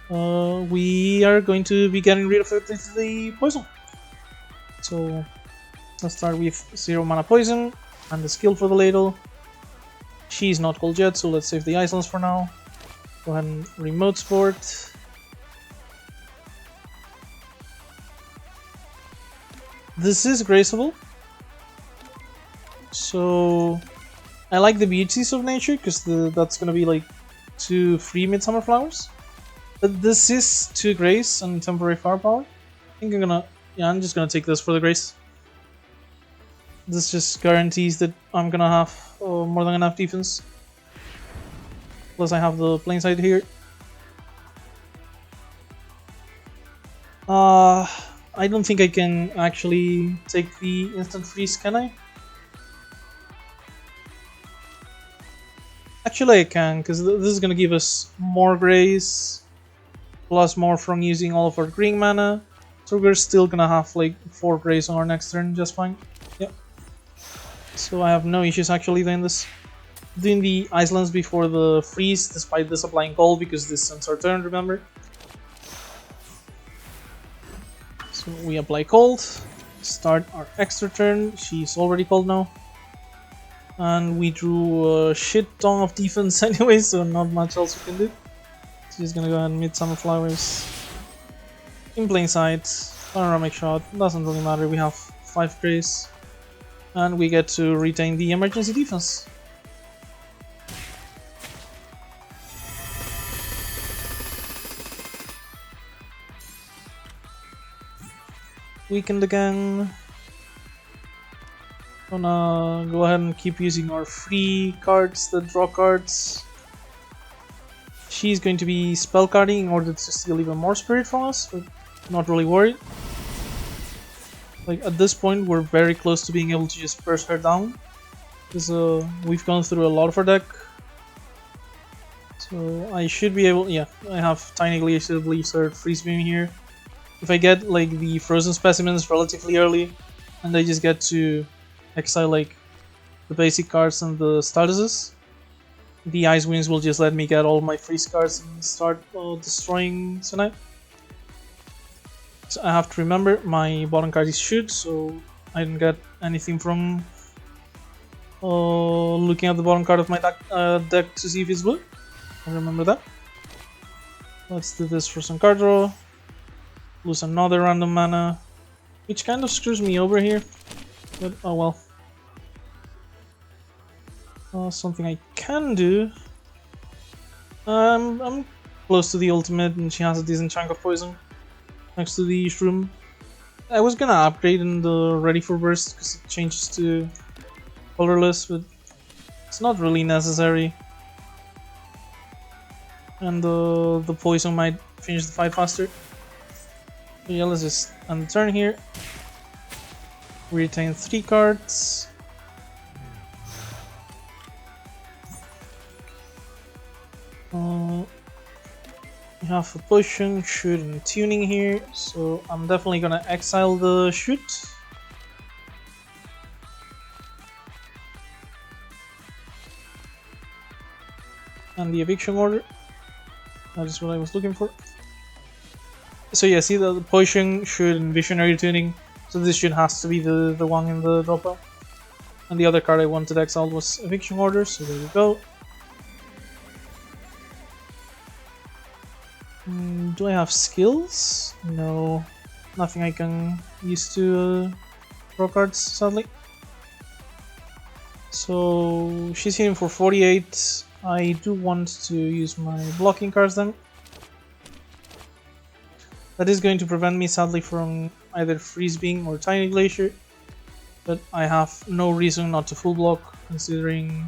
we are going to be getting rid of it with the poison. So let's start with 0 mana poison and the skill for the ladle. She's not cold yet, so let's save the Islands for now. Go ahead and remote sport. This is graceable. So I like the beauties of nature because that's gonna be like 2 free Midsummer Flowers. But this is 2 grace and temporary firepower. I think I'm just gonna take this for the grace. This just guarantees that I'm gonna have more than enough defense. Plus I have the plain side here. I don't think I can actually take the instant freeze, can I? Actually I can, because this is gonna give us more grace, plus more from using all of our green mana. So we're still gonna have like 4 grace on our next turn, just fine. Yep. So I have no issues actually doing this. Doing the Islands before the freeze, despite this applying cold, because this ends our turn, remember? So we apply cold, start our extra turn. She's already cold now. And we drew a shit ton of defense anyway, so not much else we can do. She's gonna go ahead and Midsummer Flowers. In plain sight, panoramic shot, doesn't really matter, we have 5 grace. And we get to retain the emergency defense. weakened again. Gonna go ahead and keep using our free cards, the draw cards. She's going to be spell carding in order to steal even more spirit from us, but not really worried. Like at this point we're very close to being able to just burst her down, because we've gone through a lot of her deck. So I should be able, yeah, I have Tiny Glacier, Blizzard, Freeze Beam here. If I get like the Frozen Specimens relatively early, and I just get to exile like the basic cards and the statuses, the Ice Winds will just let me get all my freeze cards and start destroying tonight. So I have to remember my bottom card is Shoot, so I didn't get anything from looking at the bottom card of my deck to see if it's blue. I remember that. Let's do this for some card draw. Lose another random mana, which kind of screws me over here, but oh well. Something I can do. I'm close to the ultimate, and she has a decent chunk of poison next to the shroom. I was gonna upgrade in the ready for burst because it changes to colorless, but it's not really necessary. And the poison might finish the fight faster. So yeah, let's just end the turn here. We retain 3 cards. We have a potion, shoot, and tuning here, so I'm definitely gonna exile the shoot. And the eviction order. That is what I was looking for. So yeah, see the potion, shoot, and visionary tuning. So this shoot has to be the one in the dropout. And the other card I wanted exiled was eviction order, so there we go. Do I have skills? No, nothing I can use to draw cards, sadly. So she's hitting for 48. I do want to use my blocking cards then. That is going to prevent me, sadly, from either Freeze Beam or Tiny Glacier, but I have no reason not to full block, considering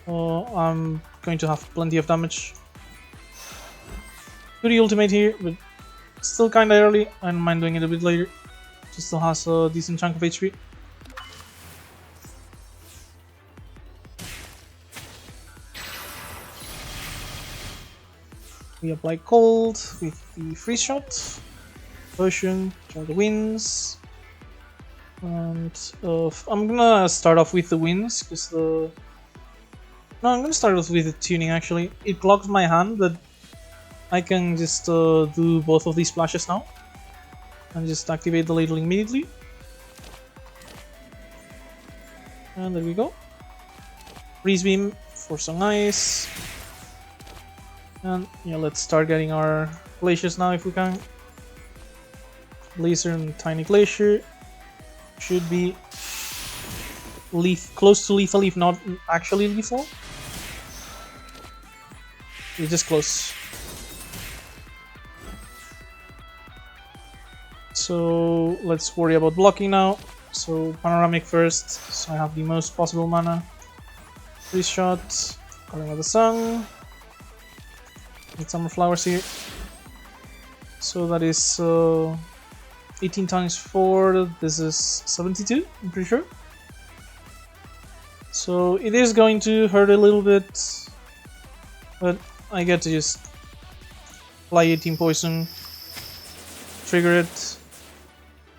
I'm going to have plenty of damage. The ultimate here, but still kinda early. I don't mind doing it a bit later. She still has a decent chunk of HP. We apply cold with the freeze shot, potion, try the winds, and I'm gonna start off with the winds because I'm gonna start off with the tuning. Actually, it clogs my hand, but I can just do both of these splashes now and just activate the ladle immediately. And there we go. Freeze Beam for some ice. And yeah, let's start getting our glaciers now if we can. Laser and Tiny Glacier should be close to lethal, if not actually lethal. It's just close. So let's worry about blocking now. So panoramic first, so I have the most possible mana. Freeze shot, Calling of the Sun. Need some more flowers here. So that is 18 times 4, this is 72, I'm pretty sure. So it is going to hurt a little bit, but I get to just apply 18 poison, trigger it,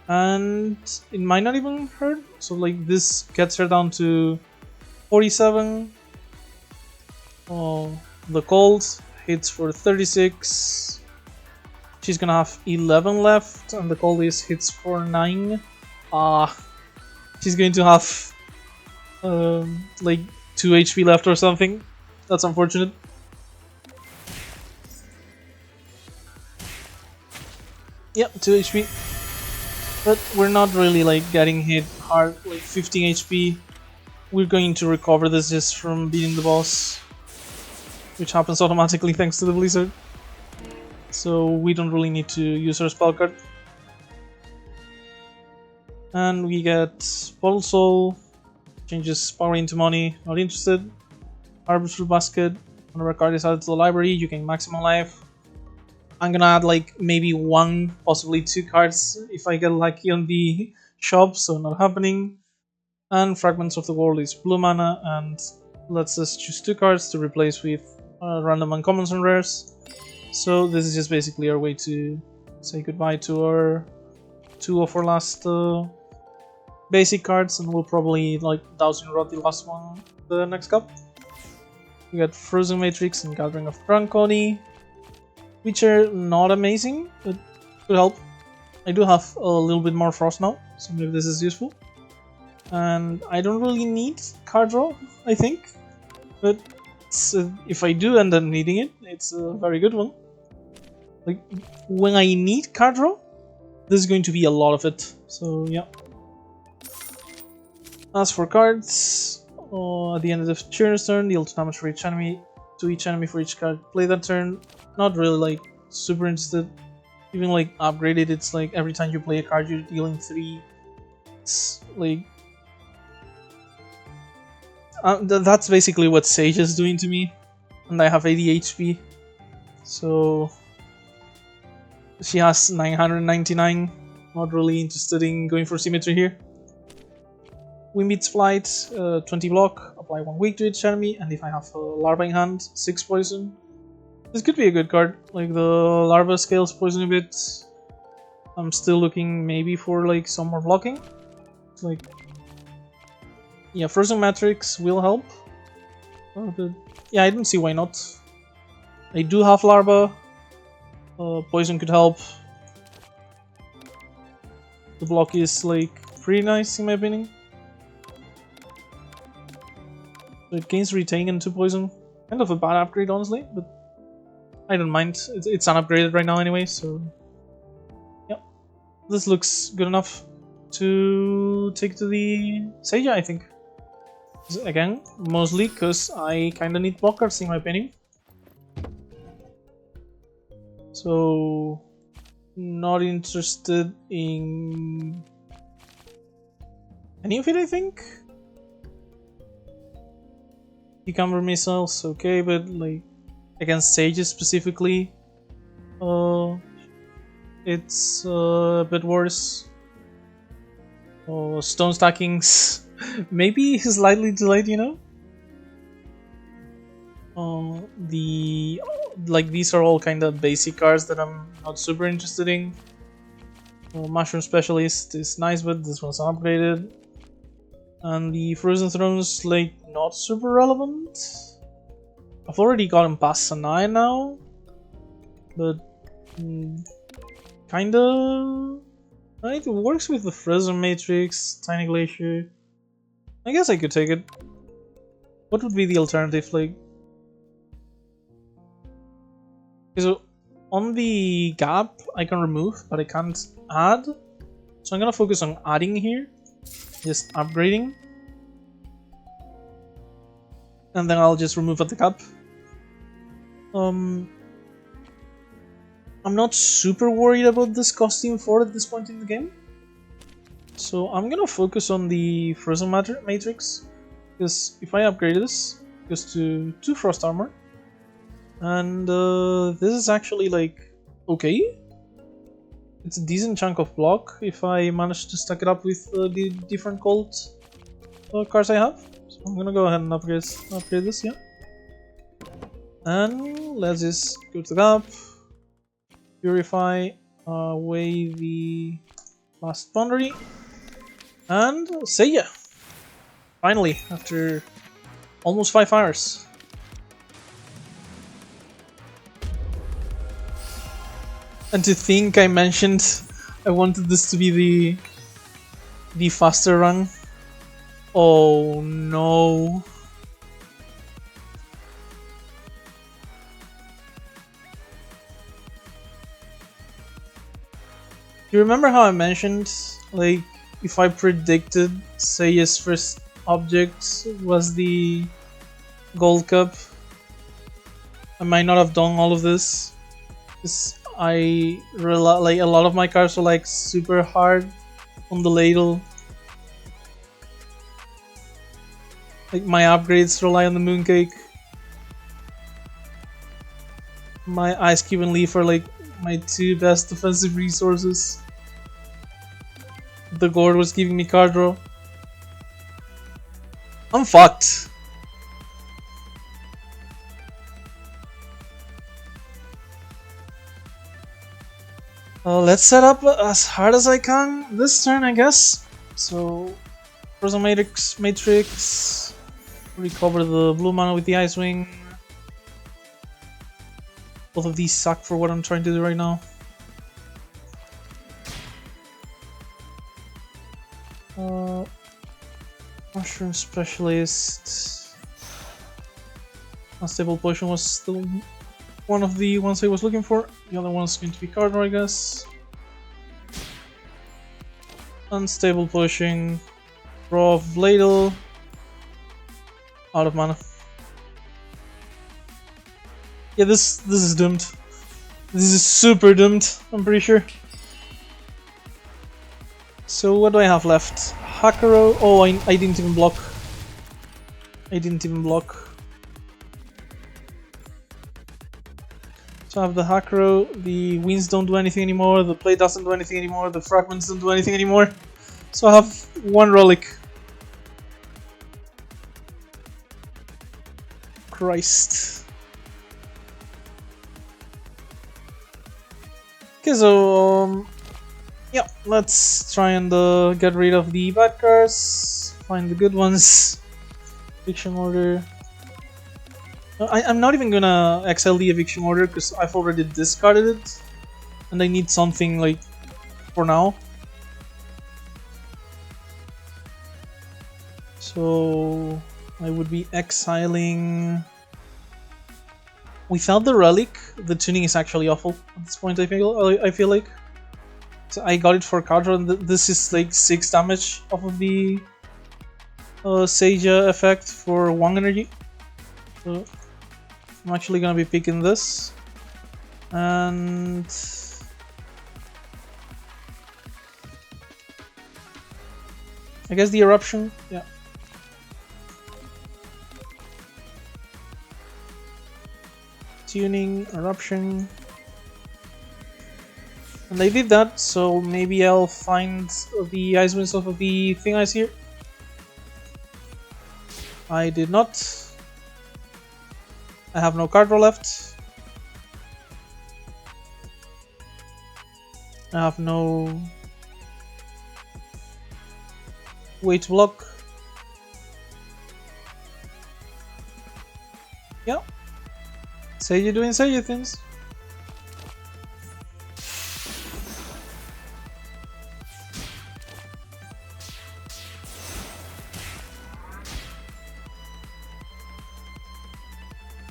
and it might not even hurt. So like this gets her down to 47. The cold hits for 36. She's gonna have 11 left, and the cold hits for 9. She's going to have like 2 HP left or something. That's unfortunate. Yep, 2 HP. But we're not really like getting hit hard, like 15 HP. We're going to recover this just from beating the boss, which happens automatically thanks to the Blizzard. So we don't really need to use our spell card. And we get Bottle Soul, changes power into money, not interested. Harvest Fruit Basket, whenever a card is added to the library, you gain maximum life. I'm gonna add like maybe 1, possibly 2 cards if I get lucky on the shop, so not happening. And Fragments of the World is blue mana and lets us choose 2 cards to replace with random uncommons and rares. So this is just basically our way to say goodbye to our 2 of our last basic cards, and we'll probably like Dowsing Rod the last one the next cup. We got Frozen Matrix and Gathering of Dranconi, which are not amazing, but could help. I do have a little bit more Frost now, so maybe this is useful. And I don't really need card draw, I think, but if I do end up needing it, it's a very good one. Like, when I need card draw, this is going to be a lot of it, so yeah. As for cards, at the end of the Cirno's turn, deal 2 damage for each enemy, to each enemy for each card play that turn. Not really like super interested. Even like upgraded, it's like every time you play a card you're dealing 3. It's like that's basically what Sage is doing to me, and I have 80 HP, so she has 999. Not really interested in going for symmetry here. Windbeat's Flight, 20 block, apply 1 weak to each enemy, and if I have a Larva in hand, 6 poison. This could be a good card, like the Larva scales poison a bit. I'm still looking maybe for like some more blocking. Like, yeah, Frozen Matrix will help. But yeah, I don't see why not. I do have Larva. Poison could help. The block is like pretty nice in my opinion. So it gains Retain and 2 poison. Kind of a bad upgrade honestly, but I don't mind. It's unupgraded right now anyway, so yeah. This looks good enough to take to the Seiya, I think. Again, mostly because I kinda need block cards in my opinion. So, not interested in any of it, I think. Cucumber missiles, okay, but like against Sages specifically, it's a bit worse. Stone stackings, maybe slightly delayed, you know. These are all kind of basic cards that I'm not super interested in. Mushroom Specialist is nice, but this one's upgraded. And the Frozen Throne's like not super relevant. I've already gotten past Sanai now, but kinda it works with the Frozen Matrix, Tiny Glacier. I guess I could take it. What would be the alternative? Like, so on the gap I can remove, but I can't add. So I'm gonna focus on adding here. Just upgrading, and then I'll just remove at the cup. I'm not super worried about this costing 4 at this point in the game, so I'm gonna focus on the Frozen Matrix, because if I upgrade this, it goes to 2 Frost Armor, and this is actually like okay. It's a decent chunk of block if I manage to stack it up with the different gold cards I have. So I'm gonna go ahead and upgrade this, yeah. And let's just go to the gap, purify away the last boundary, and Seiya! Finally, after almost 5 hours. And to think I mentioned I wanted this to be the faster run. Oh no. You remember how I mentioned, like, if I predicted Seiya's first object was the gold cup, I might not have done all of this. Because like a lot of my cards are like super hard on the ladle. Like my upgrades rely on the mooncake. My ice cube and leaf are like my two best defensive resources. The gourd was giving me card draw. I'm fucked. Let's set up as hard as I can this turn, I guess. So, Frozen Matrix, recover the blue mana with the Ice Wing. Both of these suck for what I'm trying to do right now. Mushroom Specialist. Unstable Potion was still one of the ones I was looking for. The other one's going to be Cardinal, I guess. Unstable Pushing. Draw of Ladle. Out of mana. Yeah, this is doomed. This is super doomed, I'm pretty sure. So what do I have left? Hakuro. Oh, I didn't even block. I didn't even block. So I have the Hakuro, the winds don't do anything anymore, the play doesn't do anything anymore, the fragments don't do anything anymore. So I have one relic. Christ. Okay, so yeah, let's try and get rid of the bad cards, find the good ones. Eviction order. I'm not even gonna exile the eviction order because I've already discarded it, and I need something like for now. So I would be exiling. Without the relic, the tuning is actually awful at this point. I feel like. So I got it for card draw, and this is like 6 damage off of the Seija effect for 1 energy. So I'm actually gonna be picking this, and I guess the eruption, yeah. Tuning, eruption, and I did that, so maybe I'll find the ice winds off of the thing ice here. I did not. I have no card draw left. I have no way to block. Yeah. Say you're doing say your things.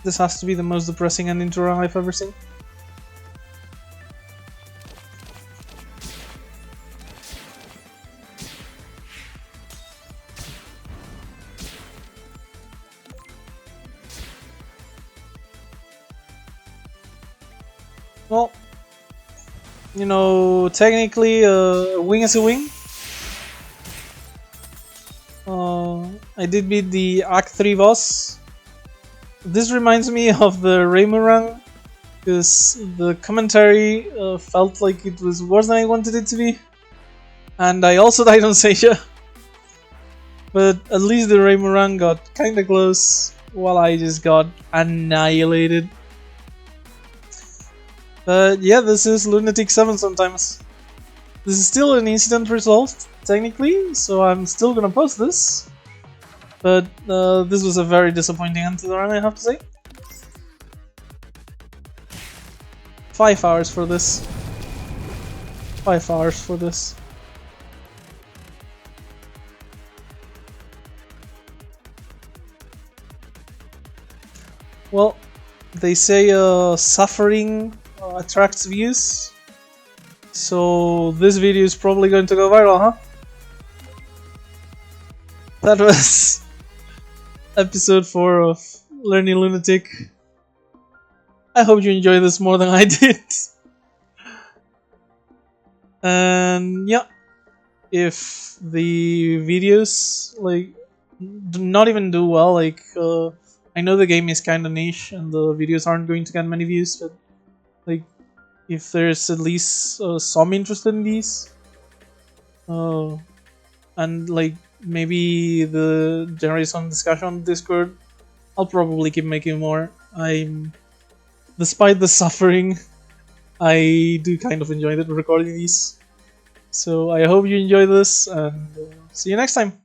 This has to be the most depressing ending to a run I've ever seen. Well, you know, technically a wing is a wing. I did beat the Act 3 boss. This reminds me of the Raymurang, because the commentary felt like it was worse than I wanted it to be. And I also died on Seija. But at least the Raymurang got kinda close, while I just got annihilated. But yeah, this is Lunatic7 sometimes. This is still an incident resolved, technically, so I'm still gonna post this. But this was a very disappointing end to the run, I have to say. 5 hours for this. 5 hours for this. Well, they say suffering attracts views. So this video is probably going to go viral, huh? That was episode 4 of Learning Lunatic. I hope you enjoyed this more than I did. And yeah, if the videos like do not even do well, like I know the game is kind of niche and the videos aren't going to get many views, but like if there's at least some interest in these, uh, and like maybe the generate some discussion on Discord, I'll probably keep making more. Despite the suffering, I do kind of enjoy recording these. So I hope you enjoy this, and see you next time.